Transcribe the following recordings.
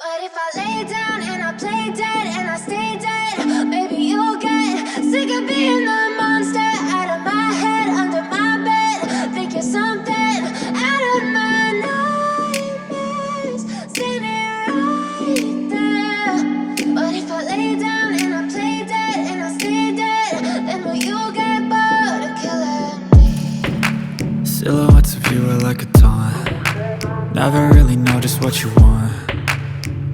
But if I lay down and I play dead and I stay dead, maybe you'll get sick of being the monster out of my head, under my bed. Think you're something out of my nightmares, standing right there. But if I lay down and I play dead and I stay dead, then will you get bored of killing me? Silhouettes of you are like a taunt. Never really know just what you want.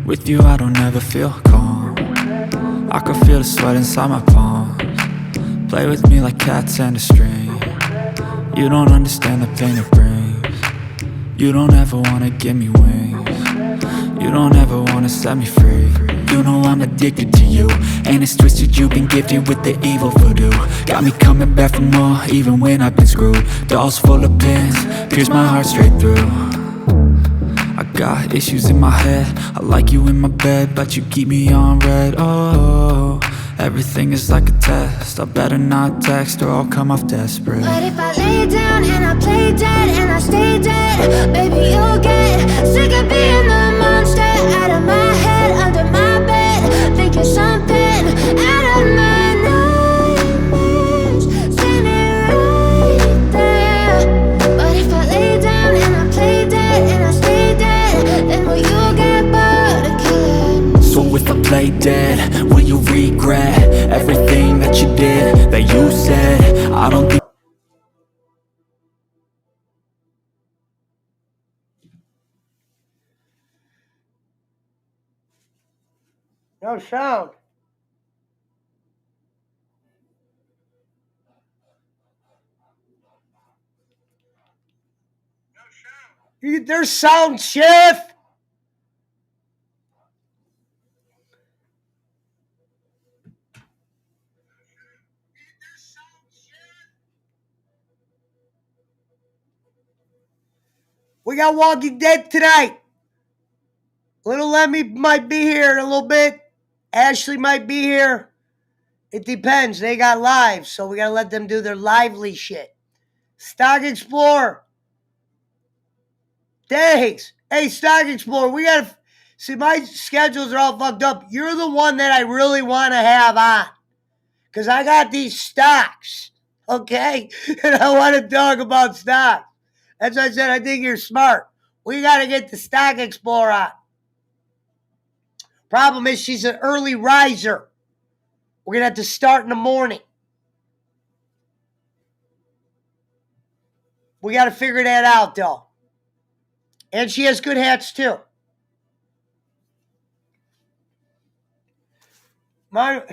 With you I don't ever feel calm. I can feel the sweat inside my palms. Play with me like cats and a string. You don't understand the pain it brings. You don't ever wanna give me wings. You don't ever wanna set me free. You know I'm addicted to you, and it's twisted, you've been gifted with the evil voodoo. Got me coming back for more, even when I've been screwed. Dolls full of pins, pierce my heart straight through. I got issues in my head, I like you in my bed, but you keep me on red. Oh, everything is like a test, I better not text or I'll come off desperate. But if I lay down and I play dead and I stay dead, baby you'll get sick of being the monster out of my head, under my bed. Think you're something out of my nightmares, standing right there. But if I lay down and I play dead and I stay dead, then will you get bored of killing me? So if I play dead, will you regret everything that you did, that you said? I don't think No sound. There's sound, Sheriff. We got Walking Dead tonight. Little Lemmy might be here in a little bit. Ashley might be here. It depends. They got live, so we gotta let them do their lively shit. Stock Explorer. Thanks. Hey, Stock Explorer, we gotta see, my schedules are all fucked up. You're the one that I really want to have on, because I got these stocks, okay? And I want to talk about stocks. That's why I said I think you're smart. We got to get the Stock Explorer on. Problem is, she's an early riser. We're going to have to start in the morning. We got to figure that out, though. And she has good hats, too. Hey, look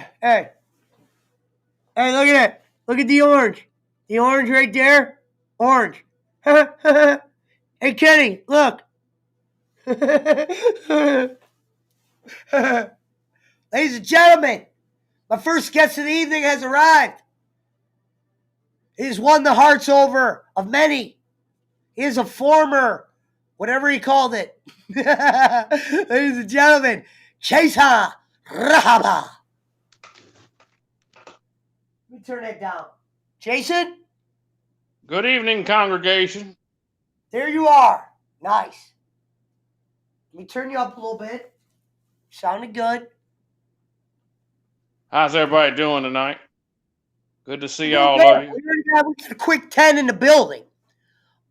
at it. Look at the orange. The orange right there. Orange. Hey, Kenny, look. Ladies and gentlemen, my first guest of the evening has arrived. He has won the hearts over of many. He is a former, whatever he called it. Ladies and gentlemen, Chesa Rahaba. Let me turn that down. Jason? Good evening, congregation. There you are. Nice. Let me turn you up a little bit. Sounded good. How's everybody doing tonight? Good to see all of you. We got a quick 10 in the building.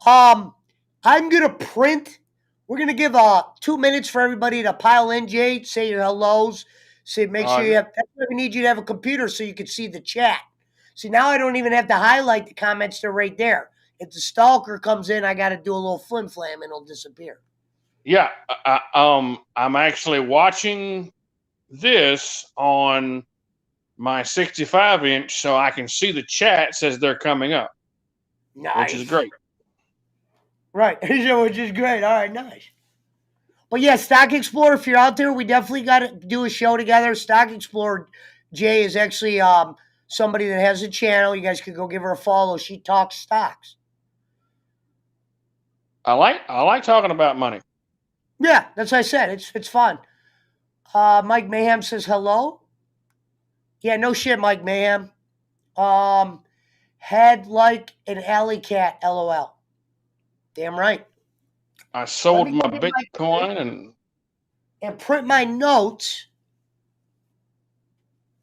I'm gonna print. We're gonna give 2 minutes for everybody to pile in, Jay. Say your hellos. Make sure you have. That's why we need you to have a computer so you can see the chat. See, now I don't even have to highlight the comments; they're right there. If the stalker comes in, I got to do a little flim flam and it'll disappear. Yeah, I'm actually watching this on my 65-inch, so I can see the chat as they're coming up. Nice. Which is great. Right, which is great. All right, nice. But yeah, Stock Explorer, if you're out there, we definitely got to do a show together. Stock Explorer, Jay, is actually somebody that has a channel. You guys could go give her a follow. She talks stocks. I like talking about money. Yeah, that's what I said. It's fun. Mike Mayhem says hello. Yeah, no shit, Mike Mayhem. Head like an alley cat, LOL. Damn right. I sold my Bitcoin and and print my notes.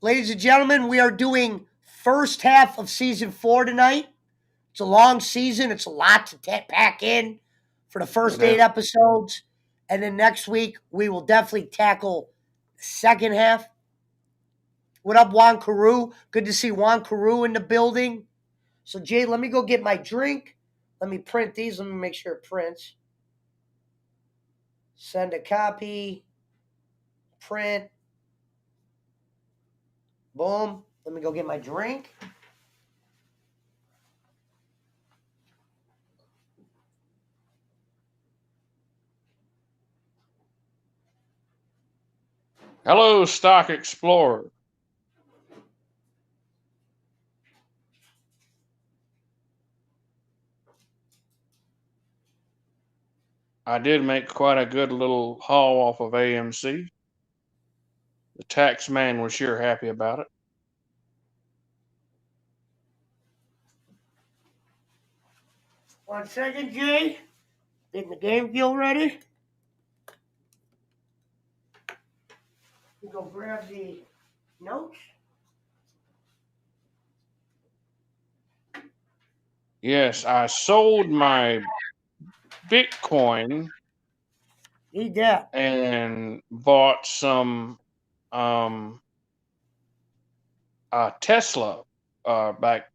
Ladies and gentlemen, we are doing first half of season 4 tonight. It's a long season. It's a lot to pack in for the first It 8 is. episodes. And then next week, we will definitely tackle the second half. What up, Juan Carew? Good to see Juan Carew in the building. So, Jay, let me go get my drink. Let me print these. Let me make sure it prints. Send a copy. Print. Boom. Let me go get my drink. Hello, Stock Explorer. I did make quite a good little haul off of AMC. The tax man was sure happy about it. One second, Jay. Getting the game feel ready. We go grab the notes. Yes, I sold my Bitcoin Need that. and bought some Tesla back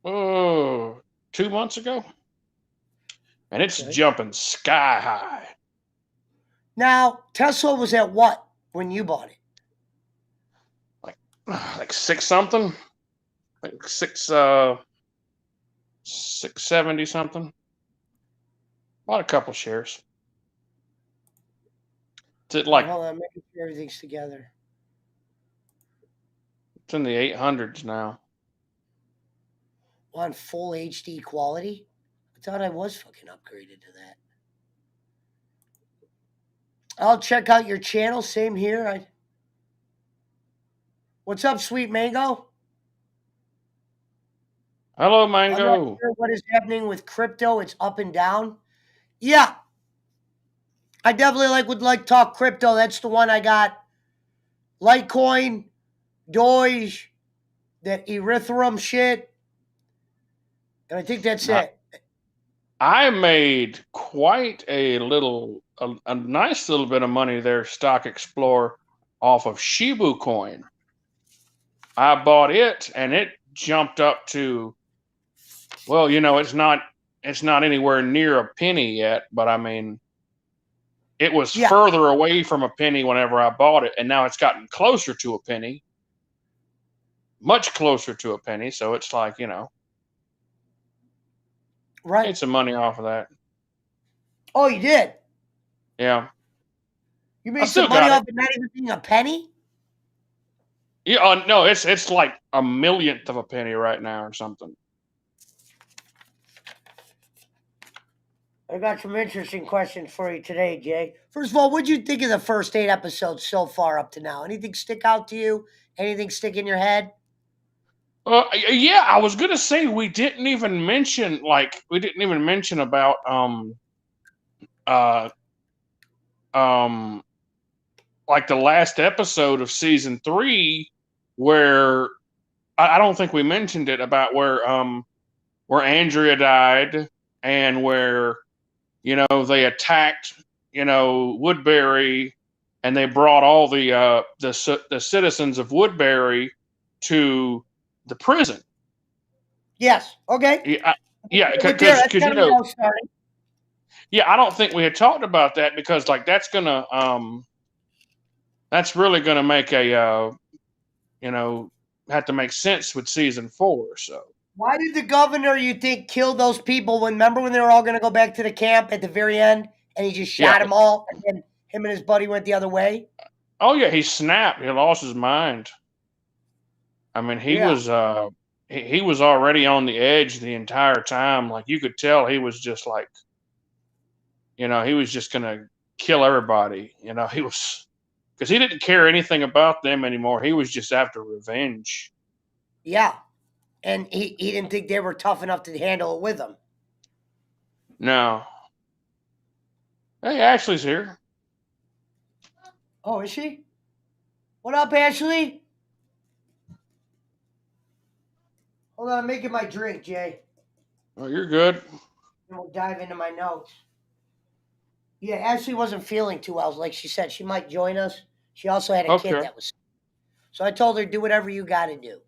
2 months ago, and it's Okay. jumping sky high. Now, Tesla was at what when you bought it? Like six something, like 670 something. Bought a couple shares. It's like Hold on, making sure everything's together. it's in the 800s now. On full HD quality? I thought I was fucking upgraded to that. I'll check out your channel. Same here. What's up, Sweet Mango? Hello, I'm not Mango. sure what is happening with crypto. It's up and down. Yeah, I definitely would like talk crypto. That's the one I got. Litecoin, Doge, that Ethereum shit, and I think that's Now, it. I made quite a nice little bit of money there, Stock Explorer, off of Shibu coin. I bought it and it jumped up to, well, it's not anywhere near a penny yet, but I mean, it was Yeah, further away from a penny whenever I bought it, and now it's gotten closer to a penny, much closer to a penny. So it's like, right. made some money off of that. Oh, you did? Yeah. You I made still some money got it. off it not even being a penny? Yeah, no, it's like a millionth of a penny right now or something. I got some interesting questions for you today, Jay. First of all, what'd you think of the first 8 episodes so far up to now? Anything stick out to you? Anything stick in your head? Yeah, I was gonna say we didn't even mention about uh like the last episode of season 3, where I don't think we mentioned it, about where Andrea died, and where they attacked Woodbury, and they brought all the citizens of Woodbury to the prison. Yes. Okay. Yeah, With there, because that's kind of where I was starting. yeah, I don't think we had talked about that, because like that's really gonna make you know have to make sense with season 4. So Why did the governor, you think, kill those people remember when they were all going to go back to the camp at the very end and he just yeah, shot them all and then him and his buddy went the other way? oh yeah, he snapped. He lost his mind. I mean, Yeah. he was already on the edge the entire time. Like, you could tell he was just like, he was just gonna kill everybody. He was, because he didn't care anything about them anymore. He was just after revenge. Yeah. And he didn't think they were tough enough to handle it with him. No, hey, Ashley's here. Oh, is she? What up, Ashley? Hold on, I'm making my drink, Jay. Oh, you're good. And we'll dive into my notes. Yeah, Ashley wasn't feeling too well. Like she said, she might join us. She also had a kid Okay. that was sick. So I told her, do whatever you got to do.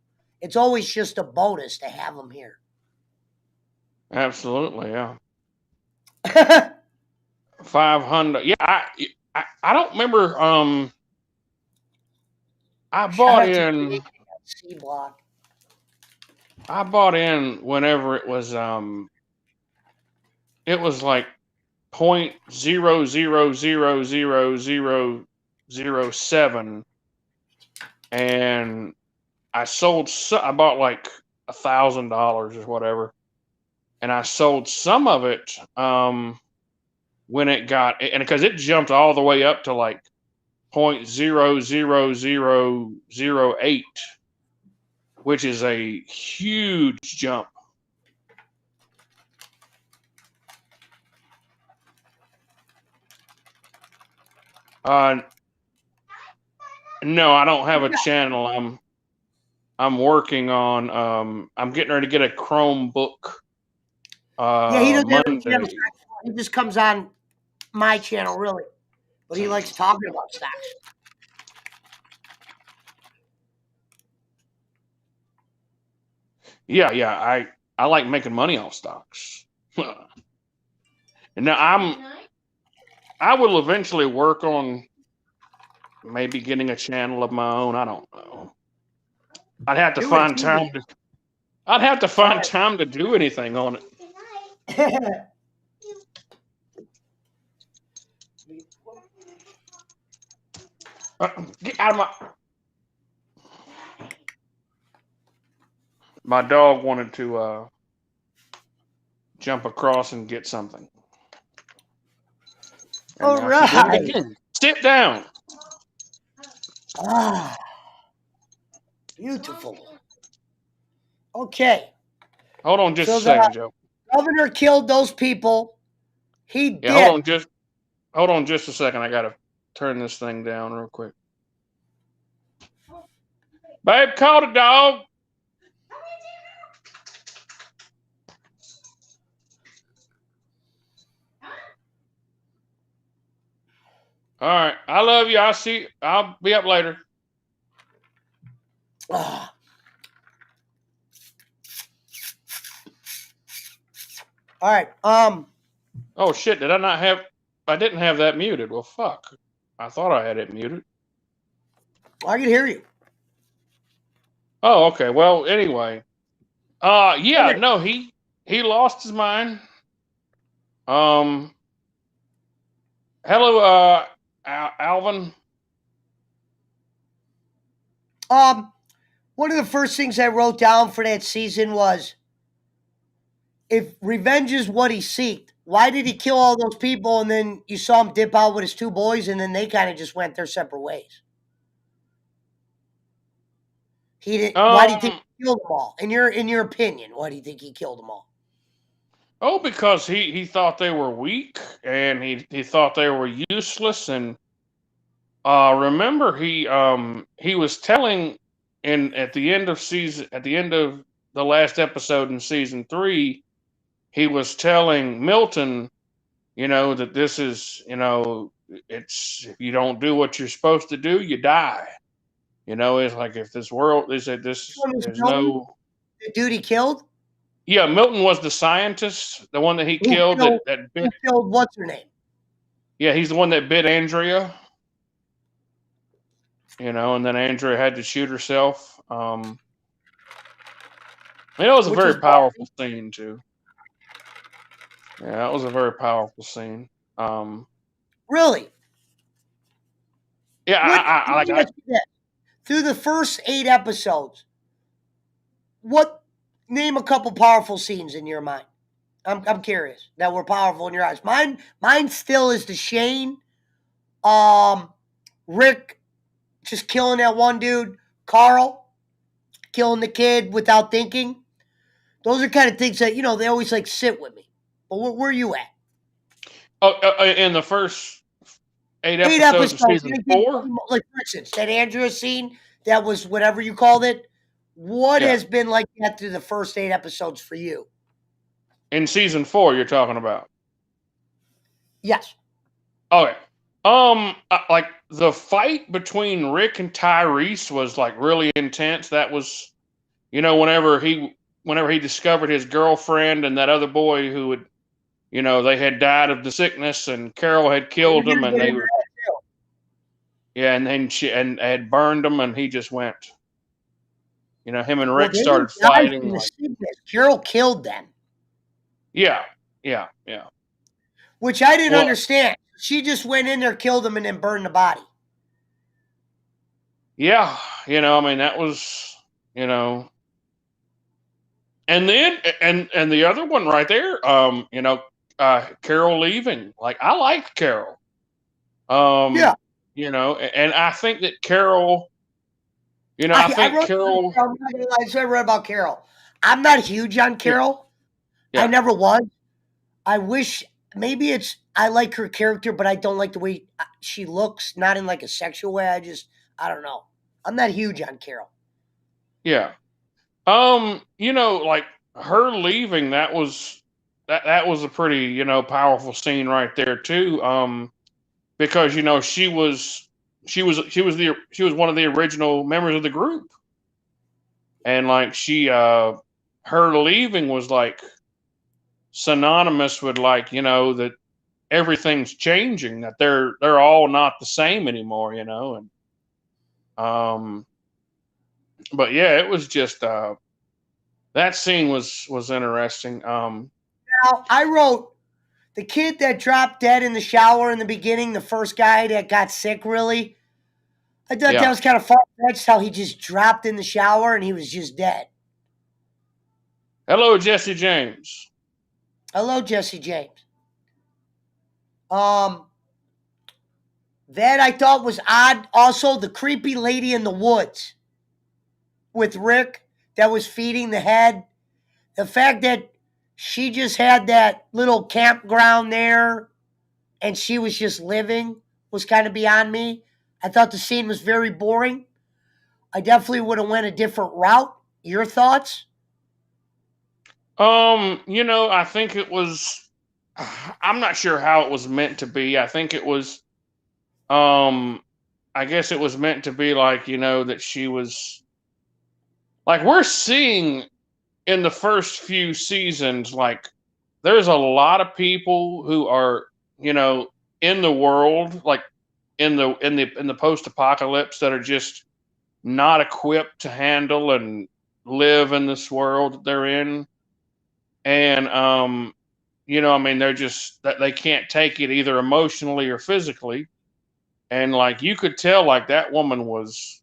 It's always just a bonus to have them here. Absolutely, yeah. 500. Yeah, I don't remember. I Shout bought out to in. C Block. I bought in whenever it was like 0.00000007, and I sold. I bought like $1,000 or whatever, and I sold some of it when it got, and because it jumped all the way up to like 0.00008, which is a huge jump. No, I don't have a channel. I'm working on. I'm getting ready to get a Chromebook. Yeah, he doesn't have a channel. Monday. He just comes on my channel, really. But he likes talking about stocks. Yeah, I like making money off stocks. And now I will eventually work on maybe getting a channel of my own. I don't know. I'd have to Do it. find It's time easy. to. I'd have to find Alright. time to do anything on it. Get out of my. My dog wanted to jump across and get something. And All now she did it right. again. Sit down. Ah, beautiful. Okay. Hold on just So a the second, Joe. governor killed those people. He Yeah, did. hold on just a second. I gotta turn this thing down real quick. Babe, call the dog. All right. I love you. I'll be up later. Ah. All right. Oh shit, I didn't have that muted. Well fuck. I thought I had it muted. I can hear you. Oh, okay. Well, anyway. Yeah, Okay. no, he lost his mind. Um Hello, Alvin. One of the first things I wrote down for that season was, if revenge is what he seeked, why did he kill all those people and then you saw him dip out with his two boys and then they kind of just went their separate ways? He didn't. Why do you think Um he killed them all? In your opinion, why do you think he killed them all? Oh, because he thought they were weak and he thought they were useless. And remember he was telling in at the end of the last episode in season 3, he was telling Milton, that this is, it's, if you don't do what you're supposed to do, you die. It's like, if this world, they said Which this, one was there's Milton? no. The dude he killed? Yeah, Milton was the scientist, the one that he Who killed, killed? that Who bit. killed? What's her name? Yeah, he's the one that bit Andrea. And then Andrea had to shoot herself. It was a Which was very powerful scene too. Yeah, it was a very powerful scene. really? Yeah, What? I Let like me I. ask you this. Through the first 8 episodes, what? Name a couple powerful scenes in your mind. I'm curious that were powerful in your eyes. Mine still is the Shane, Rick just killing that one dude, Carl killing the kid without thinking. Those are kind of things that they always like sit with me. But where you at? Oh, in the first 8 8 episodes of episodes. season 4. Like, for instance, that Andrea scene, that was whatever you called it. What Yeah. has been like that through the first 8 episodes for you? In season 4, you're talking about. Yes. Okay. Like the fight between Rick and Tyrese was like really intense. That was, whenever he discovered his girlfriend and that other boy who had, they had died of the sickness and Carol had We're killed them gonna and get they into were, that too. yeah, and then she and had burned them and he just went, him and Well, Rick they didn't started die fighting from the like, sickness. Carol killed them, yeah. which I didn't Well, understand. She just went in there, killed them, and then burned the body. yeah, I mean that was, and then and the other one right there, Carol leaving. Like I liked Carol. Yeah. And I think that Carol, I I think wrote. Carol, I'm not gonna lie. So I read about Carol. I'm not huge on yeah, Carol. I yeah, never was. I wish maybe it's I like her character, but I don't like the way she looks. Not in like a sexual way. I don't know. I'm not huge on Carol. yeah. Like her leaving, that was a pretty, powerful scene right there too. Because she was one of the original members of the group, and like her leaving was like synonymous with like that everything's changing, that they're all not the same anymore, and but yeah, it was just that scene was interesting. Now I wrote the kid that dropped dead in the shower in the beginning. The first guy that got sick. Really, I thought that Yeah. was kind of far fetched. How he just dropped in the shower and he was just dead. Hello, Jesse James. Hello, Jesse James. Um, that I thought was odd. Also, the creepy lady in the woods with Rick that was feeding the head. The fact that she just had that little campground there and she was just living was kind of beyond me. I thought the scene was very boring. I definitely would have went a different route. Your thoughts? I think it was. I'm not sure how it was meant to be. I think it was. Um, I guess it was meant to be like that she was like we're seeing in the first few seasons, like there's a lot of people who are in the world, like in the post apocalypse, that are just not equipped to handle and live in this world that they're in, and I mean they're just that they can't take it either emotionally or physically, and like you could tell like that woman was,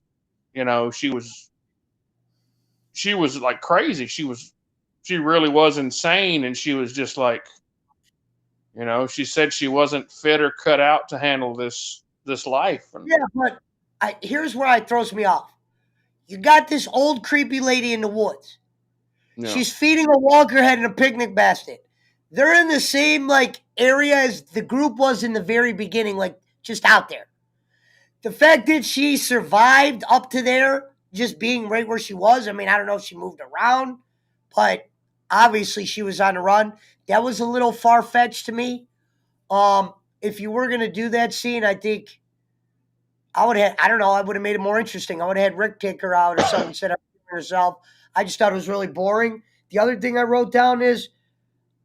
she was like crazy. She really was insane, and she was just like, she said she wasn't fit or cut out to handle this life. And Yeah, but here's where it throws me off. You got this old creepy lady in the woods. yeah, She's feeding a walker head in a picnic basket. They're in the same like area as the group was in the very beginning, like just out there. The fact that she survived up to there, just being right where she was. I mean, I don't know if she moved around, but obviously she was on the run. That was a little far fetched to me. If you were gonna do that scene, I think I would have. I don't know. I would have made it more interesting. I would have had Rick take her out or something instead of herself. I just thought it was really boring. The other thing I wrote down is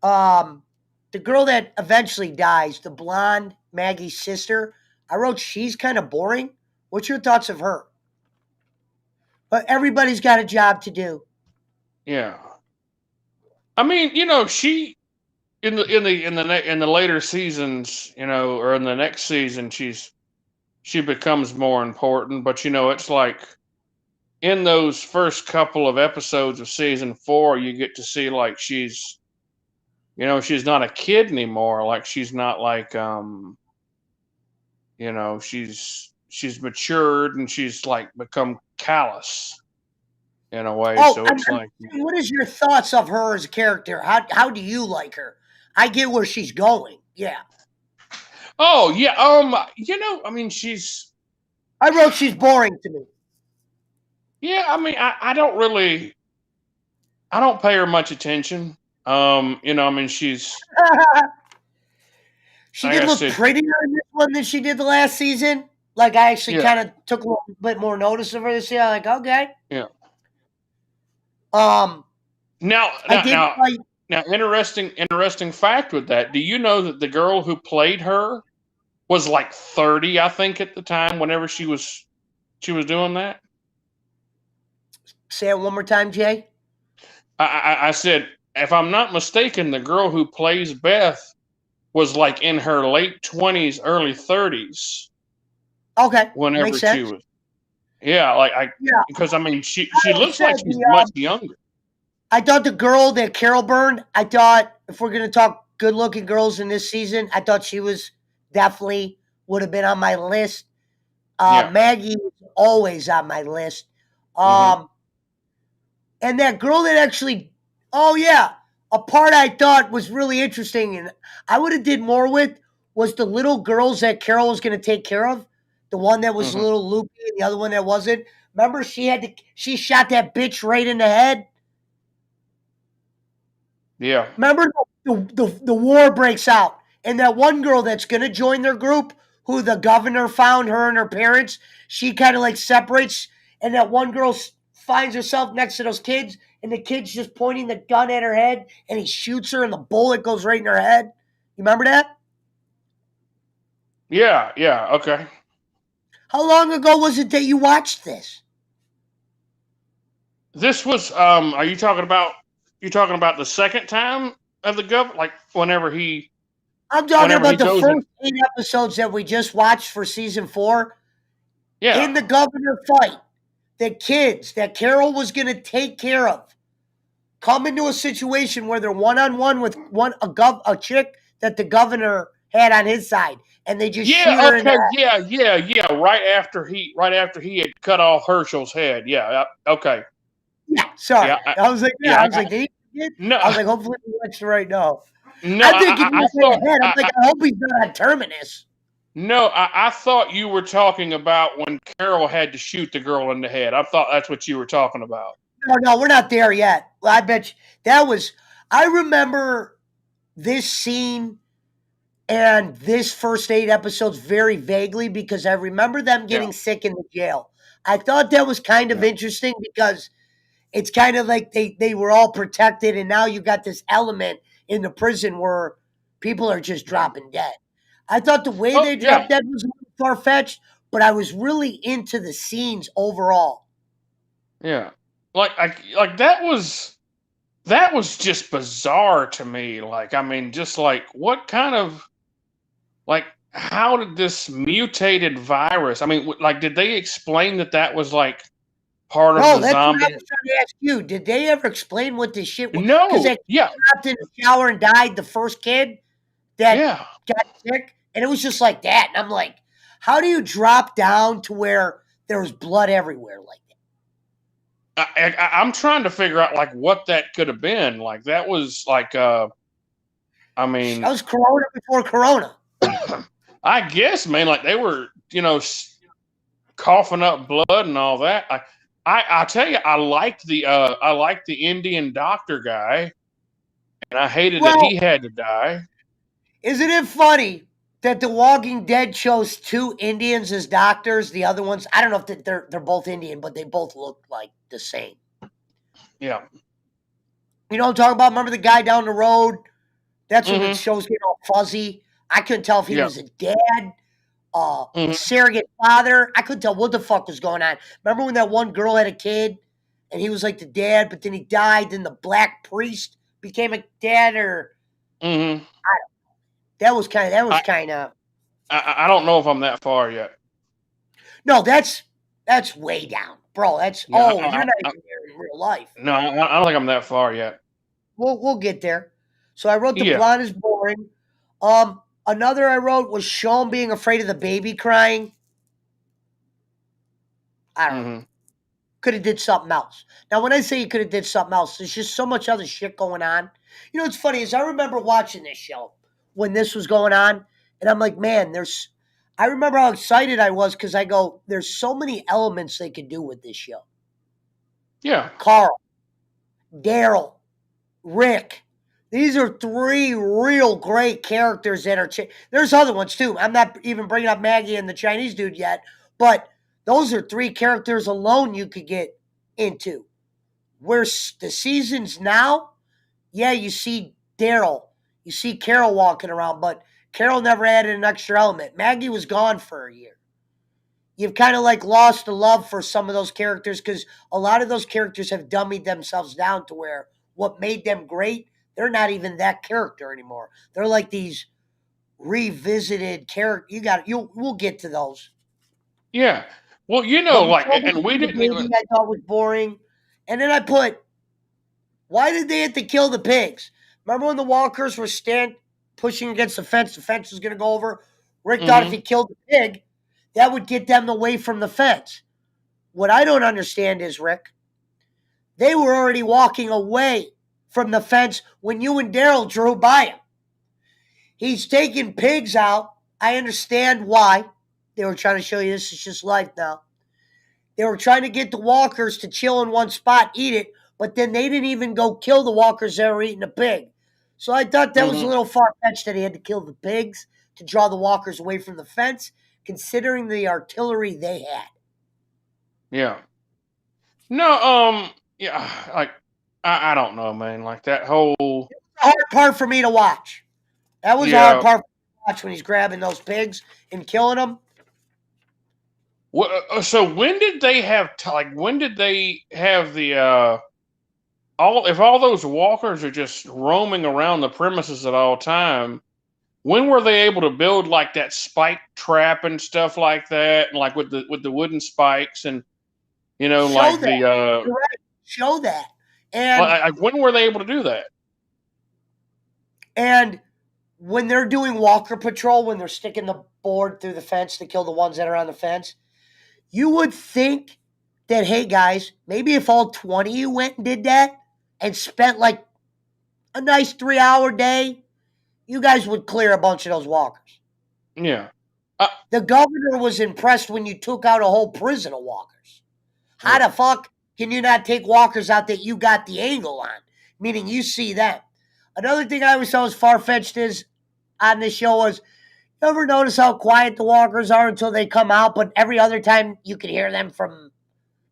um, the girl that eventually dies, the blonde Maggie's sister. I wrote she's kind of boring. What's your thoughts of her? But everybody's got a job to do. yeah. I mean, she in the later seasons, or in the next season, she becomes more important. But it's like in those first couple of episodes of season 4, you get to see like she's not a kid anymore. Like she's not like she's matured and she's like become callous in a way. Oh, So it's like, what is your thoughts of her as a character? How do you like her? I get where she's going. Yeah. Oh yeah. I mean, she's. I wrote she's boring to me. Yeah. I mean, I don't really. I don't pay her much attention. I mean, she's. She Like did I look said. prettier in this one than she did the last season. Like I actually Yeah. kind of took a little bit more notice of her this year. Like, okay. Yeah. Um, Now, I now, did now, like now, interesting fact with that. Do you know that the girl who played her was like 30, I think, at the time, whenever she was doing that? say it one more time, Jay. I said, if I'm not mistaken, the girl who plays Beth was like in her late 20s, early 30s, Okay, whenever makes she sense. was. Yeah, Yeah, because I mean, she I looks like said she's the much younger. I thought the girl that Carol burned. I thought if we're gonna talk good-looking girls in this season, I thought she was definitely would have been on my list. Yeah. Maggie was always on my list. Mm-hmm. And that girl that actually, oh yeah, a part I thought was really interesting, and I would have did more with was the little girls that Carol was going to take care of. The one that was a Mm-hmm. little loopy, and the other one that wasn't. Remember, she shot that bitch right in the head. Yeah. Remember, the war breaks out, and that one girl that's going to join their group, who the governor found her and her parents, she kind of like separates, and that one girl finds herself next to those kids, and the kid's just pointing the gun at her head, and he shoots her, and the bullet goes right in her head. You remember that? Yeah. Yeah. Okay. How long ago was it that you watched this? This was. Are you talking about? You talking about the second time of the gov? Like I'm talking whenever he about the goes in. first 8 episodes that we just watched for season 4. Yeah. In the governor fight, the kids that Carol was going to take care of come into a situation where they're one on one with a chick that the governor had on his side, and they just shoot Yeah. her in the Okay. head. Yeah. Yeah. Yeah. Right after he had cut off Herschel's head. Yeah. Okay. Yeah, sorry. Yeah. I was like, yeah, Yeah. I was like, did he get? No. I was like, hopefully he watched the right no. No. I'm thinking he I was in thought. the head. I'm like, I hope he's not on Terminus. No. I thought you were talking about when Carol had to shoot the girl in the head. I thought that's what you were talking about. No, we're not there yet. Well, I bet you that was. I remember this scene and this first 8 episodes very vaguely because I remember them Yeah. getting sick in the jail. I thought that was kind of Yeah. interesting because it's kind of like they were all protected, and now you got this element in the prison where people are just dropping dead. I thought the way Oh they yeah. dropped dead was a little far fetched, but I was really into the scenes overall. Yeah. Like that was just bizarre to me. Like, I mean, just like what kind of like how did this mutated virus? I mean, like, did they explain that was like part of Bro, the that's what I zombie? was trying to ask you. Did they ever explain what this shit was? Because No. that kid Yeah. dropped in the shower and died, the first kid that Yeah. got sick, and it was just like that. And I'm like, how do you drop down to where there was blood everywhere like I'm trying to figure out like what that could have been. Like that was like I that? That mean, was Corona before Corona. I guess, man, like they were, coughing up blood and all that. I tell you, I liked the Indian doctor guy, and I hated that he Well, had to die. isn't it funny that The Walking Dead chose 2 Indians as doctors? The other ones, I don't know if they're both Indian, but they both look like the same. Yeah. You know what I'm talking about? Remember the guy down the road? That's when the Mm-hmm. shows get all fuzzy. I couldn't tell if he Yeah. was a dad, a Mm-hmm. surrogate father. I couldn't tell what the fuck was going on. Remember when that one girl had a kid and he was like the dad, but then he died, then the black priest became a dad, or Mm-hmm. that was kind of I, I don't know if I'm that far yet. no, that's way down, bro. That's Yeah. oh, you're not even there in real life. No, I don't think I'm that far yet. We'll get there. So I wrote the Yeah. blonde is boring. Another I wrote was Sean being afraid of the baby crying. I don't know. Mm-hmm. Could have did something else. Now, when I say you could have did something else, there's just so much other shit going on. You know what's funny is I remember watching this show when this was going on, And I'm like, man, I remember how excited I was because I go, there's so many elements they could do with this show. Yeah. Carl, Daryl, Rick. These are three real great characters that are. There's other ones too. I'm not even bringing up Maggie and the Chinese dude yet, but those are three characters alone you could get into. Where the seasons now, yeah, you see Daryl, you see Carol walking around, but Carol never added an extra element. Maggie was gone for a year. You've kind of like lost the love for some of those characters because a lot of those characters have dummied themselves down to where what made them great, they're not even that character anymore. They're like these revisited character. We'll get to those. Yeah. Well, But like, before we and we do the didn't even. baby, I thought was boring. And then I put, why did they have to kill the pigs? Remember when the walkers were pushing against the fence was going to go over? Rick thought if he killed the pig, that would get them away from the fence. What I don't understand is, Rick, they were already walking away from the fence when you and Daryl drove by him. He's taking pigs out. I understand why. They were trying to show you this is just life now. They were trying to get the walkers to chill in one spot, eat it, but then they didn't even go kill the walkers that were eating the pig. So I thought that was a little far-fetched that he had to kill the pigs to draw the walkers away from the fence, considering the artillery they had. Yeah. No, yeah, like, I don't know, man. Like that whole. The hard part for me to watch. That was a hard part to watch when he's grabbing those pigs and killing them. So when did they have when did they have the if all those walkers are just roaming around the premises at all time? When were they able to build like that spike trap and stuff like that, and like with the wooden spikes and Show like that. You're right. Show that. And when were they able to do that? And when they're doing walker patrol, when they're sticking the board through the fence to kill the ones that are on the fence, you would think that, hey guys, maybe if all 20 of you went and did that and spent like a nice 3-hour day, you guys would clear a bunch of those walkers. Yeah. The governor was impressed when you took out a whole prison of walkers. How the fuck can you not take walkers out that you got the angle on? Meaning you see them. Another thing I always thought was far-fetched is on this show was, you ever notice how quiet the walkers are until they come out, but every other time you can hear them from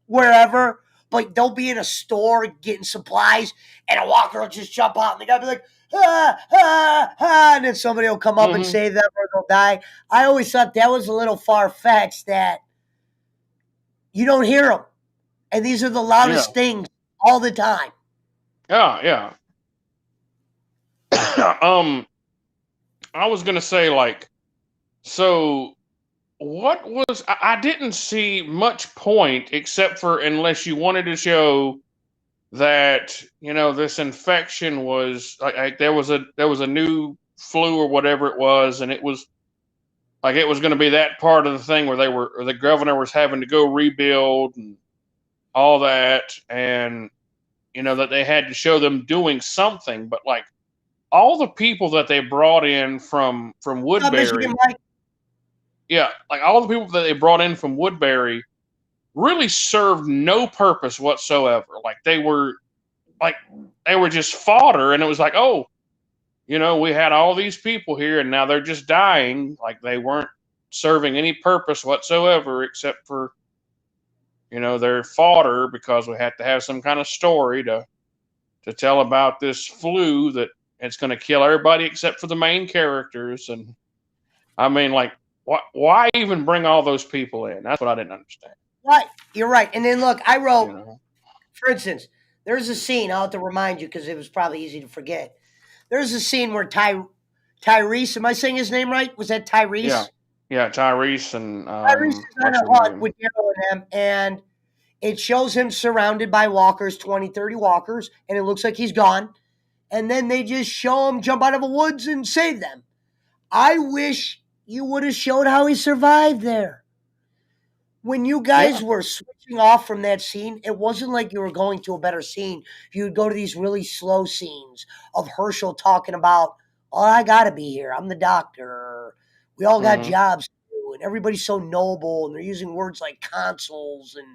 wherever, but they'll be in a store getting supplies, and a walker will just jump out, and the guy will be like, ah, ah, ah, and then somebody will come up and save them or they'll die. I always thought that was a little far-fetched that you don't hear them. And these are the loudest things all the time. Yeah. I was gonna say, like, so what was I didn't see much point except for, unless you wanted to show that this infection was like there was a new flu or whatever it was, and it was like it was going to be that part of the thing where the governor was having to go rebuild and all that, and that they had to show them doing something, but like all the people that they brought in from Woodbury, yeah, like all the people that they brought in from Woodbury really served no purpose whatsoever. Like they were just fodder, and it was like, oh, we had all these people here, and now they're just dying. Like they weren't serving any purpose whatsoever except for their fodder, because we had to have some kind of story to tell about this flu that it's going to kill everybody except for the main characters. And I mean, like, why even bring all those people in? That's what I didn't understand. Right, you're right. And then look, I wrote, for instance, there's a scene, I'll have to remind you because it was probably easy to forget. There's a scene where Tyrese, am I saying his name right? Was that Tyrese? Yeah, Tyrese and Tyrese is on a hunt with Daryl and them, and it shows him surrounded by walkers, 20, 30 walkers, and it looks like he's gone. And then they just show him jump out of the woods and save them. I wish you would have showed how he survived there. When you guys were switching off from that scene, it wasn't like you were going to a better scene. You would go to these really slow scenes of Herschel talking about, oh, I got to be here. I'm the doctor. We all got Mm-hmm. jobs to do, and everybody's so noble, and they're using words like consoles. And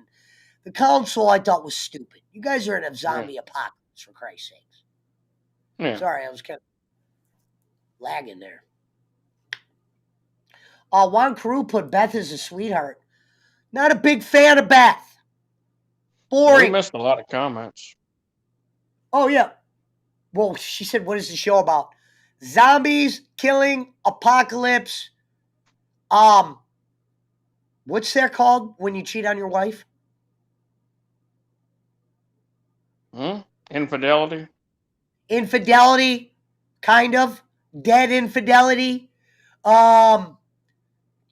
the console I thought was stupid. You guys are in a Yeah. zombie apocalypse, for Christ's sakes. Yeah. Sorry, I was kind of lagging there. Juan Carew put Beth as a sweetheart. Not a big fan of Beth. Well, we Boring. missed a lot of comments. Oh, yeah. Well, she said, what is the show about? Zombies, killing, apocalypse. What's that called when you cheat on your wife? Infidelity. Infidelity, kind of. Dead infidelity. Um,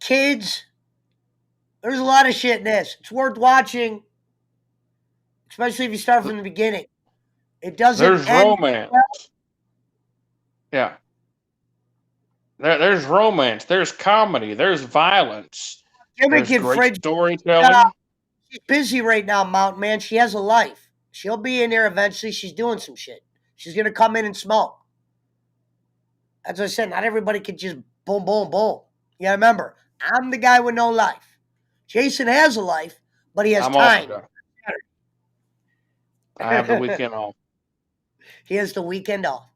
Kids. There's a lot of shit in this. It's worth watching, especially if you start from the beginning. It doesn't There's end. romance. Yeah. There's romance. There's comedy. There's violence. Gimmick There's and great Fridge. storytelling. She's busy right now, Mountain Man. She has a life. She'll be in there eventually. She's doing some shit. She's gonna come in and smoke. As I said, not everybody can just boom, boom, boom. You gotta remember, I'm the guy with no life. Jason has a life, but he has I'm off time. today. I have the weekend off. He has the weekend off.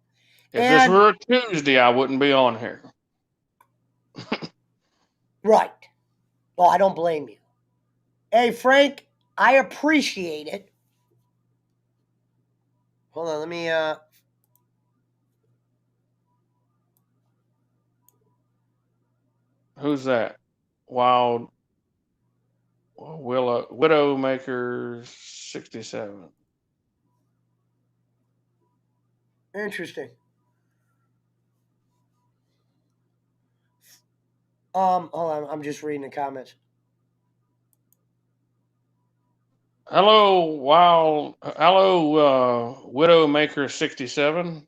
If this And were a Tuesday, I wouldn't be on here. right. Well, I don't blame you. Hey, Frank, I appreciate it. Hold on, let me Who's that? Wild Widowmaker 67. interesting. Hold on, I'm just reading the comments. Hello, Widowmaker 67.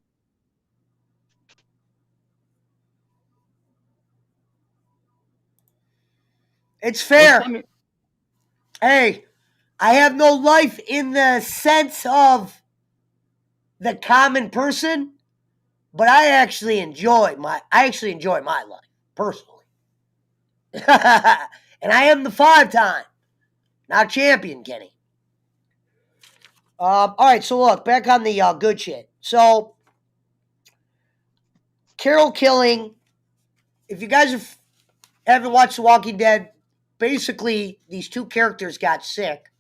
It's Which fair. one? Hey, I have no life in the sense of the common person, but I actually enjoy my life personally. And I am the 5-time, not champion, Kenny. All right, so look, back on the good shit. So, Carol killing, if you guys haven't watched The Walking Dead, basically these two characters got sick.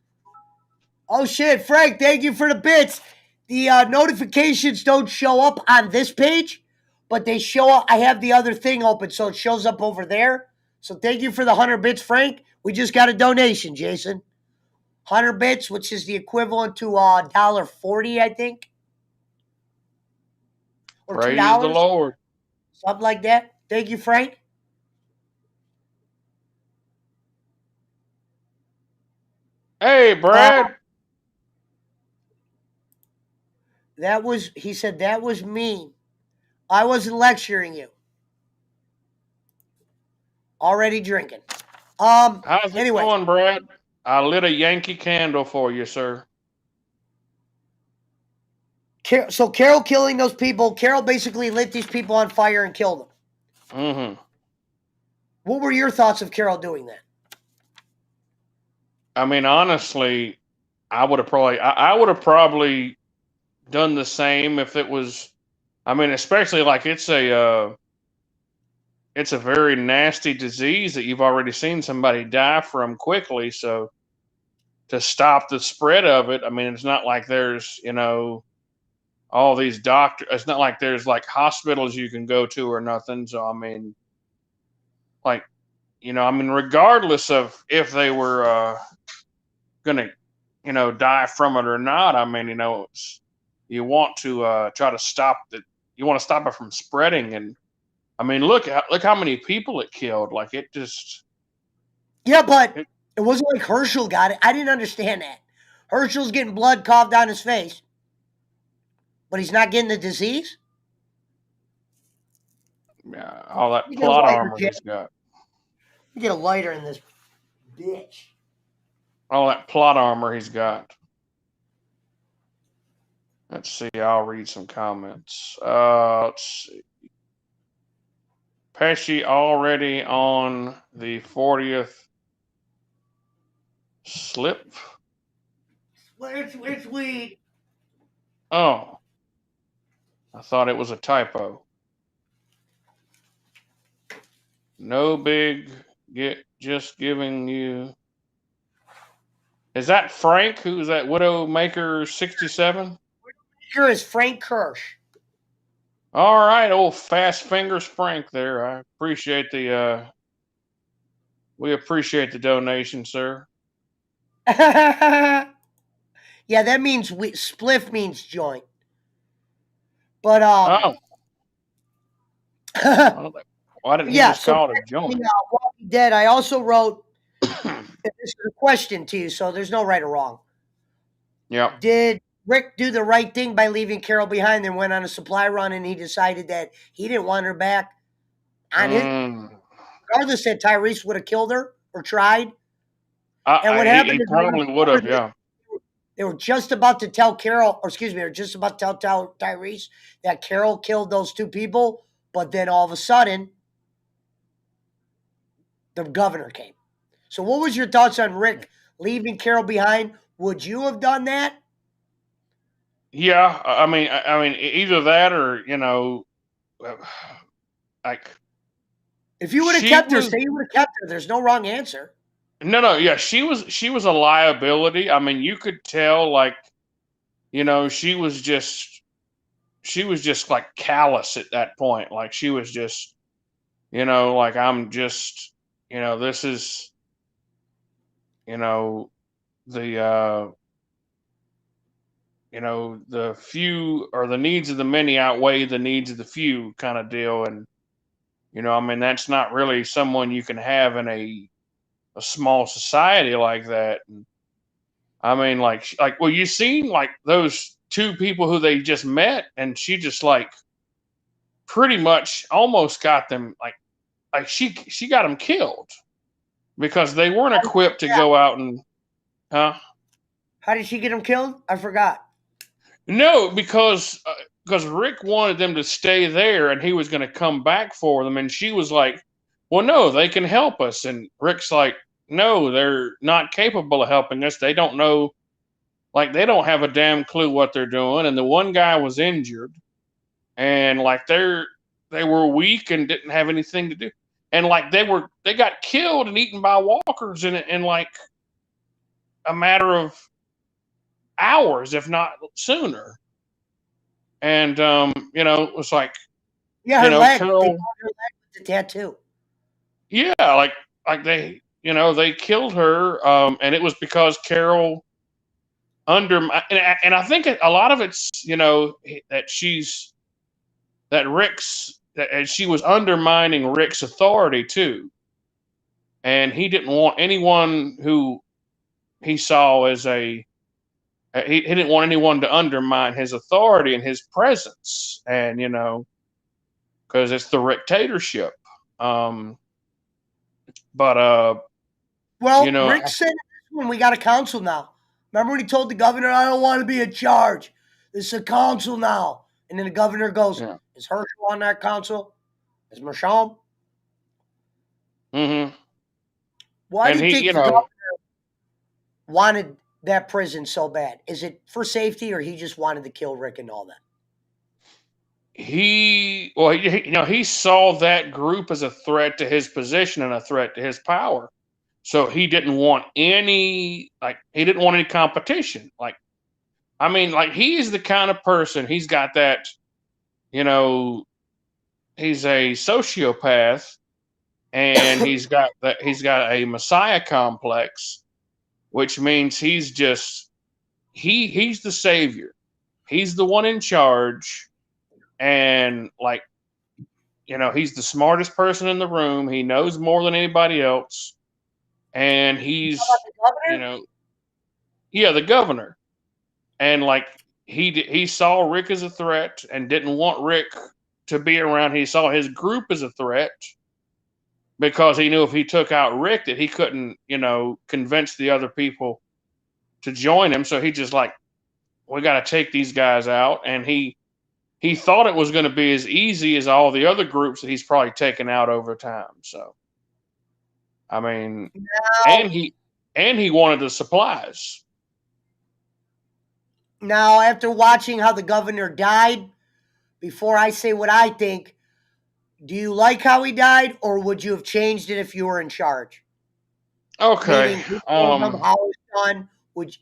Oh shit, Frank, thank you for the bits. The notifications don't show up on this page, but they show up. I have the other thing open, so it shows up over there. So thank you for the 100 bits, Frank. We just got a donation, Jason. 100 bits, which is the equivalent to $1.40, I think. Or Praise the $2, Lord. something like that. Thank you, Frank. Hey, Brad. He said that was mean. I wasn't lecturing you. Already drinking. How's it Anyway, going, Brad? I lit a Yankee candle for you, sir. so Carol killing those people, Carol basically lit these people on fire and killed them. Mm-hmm. What were your thoughts of Carol doing that? I mean, honestly, I would have probably done the same if it was. I mean, especially like it's a very nasty disease that you've already seen somebody die from quickly. So to stop the spread of it, I mean, it's not like there's all these doctors. It's not like there's like hospitals you can go to or nothing. So I mean, like I mean, regardless of if they were gonna die from it or not, I mean, you want to try to stop that. You want to stop it from spreading, and I mean, look how many people it killed. Like it just. Yeah, but it wasn't like Herschel got it. I didn't understand that. Herschel's getting blood coughed down his face, but he's not getting the disease. Yeah, all that You get a plot lighter, armor Jim. he's got. You get a lighter in this bitch. All that plot armor he's got. Let's see. I'll read some comments. Let's see. Pesci already on the 40th slip. It's weed. Oh, I thought it was a typo. No big, just giving you. Is that Frank? Who's that? Widowmaker 67? Here is Frank Kirsch. All right, old fast fingers Frank there. I appreciate the we appreciate the donation, sir. Yeah, that means spliff means joint. But Oh, well, why didn't he yeah. just So call it a joint? Walking Dead. I also wrote. This is a question to you, so there's no right or wrong. Yep. Did Rick do the right thing by leaving Carol behind and went on a supply run and he decided that he didn't want her back on his regardless that Tyrese would have killed her or tried? And what happened he is probably would have, yeah. they were just about to tell Carol, or excuse me, they were just about to tell Tyrese that Carol killed those two people, but then all of a sudden the governor came. So what was your thoughts on Rick leaving Carol behind? Would you have done that? Yeah, I mean, either that or like If you would have she kept her, was say you would have kept her, there's no wrong answer. no, yeah, she was a liability. I mean, you could tell, like, she was just like callous at that point. Like she was just, like I'm just, this is, the the few or the needs of the many outweigh the needs of the few kind of deal. And, I mean, that's not really someone you can have in a small society like that. And I mean, well, you seen like those two people who they just met, and she just like pretty much almost got them like she got them killed because they weren't equipped to go out and, huh? How did she get him killed? I forgot. No, because Rick wanted them to stay there, and he was going to come back for them, and she was like, "Well, no, they can help us." And Rick's like, "No, they're not capable of helping us. They don't know, like they don't have a damn clue what they're doing." And the one guy was injured, and like they were weak and didn't have anything to do, and like they got killed and eaten by walkers in like a matter of hours, if not sooner. And it was like, Yeah, her leg. They Carol, found her leg with the tattoo. yeah, like they they killed her, and it was because Carol and I think a lot of it's that she was undermining Rick's authority too, and he didn't want anyone who he saw as he didn't want anyone to undermine his authority and his presence, and because it's the dictatorship. But Well, you know, Rick said in this one, we got a council now. Remember when he told the governor, I don't want to be in charge. This is a council now. And then the governor goes, yeah. is Herschel on that council? Is Mershon? Mm-hmm. Why And do you he, think the governor wanted that prison so bad? Is it for safety or he just wanted to kill Rick and all that? he saw that group as a threat to his position and a threat to his power. So he didn't want any competition. Like, I mean, like he's the kind of person, he's got that, he's a sociopath, and he's got a messiah complex, which means he's the savior. He's the one in charge, and like, he's the smartest person in the room. He knows more than anybody else, and he's, The governor? Yeah, the governor. And like he saw Rick as a threat and didn't want Rick to be around. He saw his group as a threat because he knew if he took out Rick that he couldn't, convince the other people to join him. So he just like, we got to take these guys out, and he he thought it was going to be as easy as all the other groups that he's probably taken out over time. So, I mean, Now, and he wanted the supplies. now, after watching how the governor died, before I say what I think, do you like how he died, or would you have changed it if you were in charge? Okay. Meaning, who told them how it was done?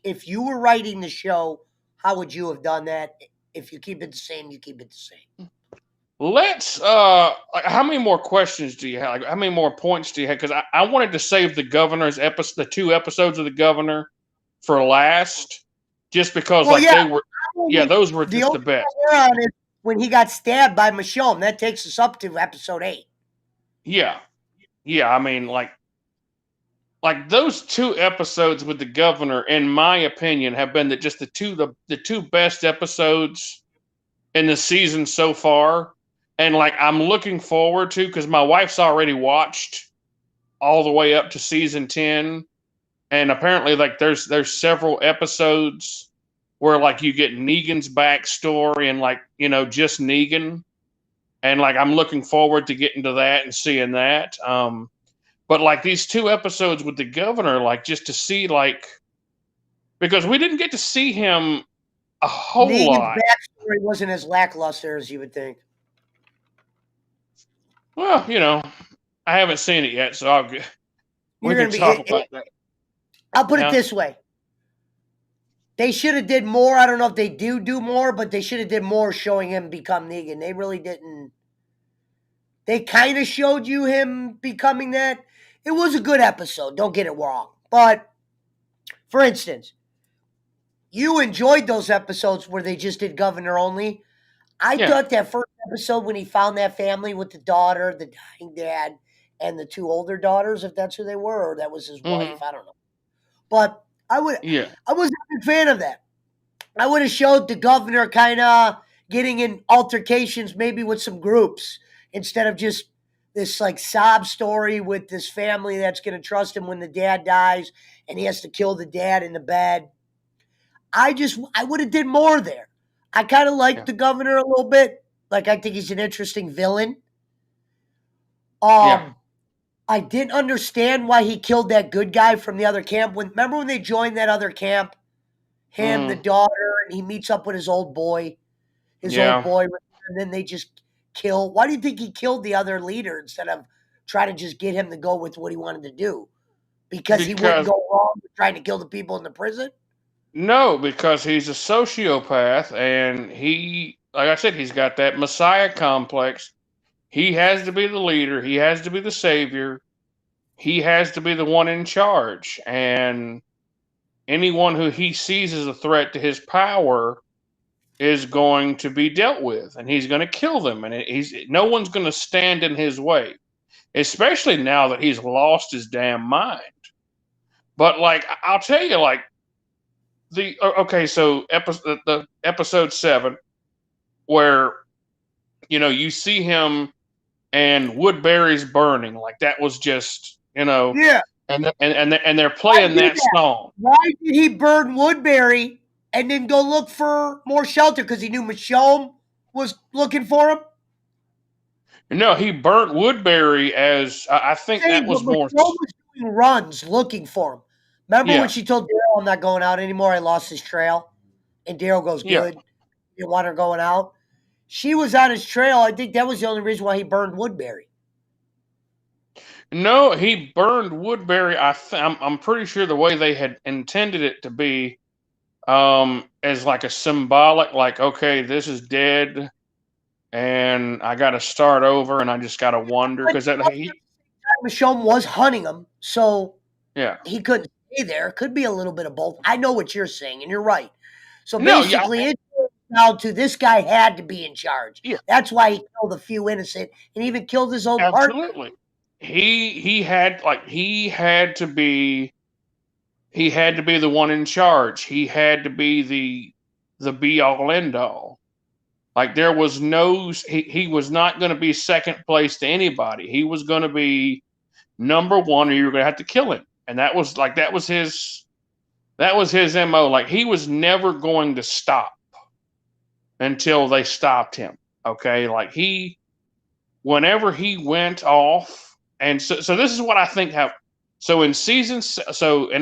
If you were writing the show, how would you have done that? If you keep it the same, you keep it the same. Let's like, how many more questions do you have? Like, how many more points do you have? Because I wanted to save the governor's episode, the 2 episodes of the governor, for last, just because Well, like yeah, they were, yeah, those were the just only the thing best. we're on is when he got stabbed by Michonne. That takes us up to episode 8. Yeah, yeah. I mean, like those 2 episodes with the governor, in my opinion, have been just the two best episodes in the season so far. And like I'm looking forward to, because my wife's already watched all the way up to season 10, and apparently like there's several episodes where like you get Negan's backstory and like just Negan, and like I'm looking forward to getting to that and seeing that. But like these 2 episodes with the governor, like just to see like, because we didn't get to see him a whole Negan's lot. backstory wasn't as lackluster as you would think. Well, I haven't seen it yet, so we can talk about that. I'll put it Yeah. this way. They should have did more. I don't know if they do more, but they should have did more showing him become Negan. They really didn't. They kind of showed you him becoming that. It was a good episode. Don't get it wrong. But, for instance, you enjoyed those episodes where they just did Governor only. I Yeah. thought that first episode when he found that family with the daughter, the dying dad, and the 2 older daughters, if that's who they were, or that was his wife, I don't know. But I was a big fan of that. I would have showed the governor kind of getting in altercations maybe with some groups instead of just this like sob story with this family that's going to trust him when the dad dies and he has to kill the dad in the bed. I would have did more there. I kind of liked the governor a little bit. Like I think he's an interesting villain. I didn't understand why he killed that good guy from the other camp. Remember when they joined that other camp? Him, the daughter, and he meets up with his old boy. Old boy, and then they just kill. Why do you think he killed the other leader instead of trying to just get him to go with what he wanted to do? Because he wouldn't go wrong with trying to kill the people in the prison? No, because he's a sociopath, and he, like I said, he's got that messiah complex. He has to be the leader. He has to be the savior. He has to be the one in charge. And anyone who he sees as a threat to his power is going to be dealt with, and he's going to kill them. And no one's going to stand in his way, especially now that he's lost his damn mind. But like, I'll tell you, like so the episode 7, where you see him and Woodbury's burning, like that was just Yeah. and they're playing that song. Why did he burn Woodbury and then go look for more shelter? Because he knew Michonne was looking for him? No, he burnt Woodbury as I think that was more. Michonne was doing runs looking for him. Remember when she told Daryl, "I'm not going out anymore. I lost his trail," and Daryl goes, "Good. You want her going out?" She was on his trail. I think that was the only reason why he burned Woodbury. No, he burned Woodbury. I'm pretty sure the way they had intended it to be, as like a symbolic, like, okay, this is dead, and I got to start over, and I just got to wonder because Michonne was hunting him, so yeah, he couldn't stay there. Could be a little bit of both. I know what you're saying, and you're right. So basically, it goes down to this guy had to be in charge. Yeah. That's why he killed a few innocent and even killed his own partner. Absolutely. He had to be the one in charge. He had to be the be all end all. Like there was he was not going to be second place to anybody. He was going to be number one, or you were going to have to kill him. And that was his MO. Like he was never going to stop until they stopped him. Okay, like whenever he went off, and so this is what I think happened. So in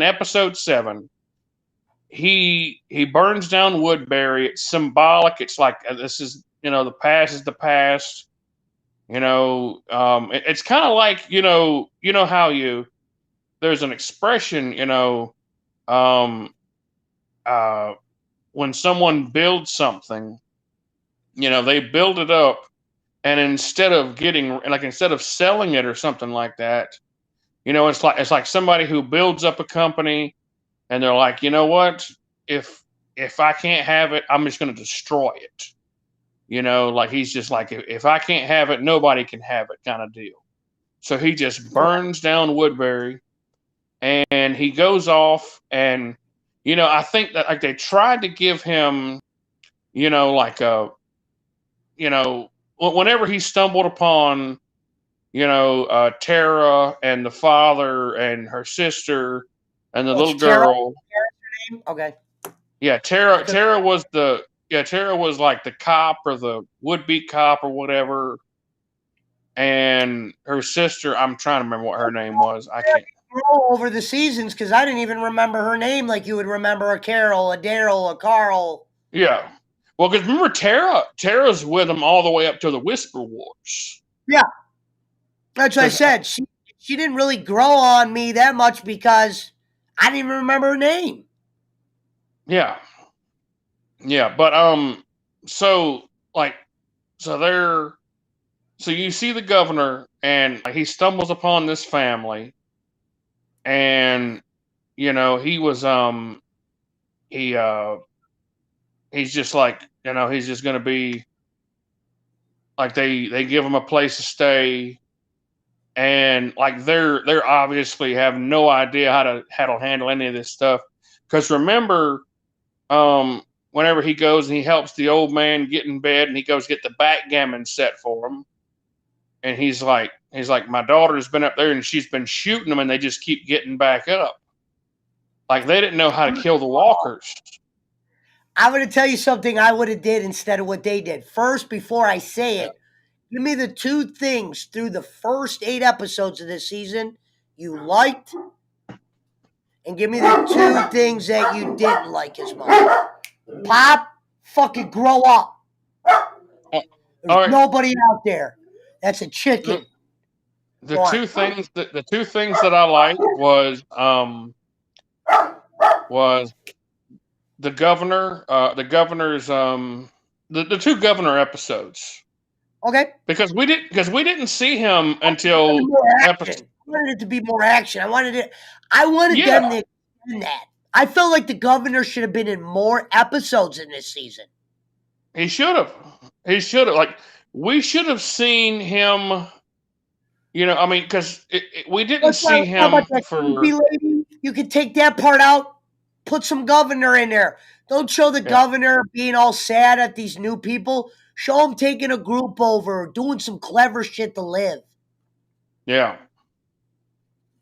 episode 7, he burns down Woodbury. It's symbolic. It's like this is the past is the past. It's kind of like how there's an expression um, when someone builds something, they build it up, and instead of selling it or something like that, it's like somebody who builds up a company, and they're like, you know what, if I can't have it, I'm just going to destroy it. Like he's just like, if I can't have it, nobody can have it, kind of deal. So he just burns down Woodbury, and he goes off, and I think that like they tried to give him, like whenever he stumbled upon, Tara and the father and her sister and the little Tara? girl. Tara's her name? Okay. Yeah, Tara was Tara was like the cop or the would-be cop or whatever. And her sister, I'm trying to remember what her name was. I can't. Grow over the seasons because I didn't even remember her name like you would remember a Carol, a Daryl, a Carl. Yeah. Well, because remember Tara's with him all the way up to the Whisper Wars. Yeah. That's what I said. She didn't really grow on me that much because I didn't even remember her name. Yeah. Yeah, but so you see the governor, and he stumbles upon this family, and he was he's just like, he's just going to be like, they give him a place to stay, and like they're obviously have no idea how to handle any of this stuff, because remember, whenever he goes and he helps the old man get in bed, and he goes get the backgammon set for him, and he's like, my daughter's been up there and she's been shooting them, and they just keep getting back up. Like they didn't know how to kill the walkers. I'm going to tell you something I would have did instead of what they did. First, before I say it, give me the 2 things through the first 8 episodes of this season you liked, and give me the 2 things that you didn't like as much. Pop, fucking grow up. There's nobody out there that's a chicken. The 2 things that I liked was the governor, the governor's the 2 governor episodes. Okay. Because we didn't see him until episode. I wanted it to be more action. I wanted them to extend that. I felt like the governor should have been in more episodes in this season. He should have. Like, we should have seen him. I mean, because we didn't see him for. Lady? You could take that part out. Put some governor in there. Don't show the governor being all sad at these new people. Show him taking a group over, doing some clever shit to live. Yeah.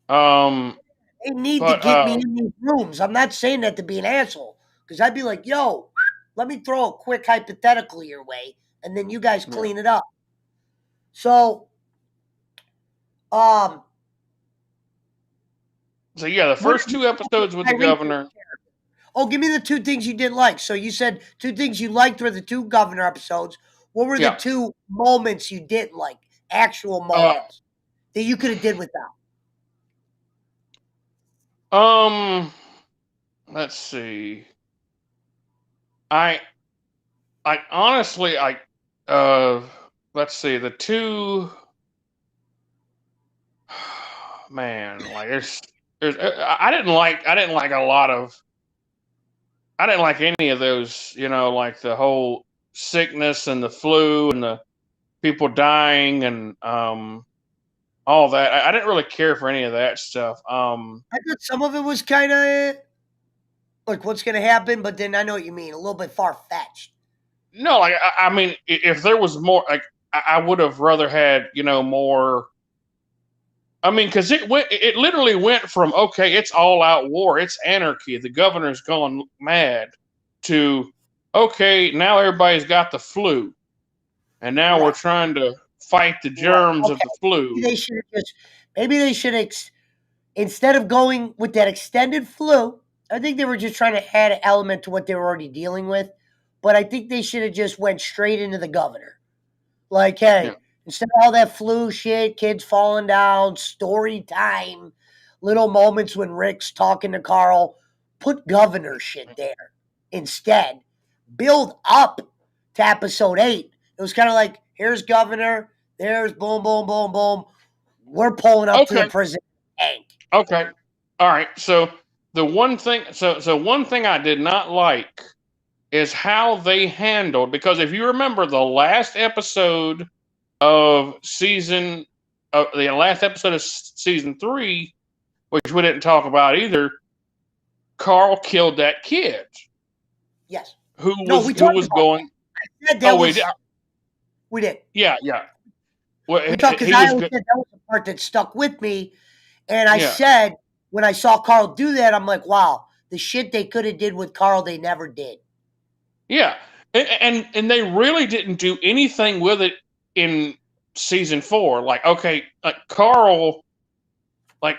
They need to get me in these rooms. I'm not saying that to be an asshole, because I'd be like, yo, let me throw a quick hypothetical your way, and then you guys clean it up. So, the first 2 episodes with the governor. Oh, give me the 2 things you didn't like. So you said 2 things you liked were the 2 governor episodes. What were the 2 moments you didn't like? Actual moments that you could have did without? Let's see. I honestly, let's see, the 2. Man, like I didn't like a lot of. I didn't like any of those, like the whole sickness and the flu and the people dying and all that. I didn't really care for any of that stuff. I thought some of it was kind of like what's going to happen, but then I know what you mean, a little bit far-fetched. No, like I mean, if there was more, like I would have rather had, more. I mean, because it literally went from, okay, it's all out war, it's anarchy, the governor's gone mad, to, okay, now everybody's got the flu, and now we're Right. trying to fight the Right. germs of Okay. the flu. Maybe they should instead of going with that extended flu. I think they were just trying to add an element to what they were already dealing with. But I think they should have just went straight into the governor. Like, Yeah. hey, instead of all that flu shit, kids falling down, story time, little moments when Rick's talking to Carl, put governor shit there instead. Build up to episode 8. It was kind of like, here's governor, there's boom, boom, boom, boom. We're pulling up to the Okay. prison tank. Okay. All right. So the one thing I did not like is how they handled, because if you remember the last episode of season 3, which we didn't talk about either, Carl killed that kid Yes. who No, was we who talked was about going. that. Oh, wait, We did. yeah, yeah. Well, We talked because he I was always good. said that was the part that stuck with me. And I Yeah, said, when I saw Carl do that, I'm like, wow, the shit they could have did with Carl, they never did. yeah, and they really didn't do anything with it in season 4. Like, okay, like Carl, like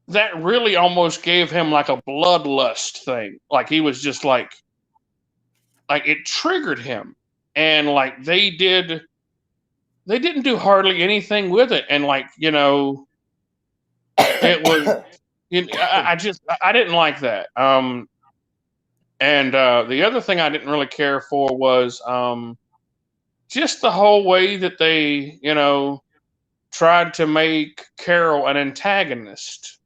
that really almost gave him like a bloodlust thing. Like he was just like it triggered him, and like they didn't do hardly anything with it, and like it was. I didn't like that. And the other thing I didn't really care for was just the whole way that they, tried to make Carol an antagonist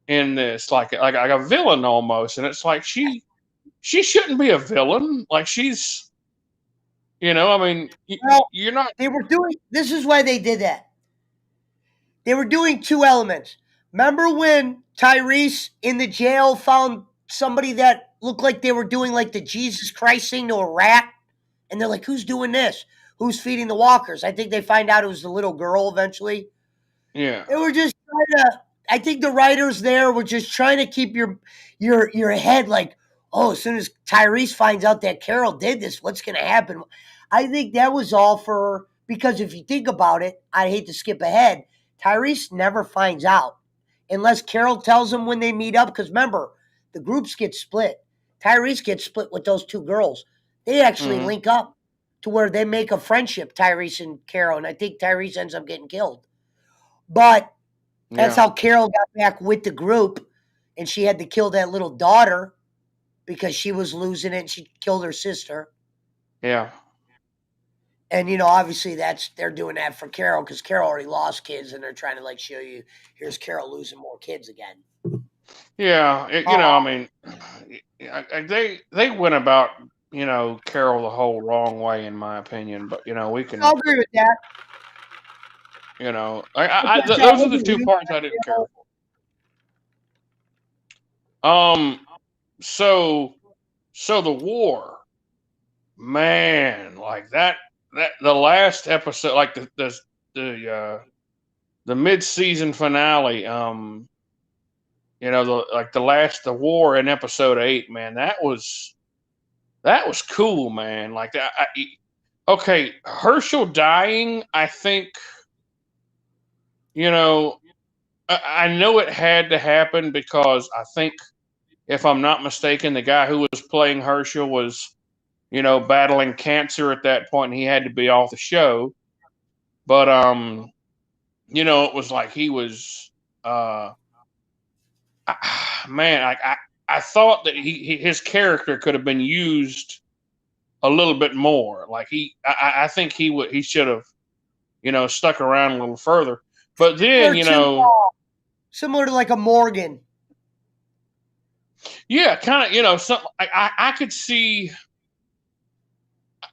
in this, like a villain almost. And it's like she shouldn't be a villain. Like she's, I mean, Well, you're not. this is why they did that. They were doing two elements. Remember when Tyrese in the jail found somebody that looked like they were doing like the Jesus Christ thing to a rat? And they're like, who's doing this? Who's feeding the walkers? I think they find out it was the little girl eventually. Yeah, They were just trying to. I think the writers there were just trying to keep your head like, oh, as soon as Tyrese finds out that Carol did this, what's going to happen? I think that was all for because if you think about it, I hate to skip ahead. Tyrese never finds out unless Carol tells him when they meet up. Because remember, the groups get split. Tyrese gets split with those two girls. They actually hmm, link up to where they make a friendship, Tyrese and Carol, and I think Tyrese ends up getting killed. But that's yeah, how Carol got back with the group, and she had to kill that little daughter because she was losing it and she killed her sister. yeah, And obviously they're doing that for Carol because Carol already lost kids and they're trying to like show you here's Carol losing more kids again. yeah. I mean, they went about Carol the whole wrong way in my opinion. But we can. I'll agree with that. Those are the two parts I didn't care for. So the war, man, like that the last episode, like the mid-season finale, the war in episode 8, man, that was cool, man. Like that. Okay, Herschel dying, I think, you know, I know it had to happen because I think, if I'm not mistaken, the guy who was playing Herschel was, battling cancer at that point, and he had to be off the show. But it was like he was, man, I thought that his character could have been used a little bit more. Like I think he should have, stuck around a little further. But then, Similar to like a Morgan. yeah, kind of, something I could see.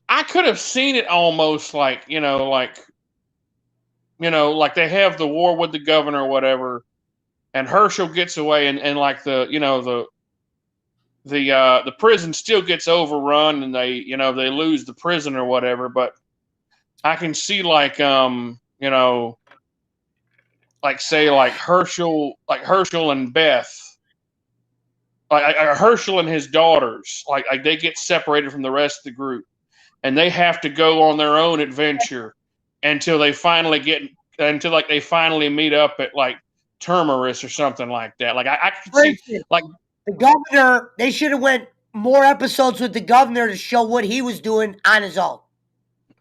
I could have seen it almost like, like they have the war with the governor or whatever, and Herschel gets away, and like the prison still gets overrun, and they lose the prison or whatever. But I can see like say like Herschel and Beth like Herschel and his daughters, like they get separated from the rest of the group, and they have to go on their own adventure until they finally meet up at like Terminus or something like that. Like I could For see instance, like the governor, they should have went more episodes with the governor to show what he was doing on his own.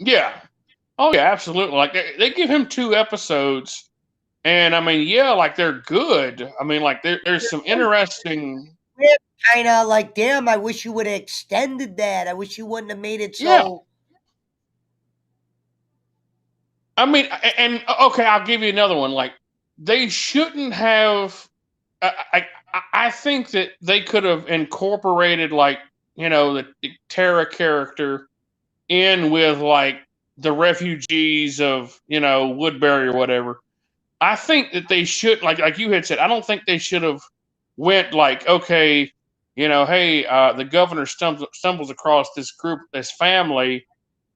yeah. Oh yeah, absolutely. Like they give him 2 episodes, and I mean, yeah, like they're good. I mean, like there's some interesting. Kind of like, damn, I wish you would have extended that. I wish you wouldn't have made it Yeah, so. I mean, and okay, I'll give you another one. Like they shouldn't have. I think that they could have incorporated like the Terra character in with like the refugees of Woodbury or whatever. I think that they should like you had said. I don't think they should have went like okay, hey, the governor stumbles across this group, this family,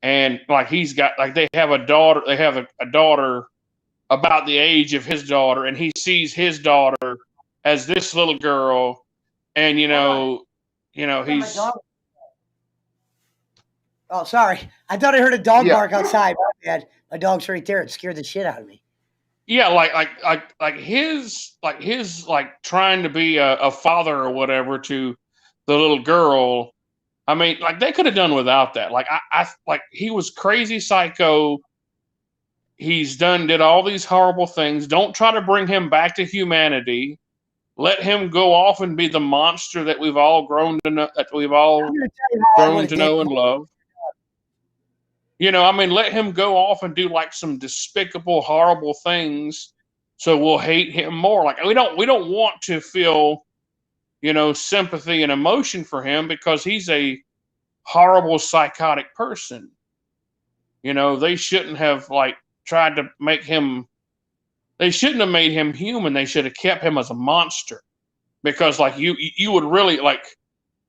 and like he's got like they have a daughter. They have a daughter about the age of his daughter, and he sees his daughter as this little girl, and he's Oh, sorry. I thought I heard a dog yeah. bark outside. My dog's right there. It scared the shit out of me. Yeah, like his like trying to be a father or whatever to the little girl. I mean, like they could have done without that. Like I like he was crazy psycho. Did all these horrible things. Don't try to bring him back to humanity. Let him go off and be the monster that we've all grown to know, that we've all grown to know and love. I mean, let him go off and do like some despicable, horrible things, so we'll hate him more. Like we don't want to feel, sympathy and emotion for him because he's a horrible, psychotic person. They shouldn't have like tried to make him. They shouldn't have made him human. They should have kept him as a monster, because like you would really like.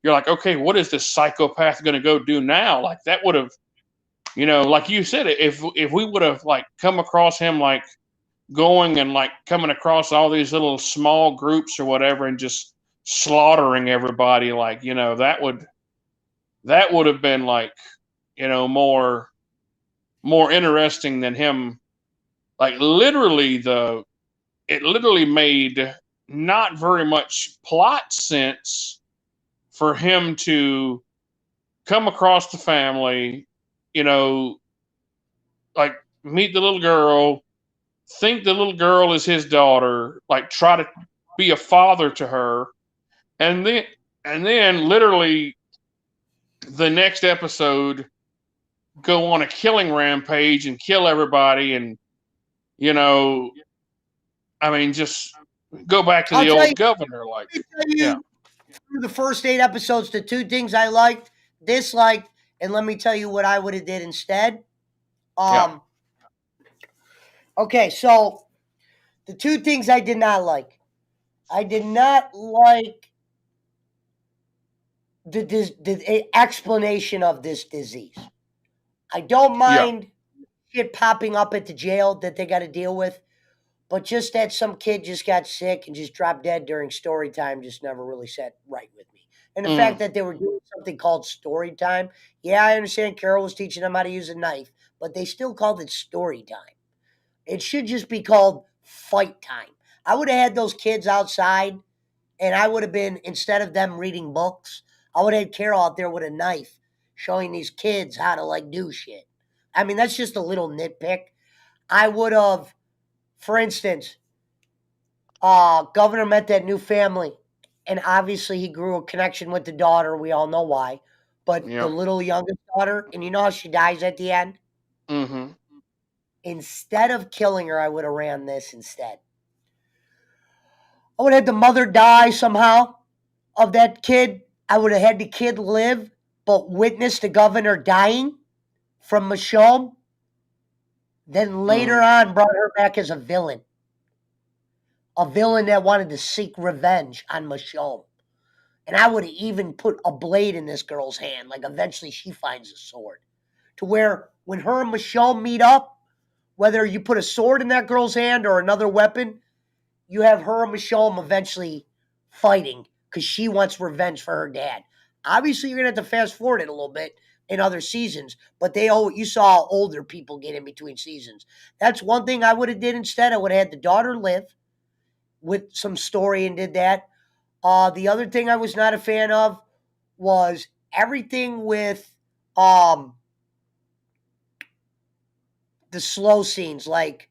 You're like, okay, what is this psychopath going to go do now? Like that would have. Like you said, if we would have like come across him like going and like coming across all these little small groups or whatever and just slaughtering everybody, like that would have been like more interesting than him. Like it literally made not very much plot sense for him to come across the family, like meet the little girl, think the little girl is his daughter, like try to be a father to her, and then literally the next episode go on a killing rampage and kill everybody, and I mean just go back to the old governor. Like, yeah, Through the first 8 episodes, the 2 things I liked, disliked, and let me tell you what I would have did instead. yeah, Okay, so the 2 things I did not like. I did not like the explanation of this disease. I don't yeah, mind shit popping up at the jail that they got to deal with, but just that some kid just got sick and just dropped dead during story time just never really sat right with me. And the fact that they were doing something called story time, yeah, I understand Carol was teaching them how to use a knife, but they still called it story time. It should just be called fight time. I would have had those kids outside, and I would have been, instead of them reading books, I would have had Carol out there with a knife showing these kids how to like do shit. I mean, that's just a little nitpick. I would have, for instance, Governor met that new family, and obviously he grew a connection with the daughter. We all know why. But the yeah. little youngest daughter, and you know how she dies at the end? Mm-hmm. Instead of killing her, I would have ran this instead. I would have had the mother die somehow of that kid. I would have had the kid live, but witness the governor dying from Michonne. Then later on brought her back as a villain. A villain that wanted to seek revenge on Michonne. And I would have even put a blade in this girl's hand. Like eventually she finds a sword. To where when her and Michonne meet up, whether you put a sword in that girl's hand or another weapon, you have her and Michonne eventually fighting because she wants revenge for her dad. Obviously, you're gonna have to fast forward it a little bit in other seasons, but you saw older people get in between seasons. That's one thing I would have did instead. I would have had the daughter live with some story and did that. The other thing I was not a fan of was everything with the slow scenes, like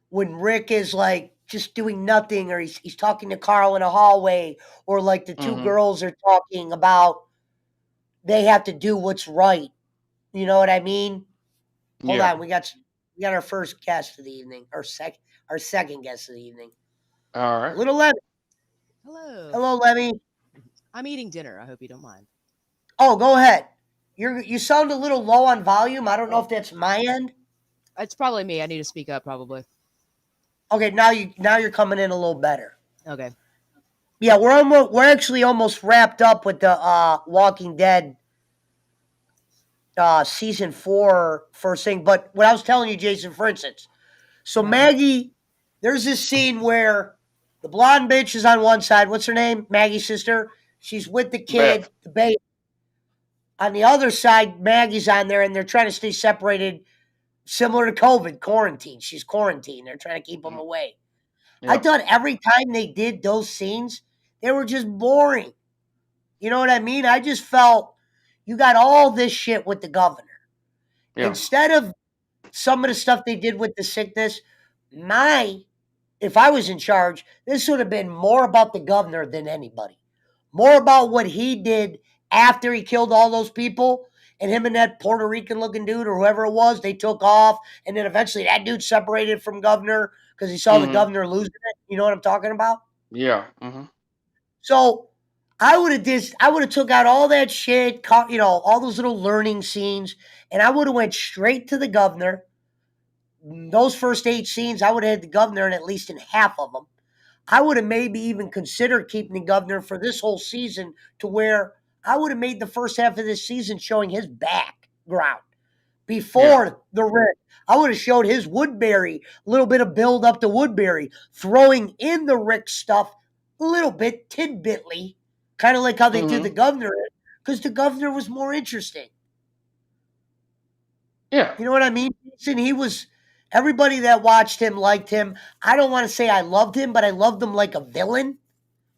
when Rick is like just doing nothing, or he's talking to Carl in a hallway, or like the two girls are talking about they have to do what's right. You know what I mean? Hold on, we got our first guest of the evening, or our second guest of the evening. All right. Little Lemmy. Hello. Hello, Lemmy. I'm eating dinner. I hope you don't mind. Oh, go ahead. You sound a little low on volume. I don't know if that's my end. It's probably me. I need to speak up, probably. Okay, now you're coming in a little better. Okay. Yeah, we're actually almost wrapped up with the Walking Dead season 4 first thing. But what I was telling you, Jason, for instance, so Maggie, there's this scene where the blonde bitch is on one side. What's her name? Maggie's sister. She's with the kid, Beth. the baby. On the other side, Maggie's on there, and they're trying to stay separated, similar to COVID, quarantine. She's quarantined. They're trying to keep them away. Yep. I thought every time they did those scenes, they were just boring. You know what I mean? I just felt you got all this shit with the governor. Yeah. Instead of some of the stuff they did with the sickness, if I was in charge, this would have been more about the governor than anybody. More about what he did after he killed all those people, and him and that Puerto Rican looking dude or whoever it was, they took off, and then eventually that dude separated from governor because he saw the governor losing it. You know what I'm talking about? Yeah. So I would have took out all that shit, all those little learning scenes, and I would have went straight to the governor. Those first 8 scenes, I would have had the governor in at least in half of them. I would have maybe even considered keeping the governor for this whole season, to where I would have made the first half of this season showing his background before the Rick. I would have showed his Woodbury, a little bit of build up to Woodbury, throwing in the Rick stuff a little bit, tidbitly, kind of like how they did the governor, because the governor was more interesting. Yeah. You know what I mean? Everybody that watched him liked him. I don't want to say I loved him, but I loved him like a villain.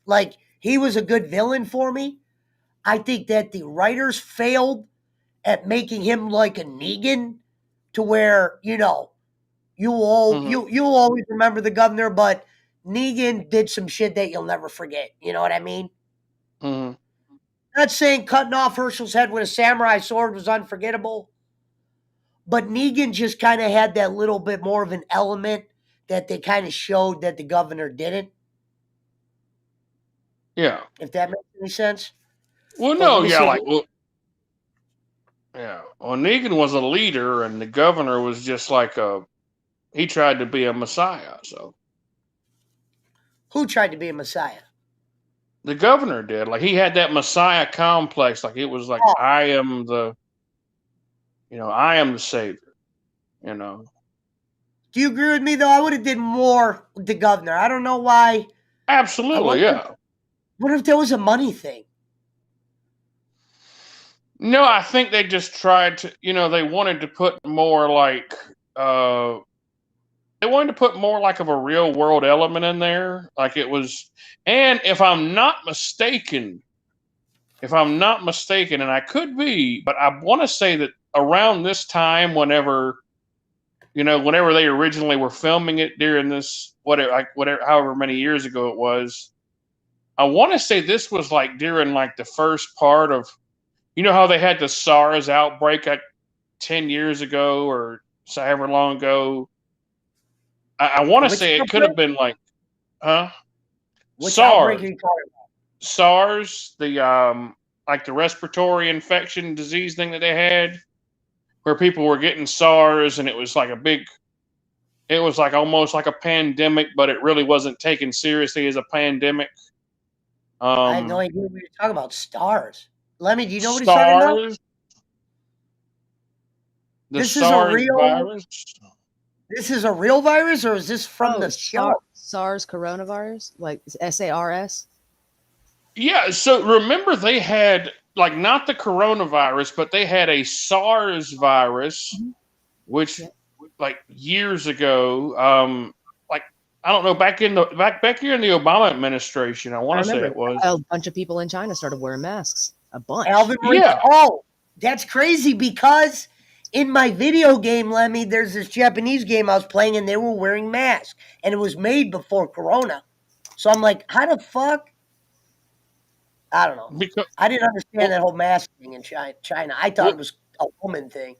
Like, he was a good villain for me. I think that the writers failed at making him like a Negan, to where, you'll always remember the governor, but Negan did some shit that you'll never forget. You know what I mean? Not saying cutting off Herschel's head with a samurai sword was unforgettable, but Negan just kind of had that little bit more of an element that they kind of showed that the governor didn't. Yeah. If that makes any sense. Well, no, yeah, yeah. Well, Negan was a leader, and the governor was just like he tried to be a messiah. So who tried to be a messiah? The governor did. Like, he had that messiah complex. Like, it was like, I am the savior. Do you agree with me, though? I would have did more with the governor. I don't know why. Absolutely, yeah. What if there was a money thing? No, I think they just tried to, they wanted to put more like, of a real world element in there. Like, it was, and if I'm not mistaken, and I could be, but I want to say that around this time, whenever they originally were filming it during this, however many years ago it was, I want to say this was like during like the first part of, how they had the SARS outbreak 10 years ago or however long ago. I want to say it could have been like, Which SARS. Outbreak are you talking about? SARS, the like the respiratory infection disease thing that they had, where people were getting SARS, and it was like almost like a pandemic, but it really wasn't taken seriously as a pandemic. I had no idea what you're talking about. Stars. Lemmy, do you know what he's talking about? This is a real virus. This is a real virus, or is this from the show? SARS coronavirus, like SARS? Yeah, so remember they had like not the coronavirus, but they had a SARS virus, Mhm. which Yeah. like years ago, like I don't know, back here in the Obama administration, I I want to say remember it was. a bunch of people in China started wearing masks. A bunch. Alvin Yeah, Oh, that's crazy because in my video game, Lemmy, there's this Japanese game I was playing and they were wearing masks and it was made before Corona. So I'm like, how the fuck? I don't know. because I didn't understand well, that whole mask thing in China. I thought well, it was a woman thing.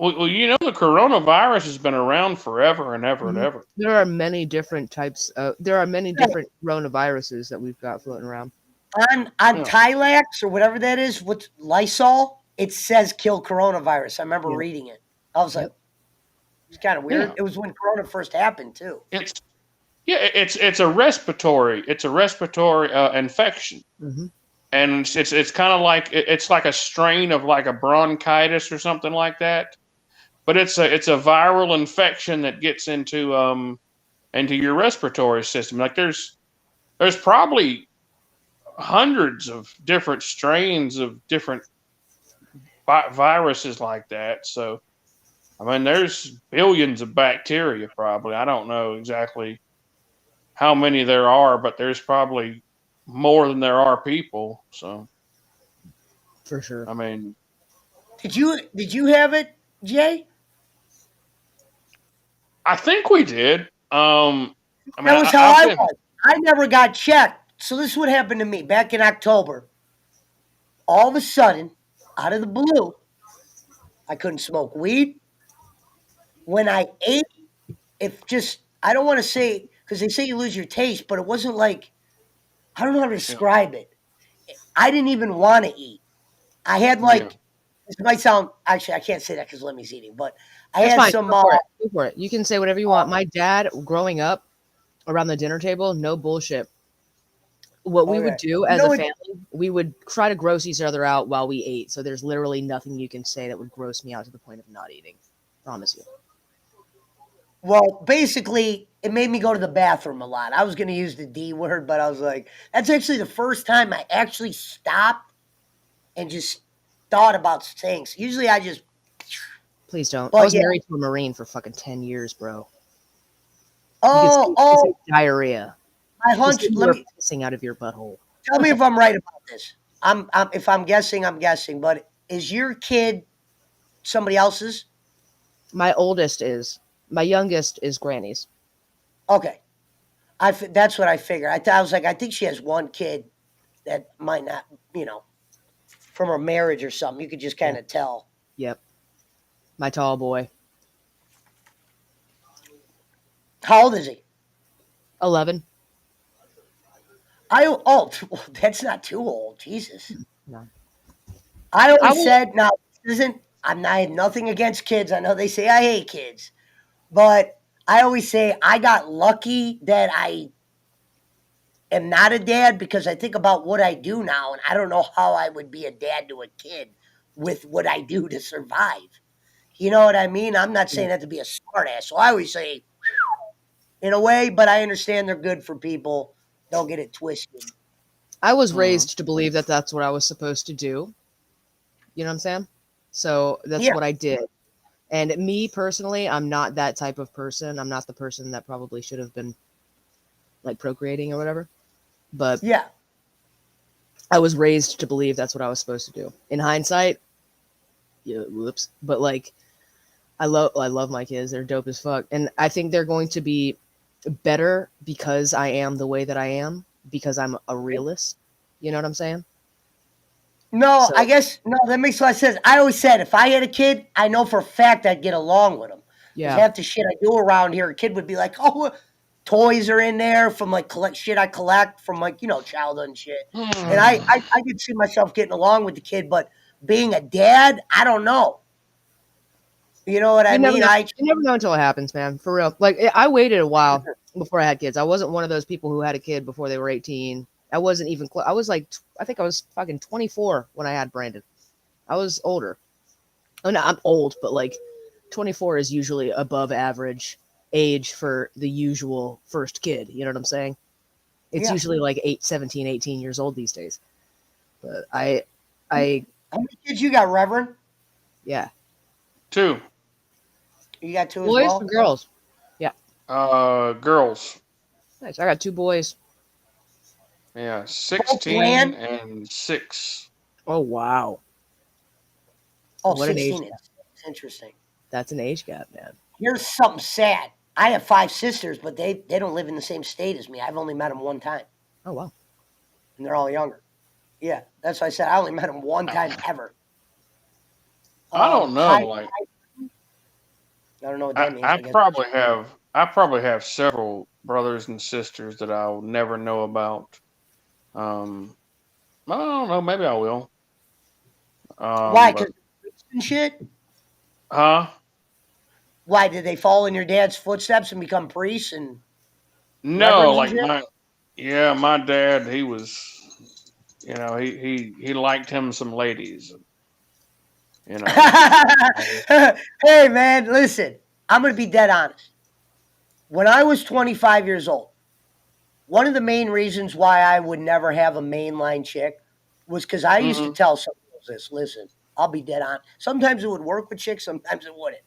you know, the coronavirus has been around forever and ever and Mhm. ever. There are many different types. There are many Right. different coronaviruses that we've got floating around. On Yeah, Tylax or whatever that is, what's Lysol, it says kill coronavirus. I remember Yep. reading it. I was like, Yep. it's kind of weird. yeah, It was when Corona first happened too. it's yeah, it's a respiratory infection. Hmm. And it's kind of like it's like a strain of like a bronchitis or something like that. But it's a viral infection that gets into your respiratory system. Like there's probably hundreds of different strains of different viruses like that. So I mean, there's billions of bacteria probably. I don't know exactly how many there are, but there's probably more than there are people. So For sure. I mean, Did you have it, Jay? I think we did. I mean, That was how I've I been. was. I never got checked. So this is what happened to me back in October. All of a sudden, out of the blue, I couldn't smoke weed. When I ate, if just I don't want to say because they say you lose your taste, but it wasn't like I don't know how to Yeah, describe it. I didn't even want to eat. I had yeah, like this might sound actually I can't say that because Lemmy's eating, but I That's had fine. some. Go for it. Go for it. You can say whatever you want. My dad, growing up around the dinner table, no bullshit. What we would Okay, do you as a know it. family, we would try to gross each other out while we ate. So there's literally nothing you can say that would gross me out to the point of not eating. Promise you. Well, basically, it made me go to the bathroom a lot. I was going to use the D word, but I was like, that's actually the first time I actually stopped and just thought about things. Usually I just, Please don't. I but was yeah. married to a Marine for fucking 10 years, bro. Oh, You could say oh, diarrhea. my You could say hunch. you Let were me pissing out of your butthole. tell me if I'm right about this. If I'm guessing, I'm guessing. But is your kid somebody else's? My oldest is. My youngest is Granny's. Okay, that's what I figured. I was like, I think she has one kid that might not, you know, from her marriage or something. You could just Yeah. kind of tell. Yep. My tall boy. How old is he? 11. That's not too old. Jesus. No. I I always will. said, now, this isn't, I have nothing against kids. I know they say I hate kids, but I always say I got lucky that I am not a dad because I think about what I do now, and I don't know how I would be a dad to a kid with what I do to survive. You know what I mean? I'm not Yeah. saying that to be a smartass. So I always say, in a way, but I understand they're good for people. Don't get it twisted. I was mhm, raised to believe that that's what I was supposed to do. You know what I'm saying? So that's Yeah, what I did. And me personally, I'm not that type of person. I'm not the person that probably should have been like procreating or whatever. But yeah. I was raised to believe that's what I was supposed to do. In hindsight, yeah, whoops. But like I love my kids. They're dope as fuck. And I think they're going to be better because I am the way that I am, because I'm a realist. You know what I'm saying? No, I So guess no. That makes a lot of sense. I always said if I had a kid, I know for a fact I'd get along with him. Because yeah. half the shit I do around here, a kid would be like, "Oh, toys are in there from like collect shit I collect from like childhood and shit." And I could see myself getting along with the kid, but being a dad, I don't know. You know what I You never mean? know. You never know until it happens, man. For real. Like I waited a while before I had kids. I wasn't one of those people who had a kid before they were 18. I wasn't even I was like I think I was fucking 24 when I had Brandon. I was older. Oh no, I'm old, but like 24 is usually above average age for the usual first kid. You know what I'm saying? It's Yeah. usually like 17, 18 years old these days. But I How many kids you got, Revern? yeah. 2. You got 2 as Boys or well? girls? Yeah. Girls. Nice. I got 2 boys. Yeah, Both 16 ran? and 6. Oh wow. Oh, What an 16 age is gap. interesting. That's an age gap, man. Here's something sad. I have 5 sisters, but they don't live in the same state as me. I've only met them one time, Oh wow. and they're all younger. Yeah, that's why I said I only met them one time ever. I don't know. High, Like I don't know what that means. I I guess. probably have several brothers and sisters that I'll never know about. Um, I don't know. Maybe I will. Why? But Because and shit. huh? Why did they follow in your dad's footsteps and become priests and No, reverends and like shit? my dad. He was, he liked him some ladies. You know. Hey man, listen. I'm gonna be dead honest. When I was 25 years old, one of the main reasons why I would never have a mainline chick was because I used to Hmm. tell some girls this. Listen, I'll be dead on. Sometimes it would work with chicks, sometimes it wouldn't.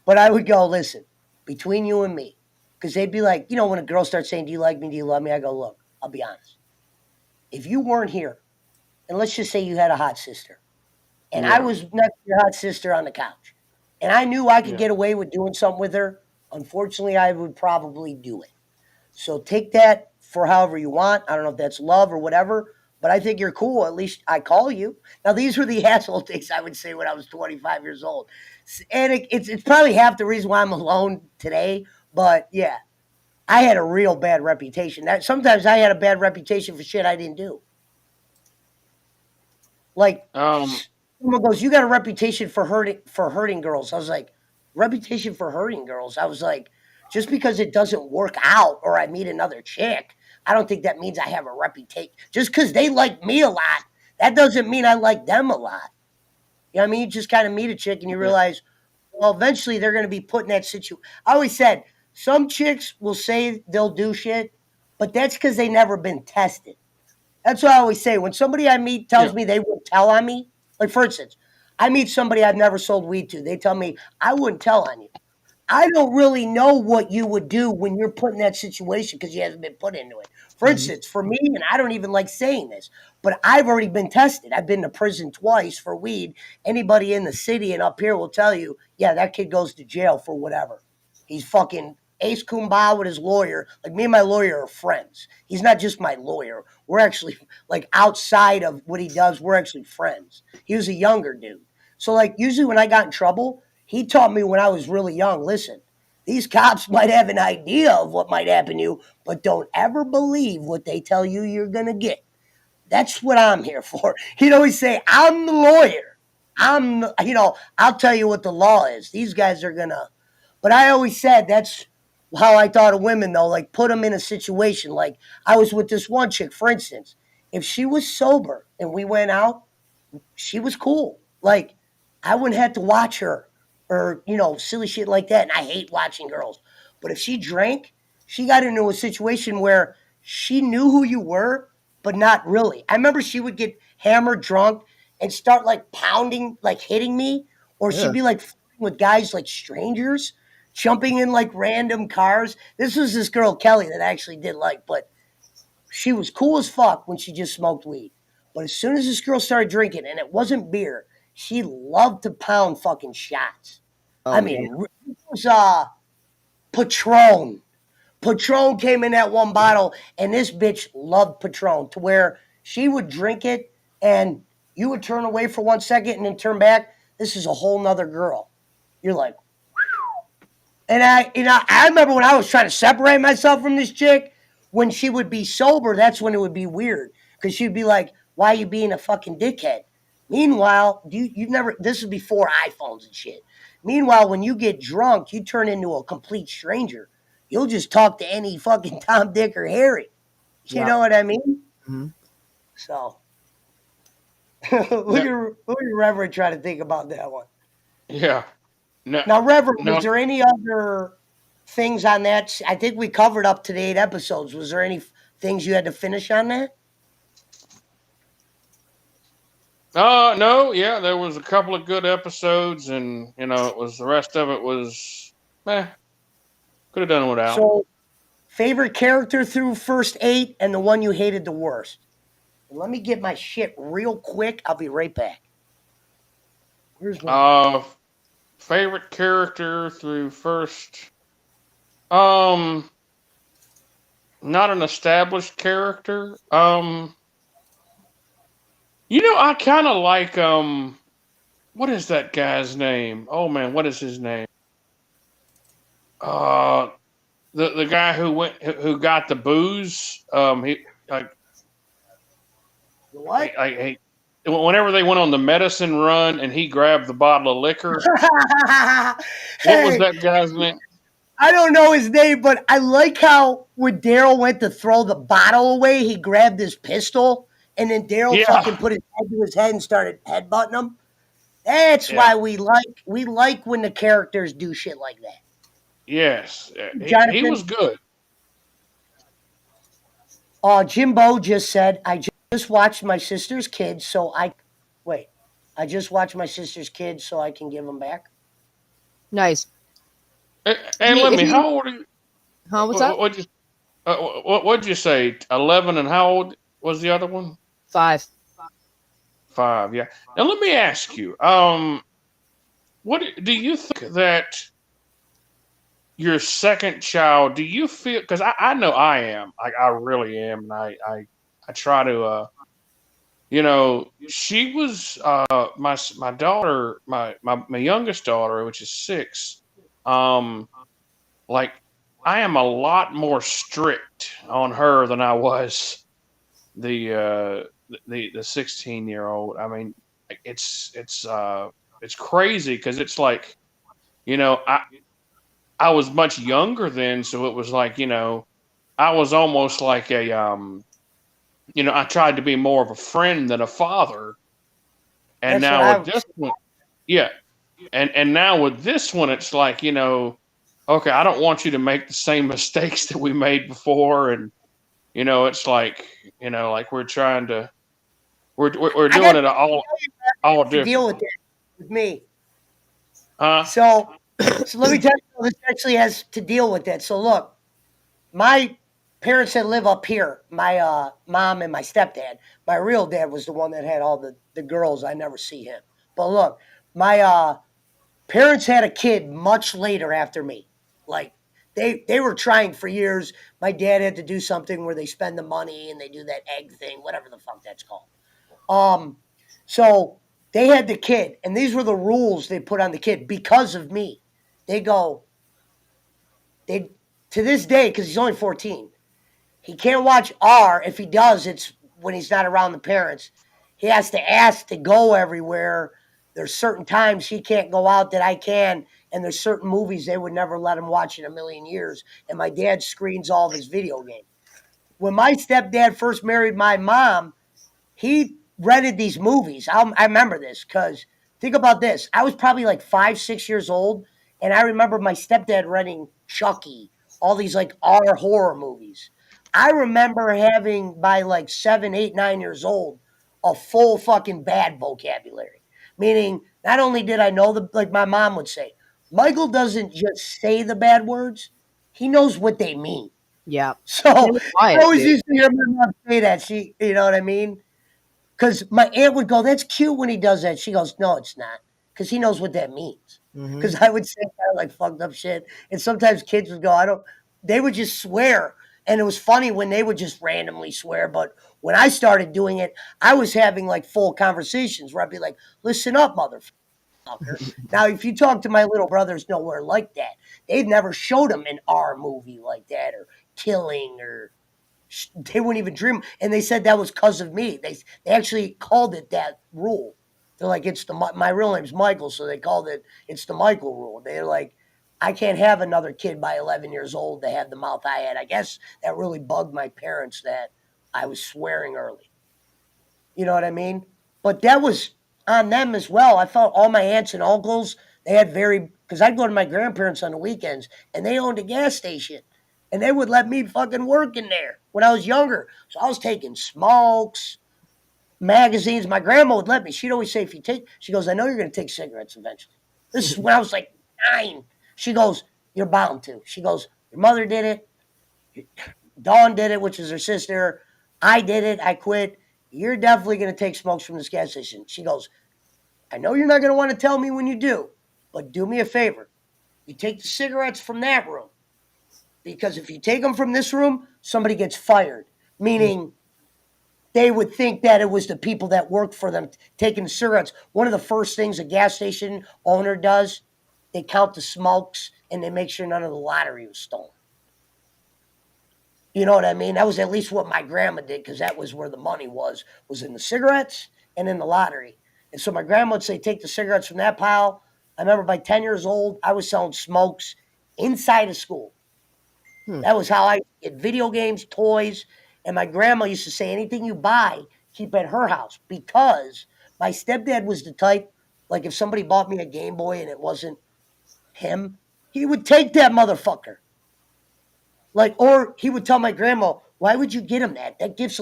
But I would go, listen, between you and me, because they'd be like, when a girl starts saying, "Do you like me? Do you love me?" I go, look, I'll be honest. If you weren't here, and let's just say you had a hot sister, and I Yeah. was next to your hot sister on the couch, and I knew I could Yeah. get away with doing something with her, unfortunately, I would probably do it. So take that for however you want. I don't know if that's love or whatever, but I think you're cool. At least I call you. Now, these were the asshole things I would say when I was 25 years old. And it's probably half the reason why I'm alone today. But yeah, I had a real bad reputation. That sometimes I had a bad reputation for shit I didn't do. Like Um. someone goes, "You got a reputation for hurting girls." I was like, "Reputation for hurting girls?" I was like, just because it doesn't work out or I meet another chick, I don't think that means I have a reputation. Just because they like me a lot, that doesn't mean I like them a lot. You know what I mean? You just kind of meet a chick and you Yeah. realize, well, eventually they're going to be put in that situation. I always said some chicks will say they'll do shit, but that's because they never been tested. That's what I always say. When somebody I meet Yeah. tells me they wouldn't tell on me, like for instance, I meet somebody I've never sold weed to. They tell me I wouldn't tell on you. I don't really know what you would do when you're put in that situation because you haven't been put into it. For Hmm. instance, for me, and I don't even like saying this, but I've already been tested. I've been to prison twice for weed. Anybody in the city and up here will tell you, yeah, that kid goes to jail for whatever. He's fucking Ace Kumbah with his lawyer. Like me and my lawyer are friends. He's not just my lawyer. We're actually like outside of what he does, we're actually friends. He was a younger dude. So like usually when I got in trouble, he taught me when I was really young, listen, these cops might have an idea of what might happen to you, but don't ever believe what they tell you you're going to get. That's what I'm here for. He'd always say, I'm the lawyer. I'll tell you what the law is. These guys are going to. But I always said that's how I thought of women, though. Like, put them in a situation. Like, I was with this one chick, for instance. If she was sober and we went out, she was cool. Like I wouldn't have to watch her or silly shit like that. And I hate watching girls. But if she drank, she got into a situation where she knew who you were, but not really. I remember she would get hammered drunk and start like pounding, like hitting me, or she'd Yeah. be like flirting with guys like strangers, jumping in like random cars. This was this girl Kelly that I actually did like, but she was cool as fuck when she just smoked weed. But as soon as this girl started drinking, and it wasn't beer, she loved to pound fucking shots. I Oh damn. mean, it was Patron. Patron came in that one bottle, and this bitch loved Patron to where she would drink it, and you would turn away for 1 second and then turn back. This is a whole nother girl. You're like, and I remember when I was trying to separate myself from this chick, when she would be sober, that's when it would be weird. Because she'd be like, why are you being a fucking dickhead? Meanwhile, you've never, this is before iPhones and shit. Meanwhile, when you get drunk, you turn into a complete stranger. You'll just talk to any fucking Tom, Dick, or Harry. You Yeah. know what I mean? Hmm. So, look No. at Reverend trying to think about that one. Yeah. No. Now, Reverend, was No. there any other things on that? I think we covered up to 8 episodes. Was there any things you had to finish on that? No, yeah, there was a couple of good episodes, and it was the rest of it was, could have done without. So, favorite character through first 8 and the one you hated the worst. Let me get my shit real quick. I'll be right back. Where's my? Favorite character through first. Um, Not an established character. I kind of like what is that guy's name? Oh man, what is his name? Uh, the guy who got the booze. He like What? whenever they went on the medicine run and he grabbed the bottle of liquor. What was Hey, that guy's name? I don't know his name, but I like how when Daryl went to throw the bottle away, he grabbed his pistol, and then Daryl fucking Yeah, put his head to his head and started headbutting him. That's yeah, why we like when the characters do shit like that. yes. He was Jonathan, good. Jimbo just said, I just watched my sister's kids, so I wait. I just watched my sister's kids, so I can give them back. Nice. And let If me, you, how old are you? huh? What's up? What'd you say? 11, and how old was the other one? 5. 5. Yeah. Now let me ask you. What do you think that your second child? Do you feel? Because I know I am. I really am, and I try to. She was my daughter, my youngest daughter, which is 6. Um, like I am a lot more strict on her than I was the 16-year-old. I mean, it's crazy because it's like, I was much younger then, so it was like, I was almost like I tried to be more of a friend than a father. And That's what now I with was. this one, yeah, and now with this one, it's like, okay, I don't want you to make the same mistakes that we made before, and it's like we're trying to we're I got doing it all to deal different, with that with me. huh? So let me tell you, how this actually has to deal with that. So look, my parents that live up here, my mom and my stepdad. My real dad was the one that had all the girls. I never see him. But look, my parents had a kid much later after me. Like they were trying for years. My dad had to do something where they spend the money and they do that egg thing, whatever the fuck that's called. Um, so they had the kid, and these were the rules they put on the kid because of me. They go, they to this day, because he's only 14, he can't watch R. If he does, it's when he's not around the parents. He has to ask to go everywhere. There's certain times he can't go out that I can, and there's certain movies they would never let him watch in a million years. And my dad screens all of his video games. When my stepdad first married my mom, he rented these movies. I remember this because think about this. I was probably like 5, 6 years old, and I remember my stepdad renting Chucky, all these like R horror movies. I remember having by like 7, 8, 9 years old a full fucking bad vocabulary, meaning not only did I know the like my mom would say, Michael doesn't just say the bad words; he knows what they mean. Yeah. So Same with I Wyatt, always dude. used to hear my mom say that. You know what I mean? Because my aunt would go, "That's cute when he does that." She goes, "No, it's not," because he knows what that means. Hmm. Because I would say kind of like fucked up shit, and sometimes kids would go, "I don't." They would just swear, and it was funny when they would just randomly swear. But when I started doing it, I was having like full conversations where I'd be like, "Listen up, motherfucker." Now, if you talk to my little brothers, nowhere like that. They've never showed them an R movie like that or killing or they wouldn't even dream. And they said that was because of me. They actually called it that rule. They're like, it's my real name's Michael, so they called it's the Michael rule. They're like, I can't have another kid by 11 years old that had the mouth I had. I guess that really bugged my parents that I was swearing early. You know what I mean? But that was on them as well. I felt all my aunts and uncles, they had very, because I'd go to my grandparents on the weekends and they owned a gas station. and they would let me fucking work in there when I was younger. So I was taking smokes, magazines. My grandma would let me. She'd always say, she goes, I know you're going to take cigarettes eventually. This is when I was like 9. She goes, you're bound to. She goes, your mother did it. Dawn did it, which is her sister. I did it. I quit. You're definitely going to take smokes from this gas station. She goes, I know you're not going to want to tell me when you do, but do me a favor. You take the cigarettes from that room. Because if you take them from this room, somebody gets fired. Meaning they would think that it was the people that worked for them taking the cigarettes. One of the first things a gas station owner does, they count the smokes and they make sure none of the lottery was stolen. You know what I mean? That was at least what my grandma did, because that was where the money was in the cigarettes and in the lottery. And so my grandma would say, take the cigarettes from that pile. I remember by 10 years old, I was selling smokes inside of school. That was how I get video games, toys. And my grandma used to say, anything you buy, keep at her house. Because my stepdad was the type, like if somebody bought me a Game Boy and it wasn't him, he would take that motherfucker. Like, or he would tell my grandma, why would you get him that? That gift's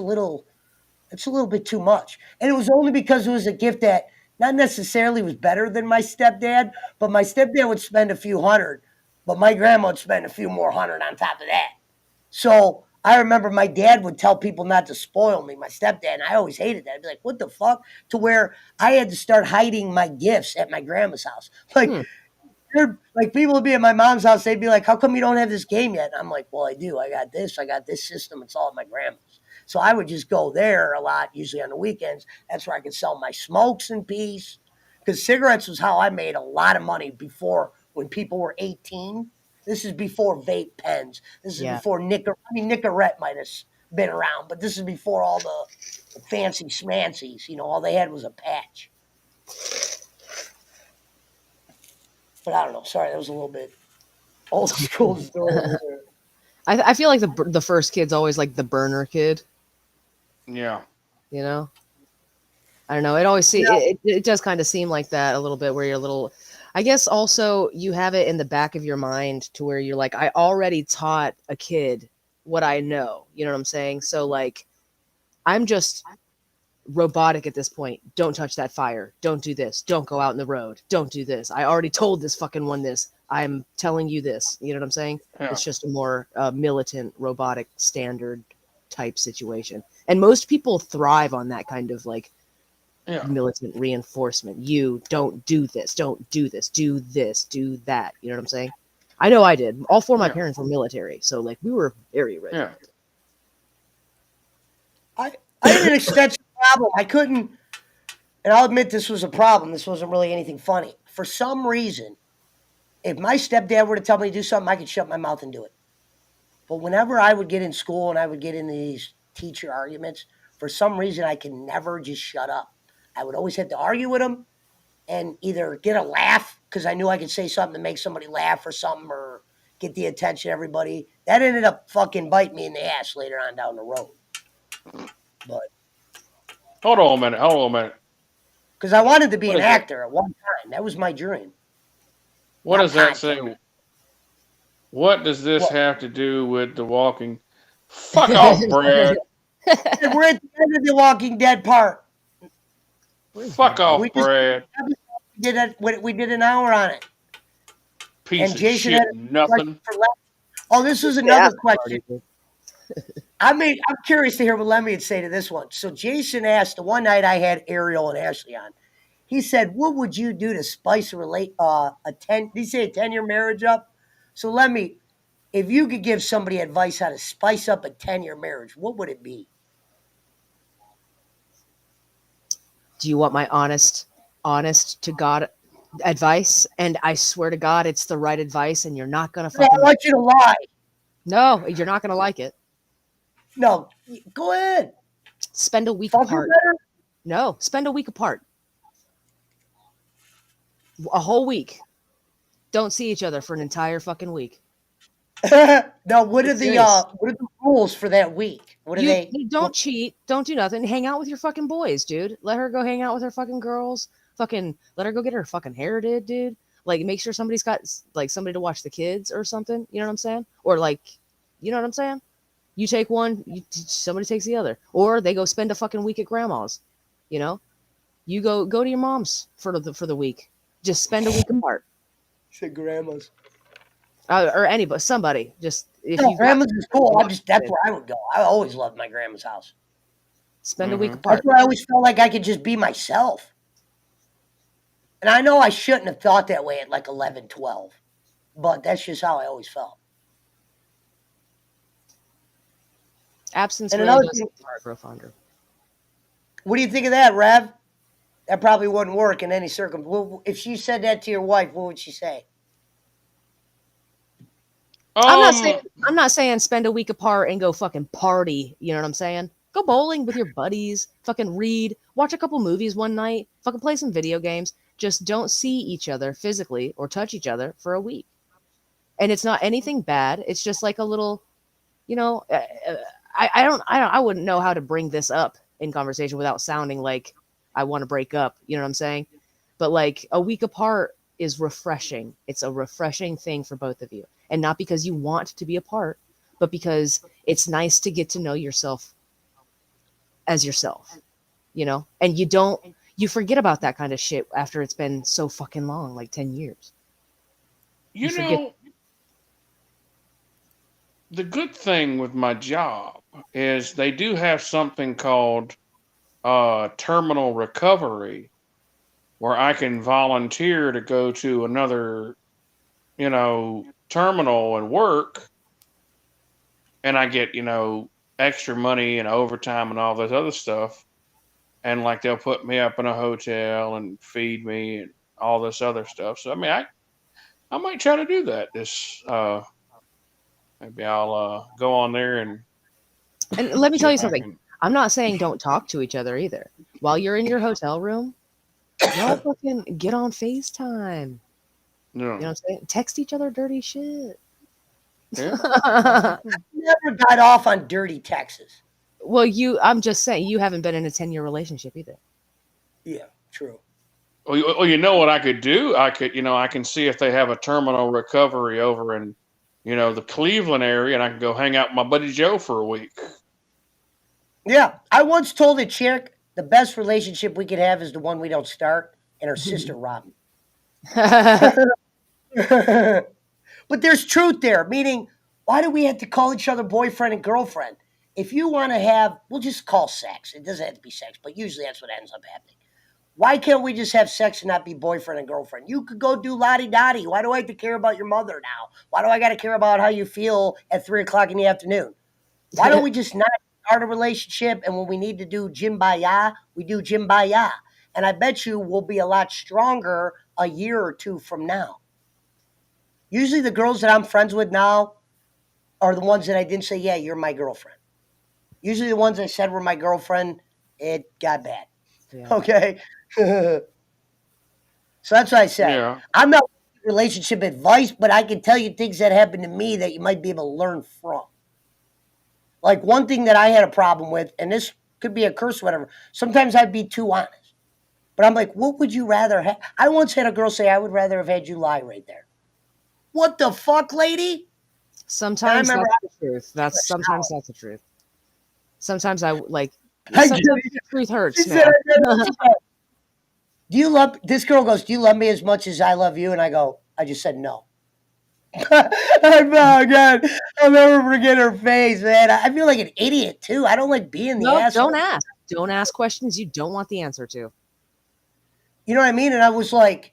it's a little bit too much. And it was only because it was a gift that not necessarily was better than my stepdad, but my stepdad would spend a few hundred, but my grandma would spend a few more hundred on top of that. So I remember my dad would tell people not to spoil me, my stepdad, and I always hated that. I'd be like, what the fuck? To where I had to start hiding my gifts at my grandma's house. Like people would be at my mom's house, they'd be like, how come you don't have this game yet? And I'm like, well, I do. I got this system. It's all at my grandma's. So I would just go there a lot, usually on the weekends. That's where I could sell my smokes in peace. Because cigarettes was how I made a lot of money before, when people were 18. This is before vape pens. This is before Nicorette might have been around, but this is before all the fancy schmancies. You know, all they had was a patch. But I don't know. Sorry, that was a little bit old school story. I feel like the first kid's always like the burner kid. Yeah. You know? I don't know. It always it does kind of seem like that a little bit, where you're a little, I guess also you have it in the back of your mind to where you're like, I already taught a kid what I know. You know what I'm saying? So like, I'm just robotic at this point. Don't touch that fire. Don't do this. Don't go out in the road. Don't do this. I already told this fucking one this. I'm telling you this. You know what I'm saying? Yeah. It's just a more militant, robotic, standard type situation. And most people thrive on that kind of like militant reinforcement. You don't do this. Don't do this. Do this. Do that. You know what I'm saying? I know I did. All 4 of my parents were military. So like we were very ready. Yeah. I had an extensive problem. I couldn't, and I'll admit this was a problem. This wasn't really anything funny. For some reason, if my stepdad were to tell me to do something, I could shut my mouth and do it. But whenever I would get in school and I would get into these teacher arguments, for some reason I could never just shut up. I would always have to argue with them and either get a laugh, because I knew I could say something to make somebody laugh or something, or get the attention of everybody. That ended up fucking biting me in the ass later on down the road. But Hold on a minute. because I wanted to be an actor at one time. That was my dream. What does that say? What does this have to do with The Walking? Fuck off, Brad. We're at the end of the Walking Dead part. Fuck off, Brad. We did an hour on it. Piece of shit, nothing. Oh, this is another question. I'm curious to hear what Lemmy would say to this one. So Jason asked, the one night I had Ariel and Ashley on, he said, what would you do to spice did he say a 10-year marriage up? So Lemmy, if you could give somebody advice how to spice up a 10-year marriage, what would it be? Do you want my honest to God advice? And I swear to God, it's the right advice, and you're not going to fucking... I want you to lie. No, you're not going to like it. No, go ahead. Spend a week apart. No, spend a week apart. A whole week. Don't see each other for an entire fucking week. Now, what are the rules for that week? What are they? Don't cheat. Don't do nothing. Hang out with your fucking boys, dude. Let her go hang out with her fucking girls. Fucking let her go get her fucking hair did, dude. Like, make sure somebody's got like somebody to watch the kids or something. You know what I'm saying? Or like, You know what I'm saying? You take one, somebody takes the other, or they go spend a fucking week at grandma's. You know, you go to your mom's for the week. Just spend a week apart, Said grandma's. or anybody, somebody. Just if No, you've got grandma's is cool. That's where I would go. I always loved my grandma's house. spend a week Mhm. That's apart. where I always felt like I could just be myself. And I know I shouldn't have thought that way at like 11, 12, but that's just how I always felt. Absence And really another does thing, make the heart grow fonder. what do you think of that, Rev? That probably wouldn't work in any circumstance. If she said that to your wife, what would she say? I'm not saying Um, I'm not saying spend a week apart and go fucking party. You know what I'm saying? Go bowling with your buddies. Fucking read. Watch a couple movies one night. Fucking play some video games. Just don't see each other physically or touch each other for a week. And it's not anything bad. It's just like a little, you know. I wouldn't know how to bring this up in conversation without sounding like I want to break up. You know what I'm saying? But like a week apart is refreshing. It's a refreshing thing for both of you. And not because you want to be apart, but because it's nice to get to know yourself as yourself, you know? And you forget about that kind of shit after it's been so fucking long, like 10 years. You you forget. know, the good thing with my job is they do have something called terminal recovery, where I can volunteer to go to another, terminal and work, and I get, extra money and overtime and all this other stuff. And like they'll put me up in a hotel and feed me and all this other stuff. So I mean, I might try to do that. Maybe I'll go on there and And let me see tell you if I something. can. I'm not saying don't talk to each other either. While you're in your hotel room, y'all fucking get on FaceTime. You You know know, what I'm saying? Text each other dirty shit. yeah. Never got off on dirty Texas. Well, I'm just saying, you haven't been in a 10-year relationship either. Yeah, true. Well, you know what I could do? I can see if they have a terminal recovery over in, the Cleveland area, and I can go hang out with my buddy Joe for a week. Yeah, I once told a chick the best relationship we could have is the one we don't start, and her sister Robin. But there's truth there, meaning, why do we have to call each other boyfriend and girlfriend? If you want to have, we'll just call sex. It doesn't have to be sex, but usually that's what ends up happening. Why can't we just have sex and not be boyfriend and girlfriend? You could go do lottie dottie. Why do I have to care about your mother now? Why do I got to care about how you feel at 3 o'clock in the afternoon? Why don't we just not start a relationship, and when we need to do jimbaya, we do jimbaya? And I bet you we'll be a lot stronger a year or two from now. Usually the girls that I'm friends with now are the ones that I didn't say, yeah, you're my girlfriend. Usually the ones I said were my girlfriend, it got bad. Yeah. Okay. So that's what I said. Yeah. I'm not relationship advice, but I can tell you things that happened to me that you might be able to learn from. Like one thing that I had a problem with, and this could be a curse or whatever, sometimes I'd be too honest. But I'm like, what would you rather have? I once had a girl say, I would rather have had you lie right there. What the fuck, lady? And I Sometimes remember that's the truth. Sometimes that's the truth. Sometimes I get sometimes it. the truth She hurts, said, man. do you love this girl goes, do you love me as much as I love you? And I go, I just said no. Oh god, I'll never forget her face, man. I feel like an idiot too. I don't like being the No, asshole. don't ask. Don't ask questions you don't want the answer to. You know what I mean? And I was like,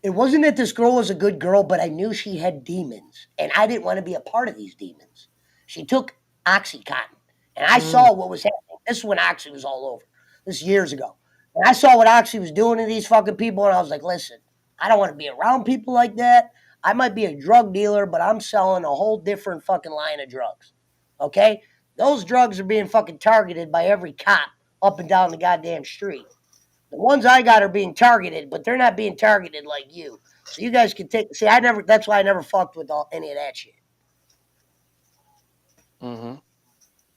it wasn't that this girl was a good girl, but I knew she had demons, and I didn't want to be a part of these demons. She took OxyContin, and I Mm. saw what was happening. This is when Oxy was all over. This is years ago. And I saw what Oxy was doing to these fucking people, and I was like, listen, I don't want to be around people like that. I might be a drug dealer, but I'm selling a whole different fucking line of drugs. Okay? Those drugs are being fucking targeted by every cop up and down the goddamn street. The ones I got are being targeted, but they're not being targeted like you. So you guys can take. See, I never. That's why I never fucked with any of that shit. Hmm.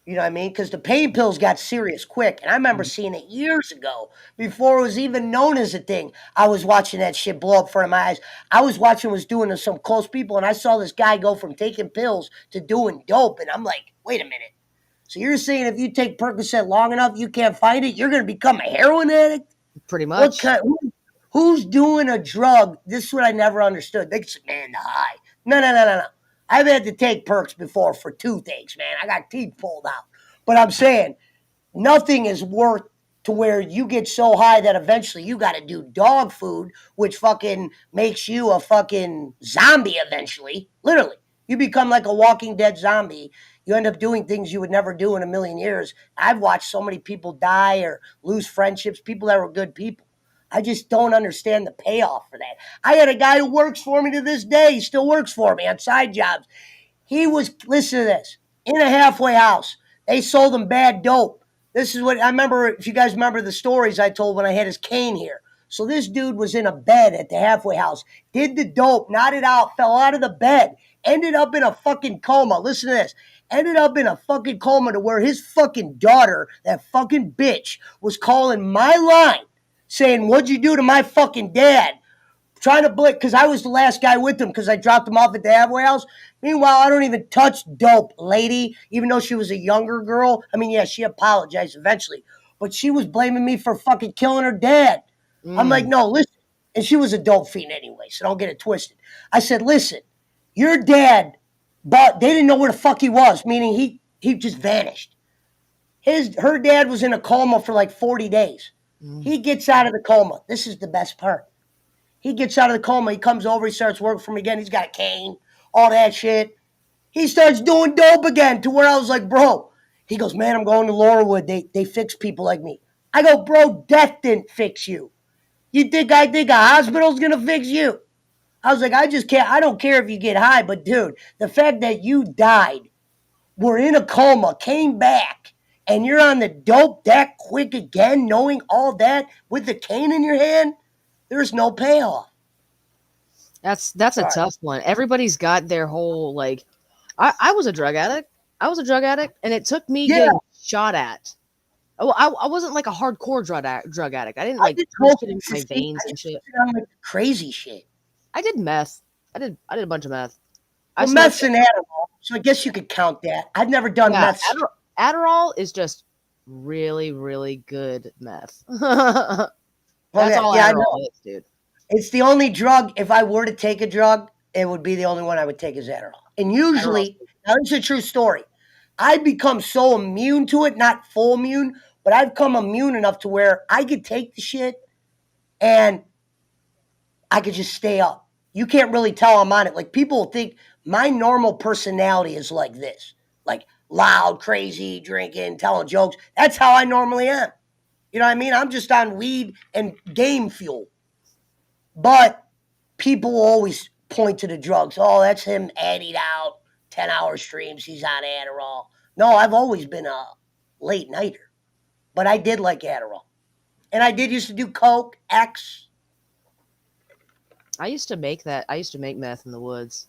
You know what I mean? Because the pain pills got serious quick. And I remember seeing it years ago before it was even known as a thing. I was watching that shit blow up in front of my eyes. I was watching was doing to some close people, and I saw this guy go from taking pills to doing dope. And I'm like, wait a minute. So you're saying if you take Percocet long enough, you can't find it, you're going to become a heroin addict? Pretty What much. kind? Who's doing a drug? This is what I never understood. They say, man, the high. No. I've had to take perks before for toothaches, man. I got teeth pulled out. But I'm saying nothing is worth to where you get so high that eventually you got to do dog food, which fucking makes you a fucking zombie eventually. Literally. You become like a Walking Dead zombie. You end up doing things you would never do in a million years. I've watched so many people die or lose friendships, people that were good people. I just don't understand the payoff for that. I had a guy who works for me to this day. He still works for me on side jobs. He was, listen to this, in a halfway house. They sold him bad dope. This is what I remember. If you guys remember the stories I told when I had his cane here. So this dude was in a bed at the halfway house, did the dope, nodded out, fell out of the bed, ended up in a fucking coma. Listen to this. Ended up in a fucking coma to where his fucking daughter, that fucking bitch, was calling my line saying, what'd you do to my fucking dad? Trying to blink because I was the last guy with him because I dropped him off at the halfway house. Meanwhile, I don't even touch dope, lady, even though she was a younger girl. I mean, yeah, she apologized eventually, but she was blaming me for fucking killing her dad. I'm like, no, listen. And she was a dope fiend anyway, so don't get it twisted. I said, listen, your dad, but they didn't know where the fuck he was, meaning he just vanished. Her dad was in a coma for like 40 days. He gets out of the coma. This is the best part. He gets out of the coma. He comes over. He starts working for me again. He's got a cane, all that shit. He starts doing dope again to where I was like, bro. He goes, man, I'm going to Laurelwood. They fix people like me. I go, bro, death didn't fix you. You think I think a hospital's going to fix you? I was like, I just can't. I don't care if you get high, but dude, the fact that you died, were in a coma, came back, and you're on the dope that quick again, knowing all that with the cane in your hand, there's no payoff. That's a Sorry. tough one. Everybody's got their whole like. I was a drug addict. And it took me Yeah. getting shot at. Oh, I wasn't like a hardcore drug addict. I didn't like did push coke it into my veins and shit. on like crazy shit. I did meth. I did a bunch of meth. Well, meth's an Adderall, so I guess you could count that. I've never done meth. Adderall is just really, really good meth. Well, That's all I Adderall know. is, dude. It's the only drug, if I were to take a drug, it would be the only one I would take is Adderall. And usually, now this is a true story, I become so immune to it, not full immune, but I've come immune enough to where I could take the shit and I could just stay up. You can't really tell I'm on it. Like, people think my normal personality is like this, like loud, crazy, drinking, telling jokes. That's how I normally am. You know what I mean? I'm just on weed and game fuel. But people will always point to the drugs. Oh, that's him adding out 10-hour streams. He's on Adderall. No, I've always been a late nighter. But I did like Adderall. And I did used to do Coke, X. I used to make meth in the woods.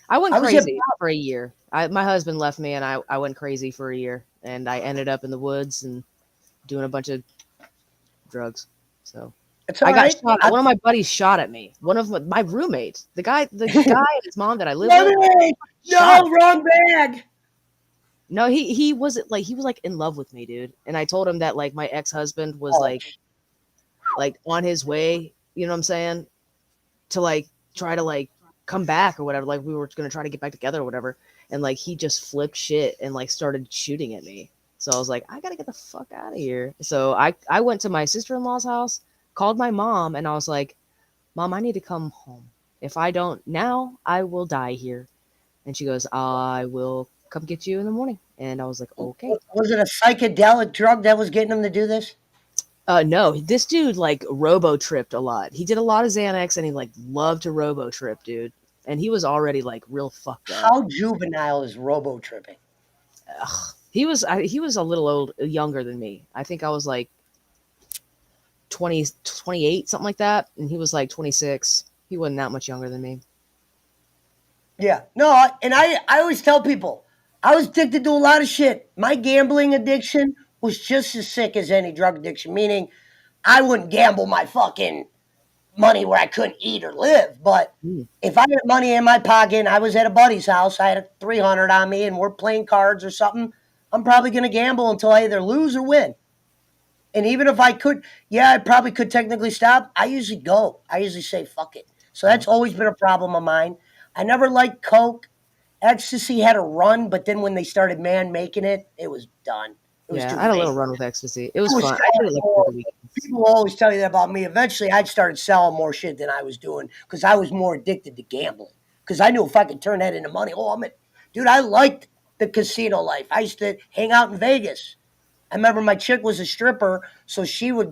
I went crazy for a year. My husband left me, and I went crazy for a year. And I ended up in the woods and doing a bunch of drugs. So I got shot. One of my buddies shot at me. One of my roommates, the guy and his mom that I lived with. No, wrong bag. No, he wasn't like he was like in love with me, dude. And I told him that like my ex-husband was like on his way, you know what I'm saying, to like try to like come back or whatever. Like we were gonna try to get back together or whatever. And like he just flipped shit and like started shooting at me. So I was like, I gotta get the fuck out of here. So I went to my sister-in-law's house, called my mom, and I was like, Mom, I need to come home. If I don't now, I will die here. And she goes, I will come get you in the morning. And I was like, okay. Was it a psychedelic drug that was getting him to do this? No, this dude like robo-tripped a lot. He did a lot of Xanax and he like loved to robo-trip, dude. And he was already like real fucked up. How juvenile is robo-tripping? He was a little younger than me. I think I was like 20, 28, something like that. And he was like 26. He wasn't that much younger than me. Yeah. No, and I always tell people, I was addicted to a lot of shit. My gambling addiction was just as sick as any drug addiction, meaning I wouldn't gamble my fucking money where I couldn't eat or live. But Mm. if I had money in my pocket and I was at a buddy's house, I had a 300 on me and we're playing cards or something, I'm probably going to gamble until I either lose or win. And even if I could, yeah, I probably could technically stop. I usually go. I usually say, fuck it. So that's always been a problem of mine. I never liked Coke. Ecstasy had a run, but then when they started man making it, it was done. It was Yeah, too I had a fake. little run with ecstasy. It was It was fun. so I did it like for the horrible. weekends. People will always tell you that about me. Eventually, I started selling more shit than I was doing because I was more addicted to gambling. Because I knew if I could turn that into money, dude, I liked the casino life. I used to hang out in Vegas. I remember my chick was a stripper, so she would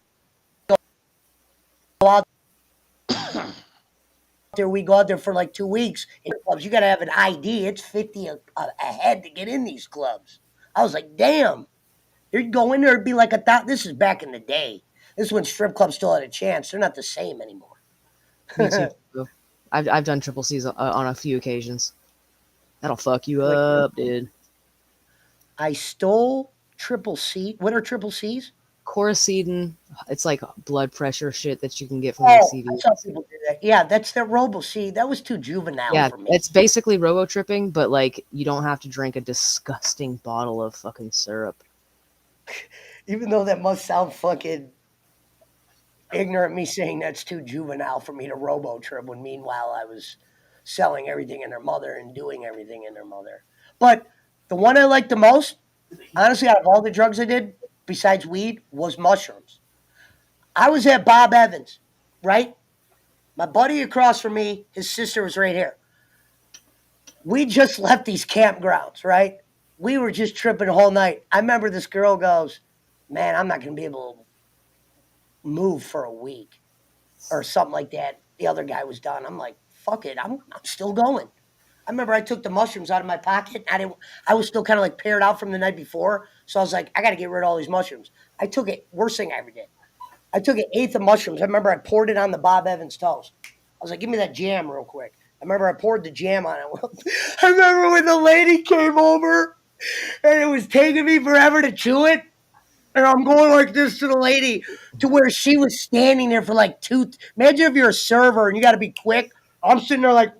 go out there. We go out there for like 2 weeks in clubs. You got to have an ID. It's 50 a head to get in these clubs. I was like, damn. You'd go in there, it'd be like a thought. This is back in the day. This is when strip clubs still had a chance. They're not the same anymore. Me too. I've done triple C's on a few occasions. That'll fuck you up, dude. I stole triple C. What are triple C's? Coricidin, it's like blood pressure shit that you can get from Oh, like I CVS. saw people do that. Yeah, that's their robo C. That was too juvenile Yeah, for me. it's basically robo tripping, but like you don't have to drink a disgusting bottle of fucking syrup. Even though that must sound fucking ignorant, me saying that's too juvenile for me to robo trip when meanwhile I was selling everything in their mother and doing everything in their mother. But the one I liked the most, honestly, out of all the drugs I did, besides weed, was mushrooms. I was at Bob Evans, right? My buddy across from me, his sister was right here. We just left these campgrounds, right? We were just tripping the whole night. I remember this girl goes, man, I'm not going to be able to move for a week or something like that. The other guy was done. I'm like, fuck it. I'm still going. I remember I took the mushrooms out of my pocket. I was still kind of like paired out from the night before. So I was like, I got to get rid of all these mushrooms. I took it. Worst thing I ever did. I took an eighth of mushrooms. I remember I poured it on the Bob Evans toast. I was like, give me that jam real quick. I remember I poured the jam on it. I remember when the lady came over and it was taking me forever to chew it. And I'm going like this to the lady to where she was standing there for like Imagine if you're a server and you got to be quick. I'm sitting there like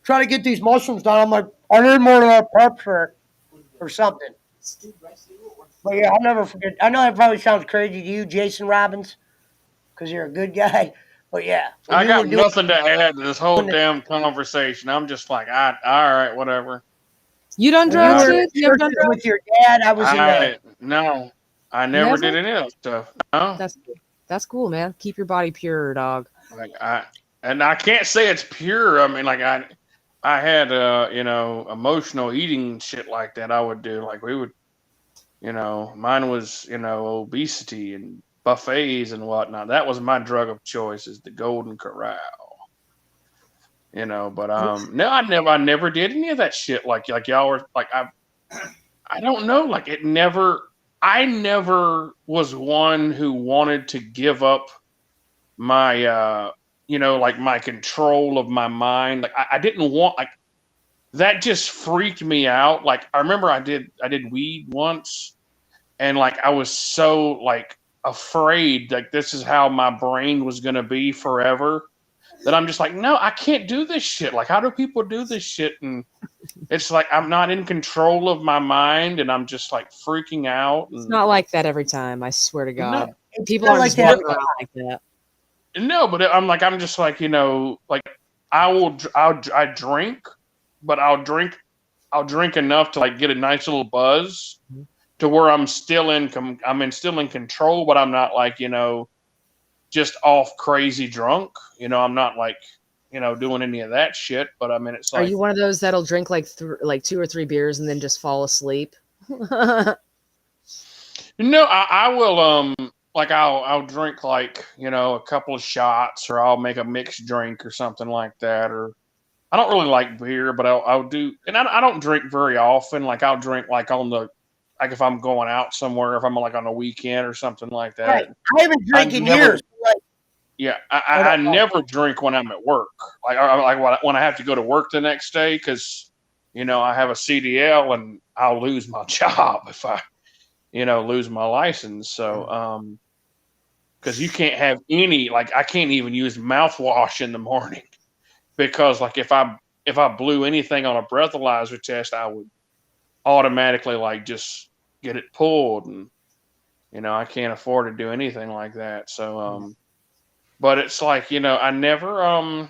trying to get these mushrooms done. I'm like, I need more of that pepper or something. But yeah, I'll never forget. I know that probably sounds crazy to you, Jason Robbins, because you're a good guy. But yeah, when I you got were doing nothing to add to this whole damn conversation. I'm just like, all right, whatever. You done when you drugs, were in dude? You ever done churches drugs? with your dad, I was in the. No, I never did any of that stuff. No, That's cool, man. Keep your body pure, dog. like and I can't say it's pure. I mean, like I had emotional eating shit like that. I would do like we would, mine was obesity and buffets and whatnot. That was my drug of choice, is the Golden Corral. But no, I never did any of that shit. Like y'all were like I don't know. Like I never was one who wanted to give up my like my control of my mind. Like I didn't want, like, that just freaked me out. Like I remember I did weed once, and like I was so like afraid like this is how my brain was gonna be forever, that I'm just like, no, I can't do this shit. Like, how do people do this shit? And it's like I'm not in control of my mind, and I'm just like freaking out. It's not like that every time. I swear to God, people not aren't like just that walking around like that. No, but I'm just like, like I drink, but I'll drink enough to like get a nice little buzz to where I'm still in control, but I'm not like, just off crazy drunk. I'm not like, doing any of that shit. But I mean, it's Are like, you one of those that'll drink like 2 or 3 beers and then just fall asleep? no, I will, like I'll drink like, a couple of shots, or I'll make a mixed drink or something like that. Or I don't really like beer, but I'll do, and I don't drink very often. Like I'll drink like like if I'm going out somewhere, if I'm like on a weekend or something like that. Right. I haven't drank in years. Like, Yeah, I never drink when I'm at work. Like when I have to go to work the next day, because I have a CDL and I'll lose my job if I, lose my license. So, because you can't have any, like, I can't even use mouthwash in the morning because, like, if I blew anything on a breathalyzer test, I would automatically like just get it pulled, and I can't afford to do anything like that. So, but it's like I never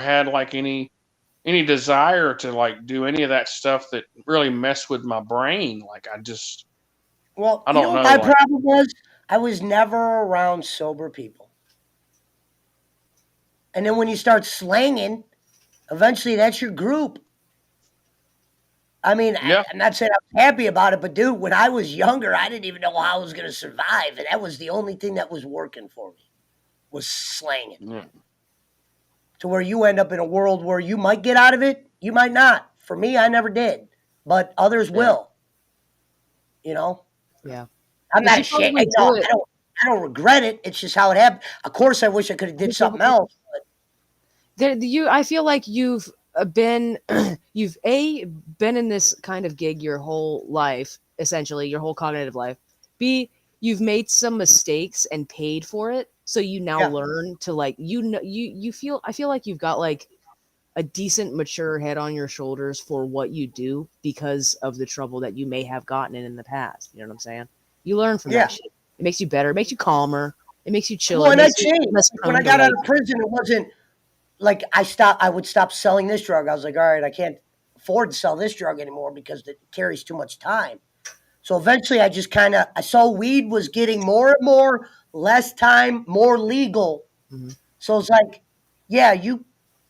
had like any desire to like do any of that stuff that really messed with my brain. Like Well, I you know don't what know, my like problem was? I was never around sober people. And then when you start slanging, eventually that's your group. I mean, yeah, I'm not saying I'm happy about it, but dude, when I was younger, I didn't even know how I was going to survive. And that was the only thing that was working for me was slanging. yeah, To where you end up in a world where you might get out of it, you might not. For me, I never did, but others yeah. will. You know, Yeah. I'm Because not you ashamed. probably No, do it. I don't regret it. It's just how it happened. Of course, I wish I could have did something else. I feel like you've been you've been in this kind of gig your whole life, essentially your whole cognitive life. B, you've made some mistakes and paid for it, so you now Yeah, learn to like you feel I feel like you've got like a decent mature head on your shoulders for what you do because of the trouble that you may have gotten in the past. You know what I'm saying? You learn from yeah. that shit. It makes you better. It makes you calmer. It makes you chiller. Well, It and I makes you changed. less When I prone to got out like of prison, it wasn't like I would stop selling this drug. I was like, all right, I can't afford to sell this drug anymore because it carries too much time. So eventually I saw weed was getting more and more, less time, more legal. Mhm. So it's like, yeah,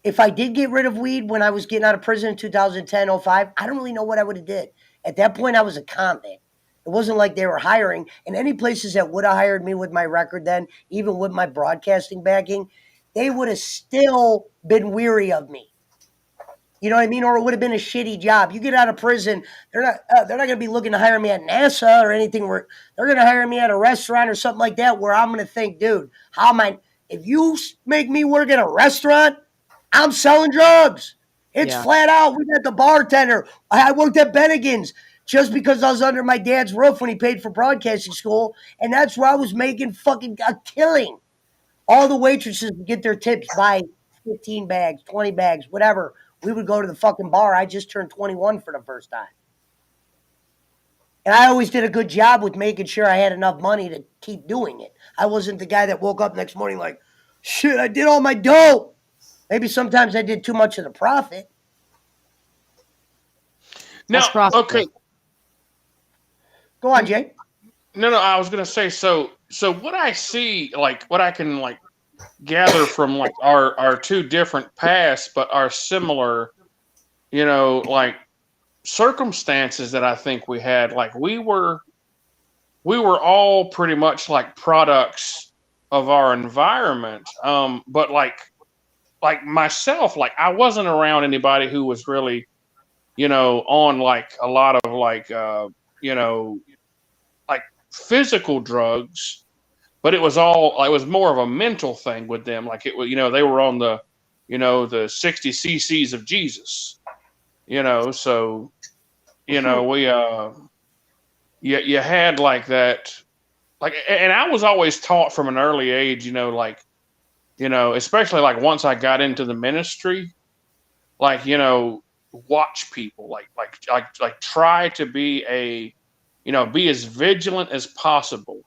if I did get rid of weed when I was getting out of prison in 2010, 05, I don't really know what I would have did. At that point, I was a convict. It wasn't like they were hiring. And any places that would have hired me with my record then, even with my broadcasting backing, they would have still been weary of me. You know what I mean? Or it would have been a shitty job. You get out of prison, they're not going to be looking to hire me at NASA or anything. Where they're going to hire me at a restaurant or something like that. Where I'm going to think, dude, how am I? If you make me work at a restaurant, I'm selling drugs. It's Yeah. flat out. We got the bartender. I worked at Bennigan's just because I was under my dad's roof when he paid for broadcasting school, and that's where I was making fucking a killing. All the waitresses would get their tips by 15 bags, 20 bags, whatever. We would go to the fucking bar. I just turned 21 for the first time. And I always did a good job with making sure I had enough money to keep doing it. I wasn't the guy that woke up next morning like, shit, I did all my dope. Maybe sometimes I did too much of the profit. That's Now, profitable. okay, Go on, Jay. no, I was gonna say, so what I see, like what I can like gather from like our two different paths, but are similar, like circumstances that I think we had. Like we were all pretty much like products of our environment. But like myself, like I wasn't around anybody who was really, on like a lot of like you know, like physical drugs, but it was more of a mental thing with them. Like it was, they were on the 60 cc's of Jesus, so, we, you had like that, like, and I was always taught from an early age, like, especially like once I got into the ministry, like, watch people, like try to be be as vigilant as possible.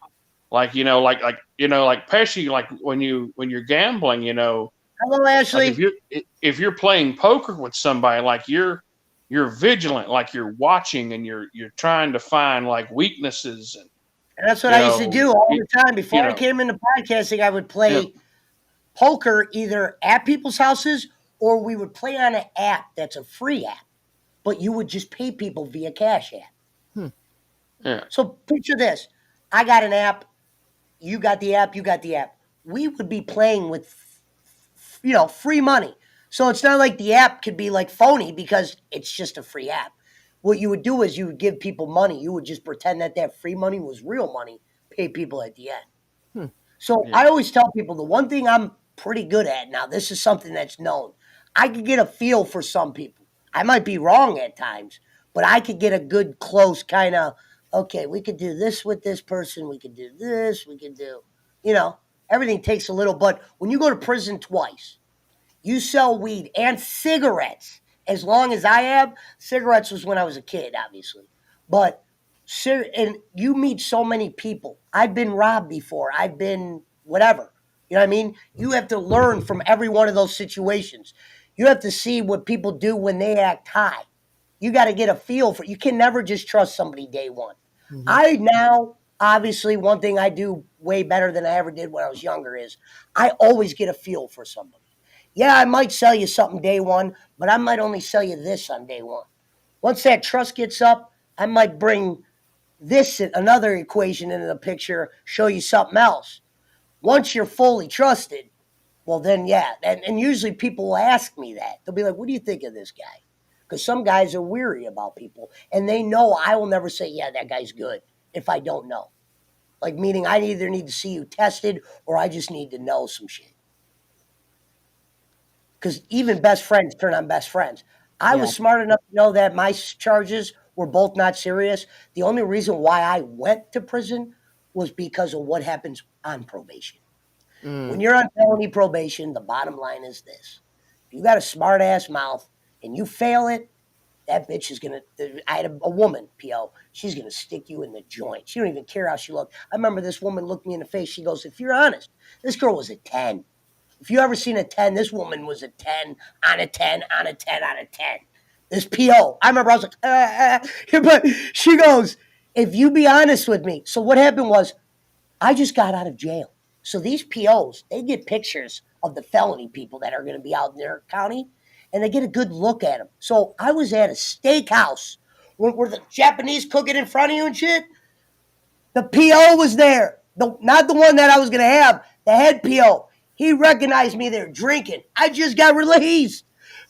Like, like Pesci, like when you're gambling, Hello, like Ashley. if you're playing poker with somebody, like you're vigilant, like you're watching and you're trying to find like weaknesses and And that's what you I used to know do all you, the time. you Before I know came into podcasting, I would yeah play poker either at people's houses or we would play on an app that's a free app, but you would just pay people via Cash App. Hmm. yeah So picture this. I got an app, you got the app, you got the app. We would be playing with, free money. So it's not like the app could be like phony because it's just a free app. What you would do is you would give people money. You would just pretend that that free money was real money, pay people at the end. Hmm. So yeah I always tell people the one thing I'm pretty good at now, this is something that's known. I can get a feel for some people. I might be wrong at times, but I could get a good close kind of, okay, we could do this with this person. We could do this. We could do, everything takes a little. But when you go to prison twice, you sell weed and cigarettes. As long as I have, cigarettes was when I was a kid, obviously. But and you meet so many people. I've been robbed before. I've been whatever. You know what I mean? You have to learn from every one of those situations. You have to see what people do when they act high. You got to get a feel for. You can never just trust somebody day one. Mhm. I now obviously one thing I do way better than I ever did when I was younger is I always get a feel for somebody. Yeah, I might sell you something day one, but I might only sell you this on day one. Once that trust gets up, I might bring this another equation into the picture, show you something else. Once you're fully trusted, well then yeah, and usually people will ask me that. They'll be like, "What do you think of this guy?" Because some guys are weary about people, and they know I will never say, "Yeah, that guy's good," if I don't know. Like meaning I either need to see you tested or I just need to know some shit. Because even best friends turn on best friends. I Yeah. was smart enough to know that my charges were both not serious. The only reason why I went to prison was because of what happens on probation. When you're on felony probation, the bottom line is this. If you got a smart ass mouth and you fail it, that bitch is going to, I had a woman, PO, she's going to stick you in the joint. She don't even care how she looked. I remember this woman looked me in the face. She goes, if you're honest, this girl was a 10. If you ever seen a 10, this woman was a 10 on a 10 on a 10 on a 10. This PO. I remember I was like, but she goes, if you be honest with me. So what happened was I just got out of jail. So these POs, they get pictures of the felony people that are going to be out in their county, and they get a good look at them. So I was at a steakhouse where the Japanese cooking in front of you and shit. The PO was there. Not the one that I was going to have, the head PO. He recognized me there drinking. I just got released.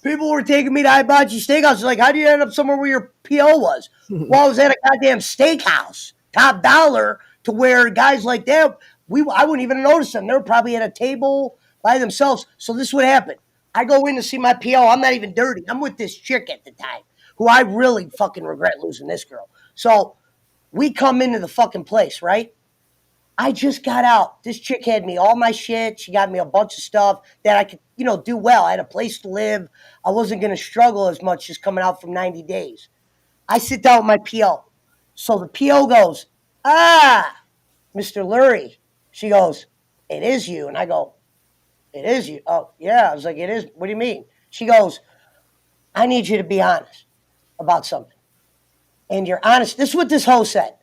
People were taking me to Hibachi Steakhouse. Like, how do you end up somewhere where your PO was? Well, I was at a goddamn steakhouse, top dollar, to where guys like that, I wouldn't even notice them. They were probably at a table by themselves. So this would happen. I go in to see my PO. I'm not even dirty. I'm with this chick at the time, who I really fucking regret losing this girl. So we come into the fucking place, right? I just got out. This chick had me all my shit. She got me a bunch of stuff that I could, do well. I had a place to live. I wasn't going to struggle as much just coming out from 90 days. I sit down with my PO. So the PO goes, Mr. Lurie. She goes, it is you. And I go, it is you. Oh, yeah. I was like, it is. What do you mean? She goes, I need you to be honest about something. And you're honest. This is what this hoe said.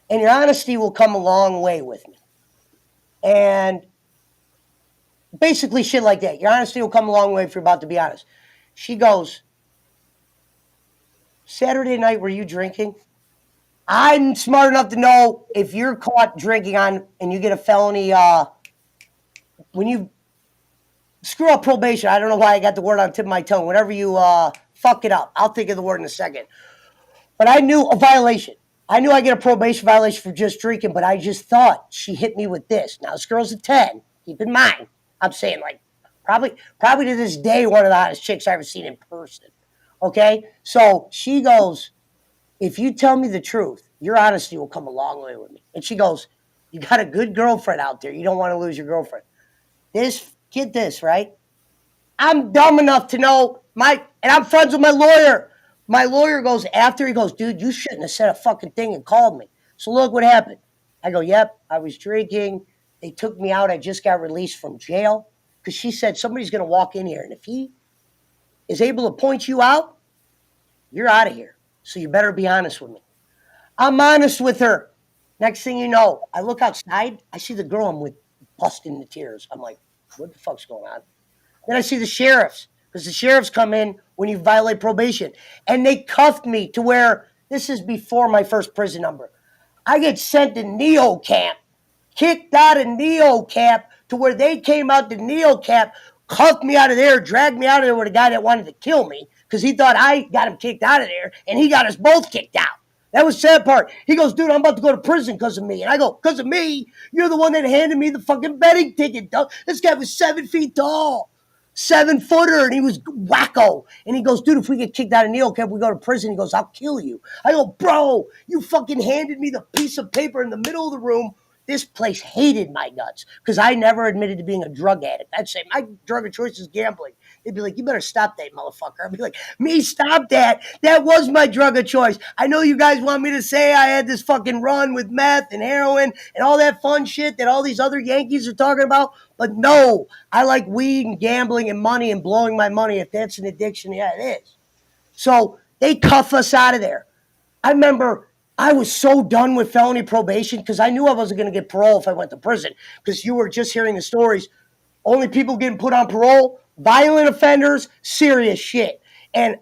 And your honesty will come a long way with me. And basically shit like that. Your honesty will come a long way if you're about to be honest. She goes, Saturday night, were you drinking? I'm smart enough to know if you're caught drinking and you get a felony, when you screw up probation, I don't know why I got the word on the tip of my tongue. Whenever you fuck it up, I'll think of the word in a second. But I knew a violation. I knew I get a probation violation for just drinking, but I just thought she hit me with this. Now, this girl's a 10. Keep in mind, I'm saying like probably to this day, one of the hottest chicks I've ever seen in person. Okay? So she goes, if you tell me the truth, your honesty will come a long way with me. And she goes, you got a good girlfriend out there. You don't want to lose your girlfriend. Get this, right? I'm dumb enough to know and I'm friends with my lawyer. My lawyer goes after, he goes, dude, you shouldn't have said a fucking thing and called me. So look what happened. I go, yep, I was drinking. They took me out. I just got released from jail because she said somebody's going to walk in here. And if he is able to point you out, you're out of here. So you better be honest with me. I'm honest with her. Next thing you know, I look outside. I see the girl I'm with busting into tears. I'm like, what the fuck's going on? Then I see the sheriffs. Because the sheriffs come in when you violate probation. And they cuffed me to where, this is before my first prison number. I get sent to Neo Camp, kicked out of Neo Camp to where they came out to Neo Camp, cuffed me out of there, dragged me out of there with a guy that wanted to kill me because he thought I got him kicked out of there and he got us both kicked out. That was the sad part. He goes, dude, I'm about to go to prison because of me. And I go, because of me? You're the one that handed me the fucking betting ticket, dog. This guy was 7 feet tall. 7-footer, and he was wacko. And he goes, dude, if we get kicked out of Neo Camp, we go to prison. He goes, I'll kill you. I go, bro, you fucking handed me the piece of paper in the middle of the room. This place hated my guts because I never admitted to being a drug addict. I'd say my drug of choice is gambling. They'd be like, you better stop that, motherfucker. I'd be like, me, stop that. That was my drug of choice. I know you guys want me to say I had this fucking run with meth and heroin and all that fun shit that all these other Yankees are talking about. But no, I like weed and gambling and money and blowing my money. If that's an addiction, yeah, it is. So they cuff us out of there. I remember I was so done with felony probation because I knew I wasn't going to get parole if I went to prison, because you were just hearing the stories. Only people getting put on parole, violent offenders, serious shit. And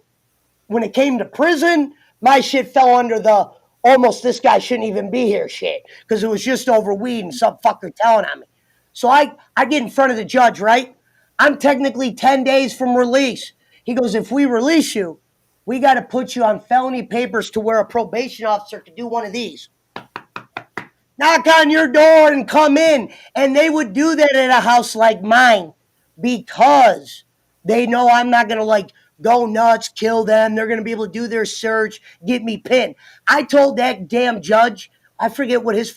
when it came to prison, my shit fell under the almost this guy shouldn't even be here shit, because it was just over weed and some fucker telling on me. So I get in front of the judge, right? I'm technically 10 days from release. He goes, if we release you, we got to put you on felony papers to where a probation officer could do one of these. Knock on your door and come in. And they would do that at a house like mine because they know I'm not going to like go nuts, kill them. They're going to be able to do their search, get me pinned. I told that damn judge, I forget what his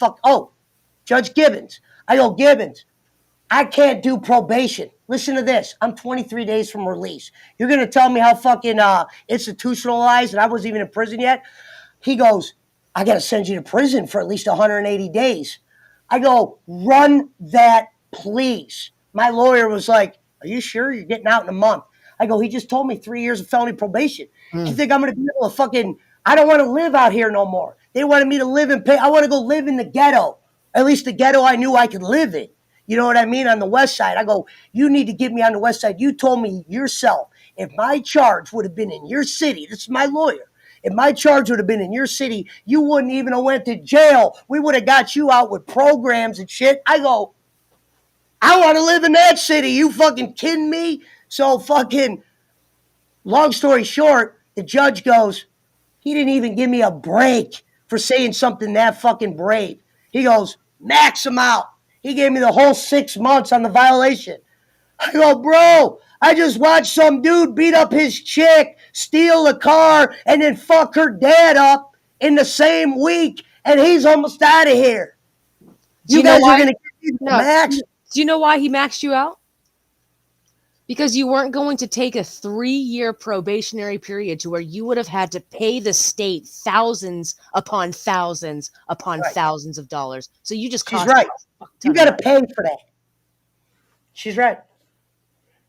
Judge Gibbons. I go, Gibbons, I can't do probation. Listen to this. I'm 23 days from release. You're going to tell me how fucking institutionalized and I wasn't even in prison yet? He goes, I got to send you to prison for at least 180 days. I go, run that, please. My lawyer was like, are you sure you're getting out in a month? I go, he just told me 3 years of felony probation. Do you think I'm going to be able to fucking, I don't want to live out here no more. They wanted me to live and pay. I want to go live in the ghetto. At least the ghetto I knew I could live in. You know what I mean? On the west side. I go, you need to get me on the west side. You told me yourself, if my charge would have been in your city, this is my lawyer, if my charge would have been in your city, you wouldn't even have went to jail. We would have got you out with programs and shit. I go, I want to live in that city. You fucking kidding me? So fucking, long story short, the judge goes, he didn't even give me a break for saying something that fucking brave. He goes, max him out. He gave me the whole 6 months on the violation. I go, bro, I just watched some dude beat up his chick, steal a car, and then fuck her dad up in the same week, and he's almost out of here. You guys are going to give me the max? Do you know why he maxed you out? Because you weren't going to take a 3-year probationary period to where you would have had to pay the state thousands upon thousands upon thousands of dollars. So you just cost. She's right. You got to pay for that. She's right.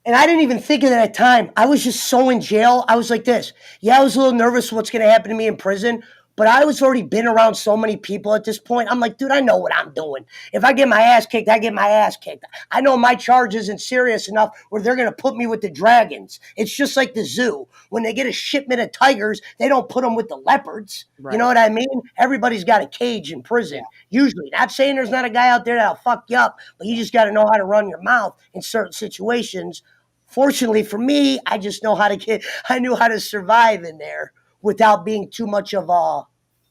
And I didn't even think of that at the time. I was just so in jail. I was like this. Yeah, I was a little nervous what's going to happen to me in prison. But I was already been around so many people at this point. I'm like, dude, I know what I'm doing. If I get my ass kicked, I get my ass kicked. I know my charge isn't serious enough where they're going to put me with the dragons. It's just like the zoo. When they get a shipment of tigers, they don't put them with the leopards. Right. You know what I mean? Everybody's got a cage in prison, usually. Not saying there's not a guy out there that'll fuck you up, but you just got to know how to run your mouth in certain situations. Fortunately for me, I just know how to I knew how to survive in there without being too much of a,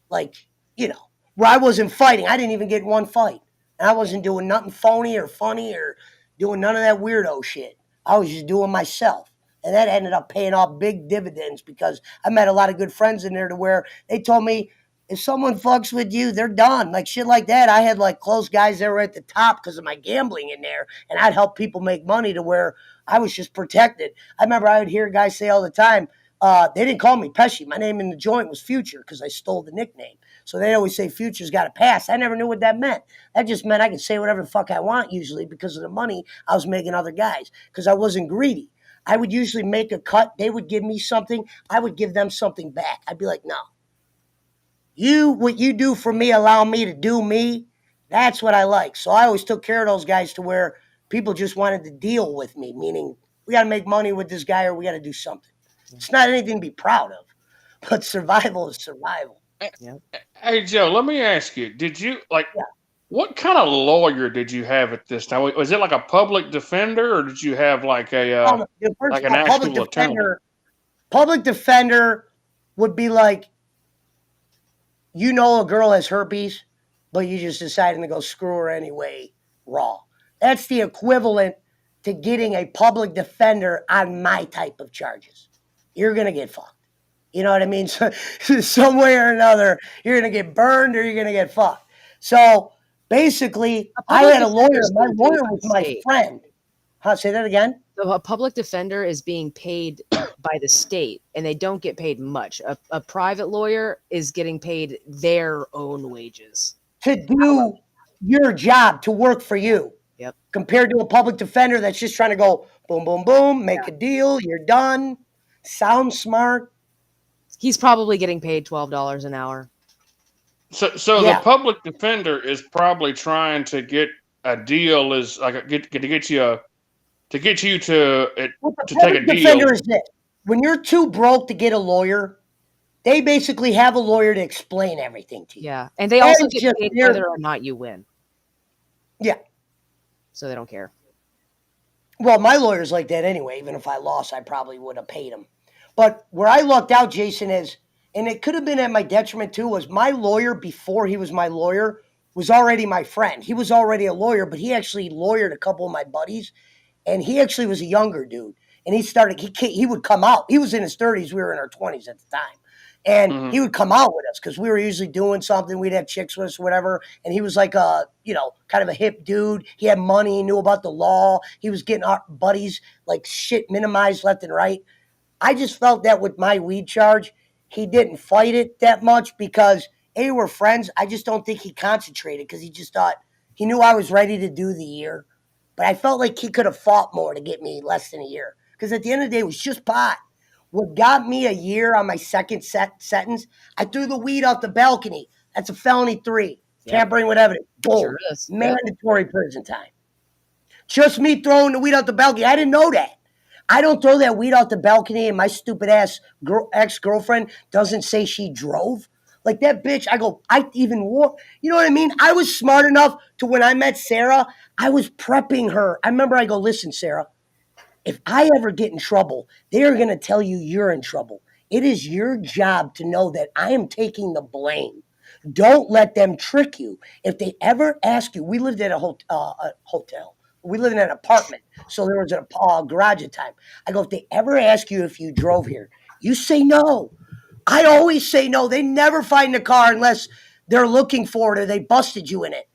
like, you know, where I wasn't fighting. I didn't even get one fight. And I wasn't doing nothing phony or funny or doing none of that weirdo shit. I was just doing myself. And that ended up paying off big dividends because I met a lot of good friends in there to where they told me, if someone fucks with you, they're done. Like shit like that. I had like close guys that were at the top because of my gambling in there. And I'd help people make money to where I was just protected. I remember I would hear guys say all the time, they didn't call me Pesci. My name in the joint was Future because I stole the nickname. So they always say Future's got a pass. I never knew what that meant. That just meant I could say whatever the fuck I want usually because of the money I was making other guys because I wasn't greedy. I would usually make a cut. They would give me something. I would give them something back. I'd be like, no. What you do for me, allow me to do me. That's what I like. So I always took care of those guys to where people just wanted to deal with me, meaning we got to make money with this guy or we got to do something. It's not anything to be proud of, but survival is survival. Yeah. Hey, Joe, let me ask you, did you, what kind of lawyer did you have at this time? Was it like a public defender or did you have like an actual attorney? Public defender would be like, you know a girl has herpes, but you just deciding to go screw her anyway, raw. That's the equivalent to getting a public defender on my type of charges. You're going to get fucked. You know what I mean? So, some way or another, you're going to get burned or you're going to get fucked. So basically, I had a lawyer. My lawyer was my friend. Say that again? So a public defender is being paid by the state, and they don't get paid much. A private lawyer is getting paid their own wages. To do your job, to work for you. Yep. Compared to a public defender that's just trying to go boom, boom, boom, make a deal, you're done. Sound smart. He's probably getting paid $12 an hour. So the public defender is probably trying to get a deal, is like to get you to take a deal. Defender is this. When you're too broke to get a lawyer, they basically have a lawyer to explain everything to you. Yeah, and they also get paid whether or not you win. Yeah. So they don't care. Well, my lawyer's like that anyway. Even if I lost, I probably would have paid him. But where I lucked out, Jason, is, and it could have been at my detriment too, was my lawyer, before he was my lawyer, was already my friend. He was already a lawyer, but he actually lawyered a couple of my buddies, and he actually was a younger dude. And he would come out. He was in his 30s. We were in our 20s at the time. And he would come out with us because we were usually doing something. We'd have chicks with us or whatever. And he was like a, kind of a hip dude. He had money. He knew about the law. He was getting our buddies like shit minimized left and right. I just felt that with my weed charge, he didn't fight it that much because, A, we're friends. I just don't think he concentrated because he just thought he knew I was ready to do the year. But I felt like he could have fought more to get me less than a year. Because at the end of the day, it was just pot. What got me a year on my second sentence, I threw the weed off the balcony. That's a felony 3. Tampering with evidence. Boom. Sure is. Mandatory prison time. Just me throwing the weed out the balcony. I didn't know that. I don't throw that weed out the balcony and my stupid ass ex-girlfriend doesn't say she drove. Like that bitch, I even wore, you know what I mean? I was smart enough to when I met Sarah, I was prepping her. I remember I go, listen, Sarah, if I ever get in trouble, they are going to tell you you're in trouble. It is your job to know that I am taking the blame. Don't let them trick you. If they ever ask you, we lived at a hotel. We lived in an apartment, so there was a garage at the time. I go, if they ever ask you if you drove here, you say no. I always say no. They never find the car unless they're looking for it or they busted you in it.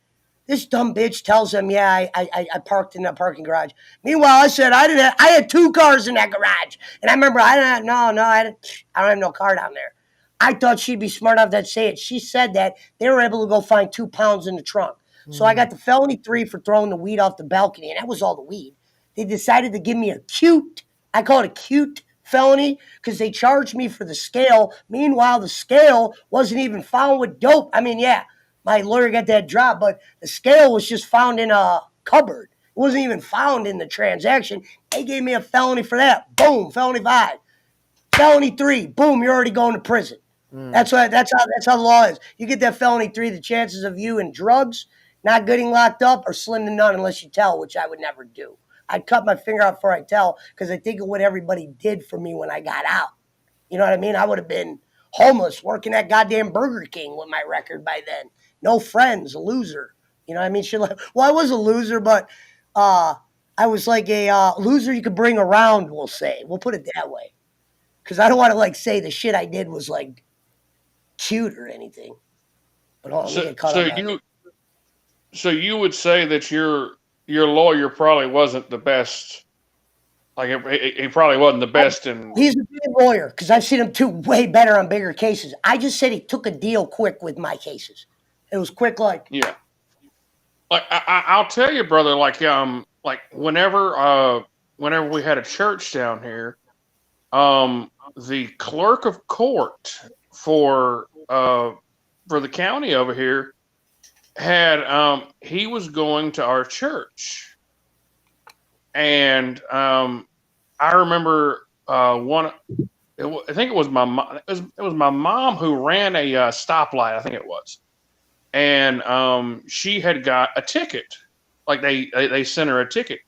This dumb bitch tells them, yeah, I parked in that parking garage. Meanwhile, I said I had 2 cars in that garage. And I remember, I don't have no car down there. I thought she'd be smart enough to say it. She said that they were able to go find 2 pounds in the trunk. So I got the felony 3 for throwing the weed off the balcony, and that was all the weed. They decided to give me I call it a cute felony because they charged me for the scale. Meanwhile, the scale wasn't even found with dope. I mean, yeah, my lawyer got that drop, but the scale was just found in a cupboard. It wasn't even found in the transaction. They gave me a felony for that. Boom, felony 5. Felony 3, boom, you're already going to prison. That's how the law is. You get that felony 3, the chances of you in drugs not getting locked up are slim to none unless you tell, which I would never do. I'd cut my finger out before I tell because I think of what everybody did for me when I got out. You know what I mean? I would have been homeless working at goddamn Burger King with my record by then. No friends, a loser. You know what I mean? Well, I was a loser, but I was like a loser you could bring around, we'll say. We'll put it that way. Because I don't want to say the shit I did was cute or anything. But hold on, let me get caught up. So you would say that your lawyer probably wasn't the best. He probably wasn't the best He's a good lawyer because I've seen him do way better on bigger cases. I just said he took a deal quick with my cases. It was quick, yeah. I'll tell you, brother. Whenever we had a church down here, the clerk of court for the county over here had he was going to our church, and I remember I think it was my mom. It was my mom who ran a stoplight. I think it was, and she had got a ticket. They sent her a ticket,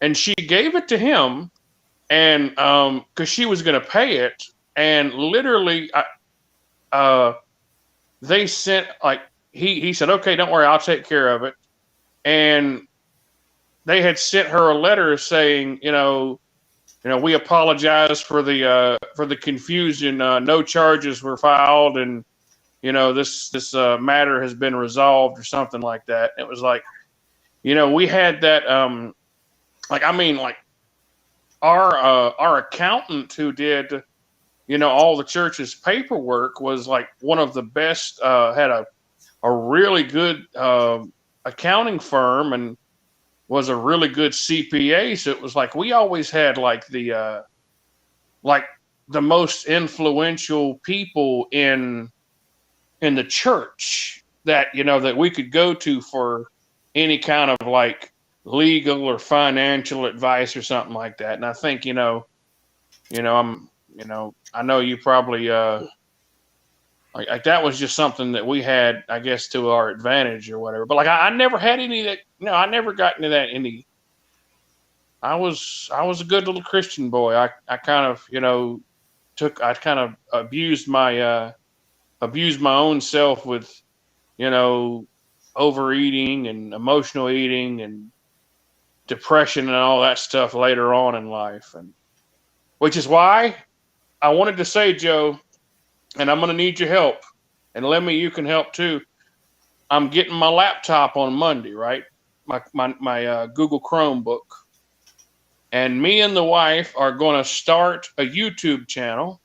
and she gave it to him, and because she was going to pay it, and literally, they sent He said, okay, don't worry, I'll take care of it. And they had sent her a letter saying, we apologize for the confusion. No charges were filed, and this matter has been resolved, or something like that. It was like, we had that. Like our accountant who did all the church's paperwork was like one of the best. Had a really good accounting firm, and was a really good CPA. So it was like we always had like the most influential people in the church that that we could go to for any kind of like legal or financial advice or something like that. And I think I know you probably like that was just something that we had, I guess, to our advantage or whatever. But like I never had any of that. I never got into that any. I was a good little Christian boy. I kind of I kind of abused my own self with overeating and emotional eating and depression and all that stuff later on in life, and which is why I wanted to say, Joe, and I'm going to need your help, and Lemmy, you can help too. I'm getting my laptop on Monday, right? My Google Chromebook, and me and the wife are going to start a YouTube channel,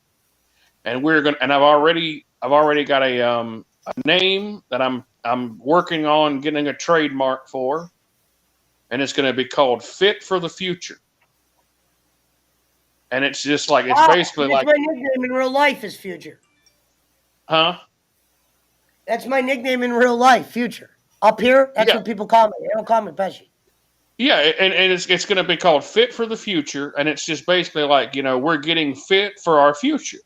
and I've already got a name that I'm working on getting a trademark for, and it's going to be called Fit for the Future. And it's just like it's basically that's like my nickname in real life is Future. Huh? That's my nickname in real life, Future. Up here, that's what people call me. They don't call me Pesci. Yeah, and it's going to be called Fit for the Future, and it's just basically like we're getting fit for our future.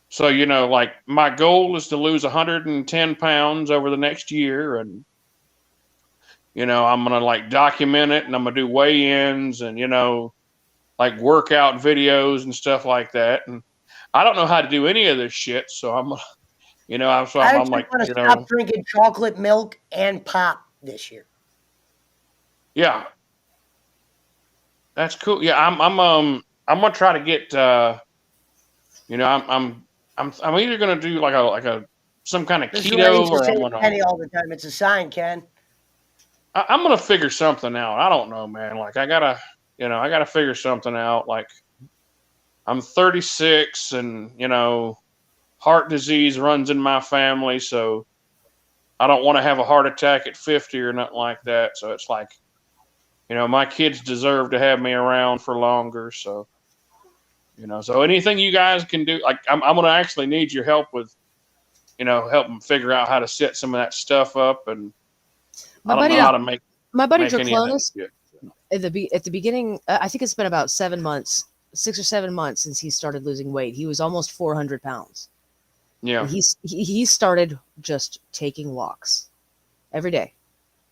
So like my goal is to lose 110 pounds over the next year, and I'm gonna like document it, and I'm gonna do weigh-ins, and like workout videos and stuff like that. And I don't know how to do any of this shit, so I'm like, I'm like, going to stop drinking chocolate milk and pop this year. Yeah, that's cool. Yeah, I'm gonna try to get. I'm either gonna do like a some kind of keto, or I'm gonna. Kenny all the time. It's a sign, Ken. I'm gonna figure something out. I don't know, man. Like I gotta figure something out. Like I'm 36, and heart disease runs in my family, so I don't want to have a heart attack at 50 or nothing like that. So it's like, my kids deserve to have me around for longer. So, so anything you guys can do, like I'm going to actually need your help with, help them figure out how to set some of that stuff up. And I don't know how to make. My buddy Draclonus, at the beginning, I think it's been about 6 or 7 months since he started losing weight. He was almost 400 pounds. Yeah. And he started just taking walks every day,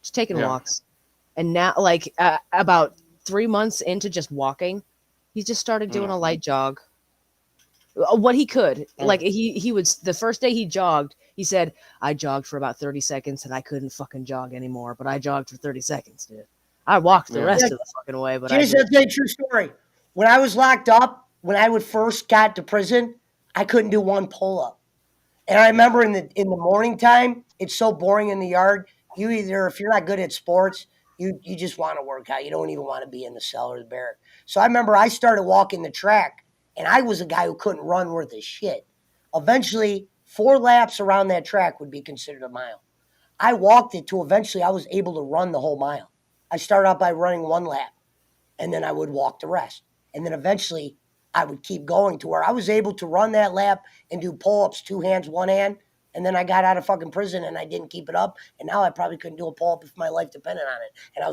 just taking walks. And now, like about 3 months into just walking, he just started doing a light jog. What he could, like he would. The first day he jogged, he said, "I jogged for about 30 seconds and I couldn't fucking jog anymore, but I jogged for 30 seconds, dude. I walked the rest of the fucking way, but I'll tell you a true story. When I was locked up, when I would first got to prison, I couldn't do one pull-up. And I remember in the morning time, it's so boring in the yard. You either, if you're not good at sports, you just want to work out. You don't even want to be in the cell or the barrack. So I remember I started walking the track, and I was a guy who couldn't run worth a shit. Eventually, 4 laps around that track would be considered a mile. I walked it to eventually I was able to run the whole mile. I started out by running 1 lap, and then I would walk the rest. And then eventually I would keep going to where I was able to run that lap and do pull-ups, 2 hands, 1 hand. And then I got out of fucking prison and I didn't keep it up. And now I probably couldn't do a pull-up if my life depended on it. And I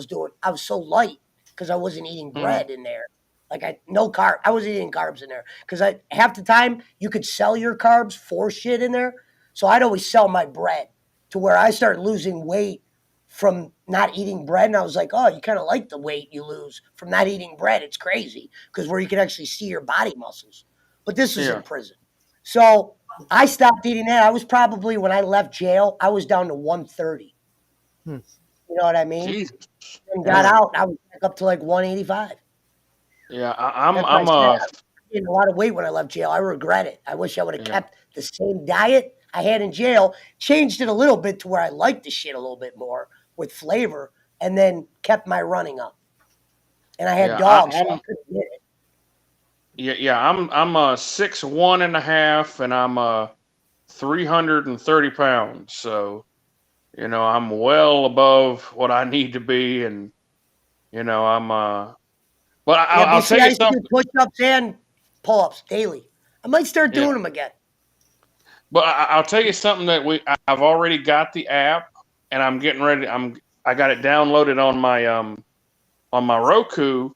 was so light because I wasn't eating bread in there. Like no carb. I wasn't eating carbs in there. Because half the time you could sell your carbs for shit in there. So I'd always sell my bread to where I started losing weight from not eating bread. And I was like, oh, you kind of like the weight you lose from not eating bread. It's crazy because where you can actually see your body muscles. But this was in prison. So I stopped eating that. I was probably, when I left jail, I was down to 130. You know what I mean? Jesus. And got out. I was back up to like 185. Yeah, That's why I said I gained a lot of weight when I left jail. I regret it. I wish I would have kept the same diet I had in jail, changed it a little bit to where I liked the shit a little bit more with flavor, and then kept my running up. And I had dogs, so I couldn't get it. I'm 6'1.5", and I'm 330 pounds. So, I'm well above what I need to be, and I'm but I'll tell I you used to do something. push-ups and pull-ups daily. I might start doing them again. But I'll tell you something that I've already got the app, and I'm getting ready. I got it downloaded on my Roku.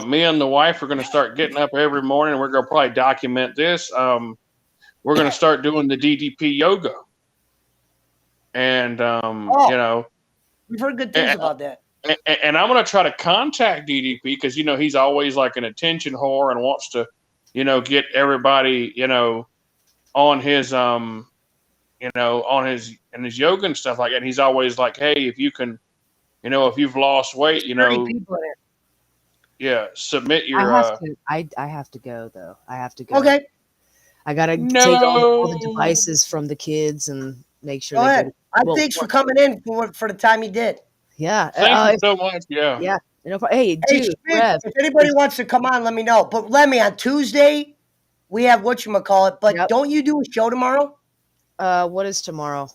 Me and the wife are going to start getting up every morning. And we're going to probably document this. We're going to start doing the DDP yoga, and we've heard good things about that. And I'm going to try to contact DDP because he's always like an attention whore and wants to, get everybody, on his on his yoga and stuff like that. And he's always like, hey, if you can, if you've lost weight, submit your. I have to go though. I have to go. Okay. I gotta take all the devices from the kids and make sure. Go ahead. Thanks for coming in for the time you did. Yeah. Thank you so much. Yeah. Yeah. Hey, dude. If anybody wants to come on, let me know. But let me on Tuesday. We have whatchamacallit, but don't you do a show tomorrow? What is tomorrow?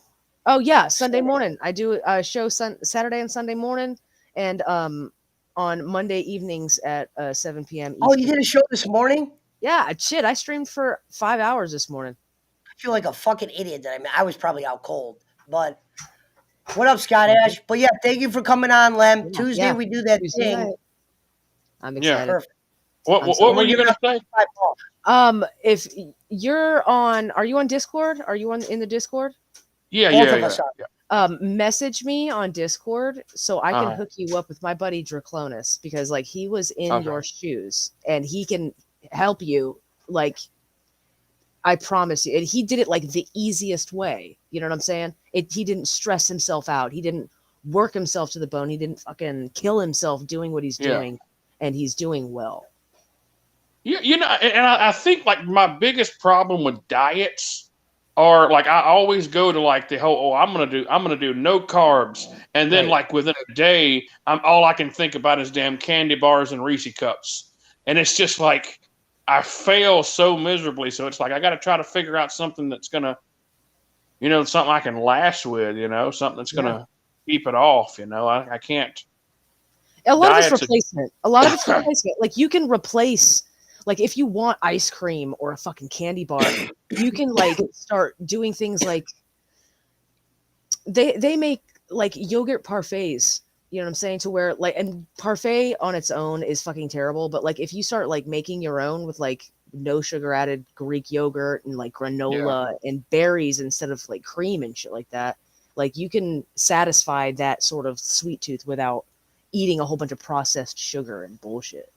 Oh yeah, Sunday morning. I do a show Saturday and Sunday morning, and on Monday evenings at 7 p.m. Eastern. Oh, you did a show this morning? Yeah, shit. I streamed for 5 hours this morning. I feel like a fucking idiot. I was probably out cold. But what up, Scott Ash? But yeah, thank you for coming on, Lem. Tuesday we do that thing. Night. I'm excited. Perfect. What were you gonna say? If you're on, are you on Discord? Are you in the Discord? Yeah. Message me on Discord so I can hook you up with my buddy Draclonus, because like he was in your shoes and he can help you. Like, I promise you, and he did it like the easiest way. You know what I'm saying? He didn't stress himself out. He didn't work himself to the bone. He didn't fucking kill himself doing what he's doing, and he's doing well. And I think like my biggest problem with diets are like I always go to like the whole I'm gonna do no carbs, and then like within a day all I can think about is damn candy bars and Reese cups, and it's just like I fail so miserably. So it's like I got to try to figure out something that's gonna, something I can last with, something that's gonna keep it off. I can't. A lot of it's replacement. Like you can replace. Like if you want ice cream or a fucking candy bar, you can like start doing things like they make like yogurt parfaits, you know what I'm saying? To where like, and parfait on its own is fucking terrible. But like if you start like making your own with like no sugar added Greek yogurt and like granola and berries instead of like cream and shit like that, like you can satisfy that sort of sweet tooth without eating a whole bunch of processed sugar and bullshit.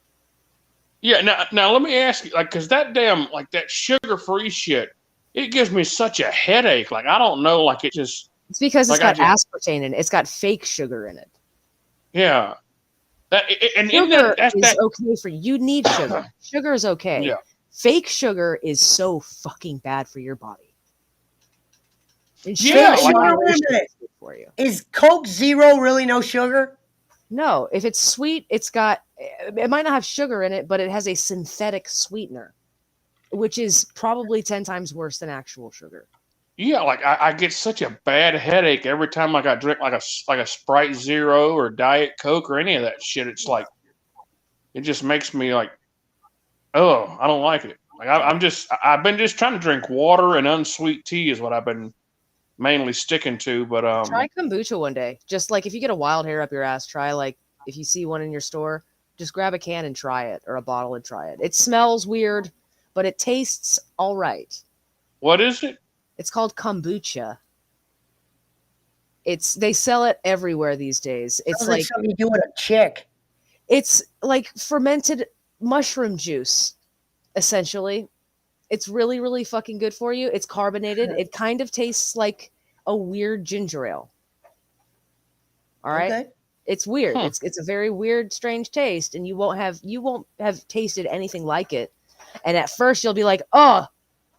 Yeah, now let me ask you, like, because that damn, like, that sugar-free shit, it gives me such a headache. Like, I don't know, like, it just... It's because it's got aspartame in it. It's got fake sugar in it. Yeah. Sugar is okay for you. You need sugar. Sugar is okay. Yeah. Fake sugar is so fucking bad for your body. For you. Is Coke Zero really no sugar? No, if it's sweet, it might not have sugar in it, but it has a synthetic sweetener, which is probably 10 times worse than actual sugar. Yeah, like I get such a bad headache every time like I drink like a Sprite Zero or Diet Coke or any of that shit. It's like it just makes me like, oh, I don't like it. Like I've been just trying to drink water and unsweet tea is what I've been mainly sticking to. But try kombucha one day. Just like if you get a wild hair up your ass, try like if you see one in your store, just grab a can and try it, or a bottle and try it. It smells weird, but it tastes all right. What is it? It's called kombucha. They sell it everywhere these days. It's like something you do with a chick. It's like fermented mushroom juice, essentially. It's really, really fucking good for you. It's carbonated. It kind of tastes like a weird ginger ale. All right. Okay. It's weird. It's a very weird, strange taste, and you won't have tasted anything like it. And at first you'll be like, oh,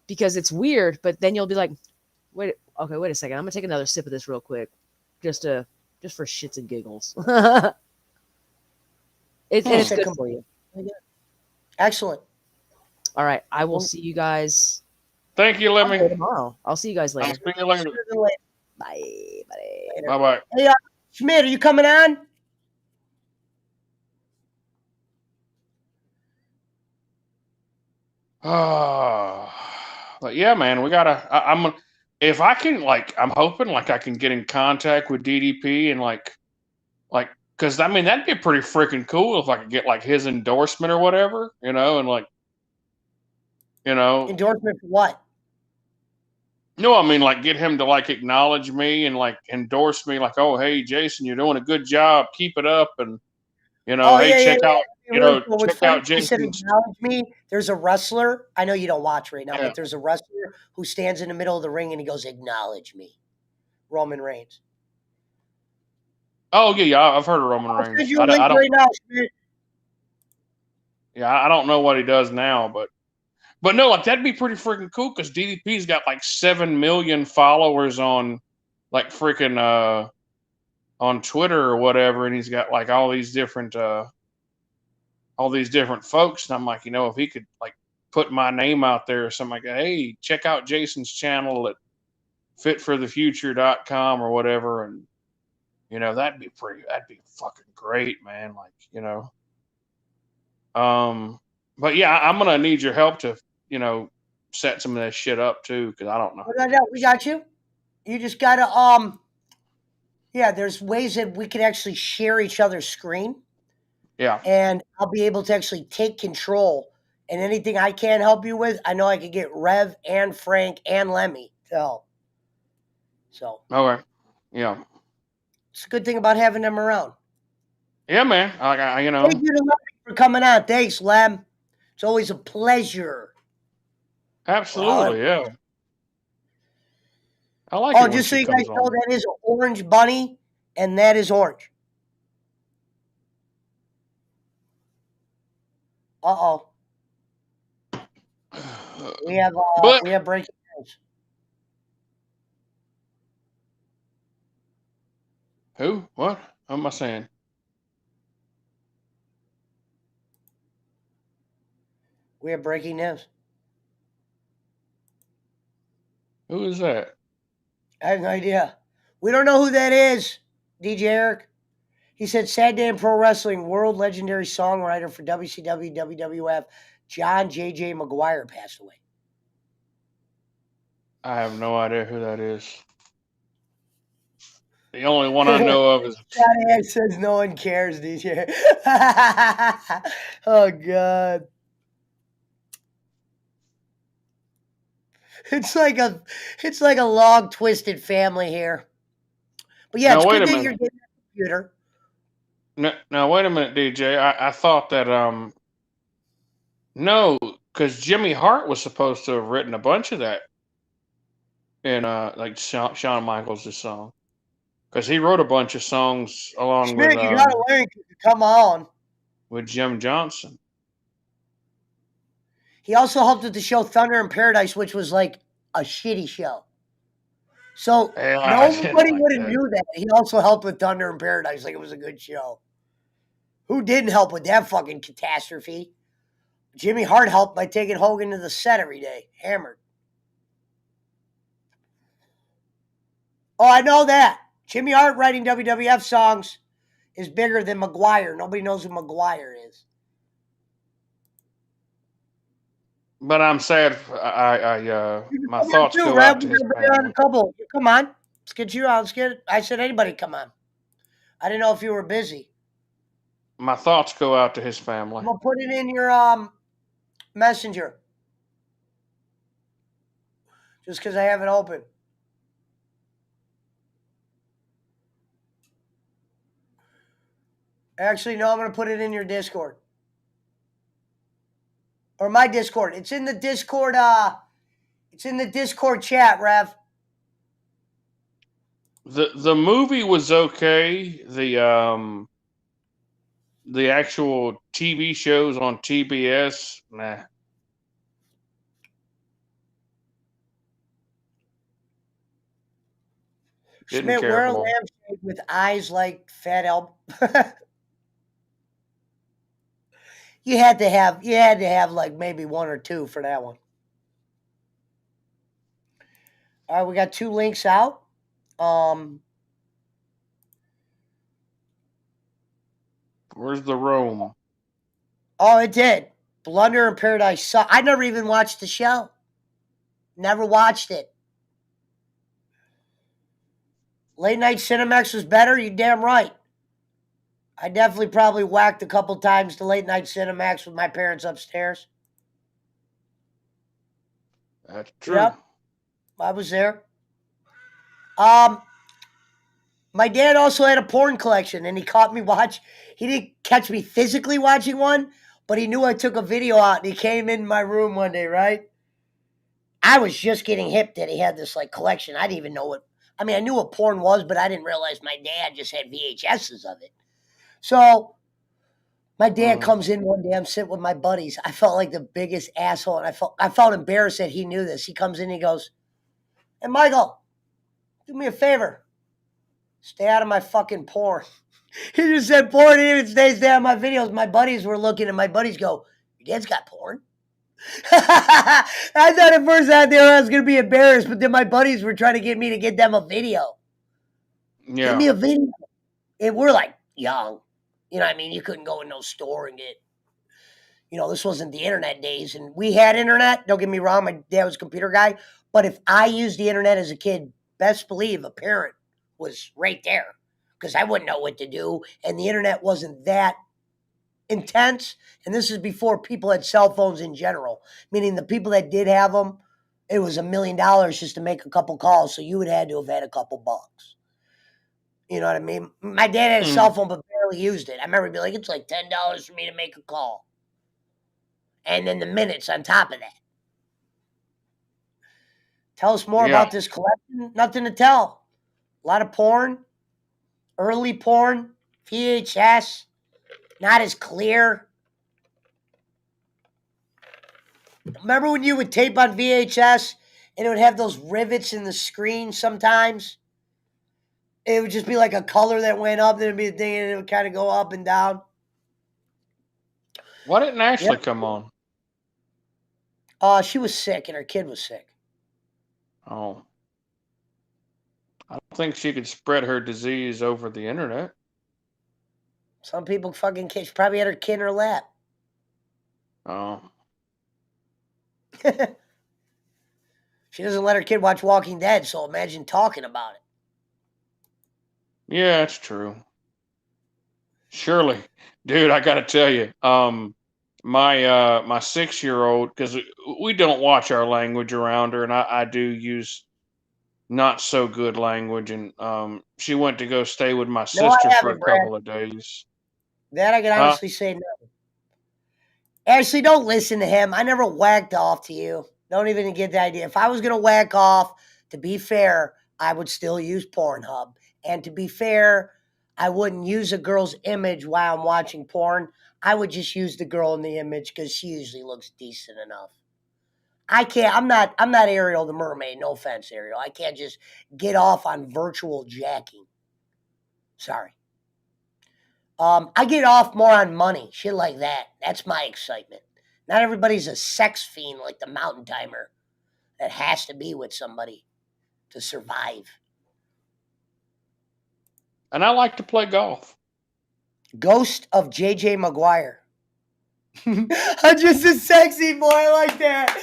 because it's weird, but then you'll be like, wait a second, I'm gonna take another sip of this real quick, just for shits and giggles. It's good for you. Excellent. All right, I will see you guys. Thank you, Lemmy. Tomorrow. I'll see you guys later. I'll see you later. Bye. Bye. Hey, Schmidt, are you coming on? But yeah, man, we gotta. I'm if I can, like, I'm hoping like I can get in contact with DDP and like, because I mean that'd be pretty freaking cool if I could get like his endorsement or whatever, and like, Endorsement for what? No, I mean like get him to like acknowledge me and like endorse me, like, oh hey Jason, you're doing a good job, keep it up, and check out. Check out Jason's. Acknowledge me. There's a wrestler. I know you don't watch right now, but there's a wrestler who stands in the middle of the ring and he goes, "Acknowledge me." Roman Reigns. Oh yeah, I've heard of Roman Reigns. I don't. Right now, yeah, I don't know what he does now, but no, like that'd be pretty freaking cool because DDP's got like 7 million followers on, like freaking on Twitter or whatever, and he's got like all these different folks, and I'm like, if he could like put my name out there or something like that, hey, check out Jason's channel at fitforthefuture.com or whatever, and that'd be fucking great, man. Like, but yeah, I'm gonna need your help to, set some of that shit up too, because I don't know. We got you. You just gotta yeah, there's ways that we can actually share each other's screen. Yeah. And I'll be able to actually take control. And anything I can't help you with, I know I could get Rev and Frank and Lemmy to help. So. Okay. Yeah. It's a good thing about having them around. Yeah, man. Thank you to Lemmy for coming on. Thanks, Lem. It's always a pleasure. Absolutely, yeah. I like it. Just so you guys know, that is Orange Bunny, and that is Orange. Uh-oh. We have breaking news. Who? What? What am I saying? We have breaking news. Who is that? I have no idea. We don't know who that is, DJ Eric. He said, sad day in pro wrestling, world legendary songwriter for WCW, WWF, John J.J. McGuire passed away. I have no idea who that is. The only one I know of is... John says no one cares, DJ. Oh, God. It's like a long, twisted family here. But yeah, it's good that you're getting a computer. Now, wait a minute, DJ. I thought that, no, because Jimmy Hart was supposed to have written a bunch of that in, like, Shawn Michaels' song. Because he wrote a bunch of songs along with... you got a link. Come on. With Jim Johnson. He also helped with the show Thunder in Paradise, which was like a shitty show. So nobody would have knew that. He also helped with Thunder in Paradise, like it was a good show. Who didn't help with that fucking catastrophe? Jimmy Hart helped by taking Hogan to the set every day, hammered. Oh, I know that. Jimmy Hart writing WWF songs is bigger than McGuire. Nobody knows who McGuire is. But I'm sad. My thoughts go out to his family. Come on, let's get you on. I said anybody come on. I didn't know if you were busy. My thoughts go out to his family. I'm gonna put it in your messenger, just because I have it open. Actually, no, I'm gonna put it in your Discord. Or my Discord. It's in the Discord, it's in the Discord chat, Rev. The movie was okay. The actual TV shows on TBS, nah. Didn't Schmidt, care wear a for 'em. lampshade with eyes like Fat Elb. You had to have like maybe one or two for that one. All right, we got 2 links out. Um, Where's the Rome? oh, it did. Blunder in Paradise sucked. I never even watched the show. Never watched it. Late night Cinemax was better. You damn right. I definitely probably whacked a couple times to late night Cinemax with my parents upstairs. That's true. Yep, I was there. Um, my dad also had a porn collection, and he caught me watch. He didn't catch me physically watching one, but he knew I took a video out, and he came in my room one day. Right, I was just getting hip that he had this like collection. I didn't even know what. I mean, I knew what porn was, but I didn't realize my dad just had VHSs of it. So my dad Mm. comes in one day. I'm sitting with my buddies. I felt like the biggest asshole, and I felt embarrassed that he knew this. He comes in, he goes, "Hey, Michael, do me a favor. Stay out of my fucking porn." He just said porn. He didn't stay out of my videos. My buddies were looking, and my buddies go, "Your dad's got porn." I thought at first out there I was going to be embarrassed, but then my buddies were trying to get me to get them a video. Get Yeah. me a video. And we're like young. You know what I mean? You couldn't go in no store and get, this wasn't the internet days. And we had internet. Don't get me wrong. My dad was a computer guy. But if I used the internet as a kid, best believe a parent was right there because I wouldn't know what to do. And the internet wasn't that intense. And this is before people had cell phones in general, meaning the people that did have them, it was $1,000,000 just to make a couple calls. So you would have had to have had a couple bucks. You know what I mean? My dad had a cell Mm. phone but barely used it. I remember he'd be like, it's like $10 for me to make a call. And then the minutes on top of that. Tell us more Yeah. about this collection. Nothing to tell. A lot of porn, early porn, VHS, not as clear. Remember when you would tape on VHS and it would have those rivets in the screen sometimes? It would just be like a color that went up, then it'd be a thing, and it would kind of go up and down. Why didn't Ashley Yep. come on? She was sick and her kid was sick. Oh. I don't think she could spread her disease over the internet. Some people fucking kid. She probably had her kid in her lap. Oh. She doesn't let her kid watch Walking Dead, so imagine talking about it. Yeah, that's true. Surely. Dude, I gotta tell you, my 6-year-old, because we don't watch our language around her, and I do use not so good language, and she went to go stay with my No, I sister for a haven't, Brad. couple of days. That I can Huh? honestly say no. Ashley, don't listen to him. I never whacked off to you. Don't even get the idea. If I was going to whack off, to be fair, I would still use Pornhub. And to be fair, I wouldn't use a girl's image while I'm watching porn. I would just use the girl in the image because she usually looks decent enough. I can't. I'm not Ariel the mermaid. No offense, Ariel. I can't just get off on virtual jacking. Sorry. I get off more on money, shit like that. That's my excitement. Not everybody's a sex fiend like the mountain timer that has to be with somebody to survive. And I like to play golf. Ghost of JJ Maguire. I'm just a sexy boy like that.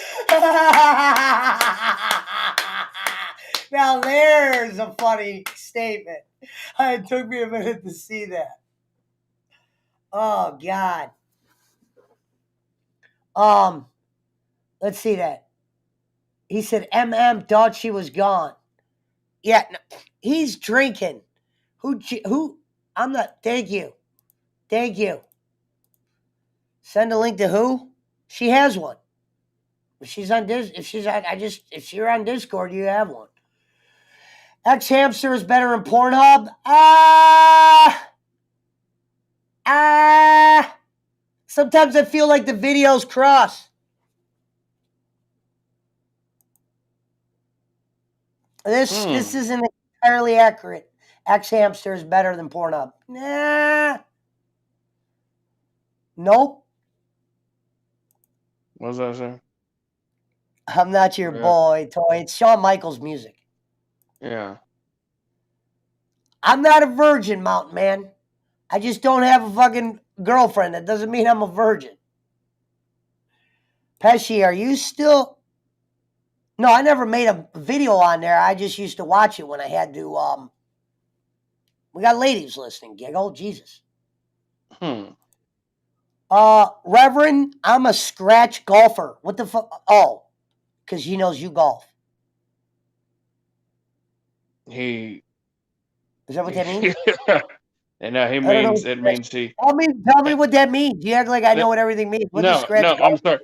Now there's a funny statement. It took me a minute to see that. Oh God. Let's see that. He said MM thought she was gone. Yeah, no, he's drinking. Who? I'm not. Thank you. Thank you. Send a link to who? She has one. If she's on if you're on Discord, you have one. X Hamster is better than Pornhub. Sometimes I feel like the videos cross. This isn't entirely accurate. X Hamster is better than Pornhub. Nah. Nope. What does that say? I'm not your boy, Toy. It's Shawn Michaels' music. Yeah. I'm not a virgin, Mountain Man. I just don't have a fucking girlfriend. That doesn't mean I'm a virgin. Pesci, are you still... No, I never made a video on there. I just used to watch it when I had to... We got ladies listening, Giggle. Jesus. Reverend, I'm a scratch golfer. What the fuck? Oh, because he knows you golf. Is that what that means? And it means he. Tell me what that means. You act like I know what everything means. What does scratch golf? I'm sorry.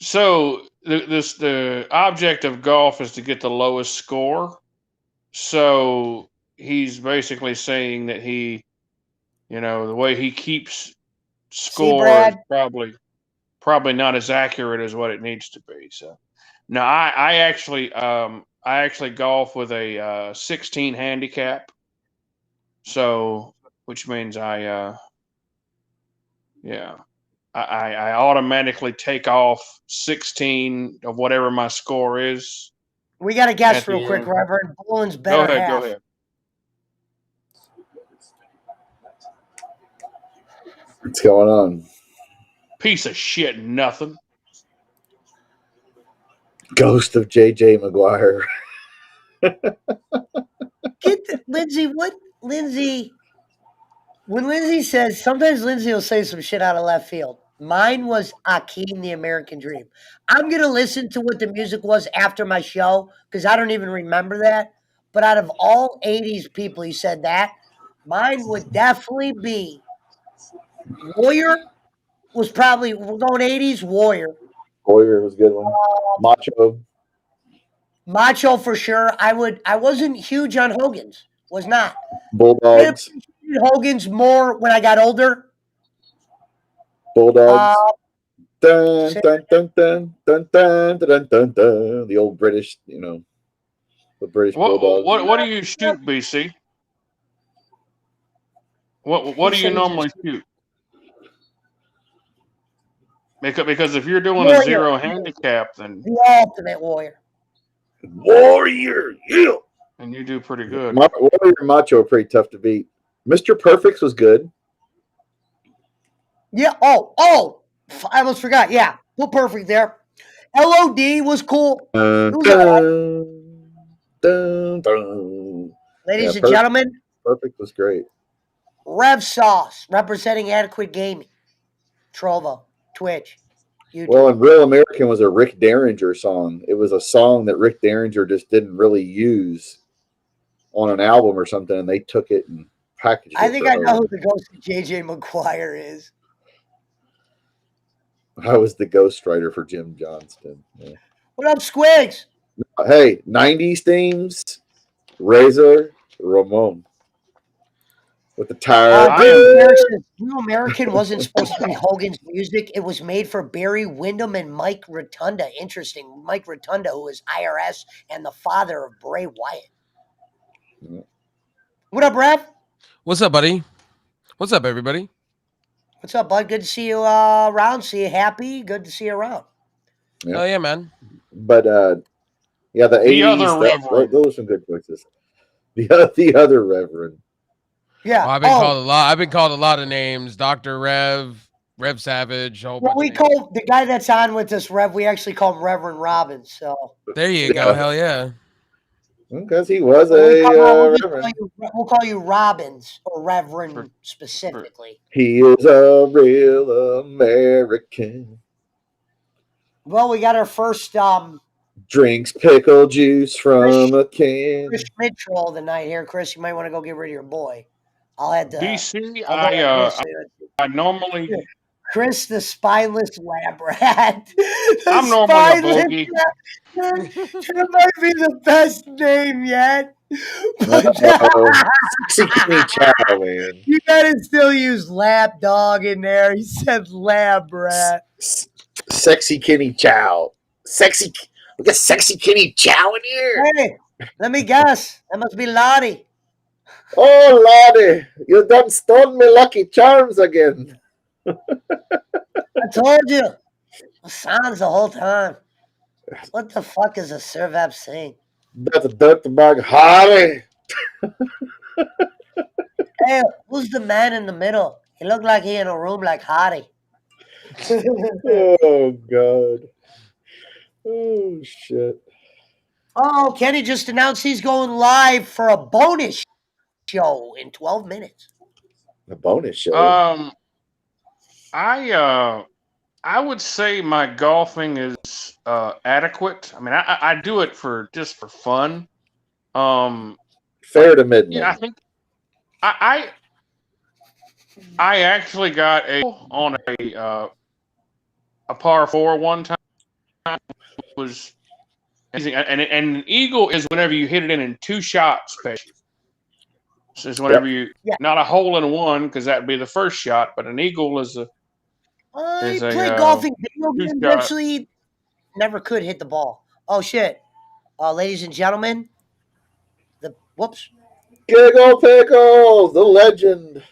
So the object of golf is to get the lowest score. So he's basically saying that he, the way he keeps score is probably not as accurate as what it needs to be. So no, I actually golf with a 16 handicap. So which means I automatically take off 16 of whatever my score is. We got to guess real quick, Reverend. Boland's better half. Go ahead. What's going on? Piece of shit, nothing. Ghost of J.J. Maguire. Lindsay, when Lindsay says, sometimes Lindsay will say some shit out of left field. Mine was Akeem, the American Dream. I'm going to listen to what the music was after my show because I don't even remember that. But out of all 80s people, he said that. Mine would definitely be Warrior. Was probably, we're going 80s, Warrior. Warrior was a good one. Macho for sure. I wasn't huge on Hogan's. Was not. Bulldogs. I appreciated Hogan's more when I got older. Bulldogs. Dun, dun, dun, dun, dun, dun, dun, dun, dun. The old British, the British Bulldogs. What do you shoot, BC? What do you normally shoot? Because if you're doing a zero handicap, then the ultimate warrior. Warrior, yeah. And you do pretty good. Warrior and Macho are pretty tough to beat. Mr. Perfects was good. Yeah. Oh, I almost forgot. Yeah, put Perfect there. LOD was cool. Ladies and gentlemen, Perfect was great. Rev Sauce representing Adequate Gaming. Trovo, Twitch, YouTube. Well, and Real American was a Rick Derringer song. It was a song that Rick Derringer just didn't really use on an album or something, and they took it and packaged it. I think I know who the Ghost of J.J. Maguire is. I was the ghostwriter for Jim Johnston. Yeah. What up, Squigs? Hey, 90s themes, Razor Ramon. With the tire. Real American wasn't supposed to be Hogan's music. It was made for Barry Windham and Mike Rotunda. Interesting. Mike Rotunda, who is IRS and the father of Bray Wyatt. Yeah. What up, Rev? What's up, buddy? What's up, everybody? What's up, bud? Good to see you around. See you happy. Good to see you around. Yeah. Oh, yeah, man. But, the 80s, those are some good choices. The other Reverend. Yeah, I've been called a lot. I've been called a lot of names. Dr. Rev Savage. We call the guy that's on with us Rev. We actually call him Reverend Robbins. So there you go. Hell yeah. Because he was Reverend. We'll call you Robbins or Reverend specifically. He is a real American. Well, we got our first drinks pickle juice from a can. Chris Schmidt troll the night here. Chris, you might want to go get rid of your boy. I'll add to BC. I normally Chris, the spineless lab rat. The I'm normally a spineless bogey. rat. That might be the best name yet. But Sexy Kitty Chow, man. you gotta still use lap dog in there. He said lab rat. Sexy Kitty Chow. We got Sexy Kitty Chow in here. Hey, let me guess. That must be Lottie. Oh, Lordy, you done stole me Lucky Charms again. I told you. The sounds the whole time. What the fuck is a Servap saying? That's a dirtbag Harry. Hey, who's the man in the middle? He looked like he in a room like Hottie. Oh, God. Oh, shit. Oh, Kenny just announced he's going live for a bonus show in 12 minutes. A bonus show. I would say my golfing is adequate. I mean, I do it for fun. Fair to Midland. Yeah, I think I actually got on a par 4 one time. It was amazing, and an eagle is whenever you hit it in 2 shots. So it's whenever not a hole in one, because that would be the first shot, but an eagle is a. I played golfing video games. Actually, never could hit the ball. Oh shit, ladies and gentlemen, whoops. Giggle Pickles, the legend.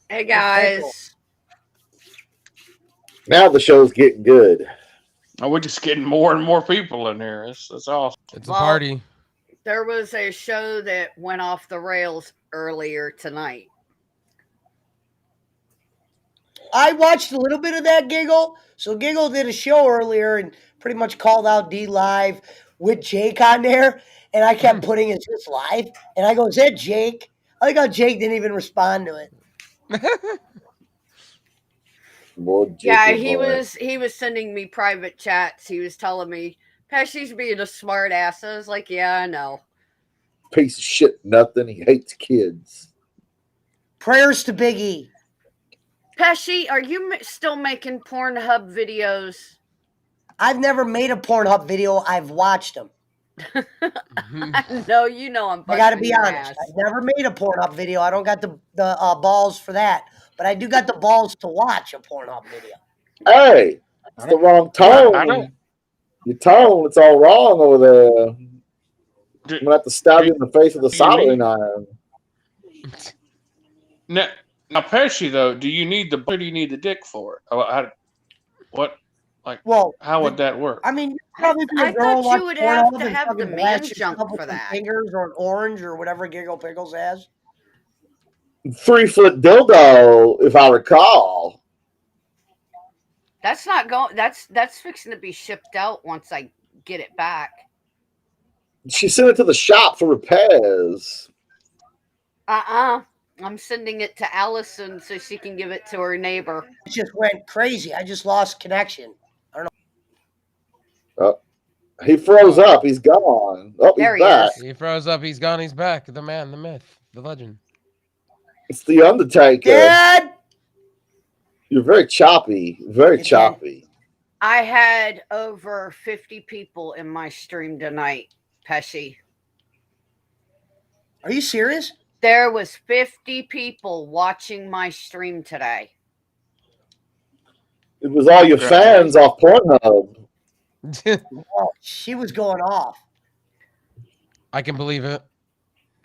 Hey guys. Now the show's getting good. Oh, we're just getting more and more people in here. That's awesome. It's a party. There was a show that went off the rails earlier tonight. I watched a little bit of that, Giggle. So Giggle did a show earlier and pretty much called out D Live with Jake on there. And I kept putting "Is this live?" And I go, "Is that Jake?" I think how Jake didn't even respond to it. Yeah, he was sending me private chats. He was telling me Pesci's being a smart ass. I was like, yeah, I know. Piece of shit, nothing. He hates kids. Prayers to Big E. Pesci, are you still making Pornhub videos? I've never made a Pornhub video. I've watched them. No, you know I'm. I got to be honest. I've never made a Pornhub video. I don't got the balls for that, but I do got the balls to watch a Pornhub video. Hey, it's the wrong tone. Your tone, it's all wrong over there. I'm gonna have to stab you in the face with a soldering iron. Now, Pesci, though, do you need the dick for it? How would that work? I mean, probably I thought you would have to have the man junk for that. Fingers or an orange or whatever Giggle Pickles has. 3-foot dildo, if I recall. That's not going. That's fixing to be shipped out once I get it back. She sent it to the shop for repairs. I'm sending it to Allison so she can give it to her neighbor. It just went crazy. I just lost connection. I don't know. He froze up. He's gone. Oh, there he's back. He froze up. He's gone. He's back. The man, the myth, the legend. It's the Undertaker. Dad! You're very choppy. Very choppy. I had over 50 people in my stream tonight, Pesci. Are you serious? There was 50 people watching my stream today. It was all your fans off Pornhub. Oh, she was going off. I can believe it.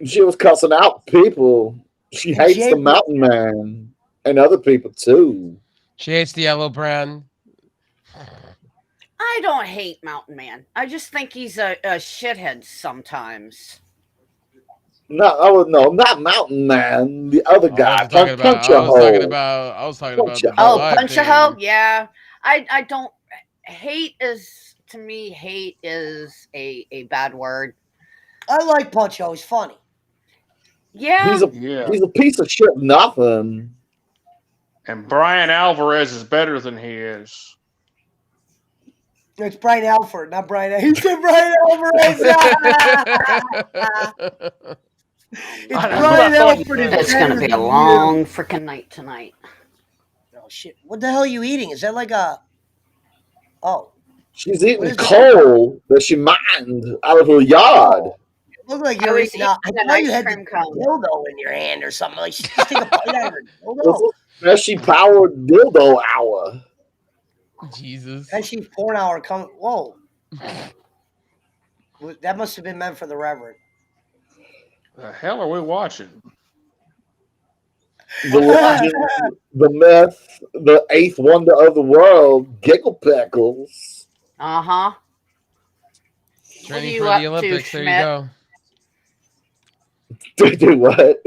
She was cussing out people. She hates the Mountain Man and other people too. She hates the yellow brand. I don't hate Mountain Man. I just think he's a shithead sometimes. No, not Mountain Man. The other guy. I was talking about. Punch a hole. Yeah, I don't. Hate is, to me, hate is a bad word. I like Punch-O. He's funny. Yeah. He's a piece of shit nothing. And Brian Alvarez is better than he is. It's Brian Alford, not Brian. He said Brian Alvarez. It's Brian Alford. It's going to be a long freaking night tonight. Oh shit! What the hell are you eating? Is that like a? Oh, She's what eating is that? coal that she mined out of her yard. Oh, it looked like I you're was eating. eating I an thought you ice had the cream cone. dildo in your hand or something. Like, just take a bite out of her This dildo. is Messi powered dildo hour. Jesus. And she's 4 hour coming. Whoa, that must have been meant for the Reverend. The hell are we watching? The legend, the myth, the eighth wonder of the world, Giggle Pickles. Uh-huh. What are Training you for up the to, Olympics. There you Schmidt? go. Do what?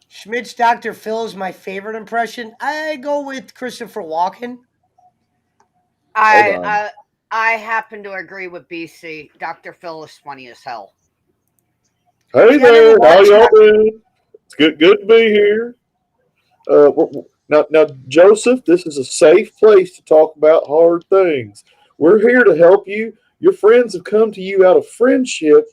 Schmidt's Dr. Phil is my favorite impression. I go with Christopher Walken. Hold on. I happen to agree with BC. Dr. Phil is funny as hell. Hey See, I never there, how watched y'all that. doing? It's good to be here. Now, Joseph, this is a safe place to talk about hard things. We're here to help you. Your friends have come to you out of friendship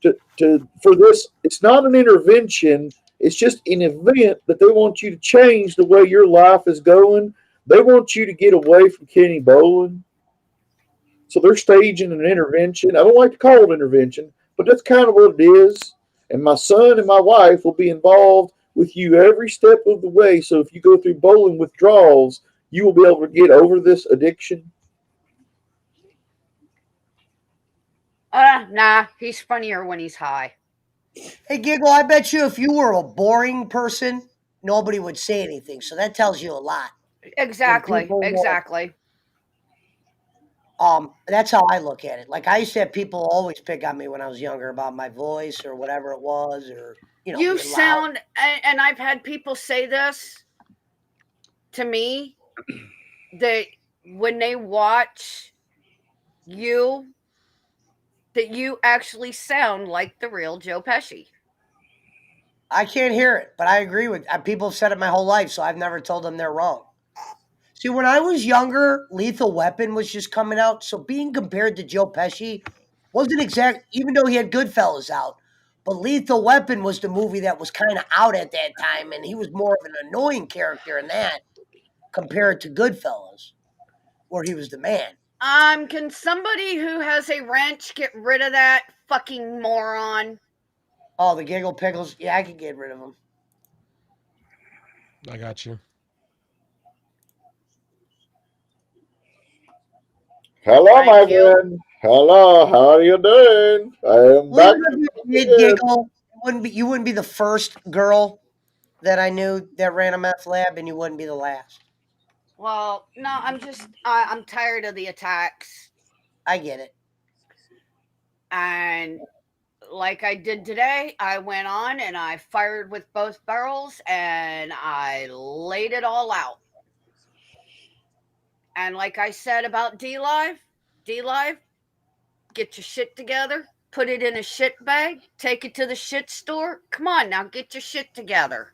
for this. It's not an intervention. It's just an event that they want you to change the way your life is going. They want you to get away from Kenny Bolin. So they're staging an intervention. I don't like to call it intervention, but that's kind of what it is. And my son and my wife will be involved with you every step of the way. So if you go through bowling withdrawals, you will be able to get over this addiction. Nah, he's funnier when he's high. Hey, Giggle, I bet you if you were a boring person, nobody would say anything. So that tells you a lot. Exactly. That's how I look at it. Like I used to have people always pick on me when I was younger about my voice or whatever it was, or You being loud. sound, and I've had people say this to me, that when they watch you, that you actually sound like the real Joe Pesci. I can't hear it, but I agree with people have said it my whole life, so I've never told them they're wrong. See, when I was younger, Lethal Weapon was just coming out, so being compared to Joe Pesci wasn't exact, even though he had Goodfellas out. But Lethal Weapon was the movie that was kind of out at that time, and he was more of an annoying character in that compared to Goodfellas, where he was the man. Can somebody who has a wrench get rid of that fucking moron? Oh, the Giggle Pickles. Yeah, I could get rid of them. I got you. Hello, Thank my you. friend. Hello, how are you doing? I am Well, back. even if you did Giggle, you wouldn't be the first girl that I knew that ran a meth lab, and you wouldn't be the last. Well, no, I'm tired of the attacks. I get it. And like I did today, I went on and I fired with both barrels and I laid it all out. And like I said about D Live, get your shit together, put it in a shit bag, take it to the shit store. Come on now, get your shit together.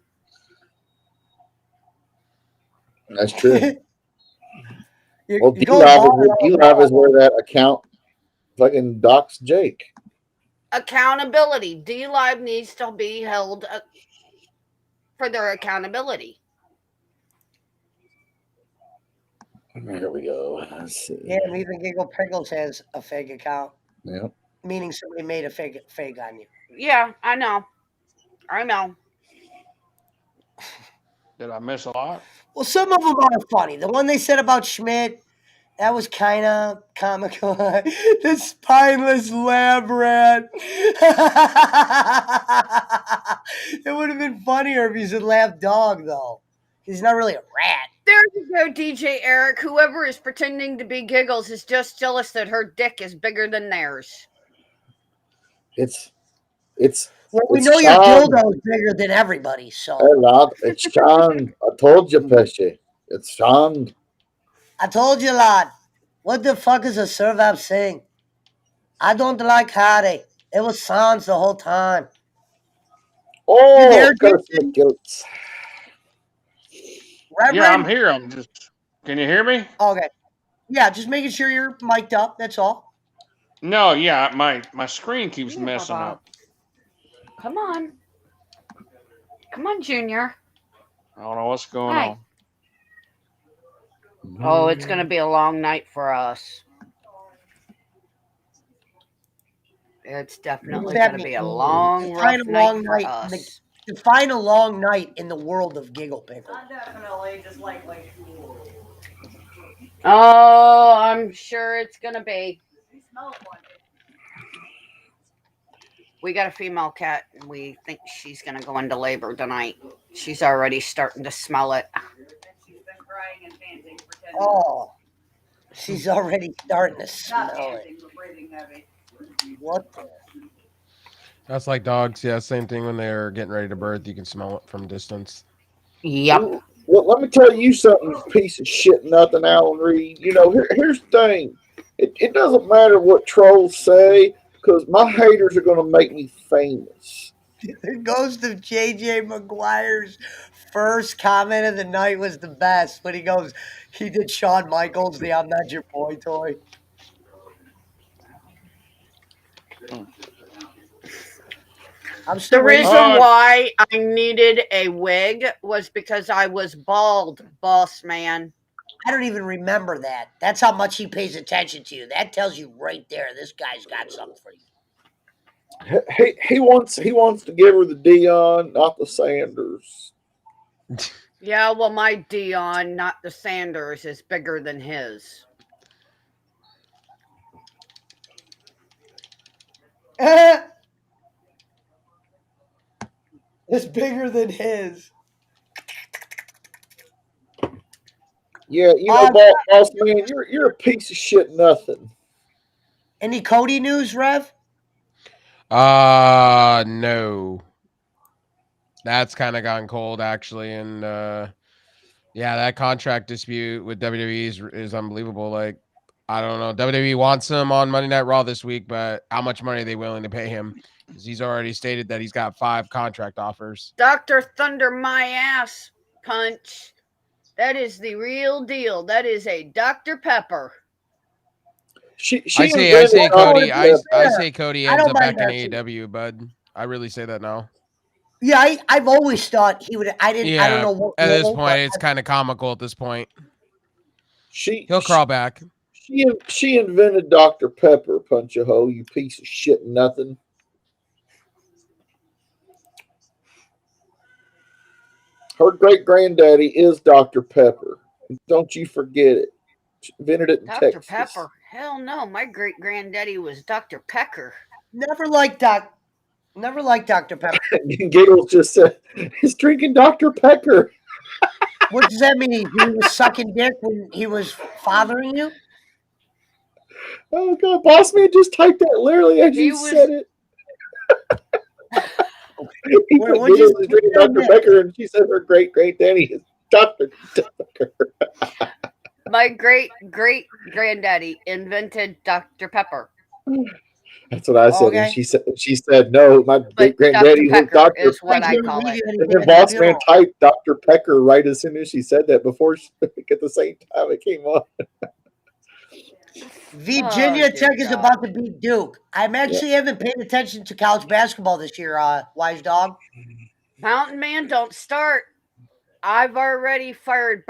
That's true. You're Well, going bald D-Live is where that account fucking docs Jake. Accountability. D Live needs to be held for their accountability. Here we go. Let's see. Yeah, and even Giggle Pickles has a fake account, Yeah. meaning somebody made a fake on you. Yeah, I know. Did I miss a lot? Well, some of them are funny. The one they said about Schmidt, that was kind of comical. The spineless lab rat. It would have been funnier if he's a lab dog, though. He's not really a rat. There you go, DJ Eric. Whoever is pretending to be Giggles is just jealous that her dick is bigger than theirs. It's Well, we know your dildo is bigger than everybody, so. Hey, lad, it's Sean. I told you, Pesci. It's Sean. I told you, lad. What the fuck is a Servap saying? I don't like Harry. It was Sans the whole time. Oh, You there, got Jason? some guilt. Reverend? Yeah, I'm here. I'm just. Can you hear me? Okay. Yeah, just making sure you're mic'd up. That's all. No, yeah, my screen keeps messing up. Come on. Come on, Junior. I don't know what's going Hi. on. Oh, it's going to be a long night for us. It's definitely going to be a long, rough night for us. Define a long night in the world of Giggle Pickle. Definitely just like Oh, I'm sure it's going to be. you smell it like it. We got a female cat, and we think she's going to go into labor tonight. She's already starting to smell it. She's been crying and panting for 10 minutes. Oh, she's already starting to Not smell it. panting, but breathing heavy. What the? That's like dogs. Yeah, same thing when they're getting ready to birth. You can smell it from distance. Yep. Well, let me tell you something, you piece of shit, nothing, Alan Reed. Here's the thing. It doesn't matter what trolls say, because my haters are going to make me famous. The ghost of JJ McGuire's first comment of the night was the best when he did Shawn Michaels, the I'm Not Your Boy toy. I'm The still waiting. reason why I needed a wig was because I was bald, boss man. I don't even remember that. That's how much he pays attention to you. That tells you right there, this guy's got something for you. He wants to give her the Dion, not the Sanders. Yeah, well, my Dion, not the Sanders, is bigger than his. It's bigger than his. Yeah, boss man, you're a piece of shit, nothing. Any Cody news, Rev? No. That's kind of gone cold, actually, and yeah, that contract dispute with WWE is unbelievable. Like, I don't know. WWE wants him on Monday Night Raw this week, but how much money are they willing to pay him? Because he's already stated that he's got 5 contract offers. Dr. Thunder My Ass Punch. That is the real deal. That is a Dr. Pepper. I say Cody. I say Cody ends up back in AEW, bud. I really say that now. Yeah, I've always thought he would. I don't know what. At this point, it's kind of comical. At this point, he'll crawl back. She invented Dr. Pepper, punch a hole, you piece of shit, nothing. Her great granddaddy is Dr. Pepper. Don't you forget it. She invented it in Dr. Texas. Pepper? Hell no. My great granddaddy was Dr. Pecker. Never liked Dr. Pepper. Giggles just said he's drinking Dr. Pecker. What does that mean? He was sucking dick when he was fathering you? Oh god, boss man just typed that literally as you said it. He put Giggles is drinking Dr. Pecker, and she said her great daddy is Dr. Pecker. My great granddaddy invented Dr. Pepper. That's what I said. Okay. And she said no. My great granddaddy was Dr. is what I call it. And then boss man typed Dr. Pecker right as soon as she said that before at the same time it came on. Virginia Tech is about to beat Duke. I'm actually haven't paid attention to college basketball this year, Wise Dog. Mountain Man, don't start. I've already fired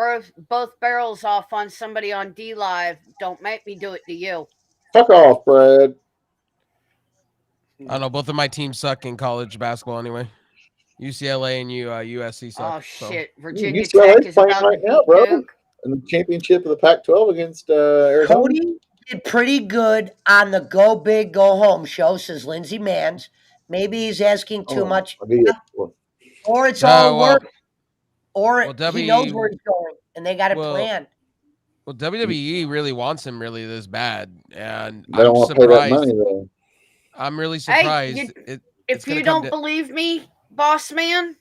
both barrels off on somebody on D Live. Don't make me do it to you. Fuck off, Brad. I don't know. Both of my teams suck in college basketball anyway. UCLA and USC suck. Oh shit! Virginia Tech is playing about right to now, beat bro. Duke. In the championship of the Pac-12 against Arizona. Cody did pretty good on the Go Big Go Home show, says Lindsey Manns. Maybe he's asking too much, or it's all work, or he knows where he's going and they got it planned. Well, WWE really wants him really this bad, and they don't want to pay that money, though. I'm really surprised. Hey, if you don't believe me, boss man,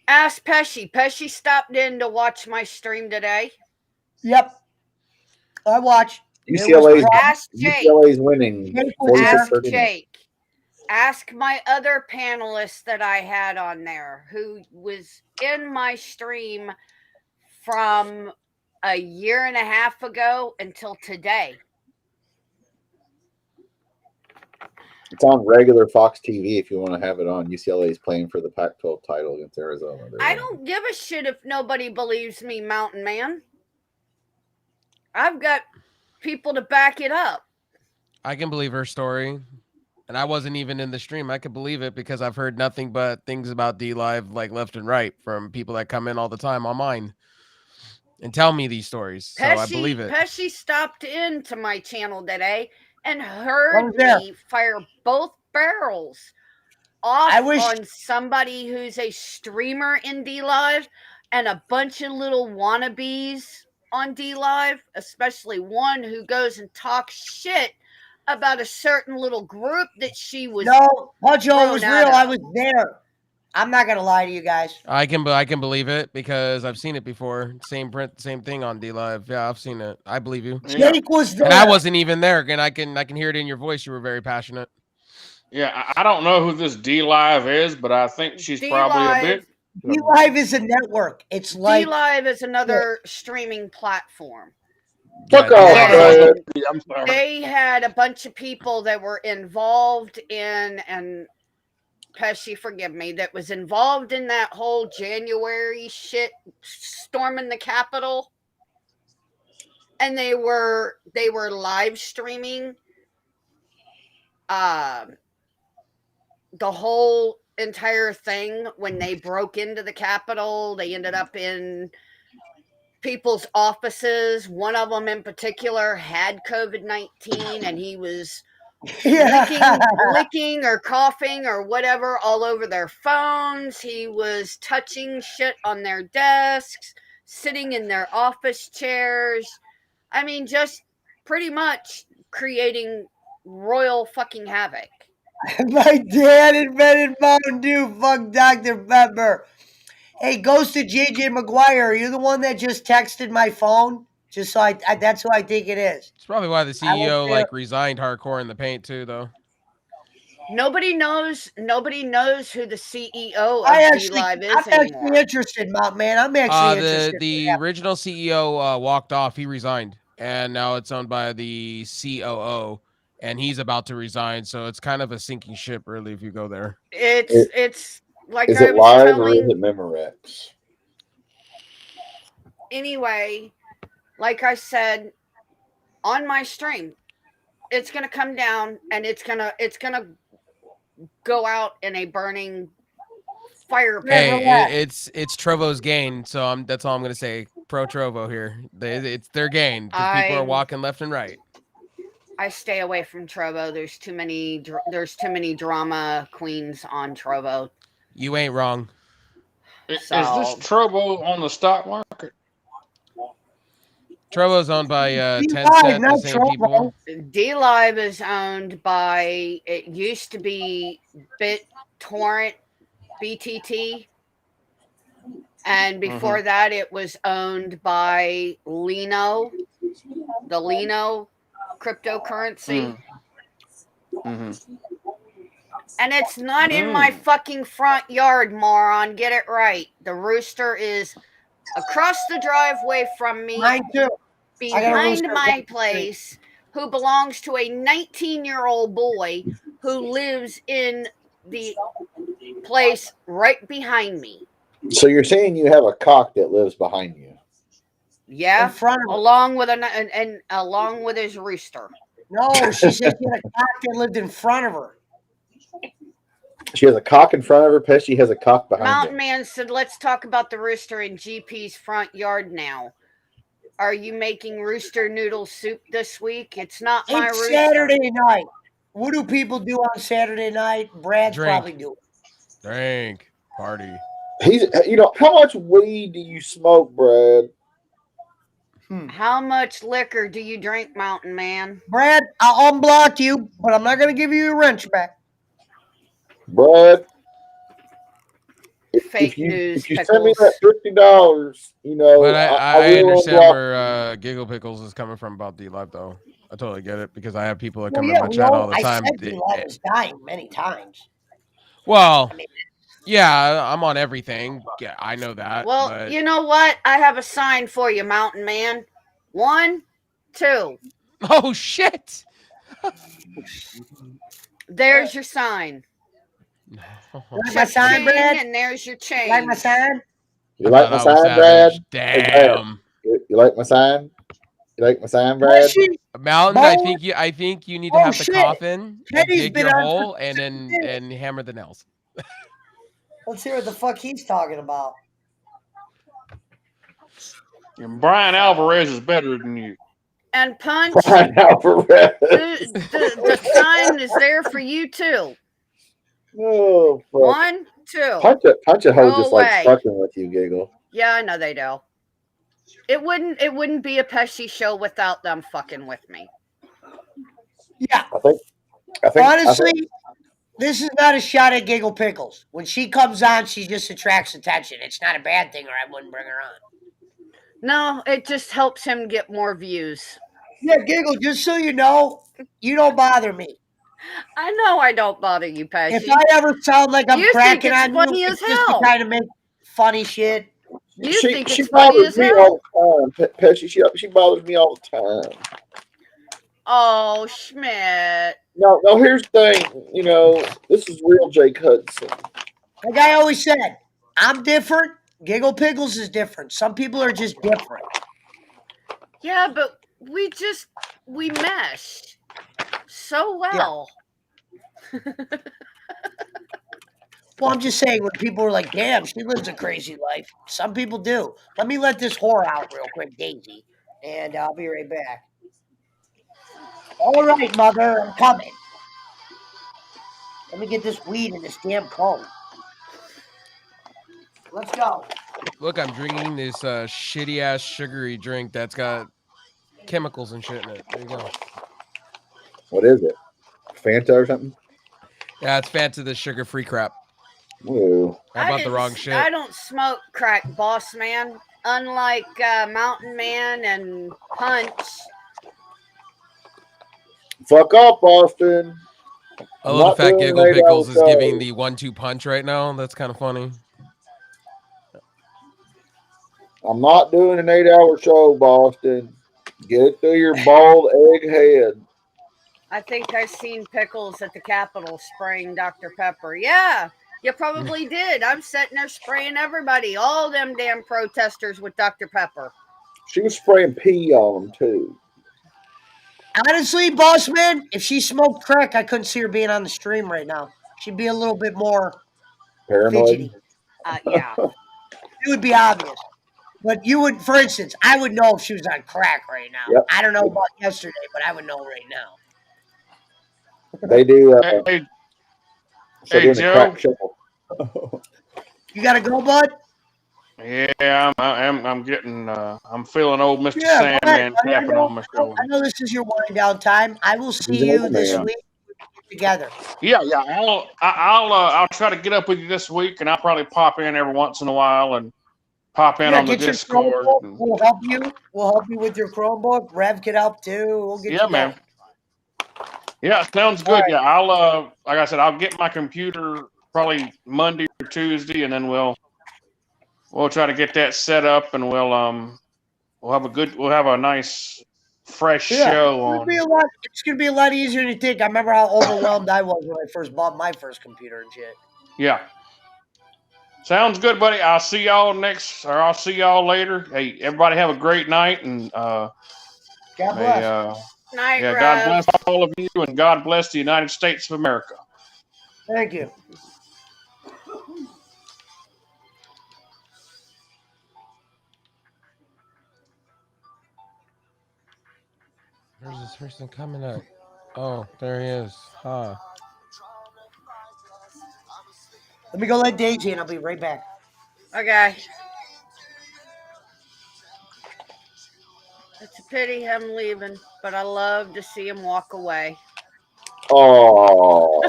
ask Pesci. Pesci stopped in to watch my stream today. Yep, I watched. UCLA's winning. Ask Jake. Ask my other panelists that I had on there who was in my stream from a year and a half ago until today. It's on regular Fox TV if you want to have it on. UCLA is playing for the Pac-12 title against Arizona. I don't give a shit if nobody believes me, Mountain Man. I've got people to back it up. I can believe her story. And I wasn't even in the stream. I could believe it because I've heard nothing but things about D Live like left and right from people that come in all the time on mine and tell me these stories. So I believe it. Pesci stopped into my channel today and heard Comes there. me fire both barrels off I wish- on somebody who's a streamer in D Live and a bunch of little wannabes on D Live, especially one who goes and talks shit about a certain little group that she was. No, Puncho, it was thrown real. out I of. was there. I'm not gonna lie to you guys. I can believe it because I've seen it before. Same thing on D Live. Yeah, I've seen it. I believe you. Yeah. Jake was there. And I wasn't even there. And I can hear it in your voice. You were very passionate. Yeah, I don't know who this D Live is, but I think she's probably a bit. D-Live is a network. It's like D Live is another streaming platform. Fuck Yeah, off, D-Live. Brad. I'm sorry. They had a bunch of people that were involved in, and Pesci, forgive me, that was involved in that whole January shit, storming the Capitol, and they were live streaming the whole entire thing. When they broke into the Capitol, they ended up in people's offices. One of them in particular had COVID-19, and he was licking or coughing or whatever all over their phones. He was touching shit on their desks, sitting in their office chairs. I mean, just pretty much creating royal fucking havoc. my dad invented Mountain Dew. Fuck Dr. Pepper. Hey, Ghost of JJ McGuire, are you the one that just texted my phone? Just so I that's who I think it is. It's probably why the I was CEO there. like resigned hardcore in the paint too, though. Nobody knows who the CEO of I'm D-Live is actually anymore. interested, Mountain Man. I'm actually interested. The original CEO walked off. He resigned, and now it's owned by the COO, and he's about to resign. So it's kind of a sinking ship, really, if you go there. It's like Is I it was live or is telling. it Memorex? Anyway, like I said on my stream, it's gonna come down and it's gonna go out in a burning fire pit. Hey, it's Trovo's gain, so that's all I'm gonna say. Pro Trovo here. It's their gain because people are walking left and right. I stay away from Trovo. There's too many drama queens on Trovo. You ain't wrong. Is this Trovo on the stock market? Trovo's owned by D-Live, Tencent, the not same Trovo. people. D-Live is owned by, it used to be BitTorrent, BTT. And before that, it was owned by Lino, the Lino cryptocurrency. And it's not in my fucking front yard, moron. Get it right. The rooster is across the driveway from me, Mine too. behind my place, who belongs to a 19-year-old boy who lives in the place right behind me. So you're saying you have a cock that lives behind you? Yeah, In front of her. along with and along with his rooster. No, she said she had a cock that lived in front of her. She has a cock in front of her. Pesci has a cock behind Mountain her. Man said, "Let's talk about the rooster in GP's front yard now. Are you making rooster noodle soup this week? It's not my It's rooster." Saturday night. What do people do on Saturday night? Brad's Drink. probably doing. Drink. Party. He's, how much weed do you smoke, Brad? How much liquor do you drink, Mountain Man? Brad, I'll unblock you, but I'm not going to give you your wrench back. Brad, Fake news, if you Pickles. send me that $50, But I will understand unblock. where Giggle Pickles is coming from about D-Live, though. I totally get it because I have people that Well, come yeah, in my chat all the I time. said D-Live was dying many times. Well, I mean, yeah, I'm on everything. Yeah, I know that. Well, but you know what? I have a sign for you, Mountain Man. 1, 2. oh shit! There's your sign. Like my sign, Brad? And there's your change. Like my sign? You like my sign, Brad? Hey, Brad, Damn. you like my sign? You like my sign, Was Brad? she? Mountain, Bone? I think you need to Oh, have the shit. coffin and Teddy's dig been your on hole for and 6 then minutes. and hammer the nails. Let's hear what the fuck he's talking about. And Brian Alvarez is better than you. And Punch, Brian Alvarez. the sign is there for you too. Oh, fuck. 1, 2. Punch a hoe Go just like away. fucking with you, Giggle. Yeah, I know they do. It wouldn't be a Pesci show without them fucking with me. Yeah. I think Honestly, this is not a shot at Giggle Pickles. When she comes on, she just attracts attention. It's not a bad thing, or I wouldn't bring her on. No, it just helps him get more views. Yeah, Giggle, just so you know, you don't bother me. I know I don't bother you, Pesci. If I ever sound like I'm You think cracking it's on funny you, as it's just to hell. kind of make funny shit. You think she it's funny bothers as me hell? all the time. Pesci, she bothers me all the time. Oh, Schmidt. No, here's the thing. You know, this is real Jake Hudson. Like I always said, I'm different. Giggle Pickles is different. Some people are just different. Yeah, but we mesh so well. Well, I'm just saying, when people are like, damn, she lives a crazy life. Some people do. Let me let this whore out real quick, Daisy, and I'll be right back. All right, mother, I'm coming. Let me get this weed in this damn cone. Let's go. Look, I'm drinking this shitty ass sugary drink that's got chemicals and shit in it. There you go. What is it? Fanta or something? Yeah, it's Fanta, the sugar free crap. Whoa. I bought the wrong shit. I don't smoke crack, boss man. Unlike Mountain Man and Punch. Fuck off, Boston. I love the fact Giggle Pickles is giving the 1-2 punch right now. That's kind of funny. I'm not doing an 8-hour show, Boston. Get it through your bald egg head. I think I've seen Pickles at the Capitol spraying Dr. Pepper. Yeah, you probably did. I'm sitting there spraying everybody, all them damn protesters with Dr. Pepper. She was spraying pee on them, too. Honestly, boss man, if she smoked crack, I couldn't see her being on the stream right now. She'd be a little bit more Paranoid. fidgety. Yeah. It would be obvious. But you would, for instance, I would know if she was on crack right now. Yep. I don't know about yesterday, but I would know right now. They do. Hey, Joe. You gotta go, bud? Yeah, I'm getting. I'm feeling old Mr. Yeah, Sandman tapping on my shoulder. I know this is your wind down time. I will see you this week together. Yeah. I'll try to get up with you this week, and I'll probably pop in every once in a while and pop in on the Discord. We'll help you. We'll help you with your Chromebook. Rev can help too. We'll get you man. Yeah, sounds good. Right. Yeah, I'll like I said, I'll get my computer probably Monday or Tuesday, and then we'll try to get that set up, and we'll have a nice fresh show on. It's gonna be a lot easier than you think. I remember how overwhelmed I was when I first bought my first computer and shit. Yeah. Sounds good, buddy. I'll see y'all later. Hey, everybody have a great night, and God bless. Night, God bless all of you, and God bless the United States of America. Thank you. Where's this person coming up? Oh, there he is. Huh. Let me go let Daisy, and I'll be right back. Okay. It's a pity him leaving, but I love to see him walk away. Oh.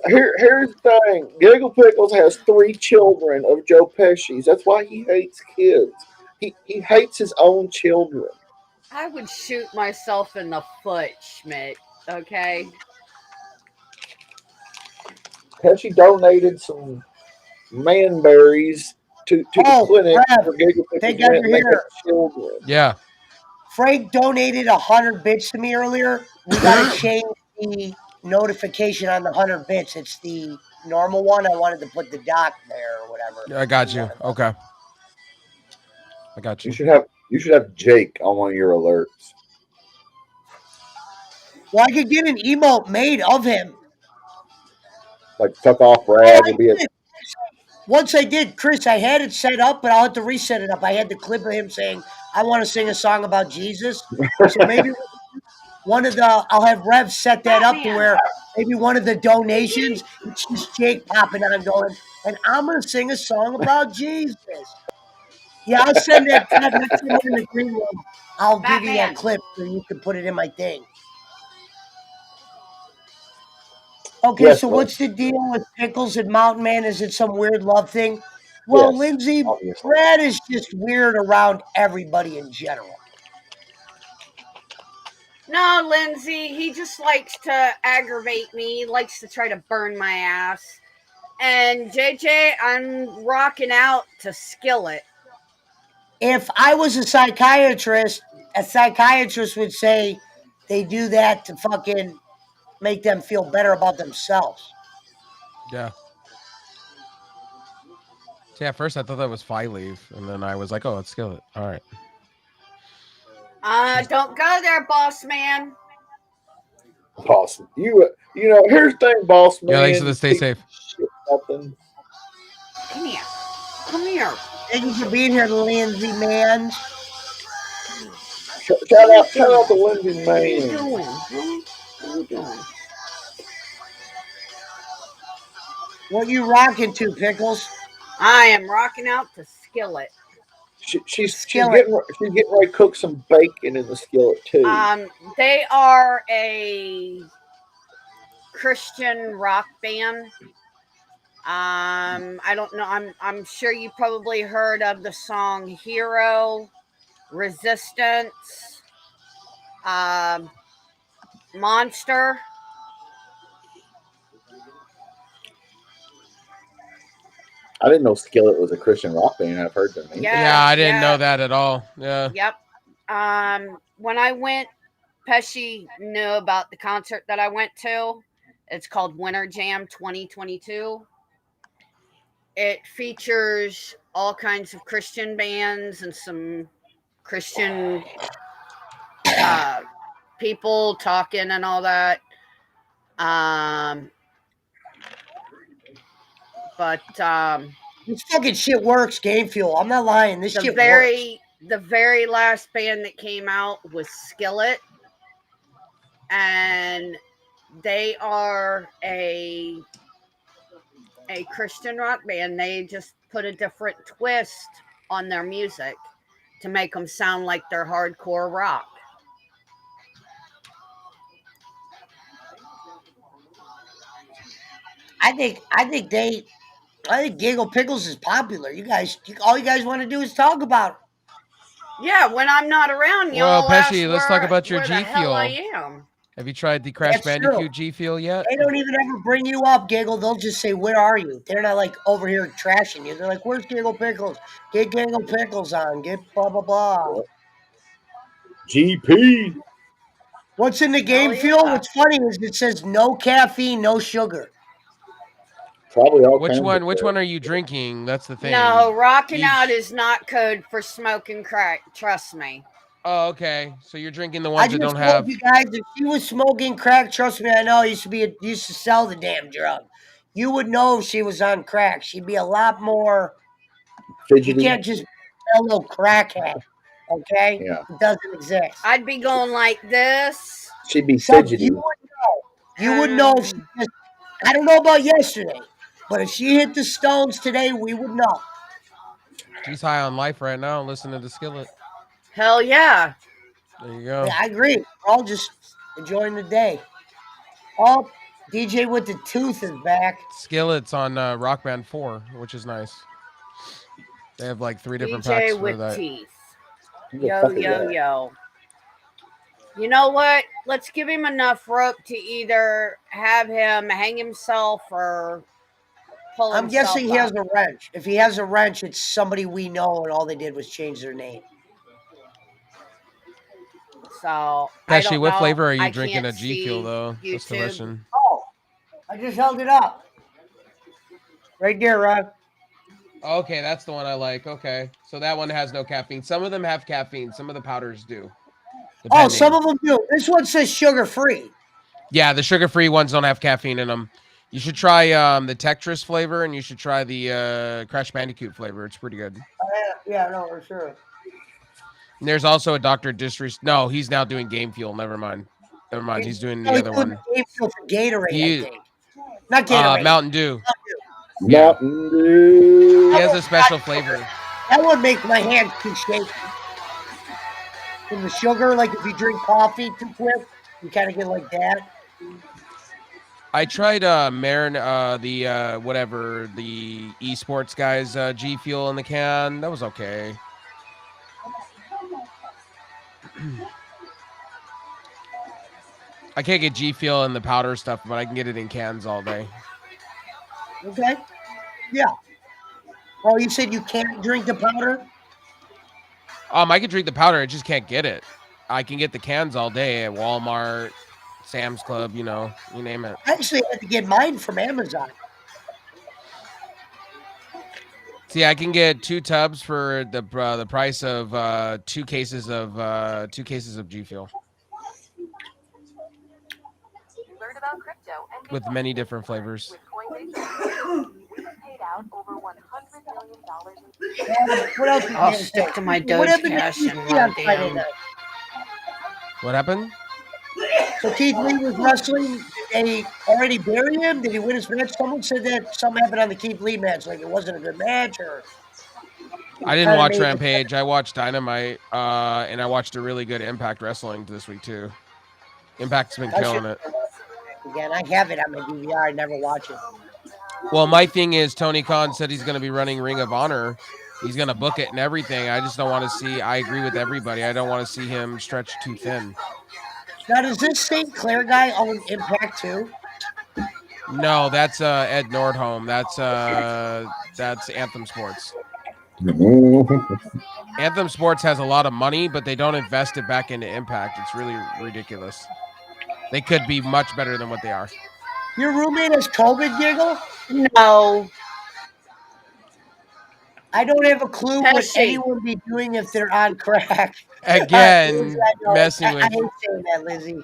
Here's the thing. Giggle Pickles has 3 children of Joe Pesci's. That's why he hates kids. He hates his own children. I would shoot myself in the foot, Schmidt. Okay? Pesci donated some manberries to the clinic for Giggle Pickles. Thank God you're here. Children. Yeah. Frank donated 100 bits to me earlier. We gotta change the notification on the 100 bits. It's the normal one. I wanted to put the doc there or whatever. I got you. Okay. I got You you. should have Jake on one of your alerts. Well, I could get an emote made of him. Like fuck off, Oh, Brad. I It'll be a did. Once I did, Chris, I had it set up, but I'll have to reset it up. I had the clip of him saying, I want to sing a song about Jesus. So maybe I'll have Rev set that up to Batman. where maybe one of the donations, it's just Jake popping on going, and I'm going to sing a song about Jesus. Yeah, I'll send that clip. Next time we're in the green room, I'll give you that Batman. clip so you can put it in my thing. Okay, yes, so Lynn. what's the deal with Pickles and Mountain Man? Is it some weird love thing? Well, Yes, Lindsay, obviously. Brad is just weird around everybody in general. No, Lindsay, he just likes to aggravate me. He likes to try to burn my ass. And JJ, I'm rocking out to Skillet. If I was a psychiatrist would say they do that to fucking make them feel better about themselves. Yeah. See, at first I thought that was Fly Leaf, and then I was like, oh, it's Skillet. All right. Don't go there, boss man. Boss, you know. Here's the thing, boss Yeah, thanks for man. the stay safe. Shit, nothing. Come here. Come here. Thank you for being here, Lindsay, man. Shout out to Lindsay What are you Man. doing? Huh? What are you doing? What you rocking to, Pickles? I am rocking out to Skillet. She's Skillet. getting ready to cook some bacon in the skillet too. They are a Christian rock band. I don't know. I'm sure you probably heard of the song Hero, Resistance, Monster. I didn't know Skillet was a Christian rock band. I've heard their name. Yeah, I didn't know that at all. Yeah. Yep. When I went, Pesci knew about the concert that I went to. It's called Winter Jam 2022. It features all kinds of Christian bands and some Christian people talking and all that. But This fucking shit works, Game Fuel. I'm not lying. This shit the very last band that came out was Skillet, and they are a Christian rock band. They just put a different twist on their music to make them sound like they're hardcore rock. I think Giggle Pickles is popular. All you guys want to do is talk about it. Yeah, when I'm not around, Well, y'all Pesci, ask let's talk about your where the G hell I Fuel. am. Have you tried the Crash That's Bandicoot true. G Fuel yet? They don't even ever bring you up, Giggle. They'll just say, "Where are you?" They're not like over here trashing you. They're like, "Where's Giggle Pickles? Get Giggle Pickles on. Get blah blah blah." GP. What's in the game yeah. fuel? What's funny is it says no caffeine, no sugar. Probably all Which kinds one? of Which stuff. one are you drinking? That's the thing. No, rocking Each- out is not code for smoking crack. Trust me. Oh, okay. So you're drinking the I ones that just don't told have. you guys if she was smoking crack, trust me, I know. Used to sell the damn drug. You would know if she was on crack. She'd be a lot more. Fidgety. You can't just be a little crackhead, okay? Yeah. It doesn't exist. I'd be going like this. She'd be So fidgety. you would know. You would know if she just. I don't know about yesterday, but if she hit the stones today, we would know. She's high on life right now, listening to Skillet. Hell yeah. There you go. Yeah, I agree. We're all just enjoying the day. Oh, DJ with the tooth is back. Skillet's on Rock Band 4, which is nice. They have like 3 different DJ packs for with that. teeth. Who the Yo, fuck is yo, that? yo. You know what? Let's give him enough rope to either have him hang himself or pull I'm himself guessing he has up. a wrench. If he has a wrench, it's somebody we know, and all they did was change their name. So I Actually, don't what know. flavor are you I drinking can't a G Fuel see though? That's the YouTube. question. Oh, I just held it up. Right there, Rob. Okay, that's the one I like. Okay, so that one has no caffeine. Some of them have caffeine. Some of the powders do. Oh, some Depending. of them do. This one says sugar-free. Yeah, the sugar-free ones don't have caffeine in them. You should try the Tetris flavor, and you should try the Crash Bandicoot flavor. It's pretty good. Yeah, no, for sure. And there's also a Dr. Disres. No, he's now doing Game Fuel. Never mind. Never mind. He's doing the he's other doing one. the game fuel for Gatorade, He- I think. Not Gatorade. Mountain Dew. Mountain Dew. He has a special flavor. That one makes my hands too shaky. From the sugar, like if you drink coffee too quick, you kind of get like that. I tried Marin, the whatever, the esports guys G Fuel in the can. That was okay. I can't get G Fuel in the powder stuff, but I can get it in cans all day. Okay. Yeah. Oh, you said you can't drink the powder? I can drink the powder. I just can't get it. I can get the cans all day at Walmart, Sam's Club, you know, you name it. I actually had to get mine from Amazon. See, I can get 2 tubs for the price of 2 cases of G Fuel. Learn about crypto and With many different flavors. with Coinbase. We have paid out over $100 million What else? I'll stick to my What happened to Dogecash Keith and Lee run on Friday down. night? What happened? So Keith Lee was wrestling. Did they already bury him? Did he win his match? Someone said that something happened on the Keith Lee match, like it wasn't a good match, or I didn't watch Rampage. I watched Dynamite, and I watched a really good Impact Wrestling this week too. Impact's been killing it. Again, I have it on my DVR. I never watch it. Well, my thing is Tony Khan said he's going to be running Ring of Honor. He's going to book it and everything. I just don't want to see. I agree with everybody. I don't want to see him stretched too thin. Now, does this St. Clair guy own Impact too? No, that's Ed Nordholm. That's Anthem Sports. Anthem Sports has a lot of money, but they don't invest it back into Impact. It's really ridiculous. They could be much better than what they are. Your roommate has COVID, Giggle? No. I don't have a clue what Pesci. anyone be doing if they're on crack. Again, Lizzie, I know. messing I with. hate saying that, Lizzie.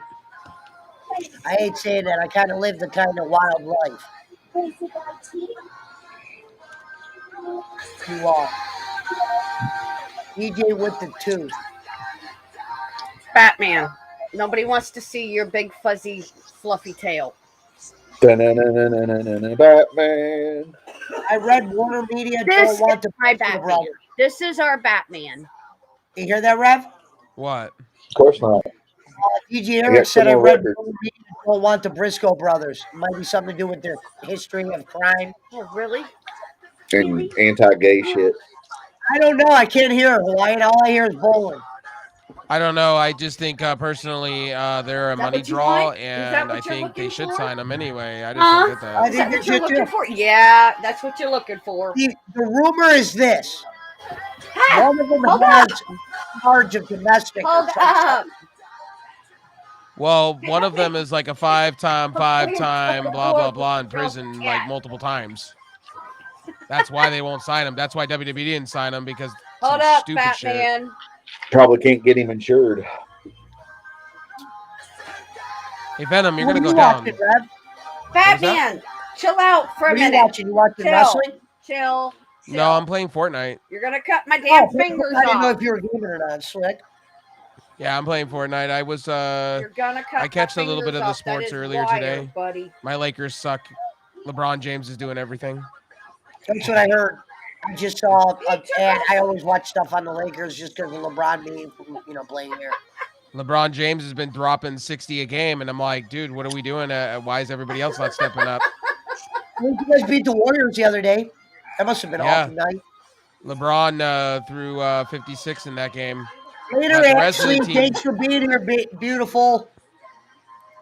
I hate saying that. I kind of live the kind of wild life. You are. DJ with the tooth. Batman. Nobody wants to see your big fuzzy fluffy tail. Batman. I read Warner Media This don't want is to my Briscoe Batman. brothers. This is our Batman. You hear that, Rev? What? Of course not. DJ I Eric got said some I more read records. Warner Media don't want the Briscoe brothers. Might be something to do with their history of crime. Oh, really? And anti-gay shit. I don't know. I can't hear Hawaiian. All I hear is bowling. I don't know. I just think personally they're a money what you draw, want? Is that and what I you're think they looking should for? sign them anyway. I just Huh? don't get I that. Is think that they what you're should looking too. for? Yeah, that's what you're looking for. The rumor is this. Ha! One of them Hold has up! charge of domestic. or Hold something. up! Well, one of them is like a five-time, blah blah blah in Don't prison cat. like multiple times. That's why they won't sign him. That's why WWE didn't sign him because Hold some up, stupid shit. Batman. Probably can't get him insured. Hey Venom, you're What gonna are go you down. watching, Rev? Batman, chill out for a What are you minute. watching? You watching Chill. wrestling? Chill. No, I'm playing Fortnite. You're gonna cut my damn Oh, fingers I didn't know off. if you were gaming or not, Slick. Yeah, I'm playing Fortnite. I was You're gonna cut I catched my a little bit fingers of the off. That sports is earlier wire, today. buddy. My Lakers suck. LeBron James is doing everything. That's what I heard. I just saw an ad. I always watch stuff on the Lakers just because of LeBron being, playing here. LeBron James has been dropping 60 a game, and I'm like, dude, what are we doing? Why is everybody else not stepping up? You guys beat the Warriors the other day. That must have been Yeah. awesome night. LeBron threw 56 in that game. Later, But the rest of Ashley. the team- Thanks for being here, beautiful.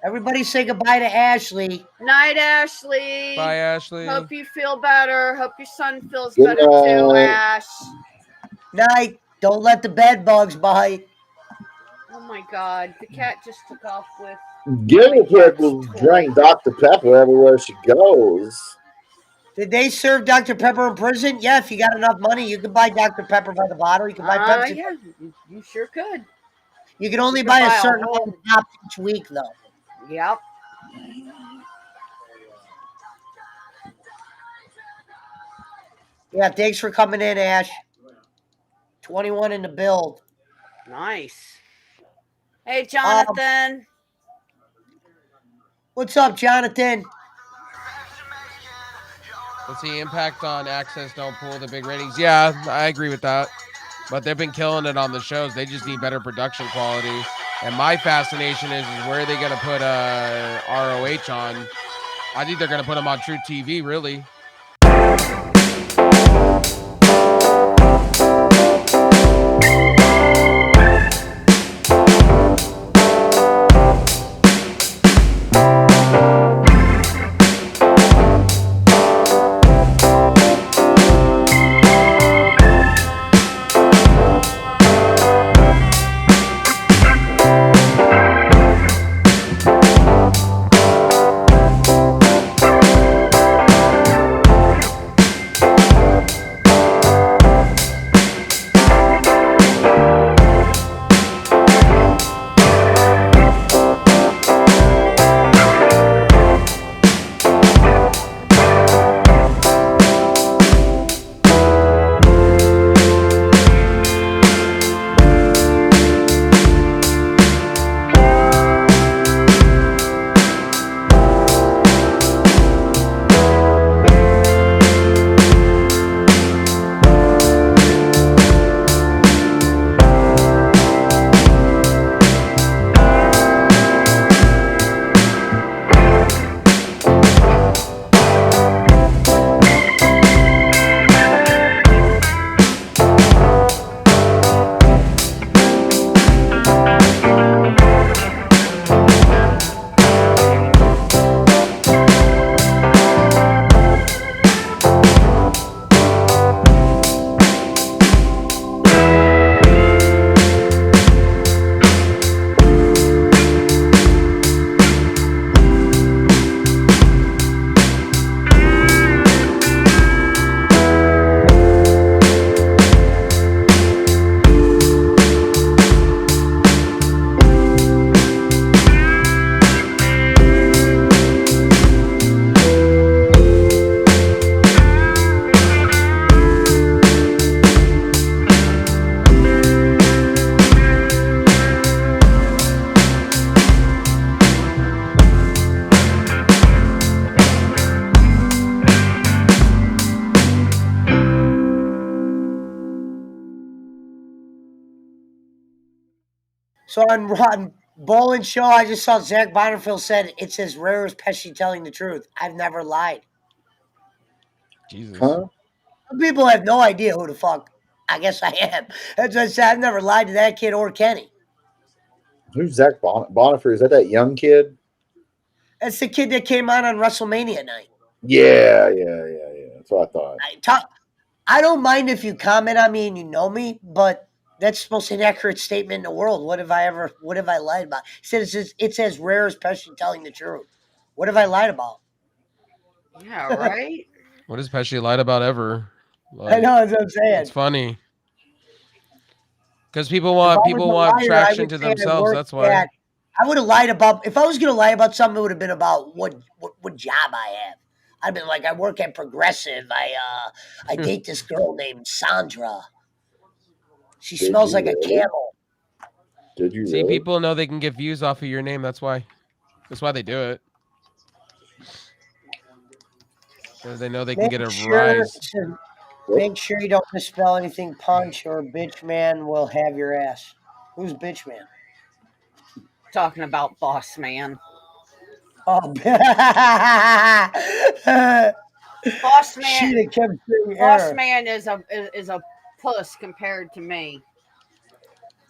Everybody say goodbye to Ashley. Night, Ashley. Bye, Ashley. Hope you feel better. Hope your son feels Good better too, night. Ash. Night. Don't let the bed bugs bite. Oh my God. The cat just took off with. Gilly My cat's will toy. drink Dr. Pepper everywhere she goes. Did they serve Dr. Pepper in prison? Yeah, if you got enough money, you can buy Dr. Pepper by the bottle. You can buy Pepsi. Yeah, you sure could. You can only You could buy a buy a certain whole- amount of pops each week, though. Yep. Yeah, thanks for coming in, Ash. 21 in the build. Nice. Hey, Jonathan. What's up, Jonathan? What's the impact on Access Don't Pull the big ratings? Yeah, I agree with that. But they've been killing it on the shows. They just need better production quality. And my fascination is where are they going to put ROH on? I think they're going to put them on True TV, really. So on Boland's show, I just saw Zach Bonneville said it's as rare as Pesci telling the truth. I've never lied. Jesus. Huh? Some people have no idea who the fuck I guess I am. That's what I said. I've never lied to that kid or Kenny. Who's Zach Bonifer? Is that young kid? That's the kid that came on WrestleMania night. Yeah. That's what I thought. I don't mind if you comment on me and you know me, but that's the most inaccurate statement in the world. What have I lied about? He said it's as rare as Pesci telling the truth. What have I lied about? Yeah, right? What has Pesci lied about ever? I know, that's what I'm saying. It's funny. Because people If I want was a liar, I traction would to say I themselves. worked That's why. I would have lied about, if I was going to lie about something, it would have been about what job I have. I'd been like, I work at Progressive. I date this girl named Sandra. She Did smells you like a really? camel. Did you See, really? people know they can get views off of your name. That's why. That's why they do it. Because they know they can get a rise. Make sure you don't misspell anything. Punch or bitch man will have your ass. Who's bitch man? Talking about Boss Man. Oh, Boss Man. Shit, it kept saying Boss error. Man is a puss compared to me.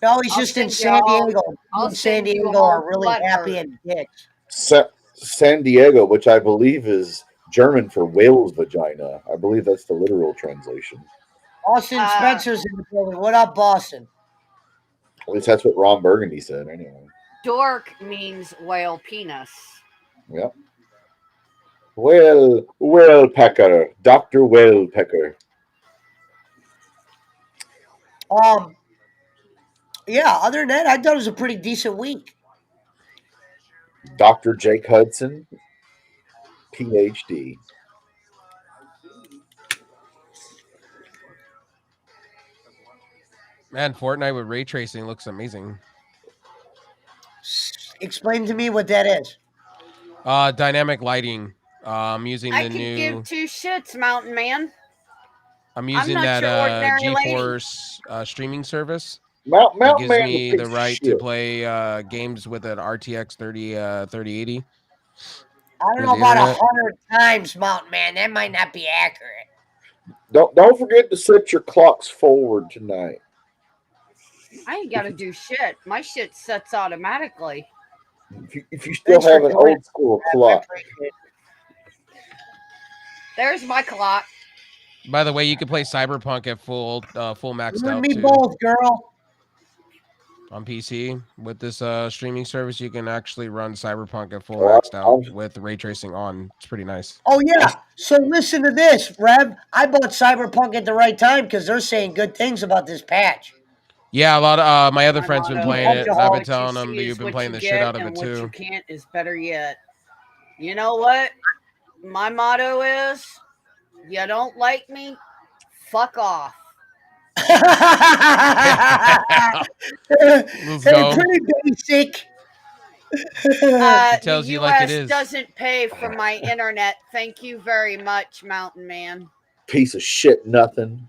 No, he's I'll just in send you San all- Diego. I'll In San send you Diego all are really happy letters. and dicks. San Diego, which I believe is German for whale's vagina. I believe that's the literal translation. Austin Spencer's in the building. What up, Boston? At least that's what Ron Burgundy said, anyway. Dork means whale penis. Yep. Well, Pecker, Dr. Well Pecker. Yeah, other than that, I thought it was a pretty decent week. Dr. Jake Hudson, PhD. Man, Fortnite with ray tracing looks amazing. Explain to me what that is. Dynamic lighting. I'm using I the could new. give two shits, Mountain Man. I'm using not that your ordinary lady. GeForce streaming service. Mountain It gives Man me is a the piece of right to shit. play games with an RTX 3080. I don't Through know the about internet. 100 times, Mountain Man. That might not be accurate. Don't forget to set your clocks forward tonight. I ain't got to do shit. My shit sets automatically. If you still Thanks for have an doing old school I clock. appreciate it. There's my clock. By the way, you can play Cyberpunk at full maxed You and out me too. both, girl. On PC with this streaming service, you can actually run Cyberpunk at full maxed out with ray tracing on. It's pretty nice. Oh, yeah. So listen to this, Rev. I bought Cyberpunk at the right time because they're saying good things about this patch. Yeah, a lot of my other My friends been motto playing is it, and I've been what you telling them see that is you've been what playing you the shit get, out of and it what you too. can't is better yet. You know what? My motto is, you don't like me, fuck off. Let's go. Pretty basic. The tells you U.S. like it is. doesn't pay for my internet. Thank you very much, Mountain Man. Piece of shit, nothing.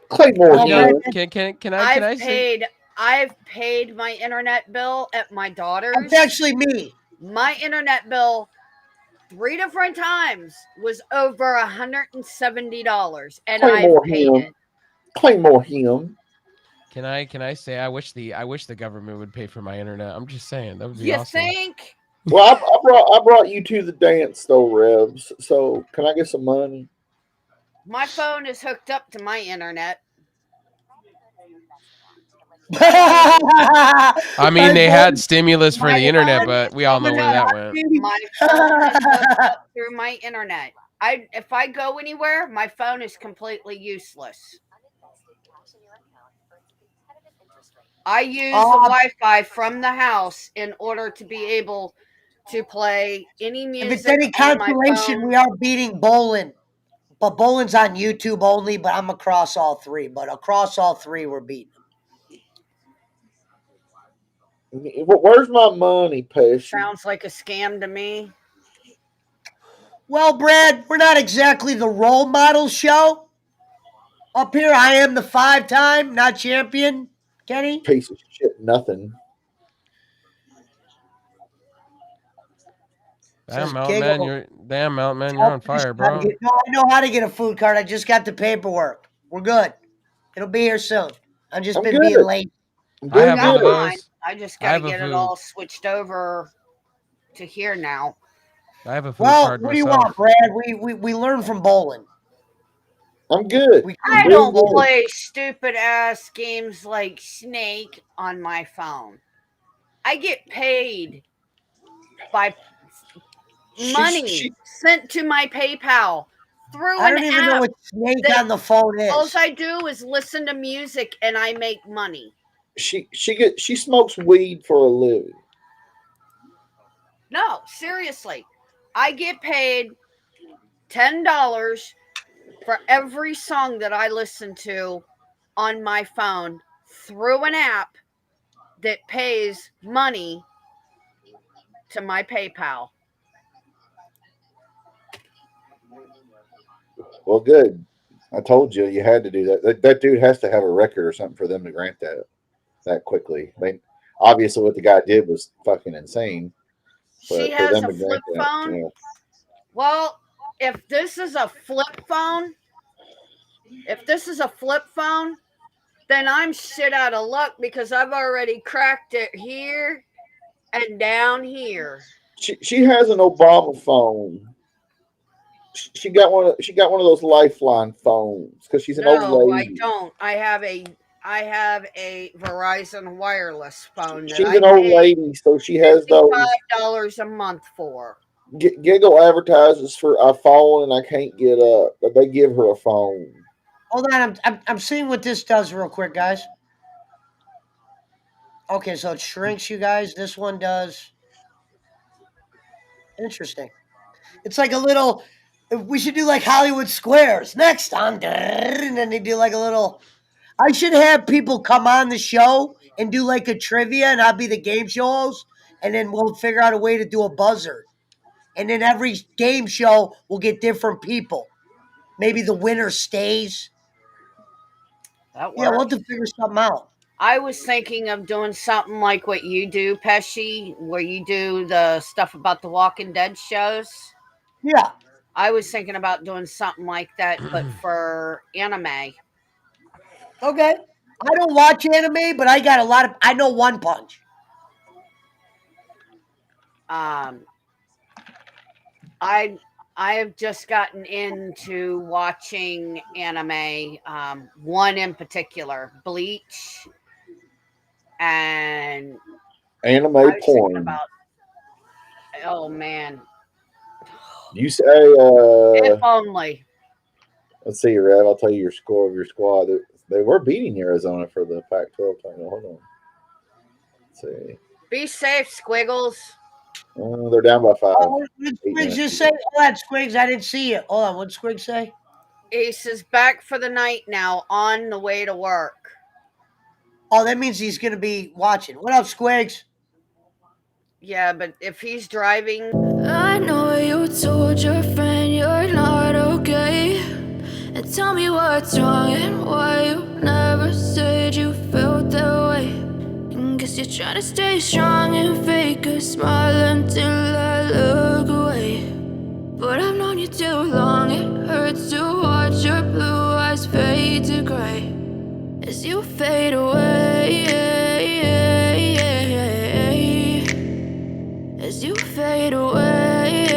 Claymore No, here. Brandon, Can I say? I've paid my internet bill at my daughter's. It's actually me. My internet bill 3 different times was over $170, and Claymore I've paid him. it. Claymore him. Can I say I wish the government would pay for my internet. I'm just saying that would be You awesome. think? Well, I brought you to the dance though, Revs. So can I get some money? My phone is hooked up to my internet. I mean, they had stimulus for My the internet, phone but is we all know hooked where up. that went. My phone is hooked up through my internet. If I go anywhere, my phone is completely useless. I use the Wi-Fi from the house in order to be able to play any music. If it's any on my consolation, phone. we are beating Bolin. But Bolin's on YouTube only, but I'm across all three. But across all three, we're beating them. Where's my money, Pesci? Sounds like a scam to me. Well, Brad, we're not exactly the role model show. Up here, I am the 5-time, not champion, Kenny. Piece of shit, nothing. Damn, Mountain Man, you're on fire, bro. No, I know how to get a food card. I just got the paperwork. We're good. It'll be here soon. I've just been being late. I have one of Mine. those. I just got to get it all switched over to here now. I have a food Well, card what do you myself. want, Brad? We learn from Bolin. I'm good. I don't play stupid ass games like Snake on my phone. I get paid by money sent to my PayPal through an app. I don't even know what Snake on the phone is. All I do is listen to music and I make money. She smokes weed for a living. No, seriously. I get paid $10 for every song that I listen to on my phone through an app that pays money to my PayPal. Well, good. I told you had to do that. That dude has to have a record or something for them to grant that quickly. I mean, obviously, what the guy did was fucking insane. She has a flip phone. Yeah. Well, if this is a flip phone, then I'm shit out of luck because I've already cracked it here and down here. She has an Obama phone. She got one of those Lifeline phones because she's an old lady. No, I don't. I have a I have a Verizon wireless phone that She's I an old pay lady, so she has those $55 a month for. Giggle advertises for a phone, and I can't get up. But they give her a phone. Hold on, I'm seeing what this does real quick, guys. Okay, so it shrinks you guys. This one does. Interesting. It's like a little. We should do like Hollywood Squares next on, and then they do like a little. I should have people come on the show and do like a trivia, and I'll be the game show host, and then we'll figure out a way to do a buzzer, and then every game show will get different people. Maybe the winner stays. That Yeah, we'll works. have to figure something out. I was thinking of doing something like what you do, Pesci, where you do the stuff about the Walking Dead shows. Yeah. I was thinking about doing something like that, but for anime. Okay. I don't watch anime, but I got a lot of. I know One Punch. Um, I I have just gotten into watching anime. One in particular, Bleach, and Anime I was thinking porn. about. Oh man, You say, if only. let's see, Rev. I'll tell you your score of your squad. They were beating Arizona for the Pac-12 title. Hold on. Let's see. Be safe, Squiggles. They're down by 5. Oh, what did 8 Squigs minutes just to say? go. Hold on, Squigs. I didn't see it. Hold on. What did Squigs say? Ace is back for the night now, on the way to work. Oh, that means he's going to be watching. What up, Squigs? Yeah, but if he's driving, I know you told your friend you're not okay. And tell me what's wrong and why you never said you felt that way. And guess you're trying to stay strong and fake a smile until I look away. But I've known you too long, it hurts to watch your blue eyes fade to gray as you fade away. As you fade away.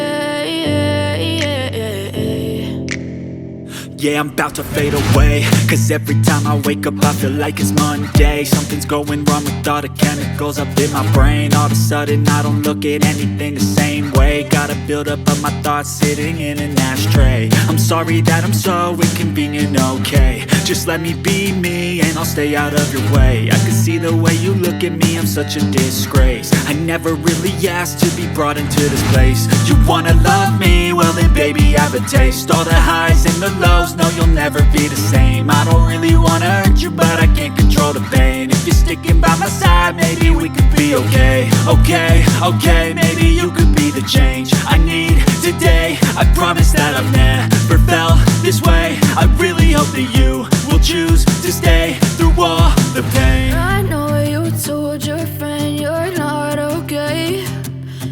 Yeah, I'm about to fade away. Cause every time I wake up I feel like it's Monday. Something's going wrong with all the chemicals up in my brain. All of a sudden I don't look at anything the same way. Gotta build up of my thoughts sitting in an ashtray. I'm sorry that I'm so inconvenient, okay. Just let me be me and I'll stay out of your way. I can see the way you look at me, I'm such a disgrace. I never really asked to be brought into this place. You wanna love me? Well then baby I have a taste. All the highs and the lows, no you'll never be the same. I don't really wanna hurt you but I can't control the pain. If you're sticking by my side maybe we could be okay. Okay, maybe you could be the change I need today. I promise that I've never felt this way. I really hope that you will choose to stay through all the pain. I know you told your friend you're not okay.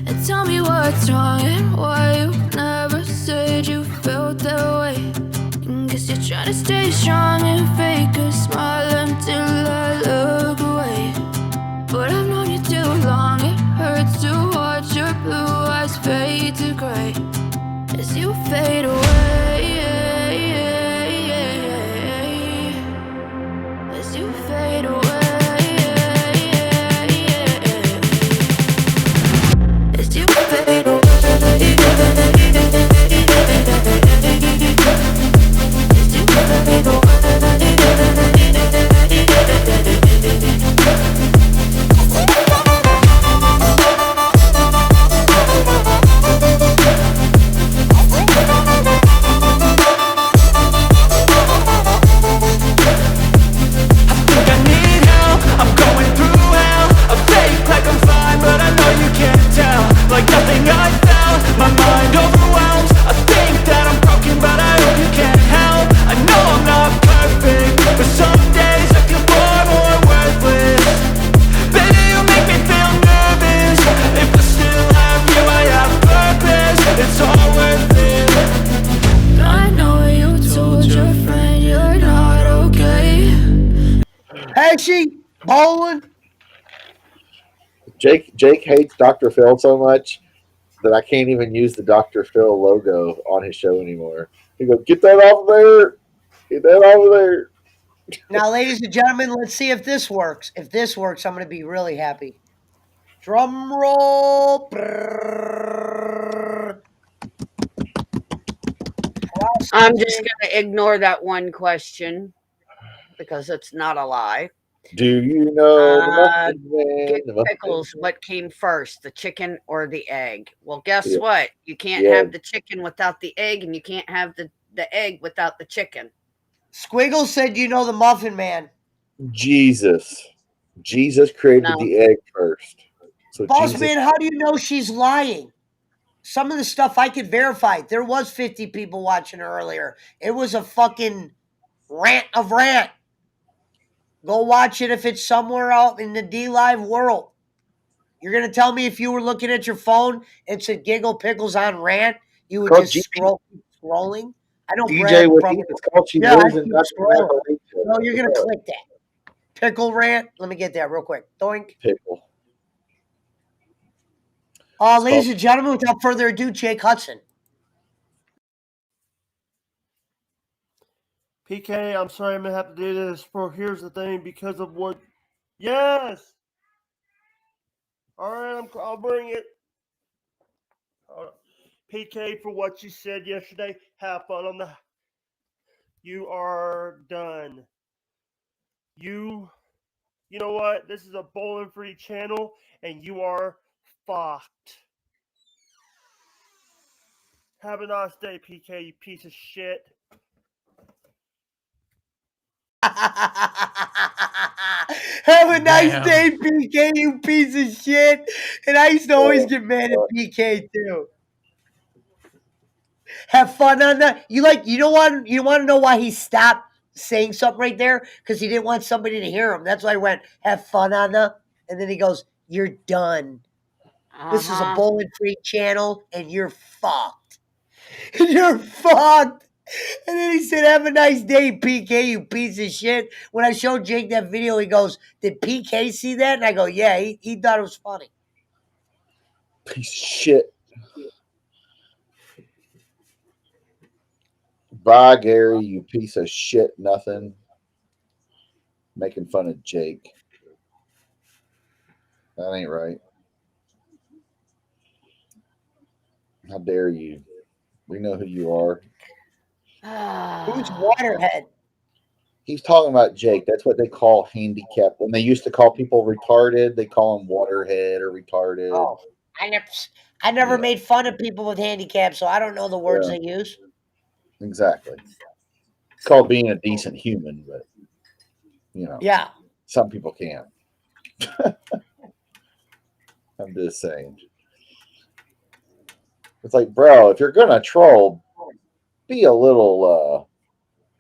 And tell me what's wrong and why you never said you felt that way. And guess you're trying to stay strong and fake a smile until I look away. But I've known you too long, it hurts to watch your blue eyes fade to gray as you fade away. As you fade away. As you fade away. As you fade away. I need help, I'm going through hell. I fake like I'm fine, but I know you can't tell. Like nothing I felt, my mind overwhelms. I think that I'm broken, but I hope you can't help. I know I'm not perfect, but some days I feel far more worthless. Baby, you make me feel nervous. If I still have you, I have purpose. It's all worth it. I know you told your friend you're not okay. Pesci, bowling. Jake hates Dr. Phil so much that I can't even use the Dr. Phil logo on his show anymore. He goes, "Get that off of there! Get that off of there!" Now, ladies and gentlemen, let's see if this works. If this works, I'm going to be really happy. Drum roll. I'm just going to ignore that one question because it's not a lie. Do you know the Uh, Muffin Man? Get The Muffin pickles. Man. What came first, the chicken or the egg? Well, guess Yeah. what? You can't Yeah. have the chicken without the egg, and you can't have the egg without the chicken. Squiggle said, "You know the Muffin Man." Jesus. Jesus created No. the egg first. So Boss Jesus. man, how do you know she's lying? Some of the stuff I could verify. There was 50 people watching earlier. It was a fucking rant of rant. Go watch it if it's somewhere out in the D Live world. You're gonna tell me if you were looking at your phone and said "Giggle Pickles" on rant, you would Called just keep scrolling. I know DJ Brad with probably. Heath. It's called She Yeah, I Lives in keep Nothing scrolling. Appalachia. No, you're gonna What's up? click that pickle rant. Let me get that real quick. Doink. Pickle. It's Ladies called and gentlemen, without further ado, Jake Hudson. PK, I'm sorry I'm gonna have to do this. For here's the thing, because of what. Yes. All right, I'll bring it. PK, for what you said yesterday. Have fun on the. You are done. You know what? This is a bowling free channel, and you are fucked. Have a nice day, PK. You piece of shit. Have a nice Damn. day, PK, you piece of shit. And I used to always get mad at PK too. Have fun on that. You want to know why he stopped saying something right there? Because he didn't want somebody to hear him. That's why I went, have fun on the, and then he goes, "You're done. This is a Uh-huh. bowling free channel, and you're fucked. You're fucked." And then he said, "Have a nice day, PK, you piece of shit." When I showed Jake that video, he goes, "Did PK see that?" And I go, "Yeah, he thought it was funny." piece of shit. Bye, Gary, you piece of shit. Nothing. Making fun of Jake. That ain't right. How dare you? We know who you are. Who's Waterhead? He's talking about Jake. That's what they call handicapped. When they used to call people retarded, they call them waterhead or retarded. Oh, I never Yeah, made fun of people with handicaps, so I don't know the words yeah, they use. exactly. It's called being a decent human, but Yeah. some people can't. I'm just saying. It's like, bro, if you're gonna troll, be a little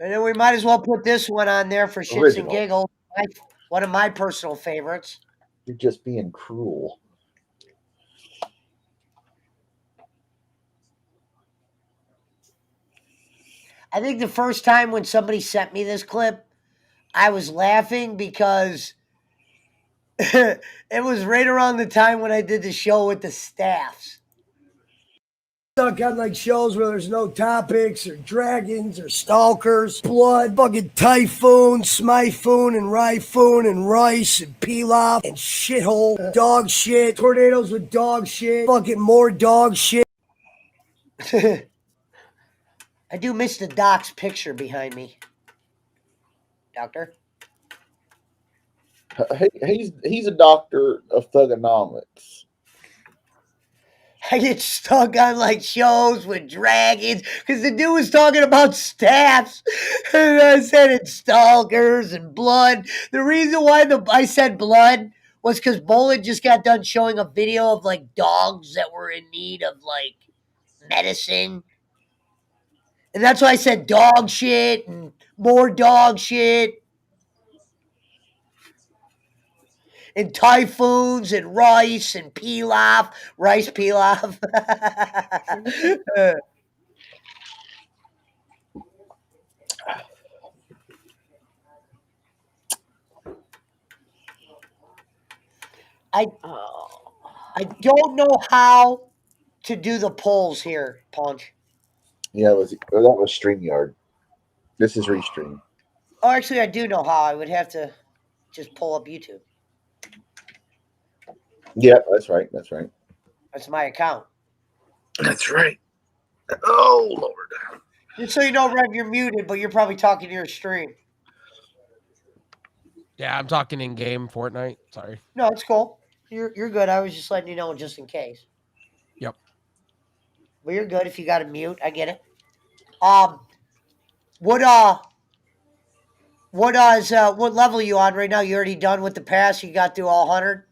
And then we might as well put this one on there for shits and original. giggles. One of my personal favorites. You're just being cruel. I think the first time when somebody sent me this clip, I was laughing because it was right around the time when I did the show with the staffs. Stuck on like shows where there's no topics or dragons or stalkers, blood, fucking typhoon, smifoon and ryfoon and rice and pilaf and shithole, dog shit, tornadoes with dog shit, fucking more dog shit. I do miss the doc's picture behind me. Doctor? He's a doctor of thugonomics. I get stuck on like shows with dragons because the dude was talking about staffs. And I said it's stalkers and blood. The reason why I said blood was because Boland just got done showing a video of like dogs that were in need of like medicine. And that's why I said dog shit and more dog shit and typhoons and rice and pilaf, rice pilaf. I Oh. I don't know how to do the polls here, Punch. Yeah, that was StreamYard. This is Restream. Oh, actually, I do know how. I would have to just pull up YouTube. Yeah, that's right. That's right. That's my account. That's right. Oh Lord. Just so you know, Rev, you're muted, but you're probably talking to your stream. Yeah, I'm talking in game Fortnite. Sorry. No, it's cool. You're good. I was just letting you know just in case. Yep. But you're good if you got to mute. I get it. What level you on right now? You already done with the pass? You got through all 100?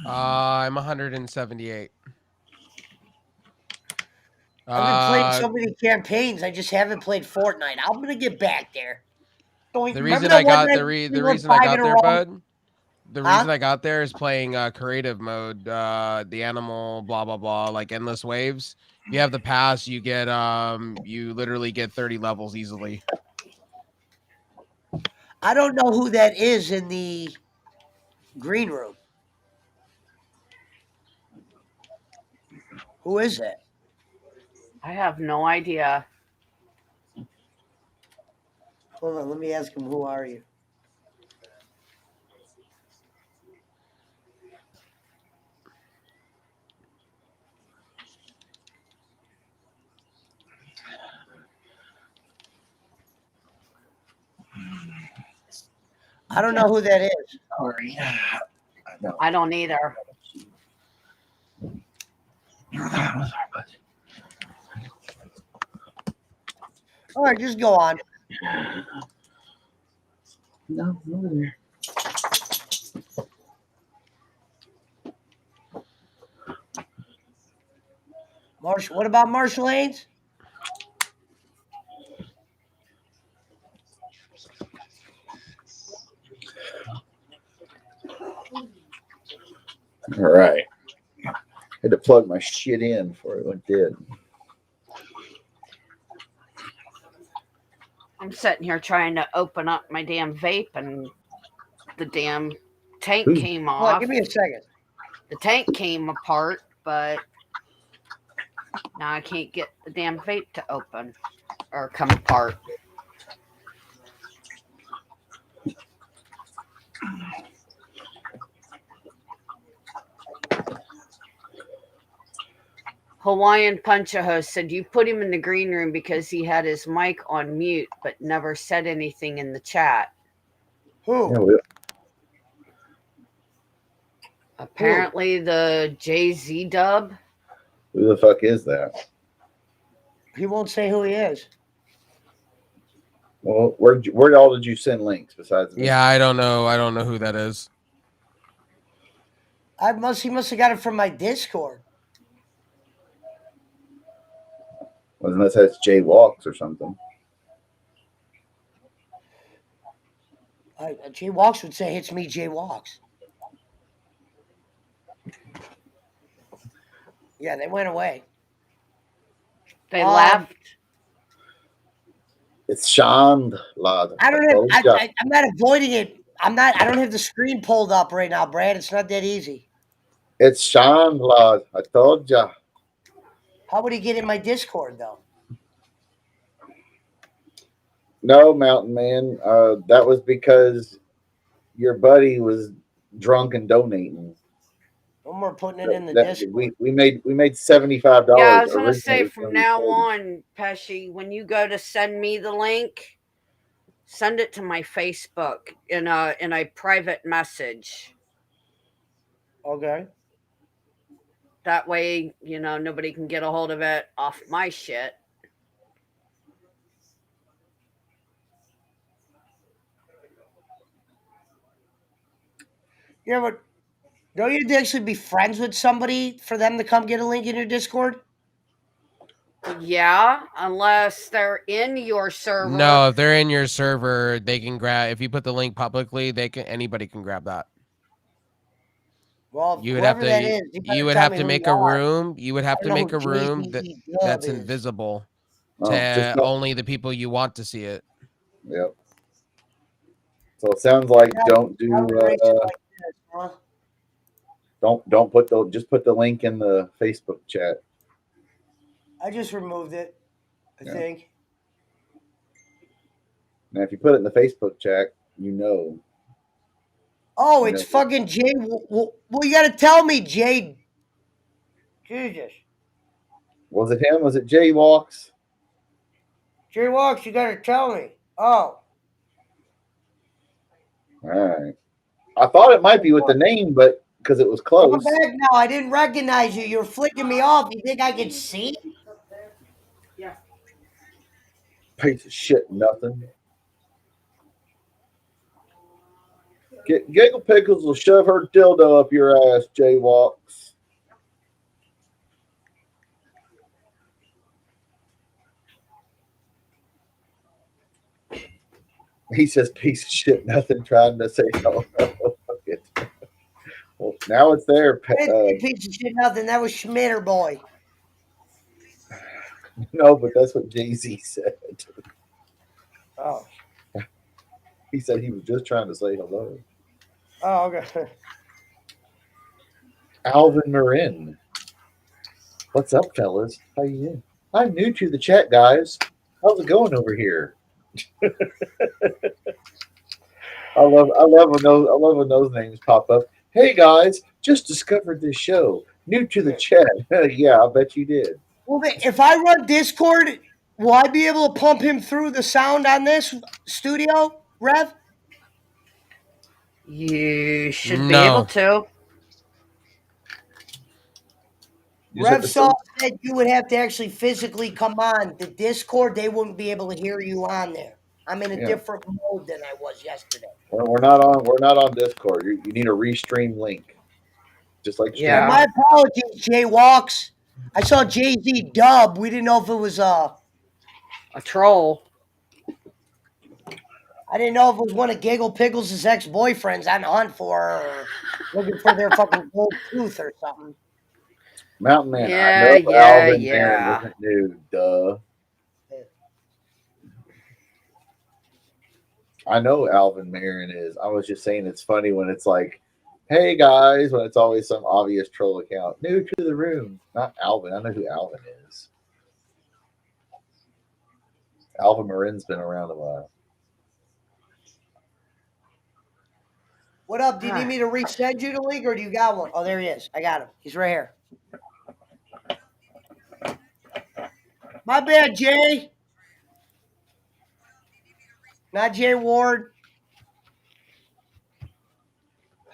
I'm 178. I've been playing so many campaigns. I just haven't played Fortnite. I'm gonna get back there. The Remember reason that I one got night the we won reason I 5 in got a there, row? bud. The Huh? reason I got there is playing creative mode, the animal, blah blah blah, like endless waves. If you have the pass, you get you literally get 30 levels easily. I don't know who that is in the green room. Who is it? I have no idea. Hold on, let me ask him. Who are you? I don't know who that is. Sorry. I don't either. All right, just go on. No, over there. Marshall. What about Marshall Haynes? All right. Had to plug my shit in before it went dead. I'm sitting here trying to open up my damn vape and the damn tank Ooh. came Hold on, off. give me a second. The tank came apart, but now I can't get the damn vape to open or come apart. Hawaiian Punch-a-Ho said you put him in the green room because he had his mic on mute but never said anything in the chat. Who? Yeah, Apparently the Jay-Z dub. who the fuck is that? He won't say who he is. Well, where all did you send links besides me? Yeah, I don't know. I don't know who that is. He must have got it from my Discord. Well, unless that's Jay Walks or something. Jay Walks would say it's me, Jay Walks. Yeah, they went away. They left. It's Sean Lad. I don't have. I'm not avoiding it. I don't have the screen pulled up right now, Brad. It's not that easy. It's Sean Lad. I told ya. How would he get in my Discord though? No, Mountain Man. That was because your buddy was drunk and donating. No more putting it in the Discord. We made $75. Yeah, I was gonna say from now on, Pesci, when you go to send me the link, send it to my Facebook in a private message. Okay. That way, nobody can get a hold of it off my shit. Yeah, but don't you actually be friends with somebody for them to come get a link in your Discord? Yeah, unless they're in your server. No, if they're in your server, they can grab. If you put the link publicly, anybody can grab that. Well, You would have whoever that to. is, You would have to make a room. You would have to make a who room Jay-Z that's Dub is. invisible Oh, to only the people you want to see it. Yep. So it sounds like don't do. Like this, huh? Don't put just put the link in the Facebook chat. I just removed it. I think. Now, if you put it in the Facebook chat, you know. Oh, You it's know. fucking Jay. Well, you got to tell me, Jay. Jesus. Was it him? Was it Jay Walks? Jay Walks, you got to tell me. Oh. All right. I thought it might be with the name, but because it was Come close. back now. I didn't recognize you. You're flicking me off. You think I can see? Piece of shit, nothing. Giggle Pickles will shove her dildo up your ass, Jay Walks. He says, piece of shit, nothing, trying to say hello. Well, now it's there. I didn't say piece of shit, nothing. That was Schmitter boy. No, but that's what Jay-Z said. Oh. He said he was just trying to say hello. Oh, okay. Alvin Marin. What's up, fellas? How you doing? I'm new to the chat, guys. How's it going over here? I love when those names pop up. Hey guys, just discovered this show. New to the chat. Yeah, I bet you did. Well, if I run Discord, will I be able to pump him through the sound on this studio, Rev? You should be able to. Rev said you would have to actually physically come on the Discord. They wouldn't be able to hear you on there. I'm in a different mode than I was yesterday. We're not on Discord. You need a restream link. Just like Yeah. My apologies, Jay Walks. I saw Jay-Z dub. We didn't know if it was a troll. I didn't know if it was one of Giggle Pickles' ex-boyfriends on the hunt for her or looking for their fucking gold tooth or something. Mountain Man. I know Alvin Marin isn't new. Duh. I know Alvin Marin is. I was just saying it's funny when it's like, hey guys, when it's always some obvious troll account. New to the room. Not Alvin. I know who Alvin is. Alvin Marin's been around a while. What up? Do you need me to resend you the link or do you got one? Oh, there he is. I got him. He's right here. My bad, Jay. Not Jay Ward.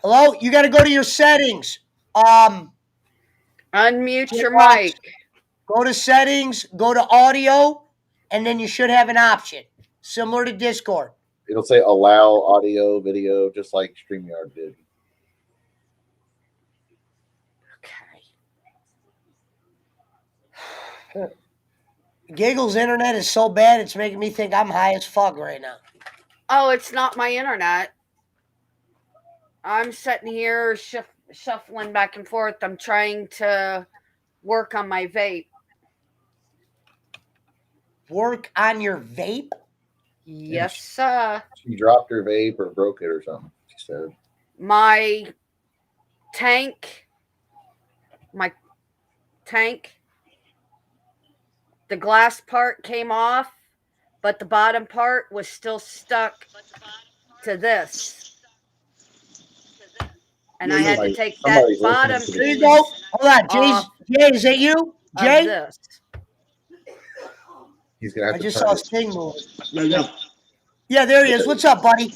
Hello? You got to go to your settings. Unmute your mic. Go to settings, go to audio, and then you should have an option similar to Discord. It'll say allow audio, video, just like StreamYard did. Okay. Giggle's internet is so bad, it's making me think I'm high as fuck right now. Oh, it's not my internet. I'm sitting here shuffling back and forth. I'm trying to work on my vape. Work on your vape? Yes, sir. She dropped her vape or broke it or something, she said. My tank, the glass part came off, but the bottom part was still stuck to this. And I had to take that bottom piece. There you go. Hold on, Jay, is that you? Jay? This. He's gonna have I to just turn saw his Sting move. Yeah, there he is. What's up, buddy?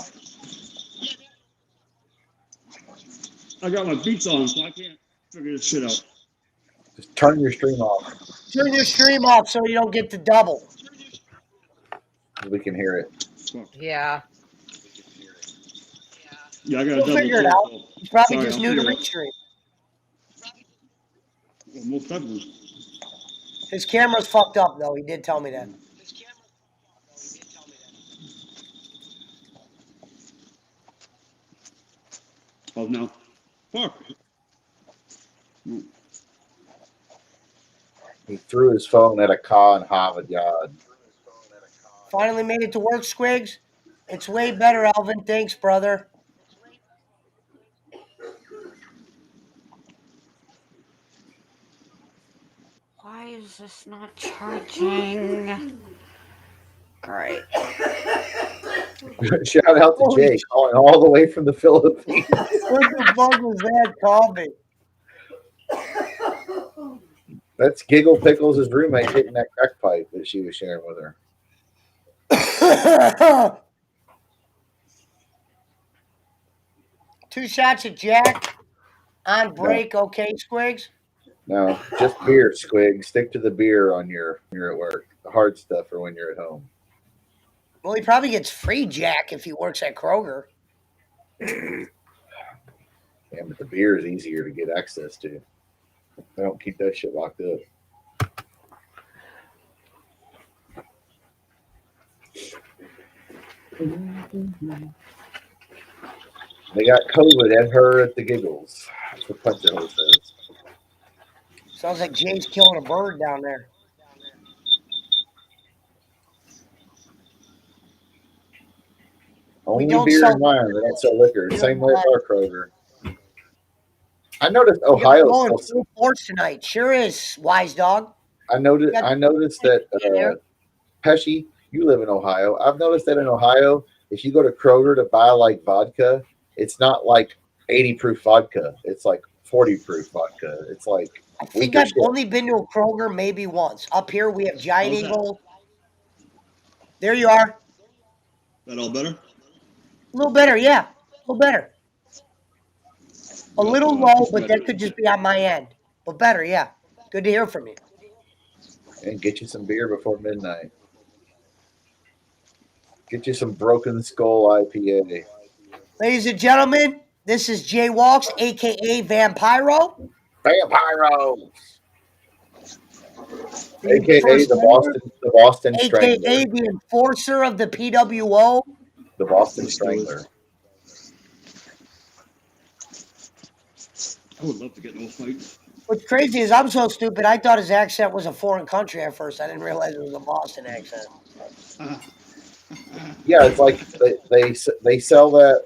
I got my beats on, so I can't figure this shit out. Just turn your stream off. Turn your stream off so you don't get the double. We can hear it. Yeah. Yeah, I got to We'll figure it out. He's probably just new to Restream. Well, most definitely. His camera's fucked up, though. He did tell me that. Oh, no. Fuck. He threw his phone at a car in Harvard Yard. Finally made it to work, Squigs. It's way better, Alvin. Thanks, brother. Why is this not charging? All right. Shout out to Jay calling all the way from the Philippines. What the fuck was that coffee? That's Giggle Pickles' roommate hitting that crack pipe that she was sharing with her. 2 shots of Jack on break, okay, Squigs? No, just beer, Squig. Stick to the beer on your when you're at work. The hard stuff for when you're at home. Well, he probably gets free Jack if he works at Kroger. Yeah, but the beer is easier to get access to. They don't keep that shit locked up. They got COVID at her at the Giggles. That's what Puncher Hole says. Sounds like Jay's killing a bird down there. Only don't beer sell and wine. They don't sell liquor. We Same don't way at buy- our Kroger. I noticed We're Ohio. going full force tonight. Sure is, wise dog. I noticed that Pesci, you live in Ohio. I've noticed that in Ohio, if you go to Kroger to buy like vodka, it's not like 80 proof vodka. It's like 40 proof vodka. It's like I think I've only been to a Kroger maybe once. Up here we have Giant How's that? Eagle. There you are. That all better? A little better, yeah. A little better. A little low, but that could just be on my end. But better, yeah. Good to hear from you. And get you some beer before midnight. Get you some Broken Skull IPA. Ladies and gentlemen, this is Jay Walks, aka Vampiro. Vampiro. AKA the Boston Strangler. AKA the enforcer of the PWO. The Boston Strangler. I would love to get in a fight. What's crazy is I'm so stupid, I thought his accent was a foreign country at first. I didn't realize it was a Boston accent. Yeah, it's like they sell that.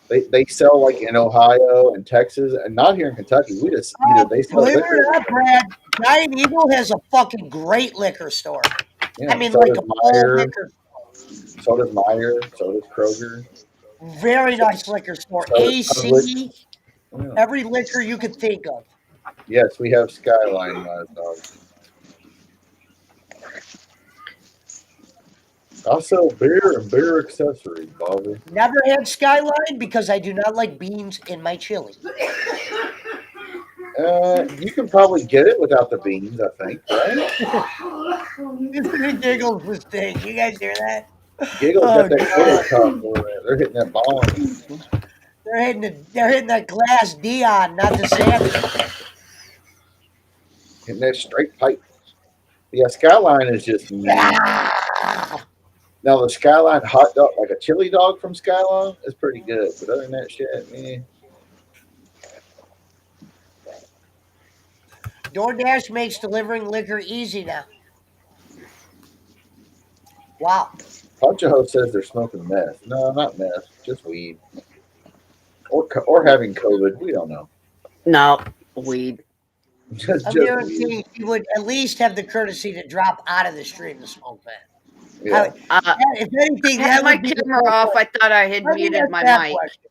They sell like in Ohio and Texas and not here in Kentucky. We just they sell Believe it liquor. or not, Brad, Giant Eagle has a fucking great liquor store. Yeah, I mean, so like does a full Meijer. liquor. So does Meijer. So does Kroger. Very nice liquor store. So does AC, Yeah. every liquor you could think of. Yes, we have Skyline, dog. I sell beer and beer accessories, Bobby. Never had Skyline because I do not like beans in my chili. You can probably get it without the beans, I think, right? This giggles for Sting. You guys hear that? Giggles got that God. Giggles top for it. They're hitting that bomb. They're hitting that glass Dion, not the Sammy. Hitting that straight pipe. Yeah, Skyline is just mean. Now the Skyline hot dog, like a chili dog from Skyline, is pretty good. But other than that shit, man. DoorDash makes delivering liquor easy now. Wow. Poncho says they're smoking meth. No, not meth, just weed. Or having COVID. We don't know. No, weed. Just I'm weed. guaranteeing she would at least have the courtesy to drop out of the stream to smoke that. Yeah. If anything, I that had my would be camera off. I thought I had Let me muted ask my that mic. question.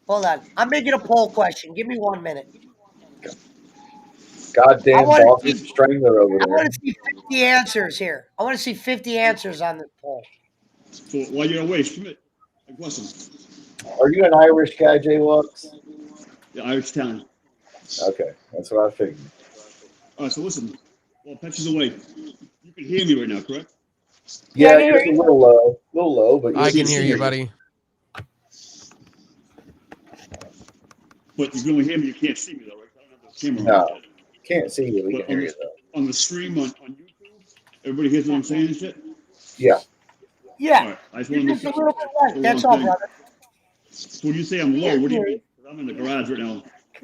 Hold on. I'm making a poll question. Give me 1 minute. Goddamn Boston Strangler over I there. want to see 50 answers here. I want to see 50 answers on this poll. So while you're away, submit a question. Are you an Irish guy, Jay Lux? The Irish town. Okay, that's what I figured. All right, so listen. Well, Petch is away. You can hear me right now, correct? Yeah, it's a little low, but I can hear you, buddy. But you can only hear me. You can't see me though, right? I don't have the camera. No, can't see you. We But can hear you though. on the stream on YouTube, everybody hears what I'm saying and shit. Yeah. Yeah. All right, I just want to make Just a sure. little bit light. That's all, brother. So when you say I'm low, what do you mean? 'Cause I'm in the garage right now,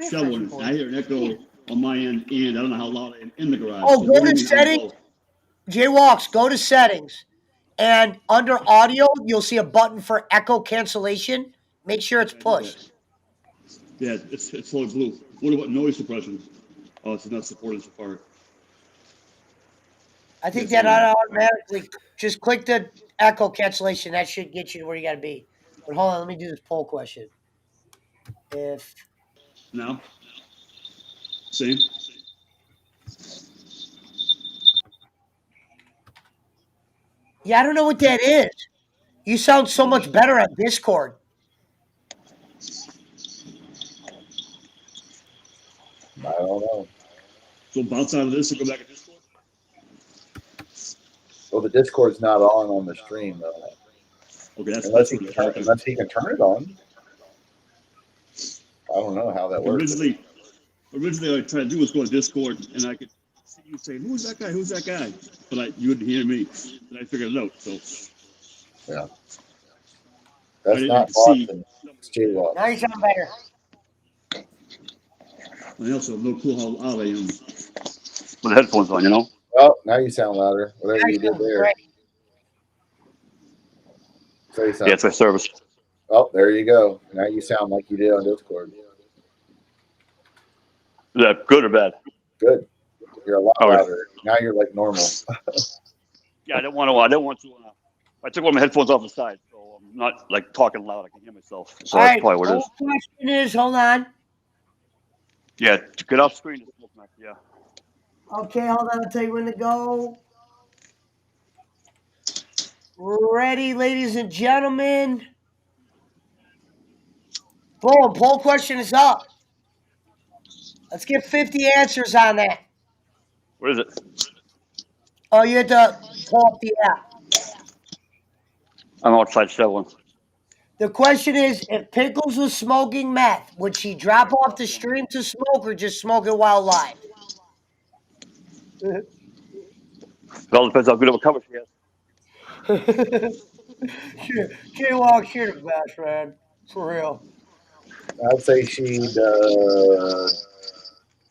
shoveling. And I hear an echo on my end, and I don't know how loud I am in the garage. Oh, So go what do to you mean I'm settings. low? Jay Walks, go to settings. And under audio, you'll see a button for echo cancellation. Make sure it's pushed. Yeah, it's solid blue. What about noise suppression? Oh, it's not supported so far. I think Yes, that automatically just click the echo cancellation. That should get you to where you got to be. But hold on, let me do this poll question. If Now? Same? I don't know what that is. You sound so much better on Discord. I don't know. So bounce out of this and go back to Discord? Well, the Discord's not on the stream though. Okay, that's Unless what he it can is. Okay. unless he can turn it on. I don't know how that works. Originally, I tried to do was go to Discord, and I could see you say, "Who's that guy? Who's that guy?" But you wouldn't hear me. And I figured it out. So Yeah. I That's didn't not see. Watson. It's J Watson. Now you sound better. I also have no clue how loud I am with the headphones on. You know. Oh, now you sound louder. Whatever Now you you did sound there. great. Say something. Yeah, it's my service. Oh, there you go. Now you sound like you did on Discord. Is that good or bad? Good. You're a lot Okay. louder. Now you're like normal. Yeah, I don't want to. I took one of my headphones off the side, so I'm not like talking loud. I can hear myself. So All that's right. probably what it is. Whole question is, hold on. Yeah, get off screen. Yeah. Okay, hold on. I'll tell you when to go. Ready, ladies and gentlemen. Boom. Poll question is up. Let's get 50 answers on that. What is it? Oh, you had to pull up the app. I'm outside shoveling. The question is, if Pickles was smoking meth, would she drop off the stream to smoke or just smoke it while live? It all depends how good of a cover she has. K-Walk, you're the best, man. For real. I'd say she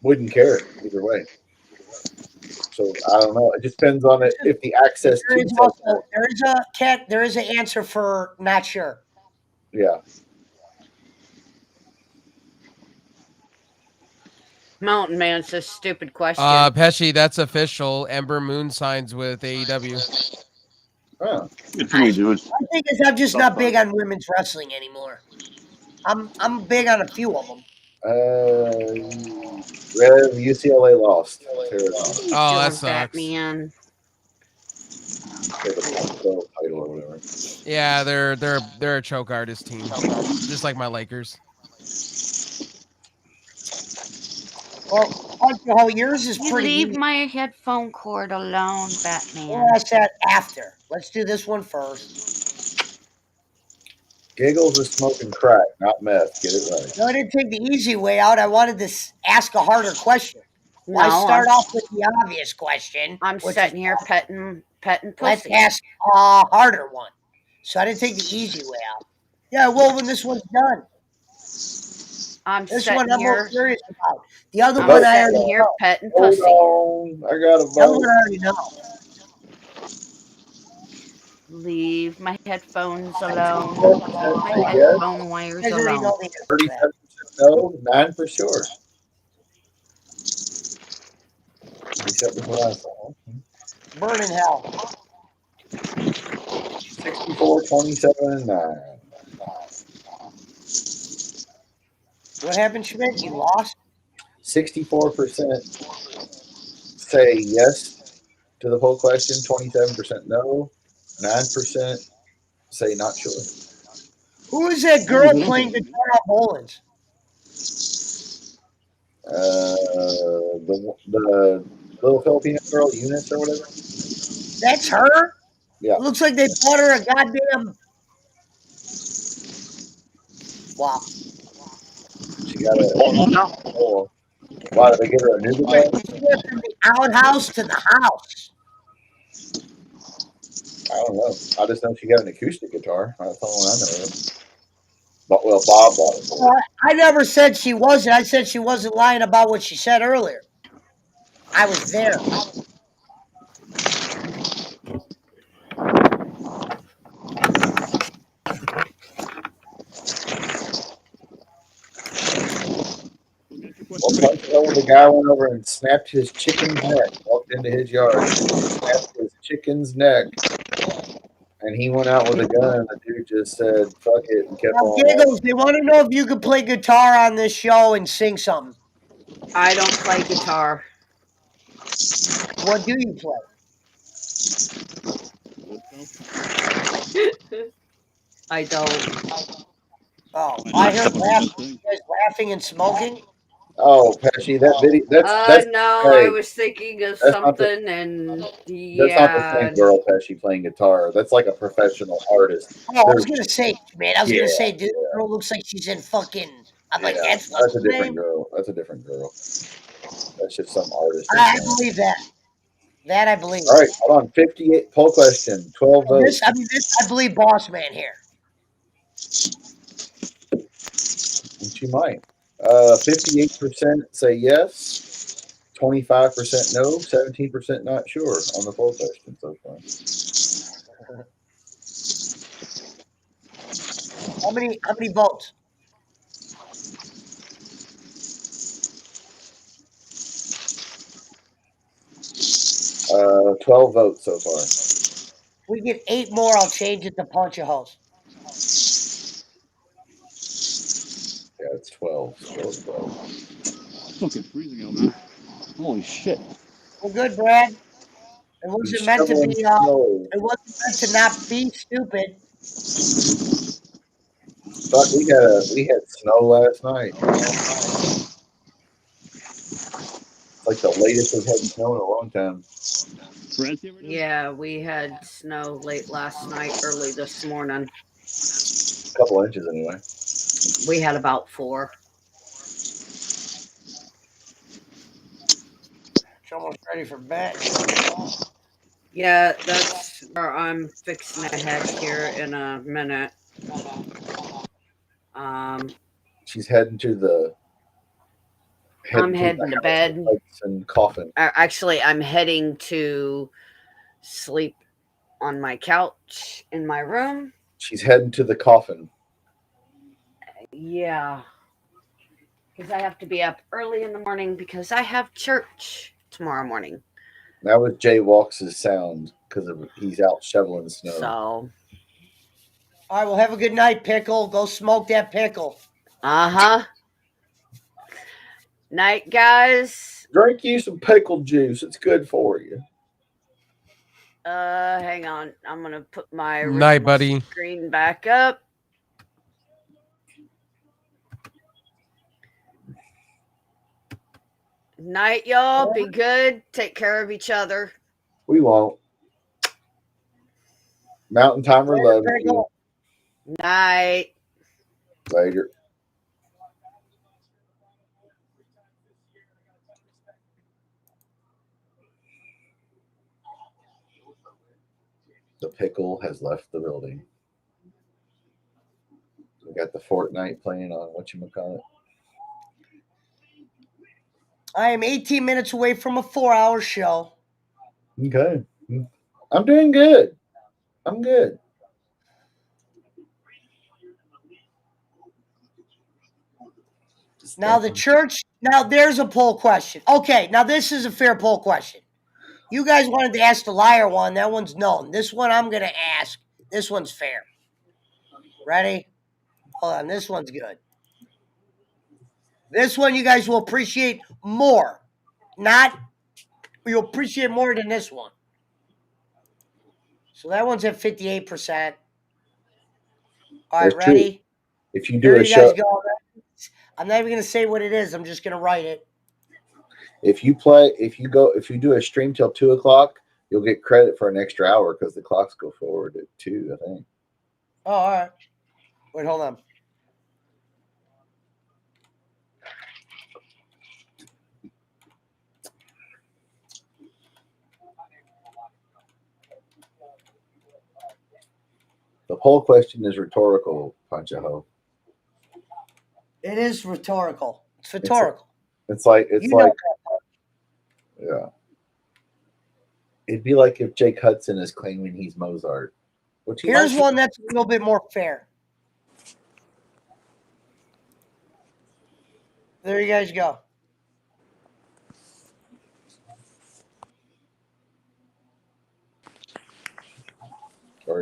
wouldn't care either way. So I don't know. It just depends on it if the access There to is said also, there is an answer for not sure. yeah. Mountain Man says stupid question. Pesci, that's official. Ember Moon signs with AEW. Oh. Good for me, dude. I think is I'm just not big on women's wrestling anymore. I'm big on a few of them. Rev UCLA lost. What are you Oh, that doing, sucks. Batman? For the Pac-12 title or whatever. Yeah, they're a choke artist team, just like my Lakers. Well, alcohol, yours is You pretty leave easy. my headphone cord alone, Batman. Well, that's that after. Let's do this one first. Giggles is smoking crack, not meth. Get it right. No, I didn't take the easy way out. I wanted to ask a harder question. Why No, start off with the obvious question? I'm which sitting is, here petting let's pussy. ask a harder one. So I didn't take the easy way out. Yeah, well, when this one's done. I'm This sitting one I'm here. more curious about. The other I'm one I sitting already here know. petting Hold pussy. on. I got a The other vote. one I already know. Leave my headphones alone. 37% My say yes. headphone wires You guys already alone. know the answer to that. 37% no. 9 for sure. Except for the last one. Burn in hell. 64, 27, and 9. What happened, Schmidt? You lost? 64% say yes to the poll question. 27% no. 9% say not sure. Who is that girl playing guitar at Mullins? The little Filipino girl, Eunice or whatever. That's her? Yeah. It looks like they bought her a goddamn. Wow. She got a. Oh, why did they give her a new guitar? She went from the outhouse to the house. I don't know. I just know she got an acoustic guitar. That's the only one I know of. But well, Bob bought it for her. I never said she wasn't. I said she wasn't lying about what she said earlier. I was there. Well, the guy went over and snapped his chicken's neck. Well, walked into his yard, snapped his chicken's neck, and he went out with a gun. The dude just said, "Fuck it," and kept Now, on Giggles, they want to know if you could play guitar on this show and sing something. I don't play guitar. What do you play? I don't. Oh, I heard laughing. You guys laughing and smoking. Oh, Pesci, that video. That's No, I hey, was thinking of that's not the something, and that's not the yeah. same girl Pesci playing guitar. That's like a professional artist. Oh, I was There's gonna say, man. I was yeah, gonna say, dude, the girl looks like she's in fucking. I'm like, yeah. that's what's That's a her different name. girl. That's a different girl. That's just some artist. I believe that. That I believe. All right, hold on. 58 poll question. 12 votes. I believe Boss Man here. Which you might. 58% say yes. 25% no. 17% not sure on the poll question so far. How many votes? 12 votes so far. We get 8 more. I'll change it to Punch a Host. Yeah, it's 12. Still 12. It's fucking freezing out, man. Holy shit. Well, good, Brad. It wasn't meant to Shoveling be. snow. It wasn't meant to not be stupid. Fuck, we had snow last night. It's like the latest we've had snow in a long time. Brad's here right now? Yeah, we had snow late last night, early this morning. A couple inches anyway. We had about 4. It's almost ready for bed. Yeah, that's where I'm fixing to head here in a minute. She's heading to the. I'm heading to bed. And coffin. Actually, I'm heading to sleep on my couch in my room. She's heading to the coffin. Yeah. Because I have to be up early in the morning because I have church tomorrow morning. That was Jay Walks' sound because he's out shoveling snow. So. All right, well, have a good night, Pickle. Go smoke that pickle. Uh-huh. Night, guys. Drink you some pickle juice. It's good for you. Hang on. I'm gonna put my Night, buddy. screen back up. Night, y'all. Be good. Take care of each other. We won't. Mountain Timer loves you. Night. Later. The pickle has left the building. We got the Fortnite playing on whatchamacallit. I am 18 minutes away from a 4-hour show. Okay. I'm doing good. I'm good. Now the church, now there's a poll question. Okay, now this is a fair poll question. You guys wanted to ask the liar one. That one's known. This one I'm going to ask. This one's fair. Ready? Hold on. This one's good. This one you guys will appreciate more. You'll appreciate more than this one. So that one's at 58%. All right, ready? True. If you do Here a you show, guys go. I'm not even going to say what it is. I'm just going to write it. if you do a stream till 2:00, you'll get credit for an extra hour because the clocks go forward at 2, I think. Oh, all right. Wait, hold on. The poll question is rhetorical, Panchaho. It is rhetorical. It's rhetorical. It's like yeah. It'd be like if Jake Hudson is claiming he's Mozart. Here's one that's a little bit more fair. There you guys go.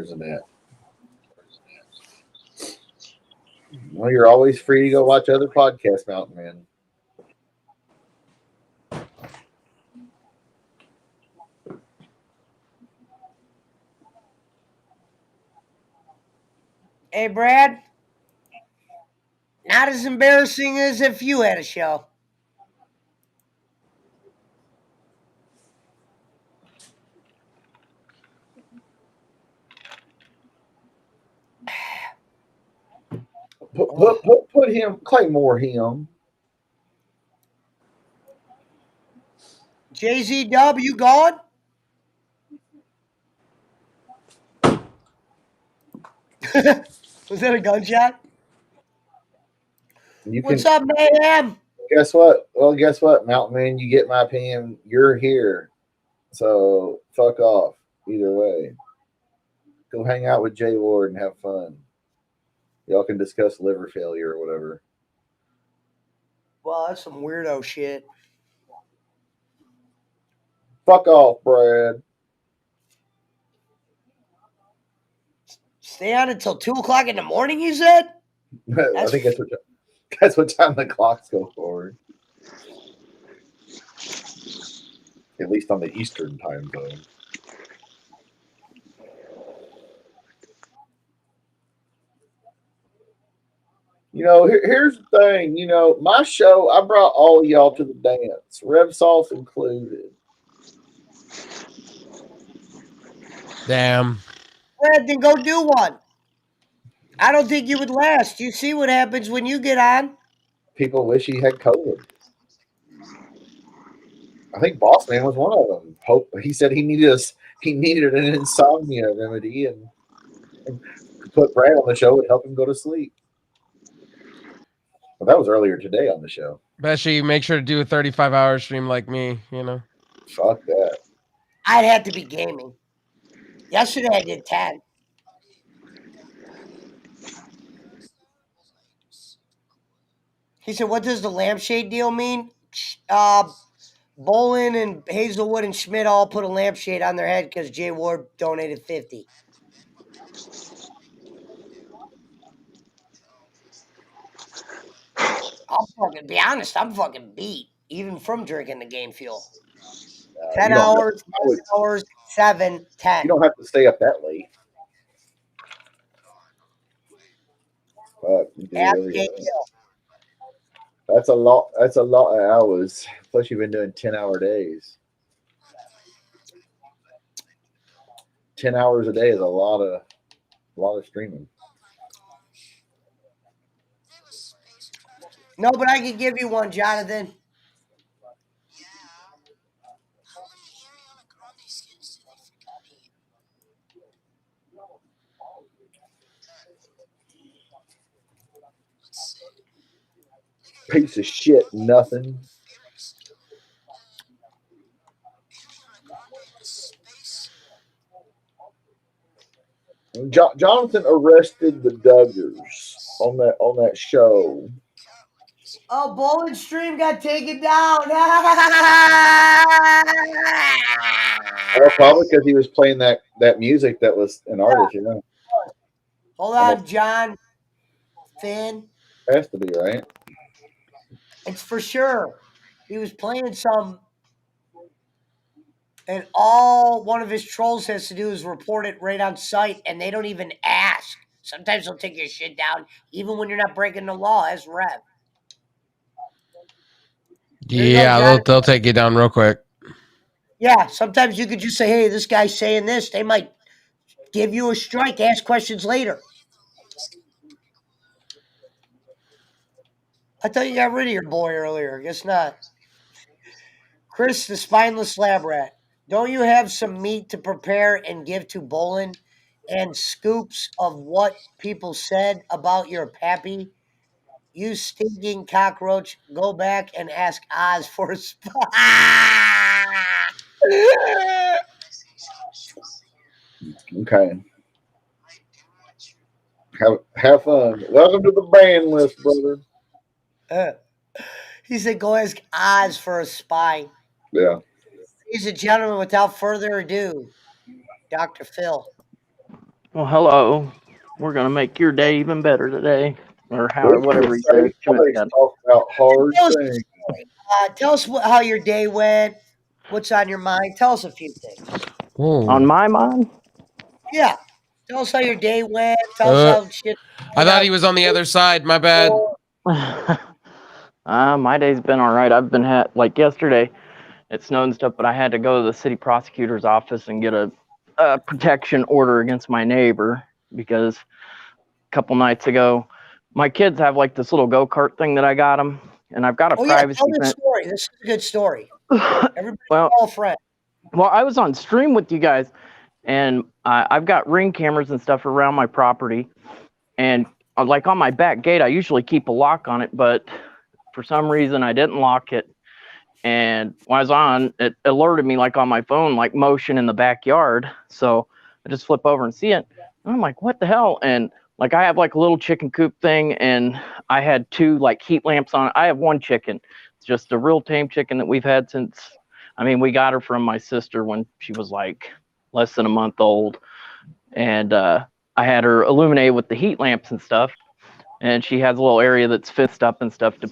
Where's it at? Well, you're always free to go watch other podcasts, Mountain Man. Hey, Brad. Not as embarrassing as if you had a show. Put him, Claymore him. JZ Dub, you gone? Was that a gunshot? You What's can up, Mayhem? guess what? Well, guess what, Mountain Man. You get my opinion. You're here, so fuck off. Either way, go hang out with Jay Ward and have fun. Y'all can discuss liver failure or whatever. Well, that's some weirdo shit. Fuck off, Brad. Stay on until 2 o'clock in the morning, you said? I think that's what time the clocks go forward. At least on the Eastern time zone. Here's the thing. My show, I brought all y'all to the dance, Rev Sauce included. Damn. Brad, then go do one. I don't think you would last. You see what happens when you get on? People wish he had COVID. I think Boss Man was one of them. He said he needed an insomnia remedy and put Brad on the show and help him go to sleep. Well, that was earlier today on the show. Especially make sure to do a 35-hour stream like me, Fuck that. I'd have to be gaming. Yesterday I did 10. He said, what does the lampshade deal mean? Bolin and Hazelwood and Schmidt all put a lampshade on their head because Jay Ward donated 50. I'll fucking be honest, I'm fucking beat, even from drinking the game fuel. 10 hours, 10 hours, 7, 10. You don't have to stay up that late. Fuck, you do really, that's a lot. That's a lot of hours. Plus, you've been doing 10-hour days. 10 hours a day is a lot of streaming. No, but I could give you one, Jonathan. Piece of shit, nothing. Jonathan arrested the Duggars on that show. Oh, Bowling Stream got taken down. Well, probably because he was playing that music that was an artist, Hold on, John. Finn. Has to be, right? It's for sure. He was playing some, and all one of his trolls has to do is report it right on site, and they don't even ask. Sometimes they'll take your shit down, even when you're not breaking the law, as Rev. Yeah, they'll take you down real quick. Yeah, sometimes you could just say, hey, this guy's saying this. They might give you a strike, ask questions later. I thought you got rid of your boy earlier. Guess not. Chris, the spineless lab rat. Don't you have some meat to prepare and give to Bolin and scoops of what people said about your pappy? You stinking cockroach, go back and ask Oz for a spot. Okay. Have fun. Welcome to the ban list, brother. He said, go ask Oz for a spine. Yeah. Ladies and gentlemen, without further ado, Dr. Phil. Well, hello. We're gonna make your day even better today, or This how, is whatever a he says. safe Chewing place together. to talk about hard Tell us, things. tell us how your day went. What's on your mind? Tell us a few things. On my mind. Yeah. Tell us how your day went. Tell us Uh, how shit I played thought he out. was on the other side. My bad. My day's been all right. I've been like yesterday. It snowed and stuff, but I had to go to the city prosecutor's office and get a protection order against my neighbor because a couple nights ago, my kids have like this little go-kart thing that I got them, and I've got a Oh yeah, tell privacy this fence. story. This is a good story. Everybody Well, call a friend. well, I was on stream with you guys, and I've got ring cameras and stuff around my property, and like on my back gate, I usually keep a lock on it, but for some reason I didn't lock it. And when I was on, it alerted me like on my phone, like motion in the backyard. So I just flip over and see it. And I'm like, what the hell? And like I have like a little chicken coop thing, and I had two like heat lamps on it. I have one chicken. It's just a real tame chicken that we've had since, I mean, we got her from my sister when she was like less than a month old. And I had her illuminated with the heat lamps and stuff. And she has a little area that's fenced up and stuff to,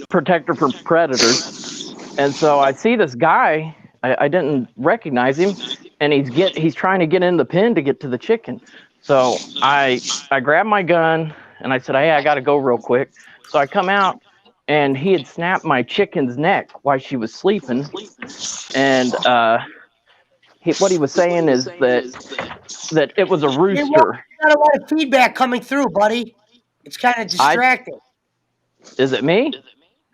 protect her from predators. And so I see this guy, I didn't recognize him, and he's trying to get in the pen to get to the chicken. So I grabbed my gun and I said, hey, I got to go real quick. So I come out, and he had snapped my chicken's neck while she was sleeping. And what he was saying is that it was a Hey, well, rooster. you got a lot of feedback coming through, buddy. It's kind of I distracting. Is it me?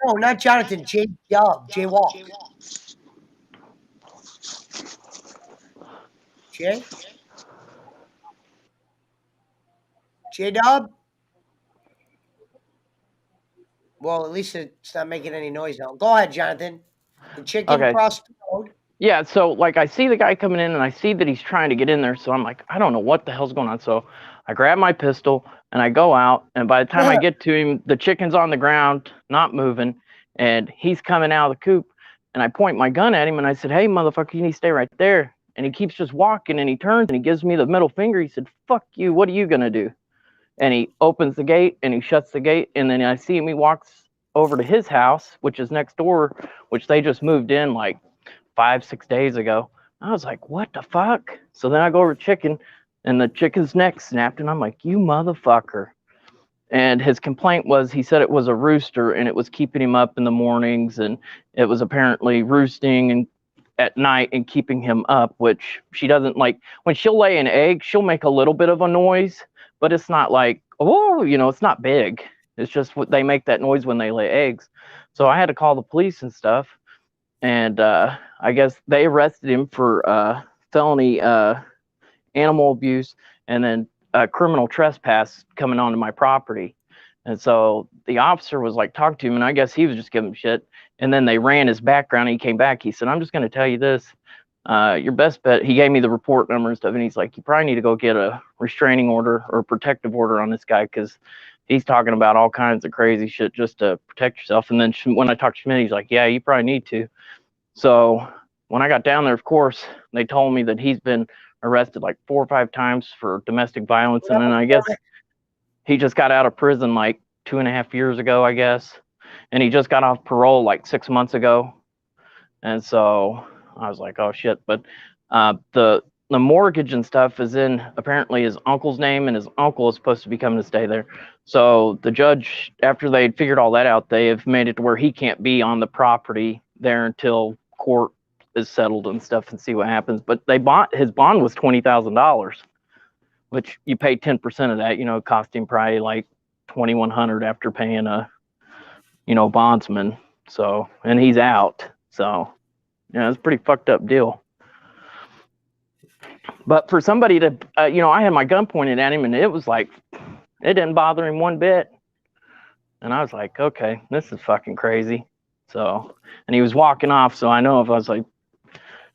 No, not Jonathan. J Dub. J Walk. Jay. J Dub. Well, at least it's not making any noise now. Go ahead, Jonathan. The chicken Okay. crossed the road. Yeah, so like I see the guy coming in, and I see that he's trying to get in there, so I'm like, I don't know what the hell's going on. So I grab my pistol and I go out, and by the time I get to him, the chicken's on the ground, not moving, and he's coming out of the coop, and I point my gun at him and I said, hey motherfucker, you need to stay right there. And he keeps just walking, and he turns and he gives me the middle finger. He said, fuck you, what are you gonna do? And he opens the gate and he shuts the gate, and then I see him, he walks over to his house, which is next door, which they just moved in like 5-6 days ago. I was like, what the fuck? So then I go over to chicken, and the chicken's neck snapped, and I'm like, you motherfucker. And his complaint was, he said it was a rooster, and it was keeping him up in the mornings, and it was apparently roosting and at night and keeping him up, which she doesn't like. When she'll lay an egg, she'll make a little bit of a noise, but it's not like, oh, it's not big. It's just what they make that noise when they lay eggs. So I had to call the police and stuff, and I guess they arrested him for felony animal abuse, and then criminal trespass coming onto my property. And so the officer was like talking to him, and I guess he was just giving him shit. And then they ran his background, and he came back. He said, I'm just going to tell you this. Your best bet, he gave me the report number and stuff, and he's like, you probably need to go get a restraining order or protective order on this guy, because he's talking about all kinds of crazy shit just to protect yourself. And then when I talked to Schmidt, he's like, yeah, you probably need to. So when I got down there, of course, they told me that he's been arrested like 4 or 5 times for domestic violence. And then I guess he just got out of prison like 2.5 years ago, I guess. And he just got off parole like 6 months ago. And so I was like, oh shit. But the mortgage and stuff is in apparently his uncle's name, and his uncle is supposed to be coming to stay there. So the judge, after they figured all that out, they have made it to where he can't be on the property there until court is settled and stuff and see what happens. But his bond was $20,000, which you pay 10% of that. It cost him probably like $2,100 after paying a bondsman. So, and he's out. So yeah, it's a pretty fucked up deal. But for somebody to, I had my gun pointed at him, and it was like, it didn't bother him one bit. And I was like, okay, this is fucking crazy. So, and he was walking off. So I know if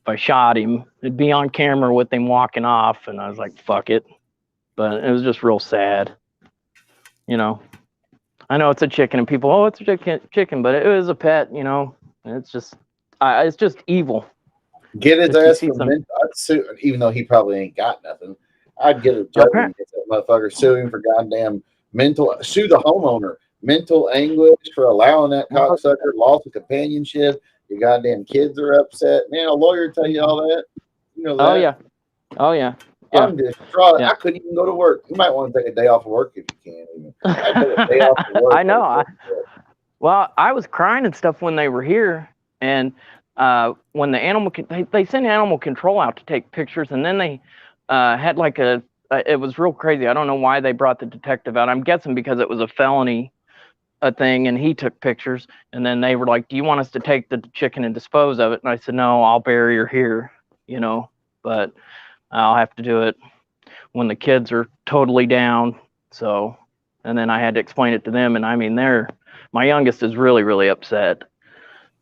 I shot him, it'd be on camera with him walking off. And I was like, fuck it. But it was just real sad. I know it's a chicken, and people, oh, it's a chicken, but it was a pet, It's just evil. Get his ass from even though he probably ain't got nothing. I'd get a juggling against that motherfucker, sue him for goddamn sue the homeowner, mental anguish for allowing that cocksucker, loss of companionship. Your goddamn kids are upset. Man, a lawyer tell you all that. You know that. Oh yeah. Oh yeah. Yeah. I'm distraught. Yeah. I couldn't even go to work. You might want to take a day off of work if you can. Even. I take a day off of work. I know. Well, I was crying and stuff when they were here, and when the they sent animal control out to take pictures, and then they had like it was real crazy. I don't know why they brought the detective out. I'm guessing because it was a felony thing, and he took pictures, and then they were like, "Do you want us to take the chicken and dispose of it?" And I said, "No, I'll bury her here, but I'll have to do it when the kids are totally down." So, and then I had to explain it to them, and I mean, my youngest is really, really upset.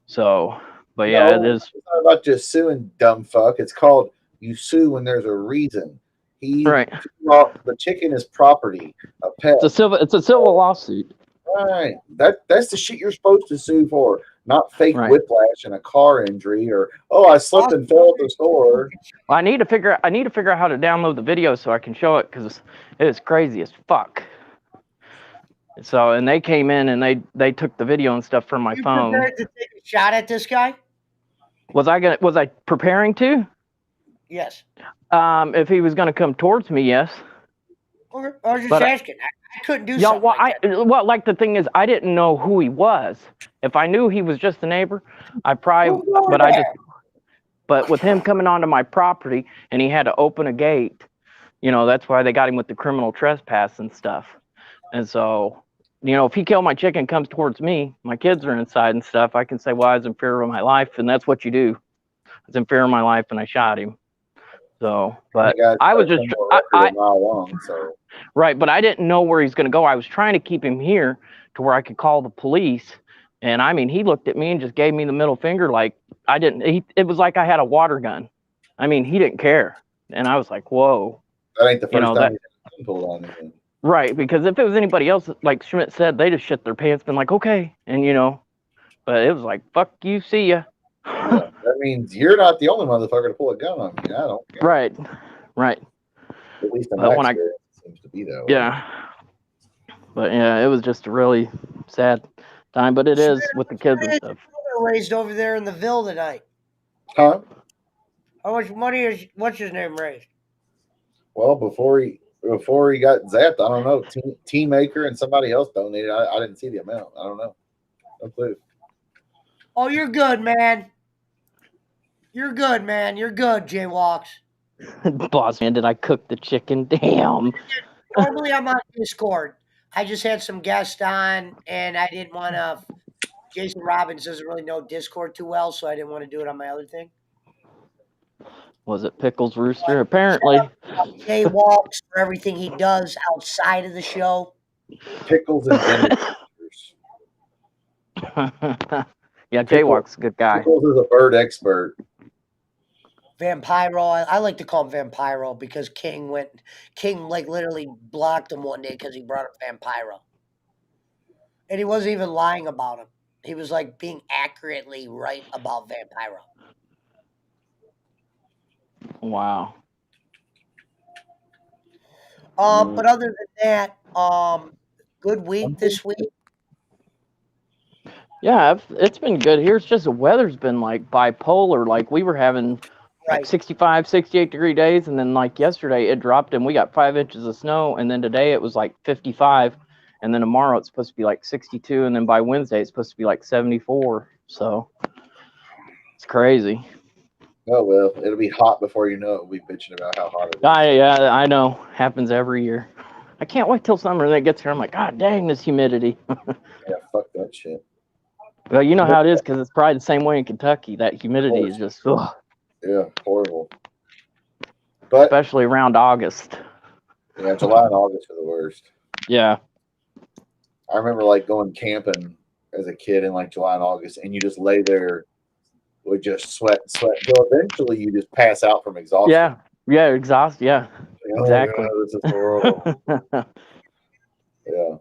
So, but yeah, it is. It's not about just suing, dumb fuck. It's called you sue when there's a reason. Right. The chicken is property, a pet. It's a civil lawsuit. Right. That's the shit you're supposed to sue for, not fake whiplash and a car injury or I slipped and fell at the store. Well, I need to figure out how to download the video so I can show it because it is crazy as fuck. So, and they came in and they took the video and stuff from my phone. You prepared to take a shot at this guy? Was I preparing to? Yes. If he was going to come towards me, yes. I was just asking. I couldn't do something. Like the thing is, I didn't know who he was. If I knew he was just a neighbor, I probably. But with him coming onto my property and he had to open a gate, that's why they got him with the criminal trespass and stuff. And so, if he killed my chicken and comes towards me, my kids are inside and stuff, I can say, well, I was in fear of my life, and that's what you do. I was in fear of my life, and I shot him. So, but I was just right, but I didn't know where he's going to go. I was trying to keep him here to where I could call the police. And I mean, he looked at me and just gave me the middle finger like I didn't. It was like I had a water gun. I mean, he didn't care, and I was like, "Whoa." That ain't the first time he's pulled on him. Right, because if it was anybody else, like Schmidt said, they just shit their pants, been like, "Okay," and but it was like, "Fuck you, see ya." Yeah, that means you're not the only motherfucker to pull a gun on me. I don't care. Right. At least in my experience, it seems to be that way. Yeah. But yeah, it was just a really sad time, but it is with the kids and stuff. Raised over there in the Ville tonight. Huh? How much money is what's his name raised? Well, before he got zapped, I don't know. Team Maker and somebody else donated. I didn't see the amount. I don't know. No clue. Oh, you're good, man. You're good, man. You're good, Jaywalks. Boss man, did I cook the chicken? Damn. Normally I'm on Discord. I just had some guests on, and I didn't want to. Jason Robbins doesn't really know Discord too well, so I didn't want to do it on my other thing. Was it Pickles Rooster? Apparently. Jaywalks for everything he does outside of the show. Pickles and yeah, Jaywalk's a good guy. Pickles is a bird expert. Vampiro, I like to call him Vampiro because King like literally blocked him one day because he brought up Vampiro. And he wasn't even lying about him. He was like being accurately right about Vampiro. Wow. But other than that, good week this week. Yeah, it's been good here. It's just the weather's been like bipolar. Like we were having like 65, 68 degree days, and then like yesterday it dropped and we got 5 inches of snow, and then today it was like 55, and then tomorrow it's supposed to be like 62, and then by Wednesday it's supposed to be like 74. So it's crazy. Oh well, it'll be hot before you know it. We'll be bitching about how hot it is. Yeah, I know. Happens every year. I can't wait till summer that gets here. I'm like, God dang, this humidity. Yeah, fuck that shit. Well, you know how it is because it's probably the same way in Kentucky. That humidity is just, ugh. Yeah, horrible. But especially around August. Yeah, July and August are the worst. Yeah. I remember like going camping as a kid in like July and August, and you just lay there with just sweat. So eventually you just pass out from exhaustion. Yeah, exhaust. Yeah, exactly. God, this is horrible. Yeah,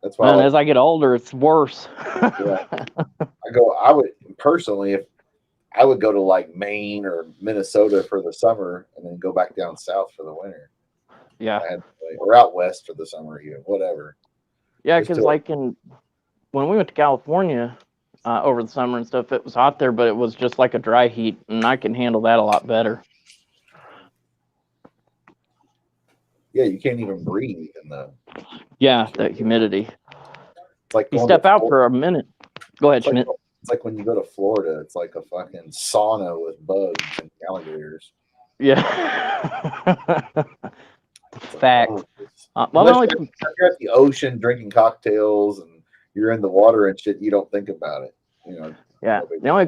that's why. And as I get older, it's worse. Yeah, I would personally, if I would go to like Maine or Minnesota for the summer, and then go back down south for the winter. Yeah. Or out west for the summer, whatever. Yeah, Just because to- like when we went to California over the summer and stuff, it was hot there, but it was just like a dry heat, and I can handle that a lot better. Yeah, you can't even breathe in the. Yeah, that humidity. It's like You going step to out Florida. for a minute. Go ahead, Schmidt. It's like when you go to Florida. It's like a fucking sauna with bugs and alligators. Yeah. Fact. Unless you're at the ocean drinking cocktails and you're in the water and shit, you don't think about it. Yeah.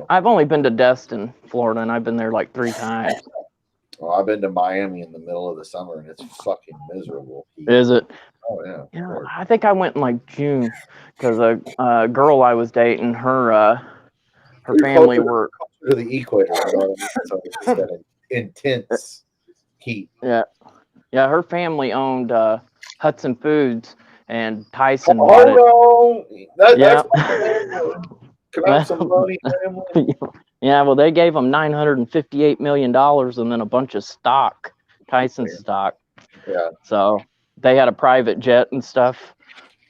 I've only been to Destin, Florida, and I've been there like 3 times. Well, I've been to Miami in the middle of the summer and it's fucking miserable. Is it? Oh yeah. Yeah, I think I went in like June because a girl I was dating, her family were closer to the equator, so it's just that intense heat. Yeah, her family owned Hudson Foods, and Tyson bought it. Oh no, that's can I have some money, family? Yeah, well, they gave them $958 million and then a bunch of stock, Tyson stock. Yeah. So they had a private jet and stuff,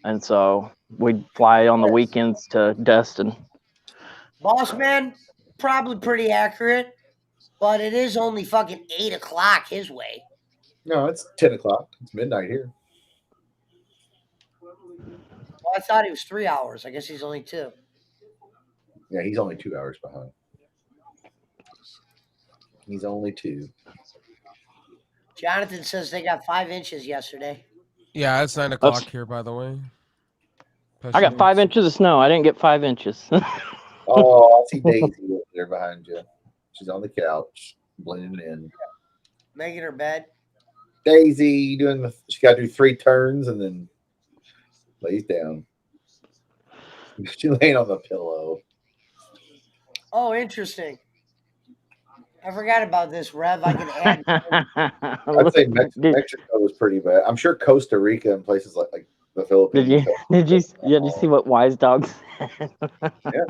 and so we'd fly on the weekends to Destin. Boss man, probably pretty accurate, but it is only fucking 8 o'clock his way. No, it's 10 o'clock. It's midnight here. Well, I thought he was 3 hours. I guess he's only 2. Yeah, he's only 2 hours behind. He's only 2. Jonathan says they got 5 inches yesterday. Yeah, it's 9 o'clock here, by the way. I got 5 inches of snow. I didn't get 5 inches. Oh, I see Daisy over there behind you. She's on the couch, blending in. Making her bed. Daisy doing she got to do 3 turns and then lays down. She's laying on the pillow. Oh, interesting. I forgot about this, Rev. I can add. I'd say Mexico was pretty bad. I'm sure Costa Rica and places like the Philippines. Did you see what Wise Dog said? Yeah.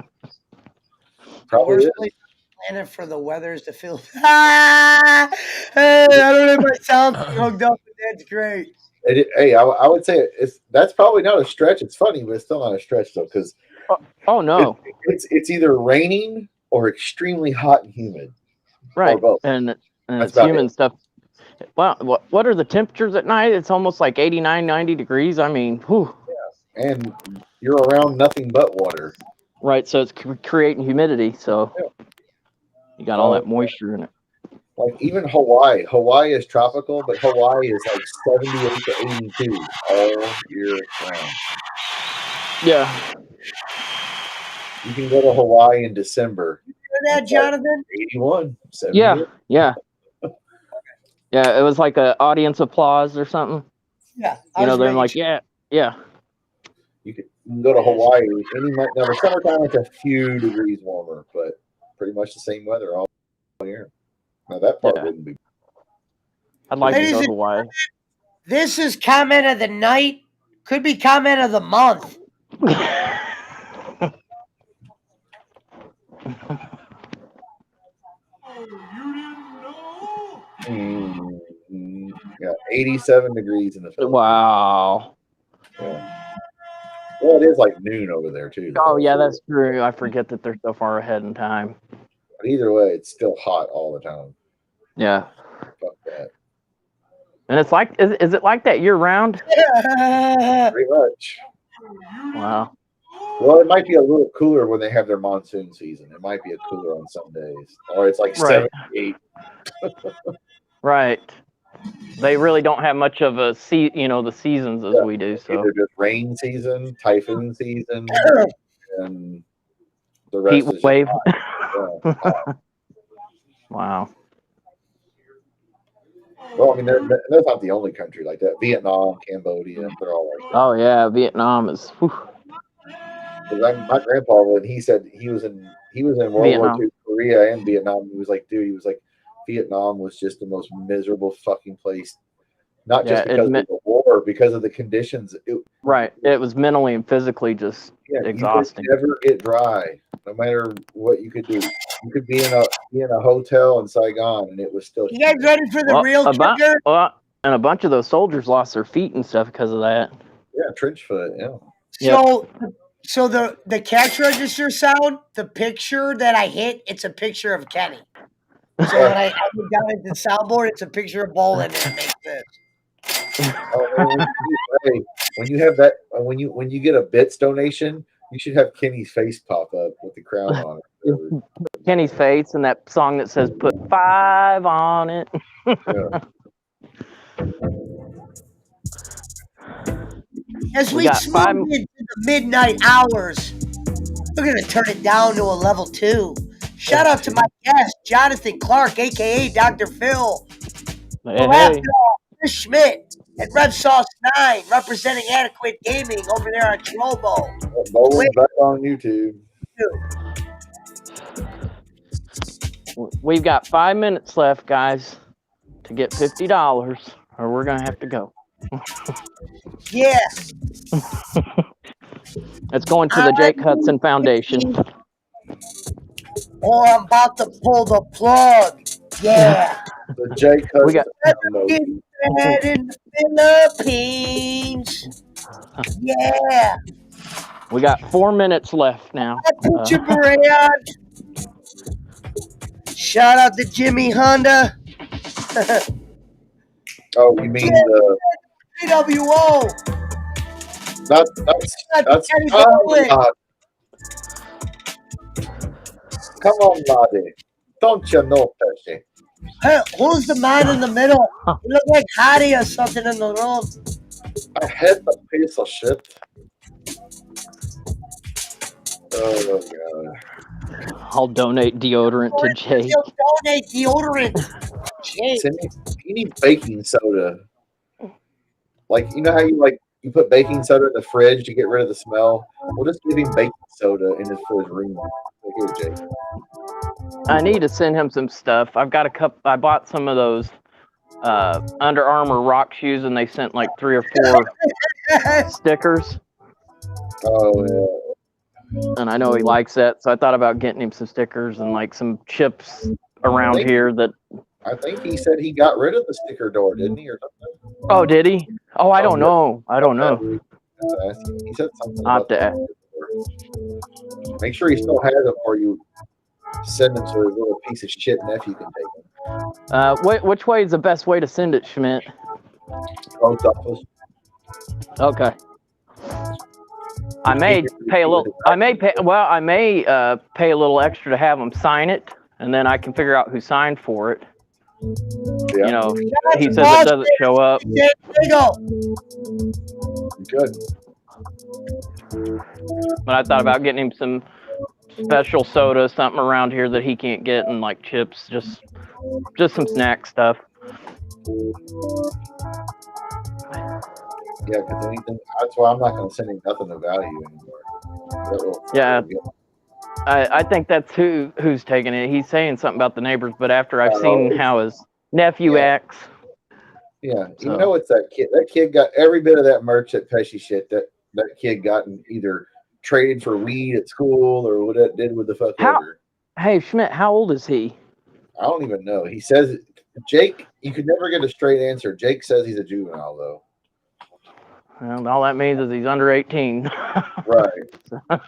Probably Worst is. place on the planet for the weather is the Philippines. Hey, I don't have myself hooked up, but that's great. Hey, I would say that's probably not a stretch. It's funny, but it's still not a stretch though, because oh no, it's either raining or extremely hot and humid. Right, or both. and it's humid stuff. Well, what are the temperatures at night? It's almost like 89, 90 degrees. I mean, whew. Yeah. And you're around nothing but water. Right, so it's creating humidity. So you got all that moisture in it. Like even Hawaii. Hawaii is tropical, but Hawaii is like 78 to 82 all year round. Yeah. You can go to Hawaii in December. You hear that, Jonathan? 81. 78. Yeah. Yeah, it was like an audience applause or something. Yeah. They're like, yeah. You can go to Hawaii any month. Now, the summertime it's a few degrees warmer, but pretty much the same weather all year. Now, that part wouldn't be. I'd like to go to Hawaii. This is comment of the night. Could be comment of the month. Yeah, 87 degrees in the Philippines. Wow. Yeah. Well, it is like noon over there too. Oh yeah, that's true. I forget that they're so far ahead in time. But either way, it's still hot all the time. Yeah. Fuck that. And it's like, is it like that year round? Pretty much. Wow. Well, it might be a little cooler when they have their monsoon season. It might be a cooler on some days, or it's like 78. Right. They really don't have much of the seasons as we do. So either just rain season, typhoon season, and the rest heat is wave. Wow. Wow. Well, I mean, that's not the only country like that. Vietnam, Cambodia, they're all like that. Oh yeah, Vietnam is. Whew. My grandpa, when he said he was in World War II, Korea and Vietnam, he was like, Vietnam was just the most miserable fucking place. Not just because of the war, because of the conditions. It was mentally and physically just exhausting. You could never get dry, no matter what you could do. You could be in a hotel in Saigon, and it was still. You guys ready for the real kicker? And a bunch of those soldiers lost their feet and stuff because of that. Yeah, trench foot. Yeah. So the cash register sound, the picture that I hit, it's a picture of Kenny. So when I look down at the soundboard, it's a picture of Bolin and it makes this. Hey, when you have that, when you get a bits donation, you should have Kenny's face pop up with the crown on it. Kenny's face and that song that says "Put 5 on it." Yeah. As we got smooth into the midnight hours, we're gonna turn it down to a level 2. Shout out to my guest, Jonathan Clark, aka Dr. Phil. Well, after all, Chris Schmidt and Rev Sauce 9 representing Adequate Gaming over there on Trovo. Bowling back on YouTube. We've got 5 minutes left, guys, to get $50, or we're gonna have to go. Yeah. It's going to the Jake Hudson Foundation. Or I'm about to pull the plug. Yeah. The Jake Hudson We got in the Philippines. Yeah. We got 4 minutes left now. Put your beret on. Shout out to Jimmy Honda. Oh, you mean the PWO. that's come on, laddie. Don't you know, Pesci? Hey, who's the man in the middle? You look like Hattie or something in the room. I hate the piece of shit. Oh god. I'll donate deodorant to Jake. You'll donate deodorant. Jake. You need baking soda. Like, you know how you put baking soda in the fridge to get rid of the smell? We'll just give him baking soda in his fridge room. Here, Jake. I need to send him some stuff. I've got a cup. I bought some of those Under Armour rock shoes, and they sent like 3 or 4 stickers. Oh yeah. And I know he likes that, so I thought about getting him some stickers and like some chips around here that. I think he said he got rid of the sticker door, didn't he, or something? Oh, did he? Oh, I don't know. I don't know. He said something. I'll have to ask. Make sure he still has them before you send them to his little piece of shit nephew can take them. Which way is the best way to send it, Schmidt? Post office. Okay. I may pay a little. I may pay a little extra to have them sign it, and then I can figure out who signed for it. Yeah. You know, he says it doesn't show up. There you go. Good. But I thought about getting him some special soda, something around here that he can't get, and like chips, just some snack stuff. Yeah, because anything. That's why I'm not going to send him nothing of value anymore. Yeah. I think that's who's taking it. He's saying something about the neighbors, but after I've seen how his nephew acts. Yeah, you know it's that kid. That kid got every bit of that merch, that Pesci shit that kid got either traded for weed at school or what it did with the fuck ever. Hey, Schmidt, how old is he? I don't even know. He says, Jake, you could never get a straight answer. Jake says he's a juvenile, though. Well, all that means is he's under 18. Right.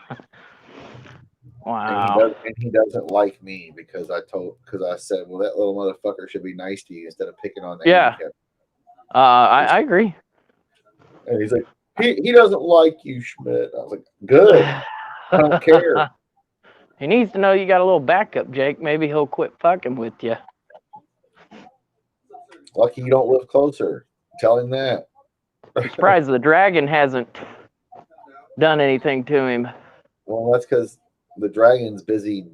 Wow. And he doesn't like me because I said, well, that little motherfucker should be nice to you instead of picking on that. Yeah. I agree. And he's like, he doesn't like you, Schmidt. I was like, good. I don't care. He needs to know you got a little backup, Jake. Maybe he'll quit fucking with you. Lucky you don't live closer. Tell him that. I'm surprised the dragon hasn't done anything to him. Well, that's because the dragon's busy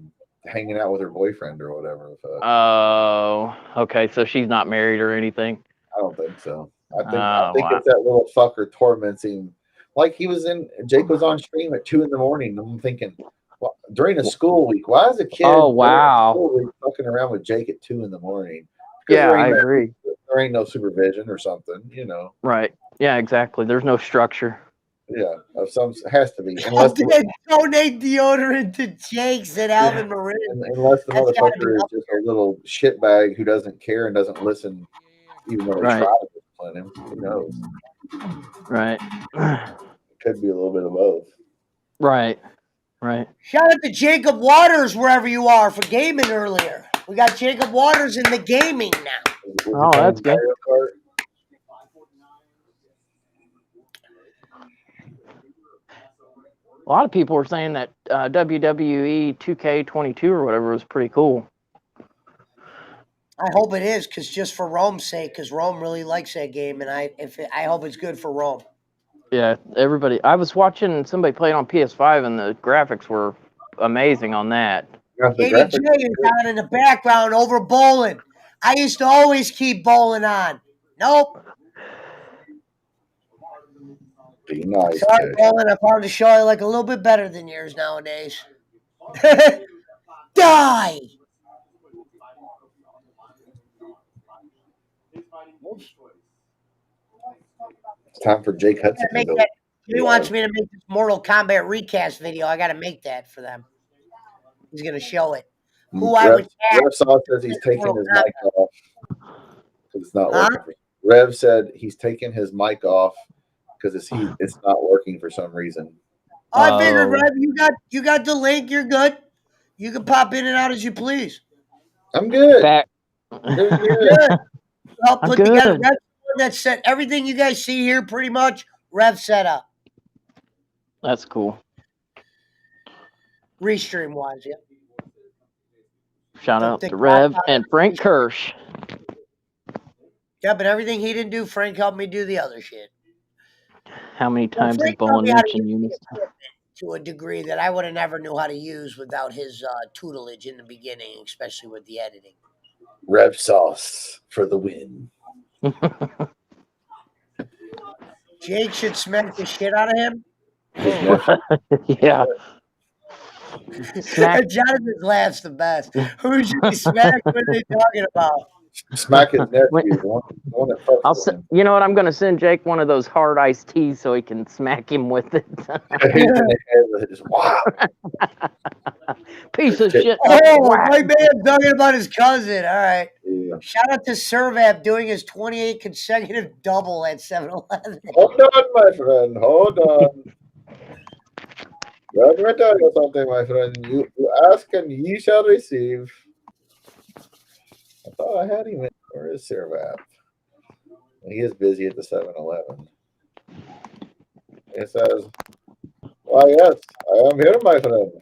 hanging out with her boyfriend or whatever. Oh, okay. So she's not married or anything? I don't think so. I think it's that little fucker torments him. Like Jake was on stream at 2 a.m. and I'm thinking, well, during a school week, why is a kid school week fucking around with Jake at 2 a.m? Yeah, I agree. There ain't no supervision or something, you know. Right. Yeah, exactly. There's no structure. Yeah, of some has to be. Unless donate deodorant to Jake's at Alvin Marin. Unless the motherfucker is just a little shitbag who doesn't care and doesn't listen, even though he tries. discipline him. Who knows? Right. Could be a little bit of both. Right. Right. Shout out to Jacob Waters wherever you are for gaming earlier. We got Jacob Waters in the gaming now. Oh, that's good. A lot of people were saying that WWE 2K22 or whatever was pretty cool. I hope it is, because just for Rome's sake, because Rome really likes that game, and I hope it's good for Rome. Yeah, everybody. I was watching somebody play it on PS5, and the graphics were amazing on that. JDJ is down in the background over bowling. I used to always keep bowling on. Nope. Be nice. Sorry, bowling. I found the show I like a little bit better than yours nowadays. Die. It's time for Jake Hudson. He wants me to make this Mortal Kombat recast video. I got to make that for them. He's going to show it. Who I would Rev says he's taking his mic off because it's not working. Rev said he's taking his mic off because it's not working for some reason. I figured, Rev, you got the link. You're good. You can pop in and out as you please. I'm good. Good. I'll put together. Rev that set everything you guys see here pretty much. Rev set up. That's cool. Restream wise, yeah. Shout out to Rev and Frank Kirsch. Yeah, but everything he didn't do, Frank helped me do the other shit. How many times has Bowling mentioned Eunice? To a degree that I would have never knew how to use without his tutelage in the beginning, especially with the editing. Rev sauce for the win. Jake should smack the shit out of him. Yeah. Jonathan laughs the best. Who should be smacked? What are they talking about? Smack his nephew. You know what? I'm going to send Jake one of those hard iced teas so he can smack him with it. Wow. Piece of shit. Oh, my man talking about his cousin. All right. Yeah. Shout out to Servap doing his 28 consecutive double at 7-Eleven. Hold on, my friend. Hold on. Let me tell you something, my friend. You ask and ye shall receive. I thought I had him in. Where is Servap? He is busy at the 7-Eleven. He says, why, yes, I am here, my friend.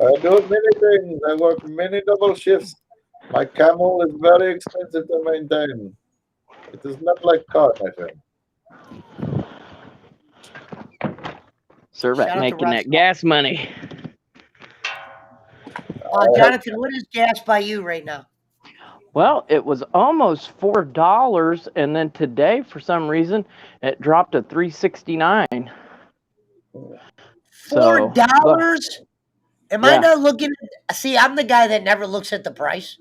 I do many things. I work many double shifts. My camel is very expensive to maintain. It is not like car, my friend. Servap making that gas money. Jonathan, what is gas by you right now? Well, it was almost $4, and then today, for some reason, it dropped to $3.69. $4? Am I not looking? See, I'm the guy that never looks at the price.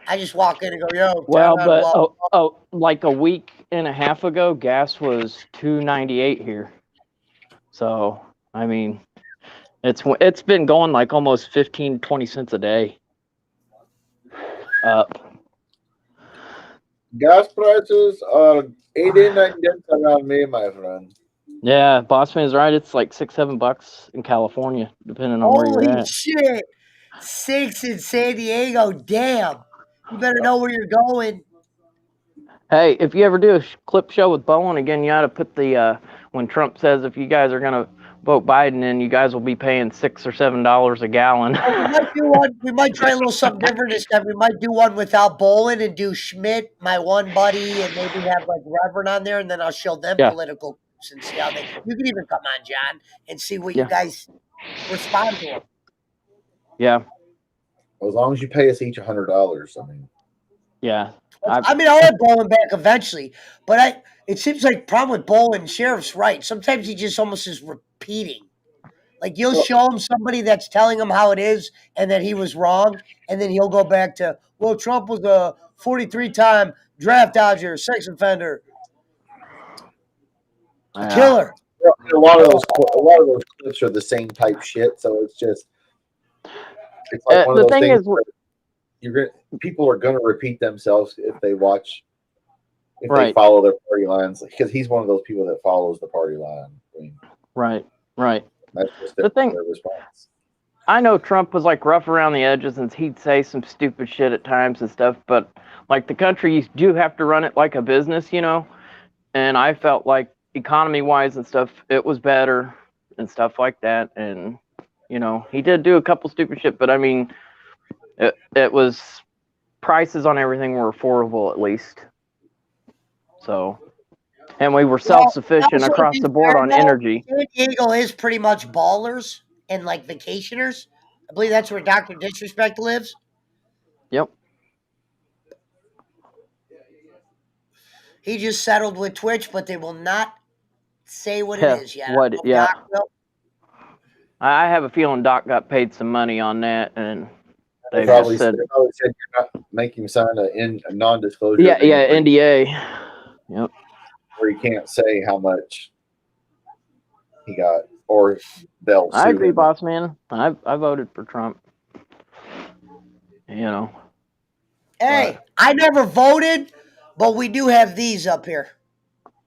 I just walk in and go, "Yo." Well, but like a week and a half ago, gas was $2.98 here. So I mean, it's been going like almost 15-20 cents a day up. Gas prices are 89 cents around me, my friend. Yeah, Bossman is right. It's like $6-7 in California, depending on where you're at. Holy shit! 6 in San Diego. Damn. You better know where you're going. Hey, if you ever do a clip show with Bowen again, you ought to put the when Trump says if you guys are gonna vote Biden, in, you guys will be paying $6 or $7 a gallon. We might do one. We might try a little something different this time. We might do one without Bolin and do Schmidt, my one buddy, and maybe have like Revern on there, and then I'll show them political clips and see how they. You can even come on, John, and see what you guys respond to them. Yeah. Well, as long as you pay us each $100, I mean. Yeah. I'll have Bolin back eventually, but it seems like problem with Bolin, Sheriff's right. Sometimes he just almost is repeating. Like you'll show him somebody that's telling him how it is and that he was wrong, and then he'll go back to, well, Trump was a 43-time draft dodger, sex offender, killer. A lot of those clips are the same type shit, so it's just it's like one of those things. People are going to repeat themselves if they watch if Right. they follow their party lines, because he's one of those people that follows the party line. I mean, Right. that's just The thing, their response. I know Trump was like rough around the edges and he'd say some stupid shit at times and stuff, but like the country, you do have to run it like a business, you know? And I felt like economy wise and stuff, it was better and stuff like that. And, you know, he did do a couple stupid shit, but I mean, it was prices on everything were affordable at least. So, and we were self-sufficient also, across to the be board fair, on though, energy. San Diego is pretty much ballers and like vacationers. I believe that's where Dr. Disrespect lives. Yep. He just settled with Twitch, but they will not say what Yeah, it is yet. what? I hope Yeah. Doc will. I have a feeling Doc got paid some money on that, and They they probably just said, said you're not making him sign a non-disclosure yeah, agreement NDA. Yep. where he can't say how much he got, or they'll I sue agree, him. boss man. I voted for Trump. You know. Hey, I never voted, but we do have these up here.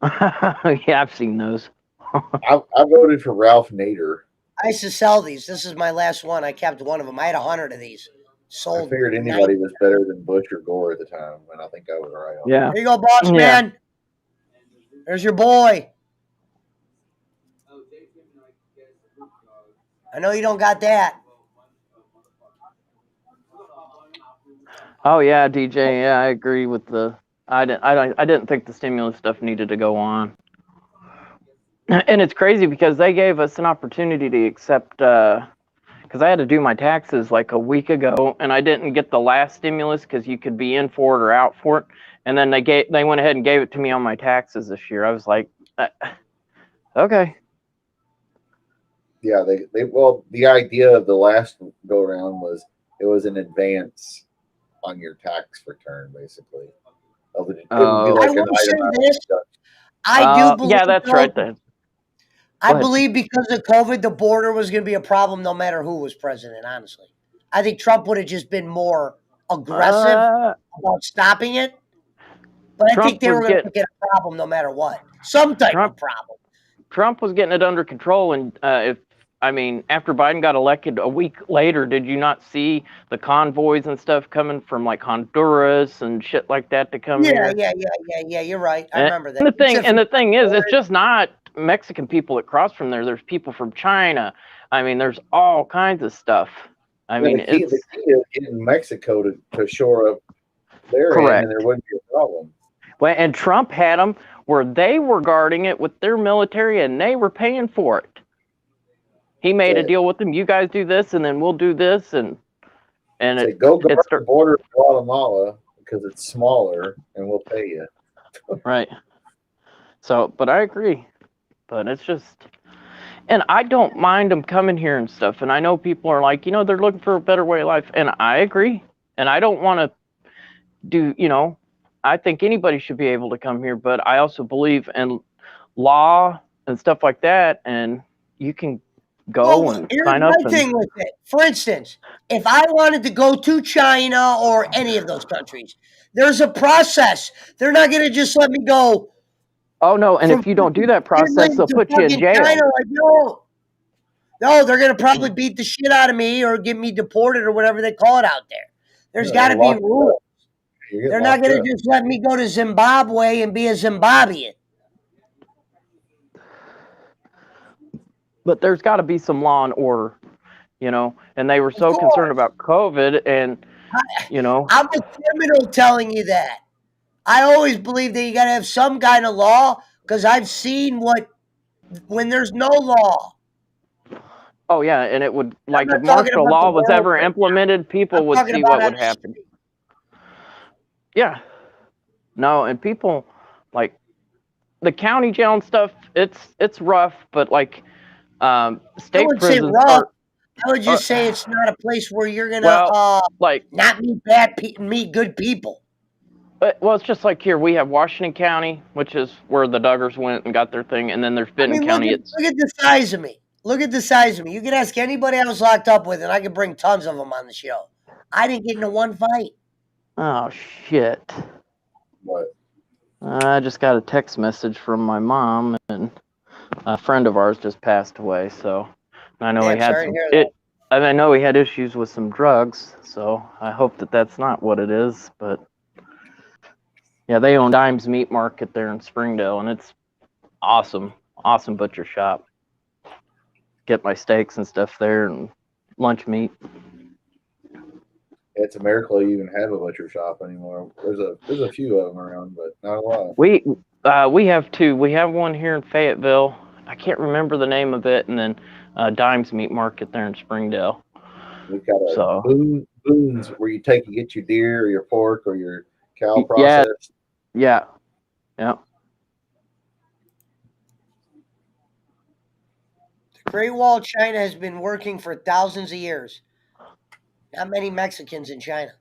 Yeah, I've seen those. I voted for Ralph Nader. I used to sell these. This is my last one. I kept one of them. I had 100 of these. Sold. I figured 90. anybody was better than Bush or Gore at the time, and I think I was right on. Yeah. There you go, boss Yeah. man. There's your boy. I know you don't got that. Oh yeah, DJ. Yeah, I agree with the. I didn't think the stimulus stuff needed to go on. And it's crazy because they gave us an opportunity to accept. Because I had to do my taxes like a week ago, and I didn't get the last stimulus because you could be in for it or out for it. And then they went ahead and gave it to me on my taxes this year. I was like, okay. Yeah, well, the idea of the last go around was it was an advance on your tax return, basically. It would be like I will an say itemized this. deduction. I do believe. Yeah, that's right. Then. I believe because of COVID, the border was going to be a problem no matter who was president, honestly. I think Trump would have just been more aggressive about stopping it. But I think they were going to get a problem no matter what. Some type of problem. Trump was getting it under control. And after Biden got elected a week later, did you not see the convoys and stuff coming from like Honduras and shit like that to come here? Yeah. You're right. I remember that. And the thing is, it's just not Mexican people that cross from there. There's people from China. I mean, there's all kinds of stuff. I mean, the key is getting Mexico to shore up their end, and there wouldn't be a problem. Well, and Trump had them where they were guarding it with their military, and they were paying for it. He made a deal with them. You guys do this, and then we'll do this, and go guard the border of Guatemala because it's smaller, and we'll pay you. Right. So, but I agree. But it's just, and I don't mind them coming here and stuff. And I know people are like, they're looking for a better way of life, and I agree. And I don't want to do, I think anybody should be able to come here, but I also believe in law and stuff like that, and you can go and sign up. Here's my thing with it. For instance, if I wanted to go to China or any of those countries, there's a process. They're not going to just let me go. Oh, no, and if you don't do that process, they'll put you in jail. China, like, no, they're going to probably beat the shit out of me or get me deported or whatever they call it out there. There's got to be rules. They're not going to just let me go to Zimbabwe and be a Zimbabwean. But there's got to be some law and order, and they were so concerned about COVID and, I'm a criminal telling you that. I always believe that you got to have some kind of law because I've seen when there's no law. Oh, yeah, and it would, like, if martial law was ever implemented, people would see what would happen. Yeah. No, and people, like, the county jail and stuff, it's rough, but, like, state prisons rough. I would just say it's not a place where you're going to not meet good people. Well, it's just like here. We have Washington County, which is where the Duggars went and got their thing, and then there's Benton County. Look at the size of me. Look at the size of me. You can ask anybody I was locked up with, and I can bring tons of them on the show. I didn't get into one fight. Oh, shit. What? I just got a text message from my mom, and a friend of ours just passed away. So I know Hey, he I'm had sorry to some. hear that. I know he had issues with some drugs. So I hope that that's not what it is. But yeah, they own Dimes Meat Market there in Springdale, and it's awesome butcher shop. Get my steaks and stuff there, and lunch meat. It's a miracle you even have a butcher shop anymore. There's a few of them around, but not a lot. We have two. We have one here in Fayetteville. I can't remember the name of it, and then Dimes Meat Market there in Springdale. We've got a Boone's where you get your deer or your pork or your cow processed. Yeah. The Great Wall of China has been working for thousands of years. Not many Mexicans in China.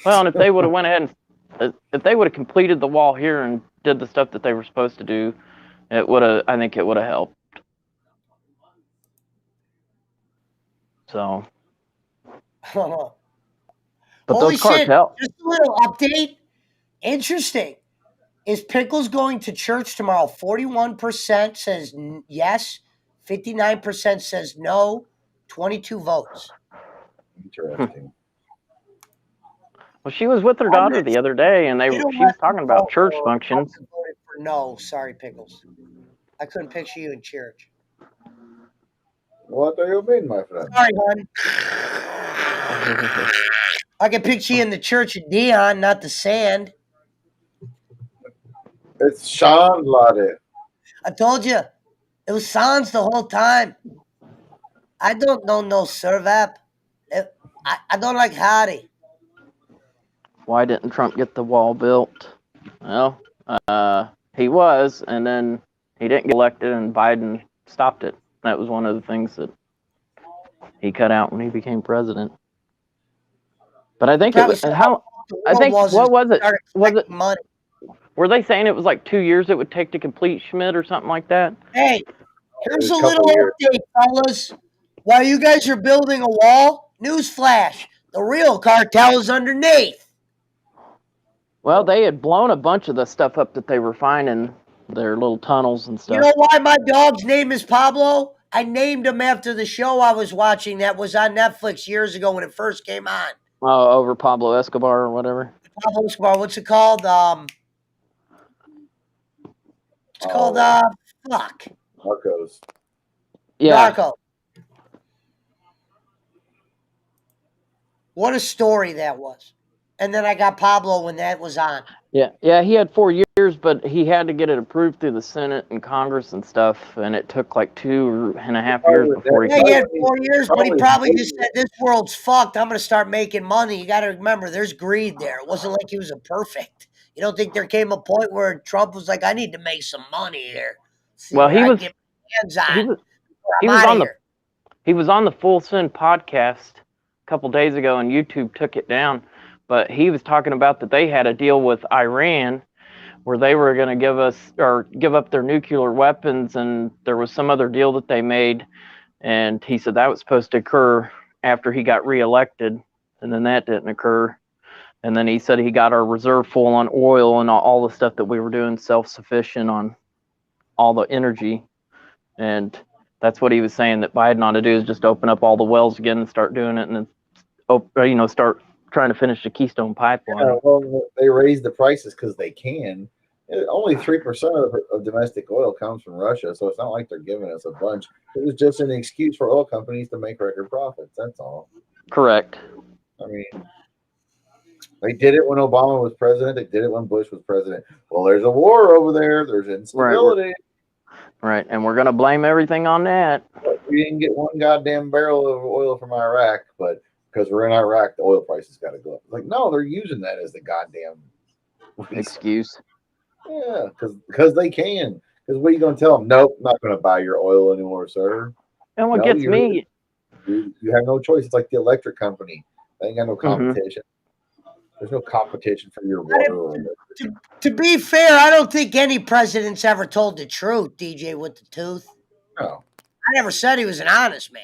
Well, and if they would have went ahead and if they would have completed the wall here and did the stuff that they were supposed to do, I think it would have helped. So, but Holy those cartels. Shit! Just a little update. Interesting. Is Pickles going to church tomorrow? 41% says yes, 59% says no, 22 votes. Interesting. Well, she was with her daughter the other day, and she was talking about church functions. I voted for no. Sorry, Pickles. I couldn't picture you in church. What do you mean, my friend? Sorry, hon. I can picture you in the church of Dion, not the sand. It's Sean Lade. I told you. It was Sans the whole time. I don't know no Servap. I don't like Hardy. Why didn't Trump get the wall built? Well, he was, and then he didn't get elected, and Biden stopped it. That was one of the things that he cut out when he became president. But I think what was it? Was it money? Were they saying it was like 2 years it would take to complete Schmidt or something like that? Hey, here's a little update, fellas. While you guys are building a wall, newsflash: the real cartel is underneath. Well, they had blown a bunch of the stuff up that they were finding, their little tunnels and stuff. You know why my dog's name is Pablo? I named him after the show I was watching that was on Netflix years ago when it first came on. Oh, over Pablo Escobar or whatever. Pablo Escobar, what's it called? It's called fuck. Narcos. Yeah. Narco. What a story that was. And then I got Pablo when that was on. Yeah, he had 4 years, but he had to get it approved through the Senate and Congress and stuff, and it took like 2.5 years before he. Yeah, he had 4 years, but he probably just said, "This world's fucked. I'm going to start making money." You got to remember, there's greed there. It wasn't like he was a perfect. You don't think there came a point where Trump was like, "I need to make some money here." Well, he was. Get my hands on. He was on the Full Send podcast a couple days ago, and YouTube took it down. But he was talking about that they had a deal with Iran where they were going to give up their nuclear weapons, and there was some other deal that they made. And he said that was supposed to occur after he got reelected, and then that didn't occur. And then he said he got our reserve full on oil and all the stuff that we were doing, self-sufficient on all the energy. And that's what he was saying that Biden ought to do is just open up all the wells again and start doing it, and then start trying to finish the Keystone Pipeline. Yeah, well, they raise the prices because they can. Only 3% of domestic oil comes from Russia, so it's not like they're giving us a bunch. It was just an excuse for oil companies to make record profits. That's all. Correct. I mean, they did it when Obama was president. They did it when Bush was president. Well, there's a war over there. There's instability. Right, and we're going to blame everything on that. We didn't get one goddamn barrel of oil from Iraq, but because we're in Iraq, the oil prices got to go up. Like, no, they're using that as the goddamn excuse. Yeah, because they can. Because what are you going to tell them? Nope, not going to buy your oil anymore, sir. And what gets me, you have no choice. It's like the electric company. They ain't got no competition. There's no competition for your water. To be fair, I don't think any president's ever told the truth, DJ with the tooth. No. I never said he was an honest man.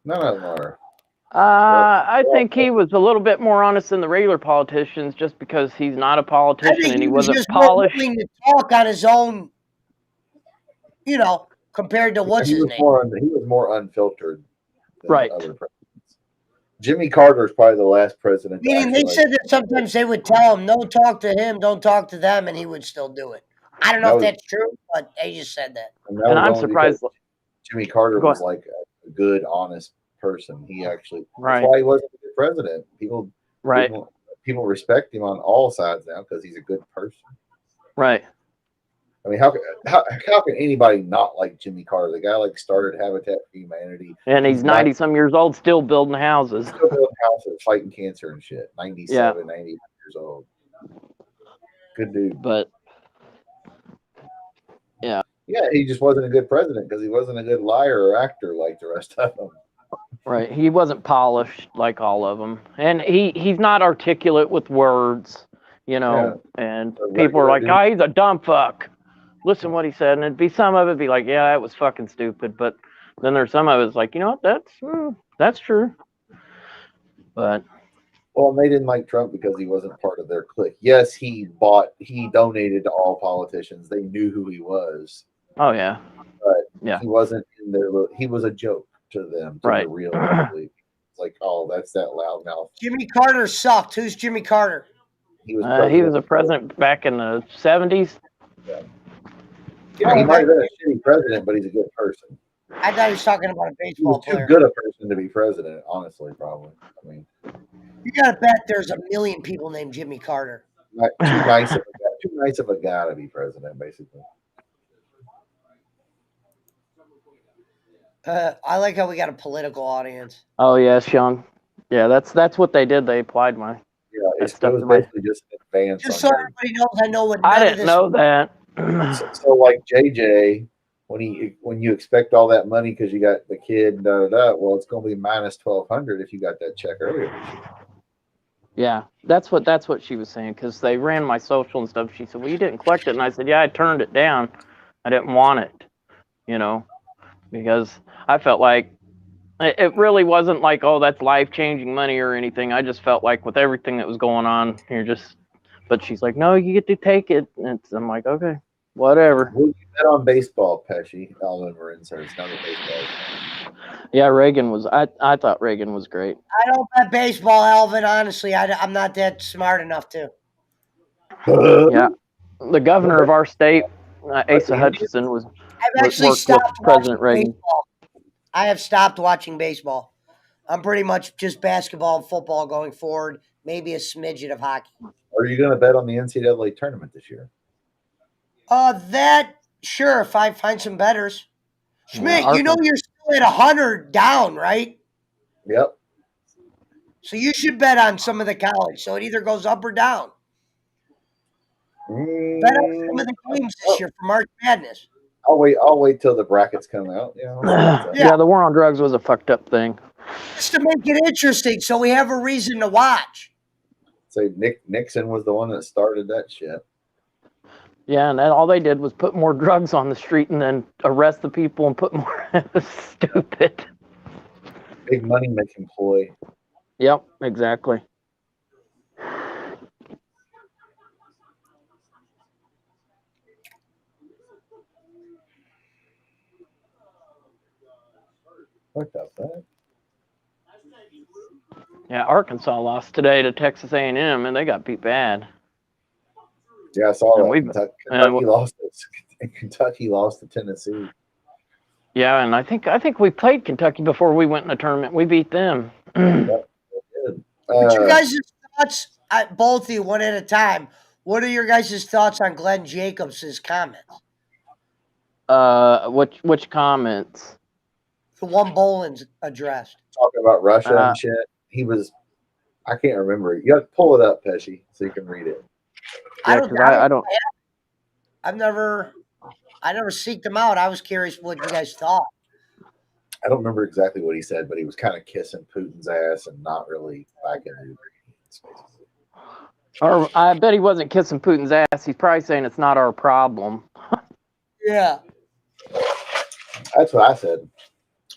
None of them are. I think he was a little bit more honest than the regular politicians, just because he's not a I politician think and he he was wasn't just more polished. willing to talk on his own, compared to what's his name. He was more unfiltered than Right. other presidents. Jimmy Carter is probably the last president. to Meaning they actually, said that sometimes they would tell him, don't talk to him, don't talk to them, and he would still do it. I don't know if that's true, but they just said that. and that And was I'm only because surprised. Jimmy Carter Go was ahead. like a good, honest person. He actually Right. that's why he wasn't a good president. Right. People respect him on all sides now because he's a good person. Right. I mean, how can anybody not like Jimmy Carter? The guy started Habitat for Humanity, And he's 90 some years old, still building houses. Still building houses, fighting cancer and shit. 97, 98 years old. Good dude. But yeah, he just wasn't a good president because he wasn't a good liar or actor like the rest of them. right. He wasn't polished like all of them, and he's not articulate with words, And people are like, "Oh, he's a dumb fuck." Listen what he said, and it'd be some of it be like, "Yeah, that was fucking stupid," but then there's some of it's like, that's true. But well, they didn't like Trump because he wasn't part of their clique. Yes, he donated to all politicians. They knew who he was. Oh yeah, but he wasn't in their. He was a joke to them. To right. The real public. It's like, oh, that's that loudmouth. Jimmy Carter sucked. Who's Jimmy Carter? He was. He was a president back in the 70s. Yeah. He might have been a shitty president, but he's a good person. I thought he was talking about a baseball player. Too good a person to be president, honestly, probably. I mean, you gotta bet there's a million people named Jimmy Carter. Too nice of a guy to be president, basically. I like how we got a political audience. Oh yeah, Sean. Yeah, that's what they did. They applied my. Yeah, it was basically just advance. Just so everybody knows, I know what. I didn't know that. so like JJ, when you expect all that money because you got the kid, well, it's going to be minus $1,200 if you got that check earlier. Yeah, that's what she was saying, because they ran my social and stuff. She said, "Well, you didn't collect it," and I said, "Yeah, I turned it down. I didn't want it, because I felt like it really wasn't like, oh, that's life-changing money or anything. I just felt like with everything that was going on, but she's like, no, you get to take it. And I'm like, okay, whatever. We'll get that on baseball, Pesci. Alvin Marin says, not a baseball. Yeah, Reagan was. I thought Reagan was great. I don't bet baseball, Alvin. Honestly, I'm not that smart enough to. Yeah, the governor of our state, Asa Hutchinson, was. I've actually stopped President Reagan. Baseball. I have stopped watching baseball. I'm pretty much just basketball and football going forward. Maybe a smidget of hockey. Are you going to bet on the NCAA tournament this year? Sure. If I find some bettors. Schmidt, Yeah, you're still at 100 down, right? Yep. So you should bet on some of the college. So it either goes up or down. Bet on some of the games this year for March Madness. I'll wait till the brackets come out. Yeah, the war on drugs was a fucked up thing. Just to make it interesting, so we have a reason to watch. Say Nixon was the one that started that shit. Yeah, and then all they did was put more drugs on the street and then arrest the people and put more. It was stupid. Big money making ploy. Yep, exactly. What the fuck? Yeah, Arkansas lost today to Texas A&M, and they got beat bad. Yeah, I saw and that. Kentucky lost. Kentucky lost to Tennessee. Yeah, and I think we played Kentucky before we went in the tournament. We beat them. What's your guys' thoughts, both of you, one at a time? What are your guys' thoughts on Glenn Jacobs' comments? Which comments? The one Boland's addressed. Talking about Russia and shit. He was, I can't remember. You got to pull it up, Pesci, so you can read it. I Yeah, don't. I've never seeked him out. I was curious what you guys thought. I don't remember exactly what he said, but he was kind of kissing Putin's ass and not really backing it. Or I bet he wasn't kissing Putin's ass. He's probably saying it's not our problem. Yeah. That's what I said.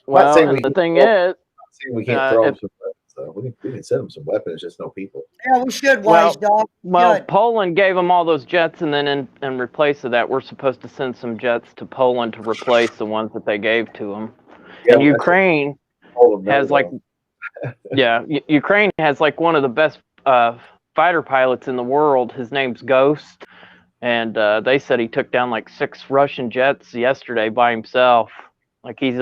Well, the thing is, See, we can't throw them some weapons, though. We can send them some weapons, just no people. Yeah, we should, Wise Dog. Well, Good. Poland gave them all those jets, and then in replace of that, we're supposed to send some jets to Poland to replace the ones that they gave to them. Yeah, and Ukraine has like, Ukraine has like one of the best fighter pilots in the world. His name's Ghost, and they said he took down like 6 Russian jets yesterday by himself. Like he's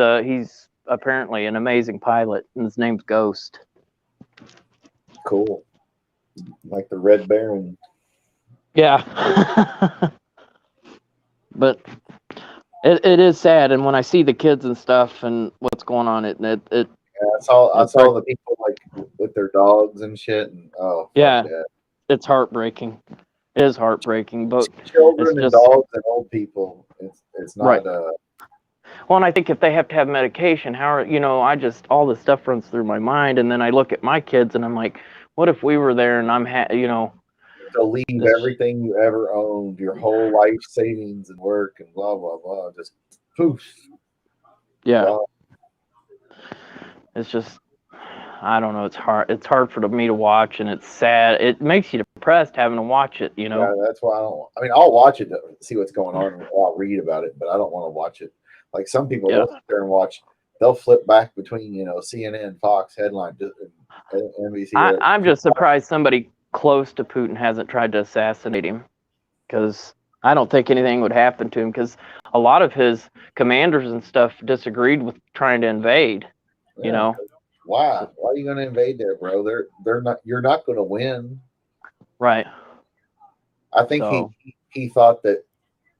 apparently an amazing pilot, and his name's Ghost. Cool. Like the Red Baron. Yeah. But it is sad, and when I see the kids and stuff and what's going on, I saw the people like with their dogs and shit, and it's heartbreaking. It is heartbreaking, but children and dogs and old people. It's not right. Well, and I think if they have to have medication, all this stuff runs through my mind, and then I look at my kids and I'm like, what if we were there and I'm to leave everything you ever owned, your whole life savings and work and blah blah blah, just poof. Yeah. Wow. It's just, I don't know. It's hard. It's hard for me to watch, and it's sad. It makes you depressed having to watch it. Yeah, that's why I'll watch it to see what's going on, and I'll read about it, but I don't want to watch it. Like some people, they'll sit there and watch. They'll flip back between CNN, Fox headline, NBC. I'm just surprised somebody close to Putin hasn't tried to assassinate him, because I don't think anything would happen to him, because a lot of his commanders and stuff disagreed with trying to invade. Why are you going to invade there, bro? They're not. You're not going to win. Right. I think he thought that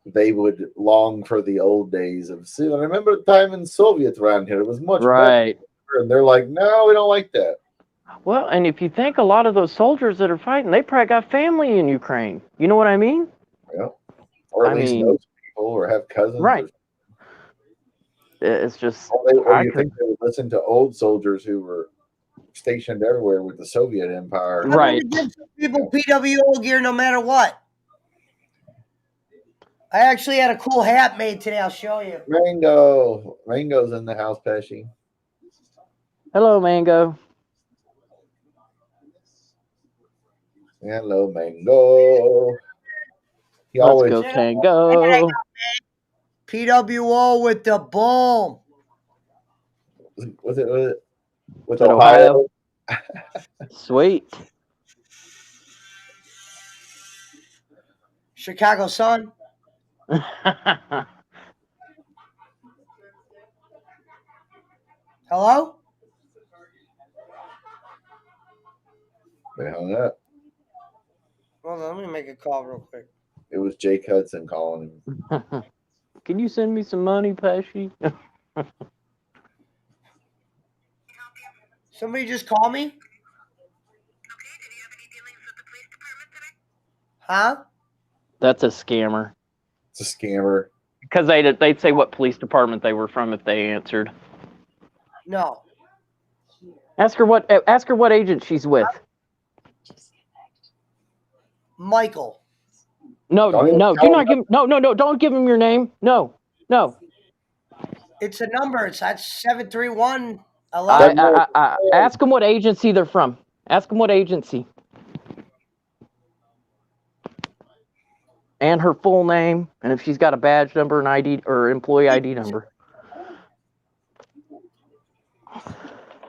they would long for the old days of. See, I remember the time in Soviets around here. It was much better. And they're like, no, we don't like that. Well, and if you think, a lot of those soldiers that are fighting, they probably got family in Ukraine. You know what I mean? Yeah. Or at least know people or have cousins. Right. It's just. Or you think they would listen to old soldiers who were stationed everywhere with the Soviet Empire? Right. People PWO gear no matter what. I actually had a cool hat made today. I'll show you. Mango's in the house, Pesci. Hello, Mango. Hello, Mango. Let's go, Tango. PWO with the boom. Was it with Ohio? Sweet. Chicago Sun. Hello? They hung up. Hold on, let me make a call real quick. It was Jake Hudson calling him. Can you send me some money, Pesci? Somebody just call me? Huh? That's a scammer. It's a scammer. Because they'd say what police department they were from if they answered. No. Ask her what agent she's with. Michael. No, don't give him your name. No. It's a number. It's at 731. Ask them what agency they're from. Ask them what agency. And her full name, and if she's got a badge number, an ID, or employee ID number.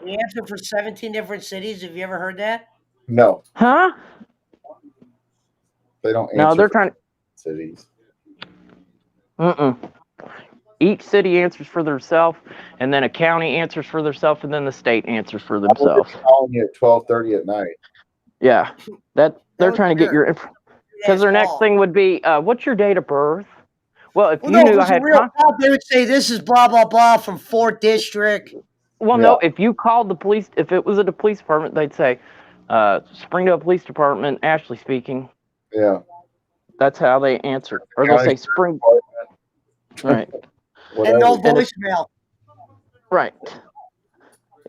We answer for 17 different cities. Have you ever heard that? No. Huh? They don't answer. No, they're trying. Cities. Each city answers for themselves, and then a county answers for themselves, and then the state answers for themselves. I'm calling you at 12:30 at night. Yeah, they're trying to get your. Because their next thing would be, what's your date of birth? Well, if you knew I had... They would say, this is blah, blah, blah from 4th District. Well, no, if you called the police, if it was at a police department, they'd say, Springdale Police Department, Ashley speaking. Yeah. That's how they answer. Or they'll say Spring... Right. And no voicemail. Right.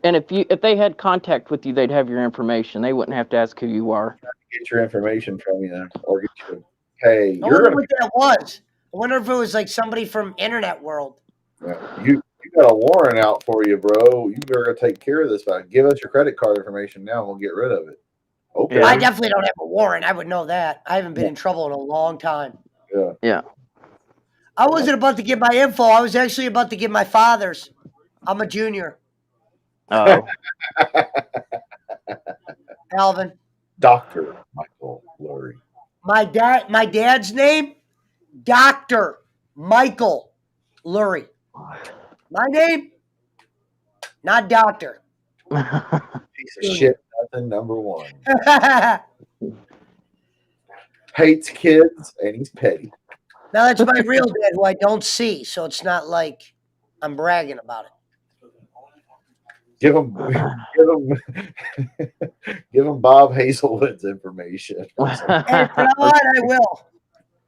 And if they had contact with you, they'd have your information. They wouldn't have to ask who you are. Get your information from you, or get your hey. I wonder what that was. I wonder if it was like somebody from Internet World. Yeah, you got a warrant out for you, bro. You better take care of this. Give us your credit card information now, and we'll get rid of it. Okay. I definitely don't have a warrant. I would know that. I haven't been in trouble in a long time. Yeah. Yeah. I wasn't about to give my info. I was actually about to give my father's. I'm a junior. Oh. Alvin. Dr. Michael Lurie. My dad's name, Dr. Michael Lurie. My name, not doctor. Piece of shit, nothing, number one. Hates kids, and he's petty. Now, that's my real dad who I don't see, so it's not like I'm bragging about it. Give him Bob Hazelwood's information. Hey, you know what? I will.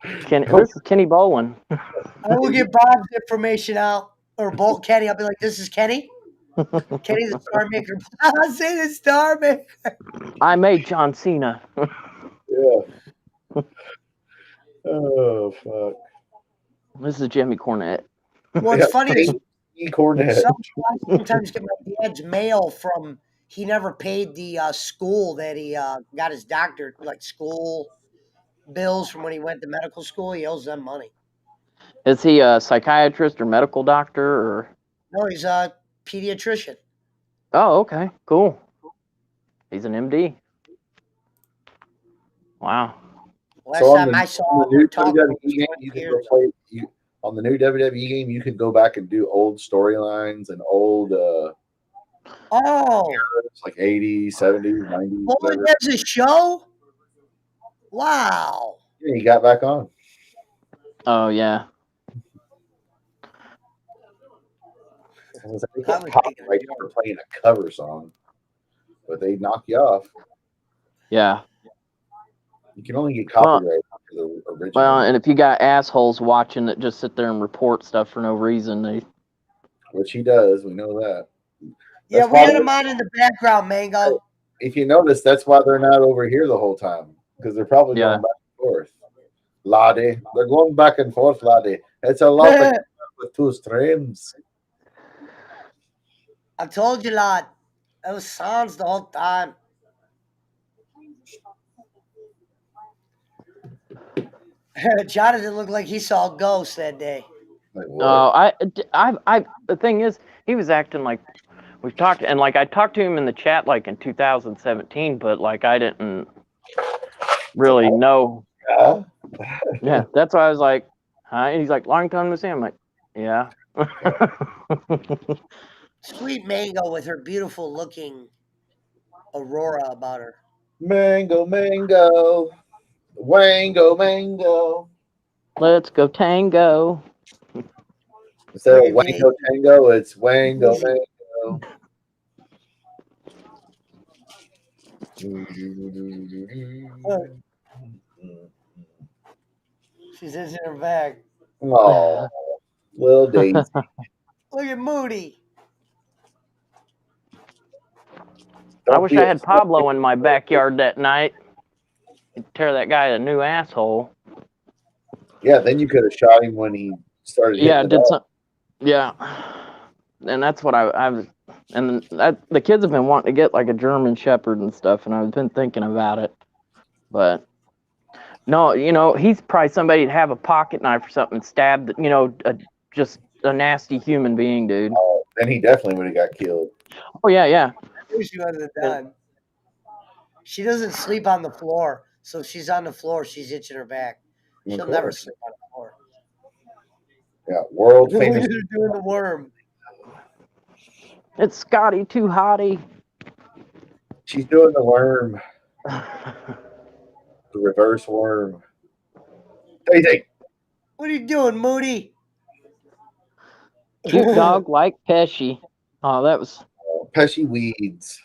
This is Kenny Bowen. I will get Bob's information out, or Kenny. I'll be like, "This is Kenny. Kenny, the Star Maker." I'll say the Star Maker. I made John Cena. Yeah. Oh fuck. This is Jimmy Cornette. What's funny is Cornette. sometimes get my dad's mail from. He never paid the school that he got his doctor, like school bills from when he went to medical school. He owes them money. Is he a psychiatrist or medical doctor or? No, he's a pediatrician. Oh, okay, cool. He's an MD. Wow. Last time I saw him, on the new WWE game, you can go back and do old storylines and old like 80s, 70s, 90s. Boy, there's a show? Wow. Yeah, he got back on. Oh yeah. They got copyright for playing a cover song, but they knock you off. Yeah. You can only get copyright for the original. Well, and if you got assholes watching that just sit there and report stuff for no reason, which he does, we know that. Yeah, we had him on in the background, Mango. If you notice, that's why they're not over here the whole time, because they're probably going back and forth. Laddie, they're going back and forth, Laddie. It's a lot with two streams. I told you, lad. That was sounds the whole time. Jonathan looked like he saw a ghost that day. The thing is, he was acting like we've talked, and like I talked to him in the chat like in 2017, but like I didn't really know. Yeah, that's why I was like, hi. And he's like, long time to see. I'm like, yeah. Sweet Mango with her beautiful looking aurora about her. Mango, mango. Wango, mango. Let's go tango. Instead of wango tango, it's wango mango. She's in her bag. Oh, little Daisy. Look at Moody. I wish I had Pablo in my backyard that night. He'd tear that guy a new asshole. Yeah, then you could have shot him when he started. Yeah, and that's what I was. And the kids have been wanting to get like a German Shepherd and stuff, and I've been thinking about it. But no, he's probably somebody to have a pocket knife or something and stab, just a nasty human being, dude. Oh, then he definitely would have got killed. Oh yeah. I knew she wasn't done. She doesn't sleep on the floor, so if she's on the floor, she's itching her back. She'll never sleep on the floor. Yeah, world famous. Doing the worm. It's Scotty too hottie. She's doing the worm. The reverse worm. Daisy. What are you doing, Moody? Cute dog like Pesci. Oh, that was Pesci weeds.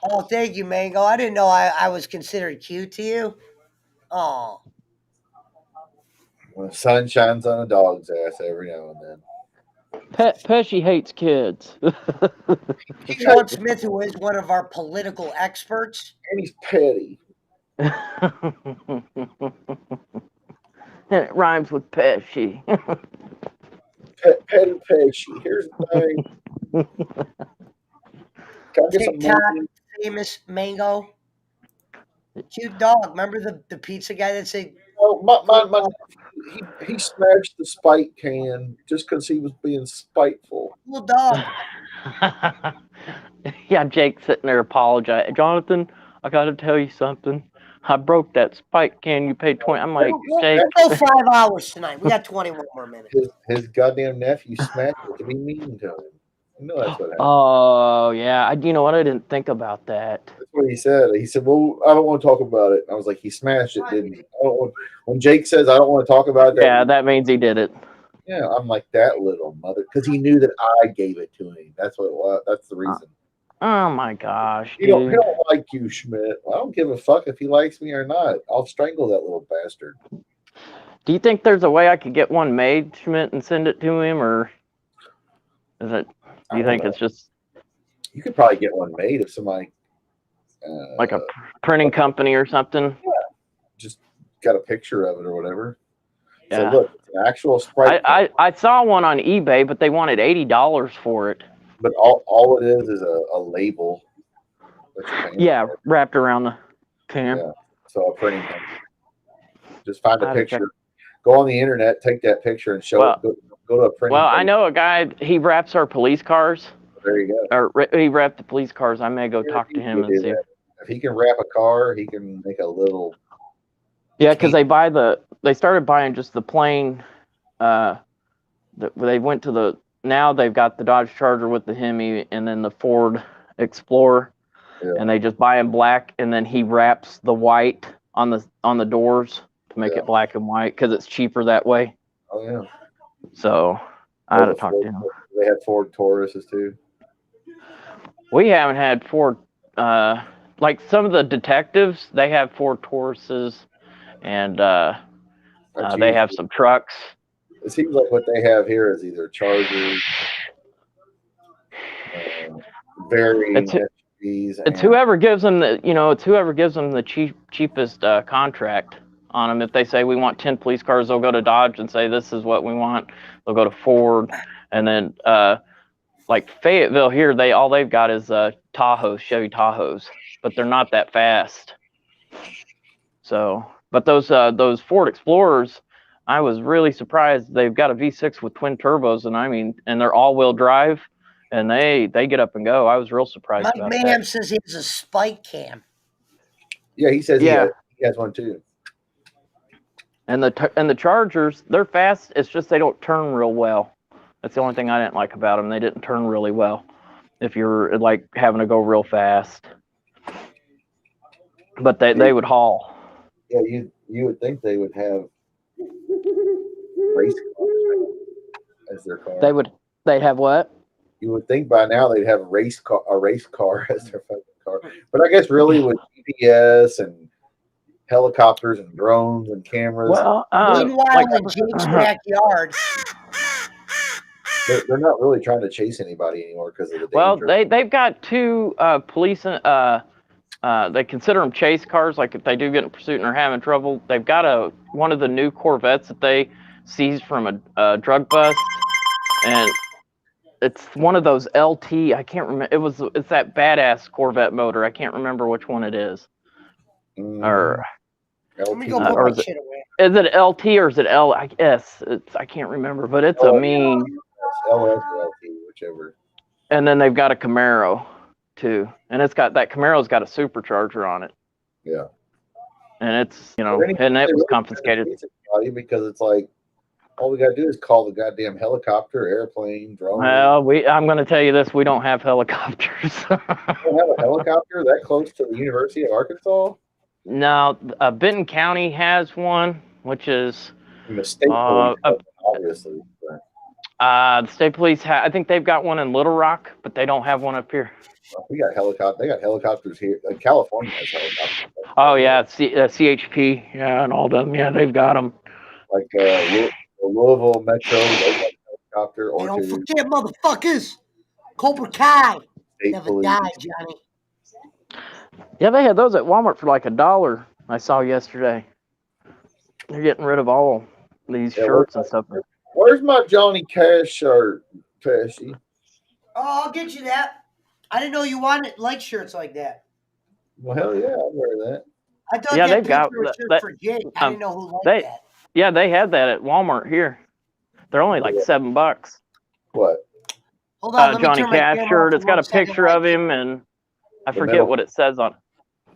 Oh, thank you, Mango. I didn't know I was considered cute to you. Oh. When the sun shines on a dog's ass every now and then. Pesci hates kids. John Smith, who is one of our political experts. And he's petty. And it rhymes with Pesci. petty patient. Here's the thing. Can I get some TikTok money? famous mango. Cute dog. Remember the pizza guy that said Oh, my he smashed the spike can just because he was being spiteful. cool dog? Yeah, Jake's sitting there apologizing. Jonathan, I got to tell you something. I broke that spike can you paid 20. I'm like, Jake. We'll go 5 hours tonight. We got 21 more minutes. His goddamn nephew smashed it to be mean to him. You know that's what happened. Oh, yeah. You know what? I didn't think about that. That's what he said. He said, "Well, I don't want to talk about it." And I was like, "He smashed it, didn't he?" I don't want, when Jake says, "I don't want to talk about that," Yeah, that means he did it. yeah, I'm like that little mother because he knew that I gave it to him. That's what it was. That's the reason. Oh, my gosh, He dude. don't like you, Schmidt. I don't give a fuck if he likes me or not. I'll strangle that little bastard. Do you think there's a way I could get one made, Schmidt, and send it to him, or is it? Do you think it's just You could probably get one made if somebody like a printing company or something? Yeah, just got a picture of it or whatever. Yeah. So look, it's an actual Sprite. I saw one on eBay, but they wanted $80 for it. But all it is a label. That you're paying Yeah, for. wrapped around the can. Yeah. So a printing company. Just find a I'd have picture. checked. Go on the internet, take that picture, and show it. Go to a printing. Well, company. I know a guy. He wraps our police cars. There you go. Or he wrapped the police cars. I may go talk to him and see. If he can wrap a car, he can make a little. Yeah, because they started buying just the plain. They went to the. Now they've got the Dodge Charger with the Hemi and then the Ford Explorer, and they just buy in black, and then he wraps the white on the doors to make it black and white because it's cheaper that way. Oh yeah. So I had to talk to him. They had Ford Tauruses too. We haven't had Ford. Like some of the detectives, they have Ford Tauruses, and they have some trucks. It seems like what they have here is either Chargers, varying SUVs. It's whoever gives them the cheapest contract on them. If they say we want 10 police cars, they'll go to Dodge and say this is what we want. They'll go to Ford, and then like Fayetteville here, all they've got is Tahoes, Chevy Tahoes, but they're not that fast. So, but those Ford Explorers, I was really surprised. They've got a V6 with twin turbos, and they're all-wheel drive, and they get up and go. I was real surprised Mike about Mayhem that. says he has a spike cam. Yeah, he says he has one too. And the Chargers, they're fast. It's just they don't turn real well. That's the only thing I didn't like about them. They didn't turn really well. If you're like having to go real fast, but they would haul. Yeah, you would think they would have race cars as their car. They'd have what? You would think by now they'd have a race car as their fucking car. But I guess really with GPS and helicopters and drones and cameras. Well, meanwhile, in Jake's backyard. They're not really trying to chase anybody anymore because of the danger. Well, they've got two police. They consider them chase cars. Like if they do get in pursuit and are having trouble, they've got one of the new Corvettes that they seized from a drug bust, and it's one of those LT. I can't remember. It's that badass Corvette motor. I can't remember which one it is. Or let me go put my shit away. Is it LT or is it L? I guess I can't remember, but it's a mean. LS or LT, whichever. And then they've got a Camaro too, and that Camaro's got a supercharger on it. Yeah. And it's and it was confiscated. Because it's like all we gotta do is call the goddamn helicopter, airplane, drone. Well, I'm going to tell you this: we don't have helicopters. You don't have a helicopter that close to the University of Arkansas? No, Benton County has one, which is the state police, obviously. The state police I think they've got one in Little Rock, but they don't have one up here. Well, we got helicopters. They got helicopters here. California has helicopters. Oh yeah, CHP, yeah, and all them. Yeah, they've got them. Like Louisville Metro, they got a helicopter. Or don't forget, motherfuckers. Cobra Kai never police. died, Johnny. Yeah, they had those at Walmart for like $1. I saw yesterday. They're getting rid of all these shirts and stuff. Where's my Johnny Cash shirt, Pesci? Oh, I'll get you that. I didn't know you wanted like shirts like that. Well, hell yeah, I'll wear that. I thought Yeah, that they've got picture was just that. for Jake. I didn't know who liked They that. yeah, they had that at Walmart here. They're only like $7. What? Hold on, let me Johnny turn my Cash camera off shirt. for It's got 1 a second picture while I of get- him, and I The forget middle- what it says on.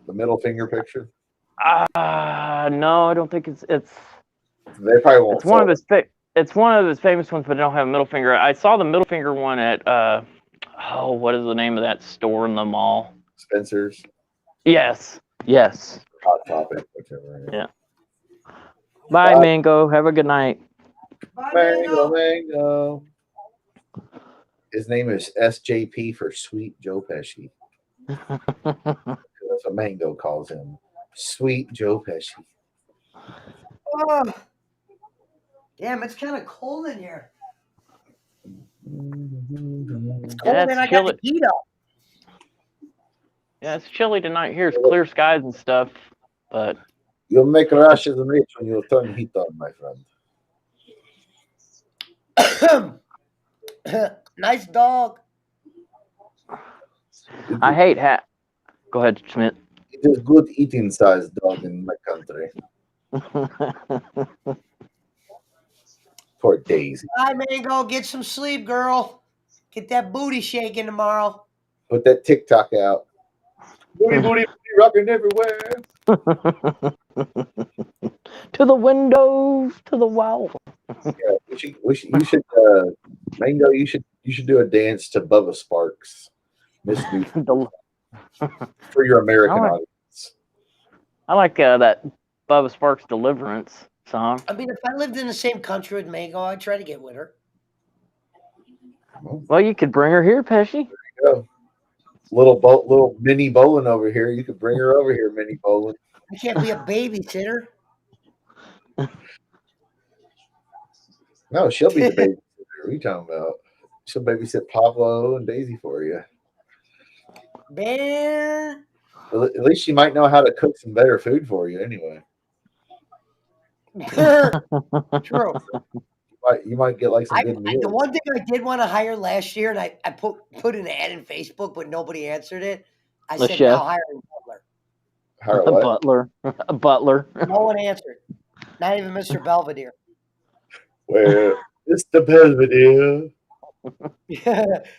The middle finger picture. No, I don't think it's. They probably won't. It's one of his. It's one of his famous ones, but they don't have a middle finger. I saw the middle finger one at. What is the name of that store in the mall? Spencer's. Yes. Hot Topic, whichever. Yeah. Bye, Mango. Have a good night. Bye, Mango. His name is SJP for Sweet Joe Pesci. That's what Mango calls him. Sweet Joe Pesci. Oh. Damn, it's kind of cold in here. It's cold Yeah, and it's I got chilly. the heat up. Yeah, it's chilly tonight here. It's clear skies and stuff, but You'll make rashes and itch when you turn heat on, my friend. Nice dog. I hate Go ahead, Schmidt. It is good eating size dog in my country. Poor Daisy. Bye, Mango. Get some sleep, girl. Get that booty shaking tomorrow. Put that TikTok out. Booty, booty, booty, rocking everywhere. To the windows, to the wall. Yeah, you should, Mango. You should do a dance to Bubba Sparks, Miss New for your American audience. I like that Bubba Sparks Deliverance song. I mean, if I lived in the same country with Mango, I'd try to get with her. Well, you could bring her here, Pesci. There you go. Little mini bowling over here. You could bring her over here, mini bowling. I can't be a babysitter. No, she'll be the babysitter. What are you talking about? She'll babysit Pablo and Daisy for you. Man. Well, at least she might know how to cook some better food for you anyway. True. You might get like some good meals. The one thing I did want to hire last year, and I put an ad in Facebook, but nobody answered it. I said, chef. now hiring butler. Hire A what? butler. A butler. No one answered. Not even Mr. Belvedere. Well, it's the Belvedere.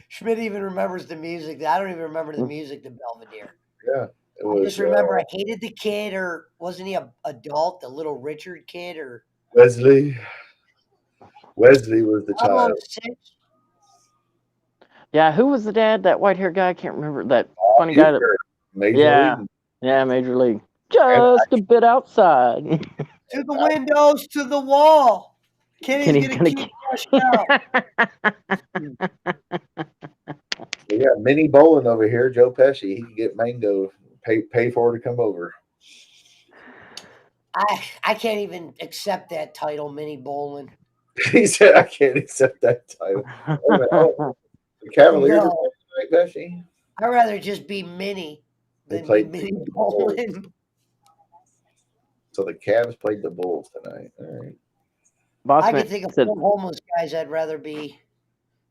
Schmidt even remembers the music. I don't even remember the music to Belvedere. Yeah. It I was, just remember I hated the kid, or wasn't he a adult, the little Richard kid, or Wesley. Wesley was the child. 6? Yeah, who was the dad? That white haired guy? I can't remember. That funny guy. Major League. Yeah, Major League. Just a bit outside. To the windows, to the wall. Kenny's gonna keep rushing out. We got mini bowling over here. Joe Pesci. He can get Mango. Pay for her to come over. I can't even accept that title, Mini Bowling. He said, "I can't accept that title." The Cavaliers are playing tonight, Pesci. I'd rather just be Mini than be Mini Bowling. So the Cavs played the Bulls tonight. All right. I can think of 4 homeless guys I'd rather be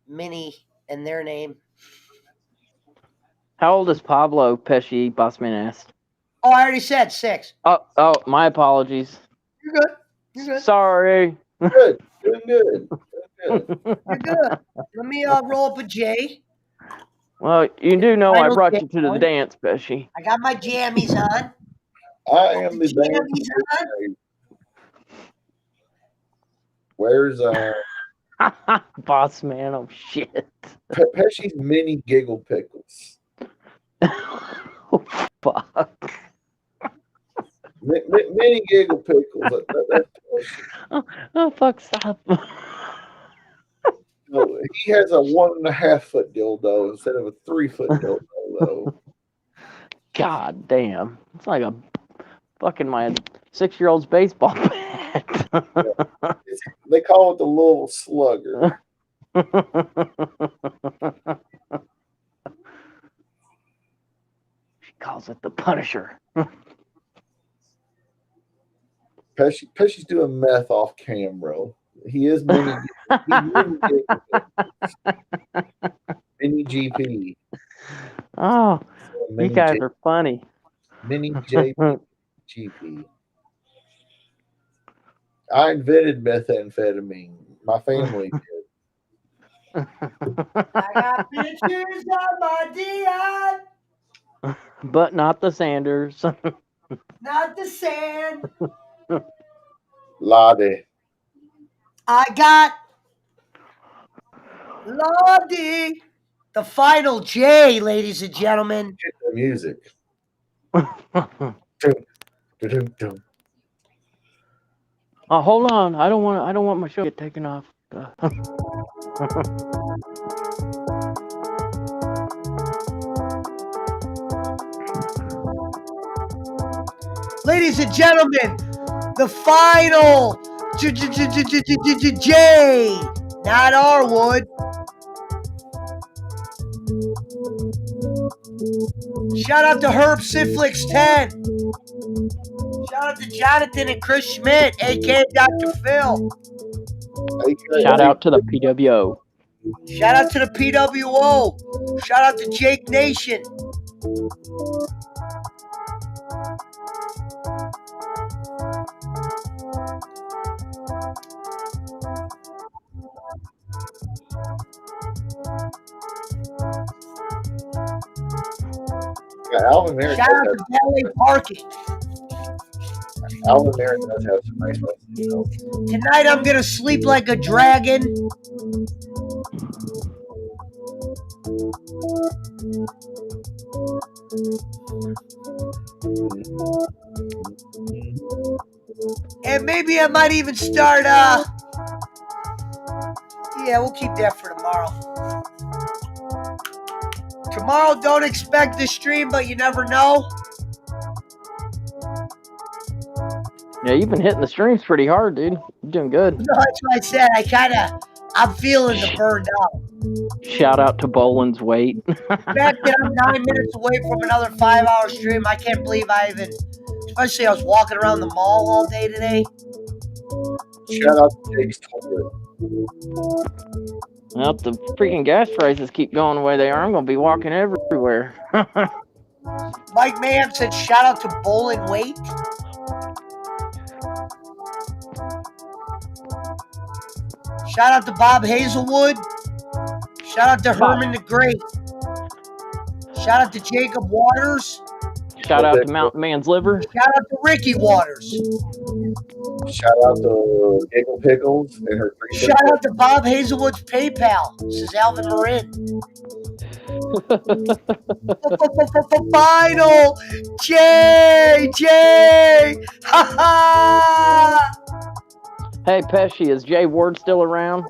Mini in their name. How old is Pablo, Pesci? Bossman asked. Oh, I already said 6. Oh, my apologies. You're good. You're good. Sorry. Good. Doing good. You're good. Let me roll up a J. Well, you do know I brought you to the J. dance, Pesci. I got my jammies on. I am the jammies on. Where's Boss man? Oh shit. Pesci's mini giggle pickles? Oh, fuck. Mini giggle pickles. Oh fuck! Stop. No, he has a 1.5 foot dildo instead of a 3 foot dildo, though. God damn! It's like a fucking my 6-year-old's baseball bat. They call it the Louisville Slugger. She calls it the Punisher. Pesci's doing meth off camera. He is mini. Mini GP. Oh, you Mini guys J, are funny. Mini GP. I invented methamphetamine. My family did. I got pictures of my Dion, But not the Sanders. not the sand. Lottie. I got Lottie. The final J, ladies and gentlemen. Get the music. Dun, dun, dun. Oh, hold on. I don't want my show to get taken off. Ladies and gentlemen, the final J, not Arwood. Shout out to Herb Siflix 10. Shout out to Jonathan and Chris Schmidt, aka Dr. Phil. Shout out to the PWO. Shout out to the PWO. Shout out to Jake Nation. Yeah, Alvin Merrick Shout out to Valet Parking. Alvin Merrick does have some nice ones. Tonight I'm gonna sleep like a dragon. And maybe I might even start yeah, we'll keep that for tomorrow. Tomorrow, don't expect the stream, but you never know. Yeah, you've been hitting the streams pretty hard, dude. You're doing good. No, that's what I said. I'm feeling the burned out. Shout out to Boland's weight. The fact that I'm 9 minutes away from another 5-hour stream, I can't believe especially I was walking around the mall all day today. Shout out to Jake's toilet. Well, if the freaking gas prices keep going the way they are, I'm going to be walking everywhere. Mike Mann said, shout out to Bolin Wait. Shout out to Bob Hazelwood. Shout out to Herman the Great. Shout out to Jacob Waters. Shout out to Mountain Man's Liver. Shout out to Ricky Waters. Shout out to Giggle Pickles and her 3 Shout out to Bob Hazelwood's PayPal. This is Alvin Marin. Final J. Ha ha. Hey, Pesci, is Jay Ward still around?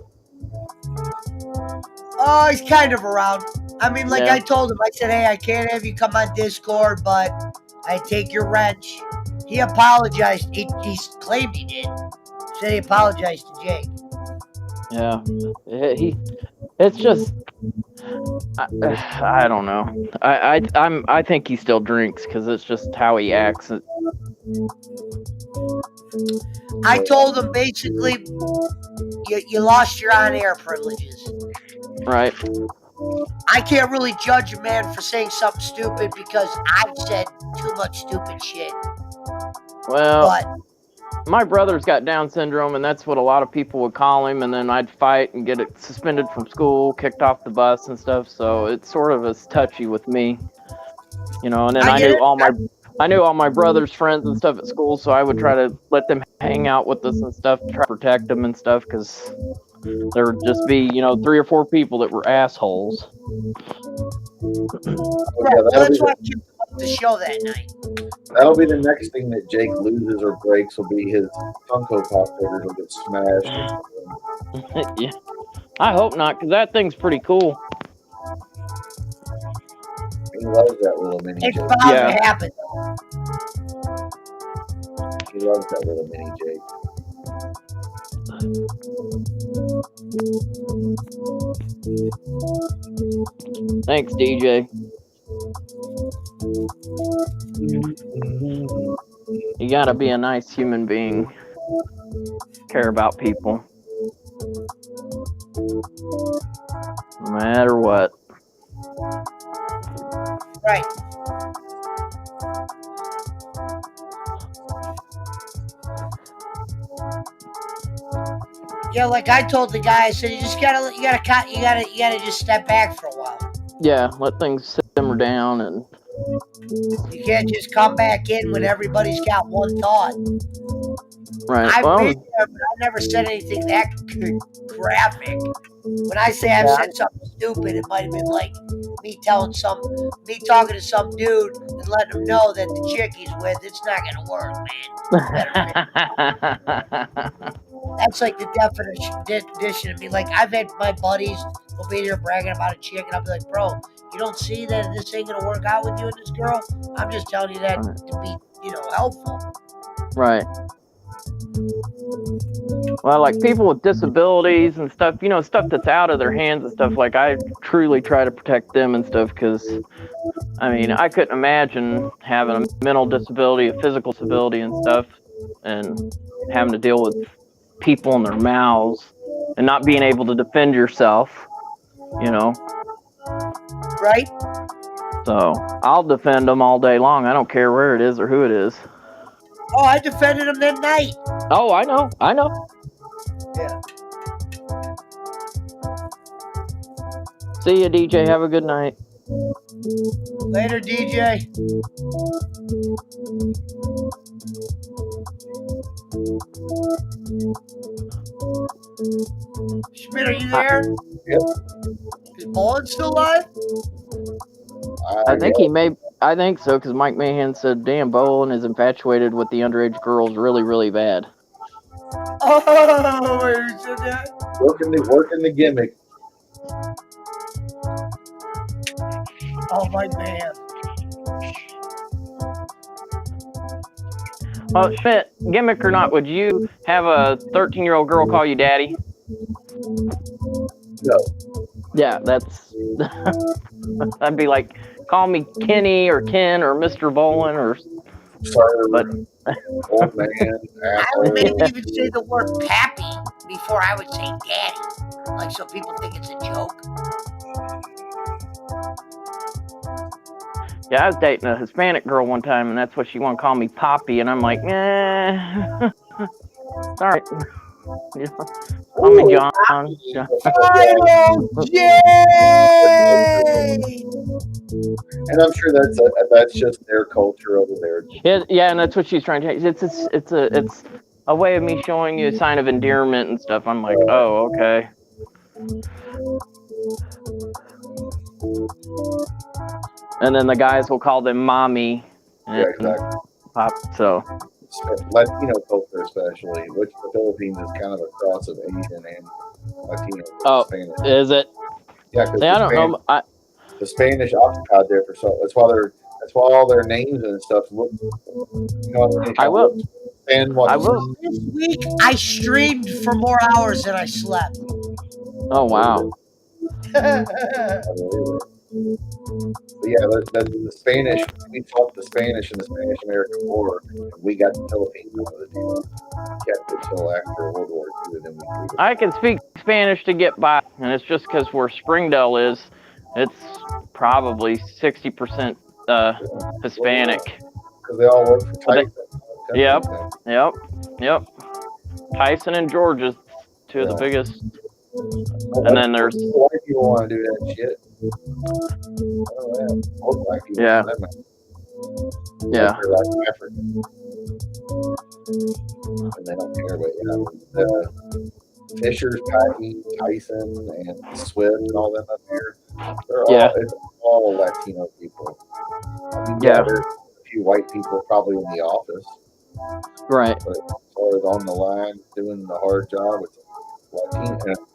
Oh, he's kind of around. I mean, like Yeah. I told him, I said, hey, I can't have you come on Discord, but I take your wrench. He apologized. He claimed he did. Said he apologized to Jake. Yeah. It's just, I don't know. I think he still drinks because it's just how he acts. I told him basically, you lost your on-air privileges. Right. I can't really judge a man for saying something stupid because I've said too much stupid shit. Well, But my brother's got Down syndrome, and that's what a lot of people would call him. And then I'd fight and get it suspended from school, kicked off the bus and stuff. So it's sort of as touchy with me, you know. And then I knew all my brother's friends and stuff at school, so I would try to let them hang out with us and stuff, try to protect them and stuff, because there would just be, 3 or 4 people that were assholes. that's why I kept up the show that night. That'll be the next thing that Jake loses or breaks will be his Funko Pop figures will get smashed. Yeah. I hope not, because that thing's pretty cool. He loves that little mini It's Jake. bound Yeah. to happen. He loves that little mini Jake. Thanks, DJ. You gotta be a nice human being. Care about people. matter what. Right. Yeah, like I told the guy, I said you gotta just step back for a while. Yeah, let things simmer down, and you can't just come back in when everybody's got one thought. Right. I've been there, but I never said anything that graphic. When I say I've said something stupid, it might have been like me talking to some dude and letting him know that the chick he's with, it's not gonna work, man. That's like the definition of me. Like I've had my buddies will be here bragging about a chick, and I'll be like, bro, you don't see that this ain't gonna work out with you and this girl? I'm just telling you that to be, helpful. Right. Well, like people with disabilities and stuff, stuff that's out of their hands and stuff, like I truly try to protect them and stuff, because, I mean, I couldn't imagine having a mental disability, a physical disability and stuff, and having to deal with people in their mouths and not being able to defend yourself, Right? So I'll defend them all day long. I don't care where it is or who it is. Oh, I defended him that night. Oh, I know. Yeah. See ya, DJ. Have a good night. Later, DJ. Schmidt, are you there? Yep. Is Mullen still alive? I think he may. I think so, because Mike Mahan said, "Damn, Bolin is infatuated with the underage girls really, really bad." Oh, wait, who said that? Working the gimmick. Oh, my man. Oh, Schmidt, gimmick or not, would you have a 13-year-old girl call you daddy? No. Yeah, that's. I'd be like, call me Kenny or Ken or Mr. Bolin or. Sir, but. Old man, I would maybe even say the word pappy before I would say daddy. Like, so people think it's a joke. Yeah, I was dating a Hispanic girl one time, and that's what she wanted to call me Poppy, and I'm like, all right. Yeah. Call me John. And I'm sure that's just their culture over there. Yeah, and that's what she's trying to. It's a way of me showing you a sign of endearment and stuff. I'm like, oh, okay. And then the guys will call them mommy. Yeah, exactly. Pop. So. Latino culture, especially, which the Philippines is kind of a cross of Asian and Latino. Spanish. Is it? Yeah, because I don't know. The Spanish occupied there for so. That's why all their names and stuff look. I will. I will. This week I streamed for more hours than I slept. Oh wow. But yeah, the Spanish. We fought the Spanish in the Spanish-American War, and we got the Philippines out of the deal. We kept it till after World War II, and then we. I can speak Spanish to get by, and it's just because where Springdale is, it's probably 60% Hispanic. Because they all work for Tyson. Yep. Tyson and Georgia, two of the biggest. And then there's. White people want to do that shit. Yeah. And they don't care, but Fisher's, Patty, Tyson, and Swift, and all them up here. It's all Latino people. I mean, there's a few white people probably in the office. Right. But as far as on the line doing the hard job, it's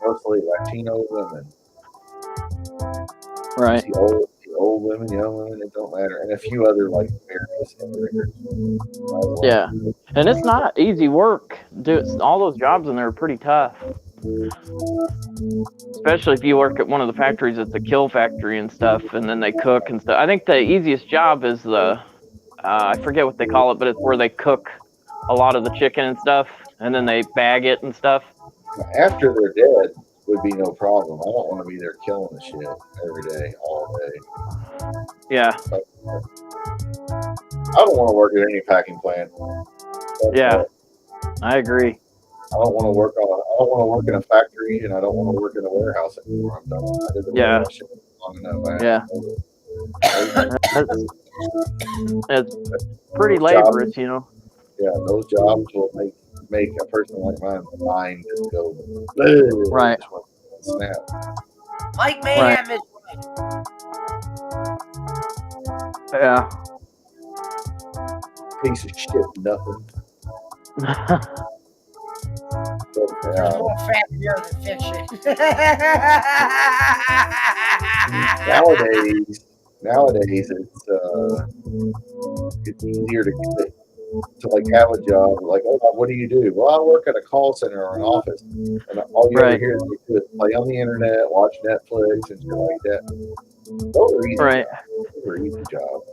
mostly Latino women. Right. The old women, young women, it don't matter. And a few other various immigrants. Yeah. And it's not easy work. All those jobs in there are pretty tough. Especially if you work at one of the factories that's a kill factory and stuff, and then they cook and stuff. I think the easiest job is I forget what they call it, but it's where they cook a lot of the chicken and stuff, and then they bag it and stuff. After they're dead, would be no problem. I don't want to be there killing the shit every day, all day. Yeah. I don't want to work at any packing plant. Yeah. I agree. I don't want to work in a factory, and I don't want to work in a warehouse anymore. I'm done. I did the warehouse shit long enough. Yeah. It's pretty Those laborious, jobs, you know. Yeah, those jobs will make a person like mine mind just go. Right. Just want to snap. Mike Mayhem is Yeah. Piece of shit, nothing. there's more fact here than fiction. Nowadays it's easier to like have a job. Like, oh, what do you do? Well, I work at a call center or an office, and all you ever hear is they do is play on the internet, watch Netflix, and shit like that. Those are easy. Right. Those are easy jobs.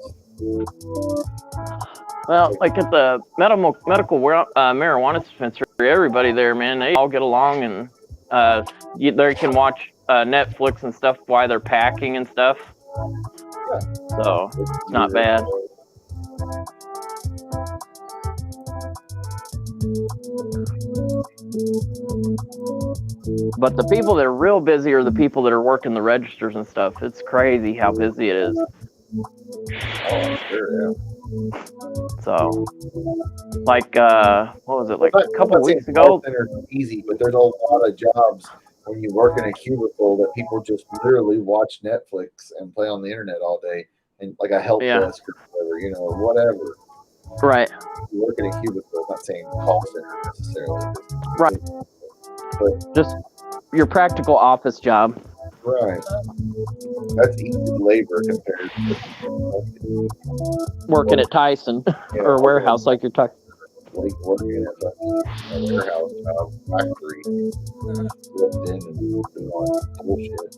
Well, like at the medical marijuana dispensary, everybody there, man, they all get along, and they can watch Netflix and stuff while they're packing and stuff. Yeah. So it's not bad. But the people that are real busy are the people that are working the registers and stuff. It's crazy how busy it is. Oh, sure, yeah. So, like, what was it, like a couple weeks ago? Center's easy, but there's a lot of jobs when you work in a cubicle that people just literally watch Netflix and play on the internet all day, and like a help desk or whatever, whatever. Right. You work in a cubicle, I'm not saying call center necessarily. Right. But just your practical office job. Right. That's easy labor compared to working at Tyson or a warehouse like you're talking. Like working at a warehouse factory, lived in and doing all that bullshit.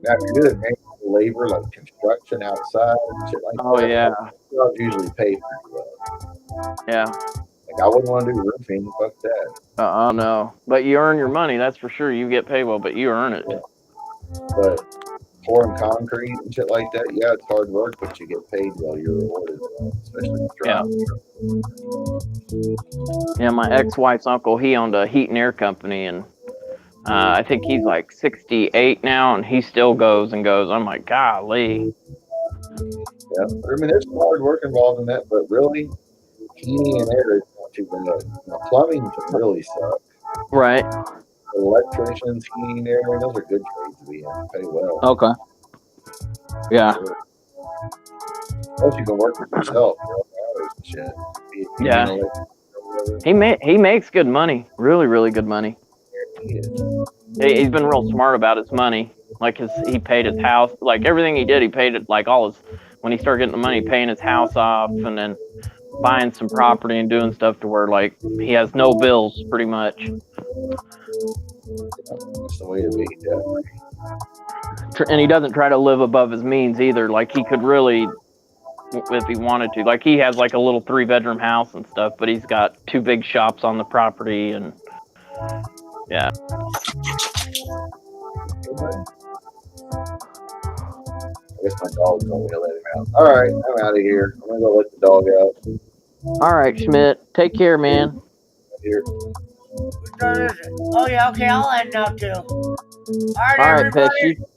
Now, if you're good at manual labor, like construction outside and shit like that, jobs usually pay pretty well. Yeah. Like, I wouldn't want to do roofing. Fuck that. No. But you earn your money, that's for sure. You get paid well, but you earn it. Yeah. But pouring concrete and shit like that, yeah, it's hard work, but you get paid well. You're rewarded, especially if you Yeah, my ex-wife's uncle, he owned a heat and air company, and I think he's like 68 now, and he still goes and goes. I'm like, golly. Yeah, I mean, there's some hard work involved in that, but really, heating and air is not too bad. Now, plumbing can really suck. Right. Electricians, heating, air, those are good trades to be in. Pay well. Okay. Yeah. Sure. Plus, you can work for yourself. Hours and shit. Yeah. He makes good money. Really, really good money. He's been real smart about his money. Like he paid his house, like everything he did, he paid it, like all his, when he started getting the money, paying his house off and then buying some property and doing stuff to where like he has no bills pretty much. That's the way to be, definitely. And he doesn't try to live above his means either. Like he could really, if he wanted to, like he has like a little 3-bedroom house and stuff, but he's got 2 big shops on the property and yeah. I guess my dog told me to let him out. All right, I'm out of here. I'm gonna go let the dog out. All right, Schmidt. Take care, man. Here. Oh yeah, okay, I'll end now too. All right, All right, everybody. Pesci.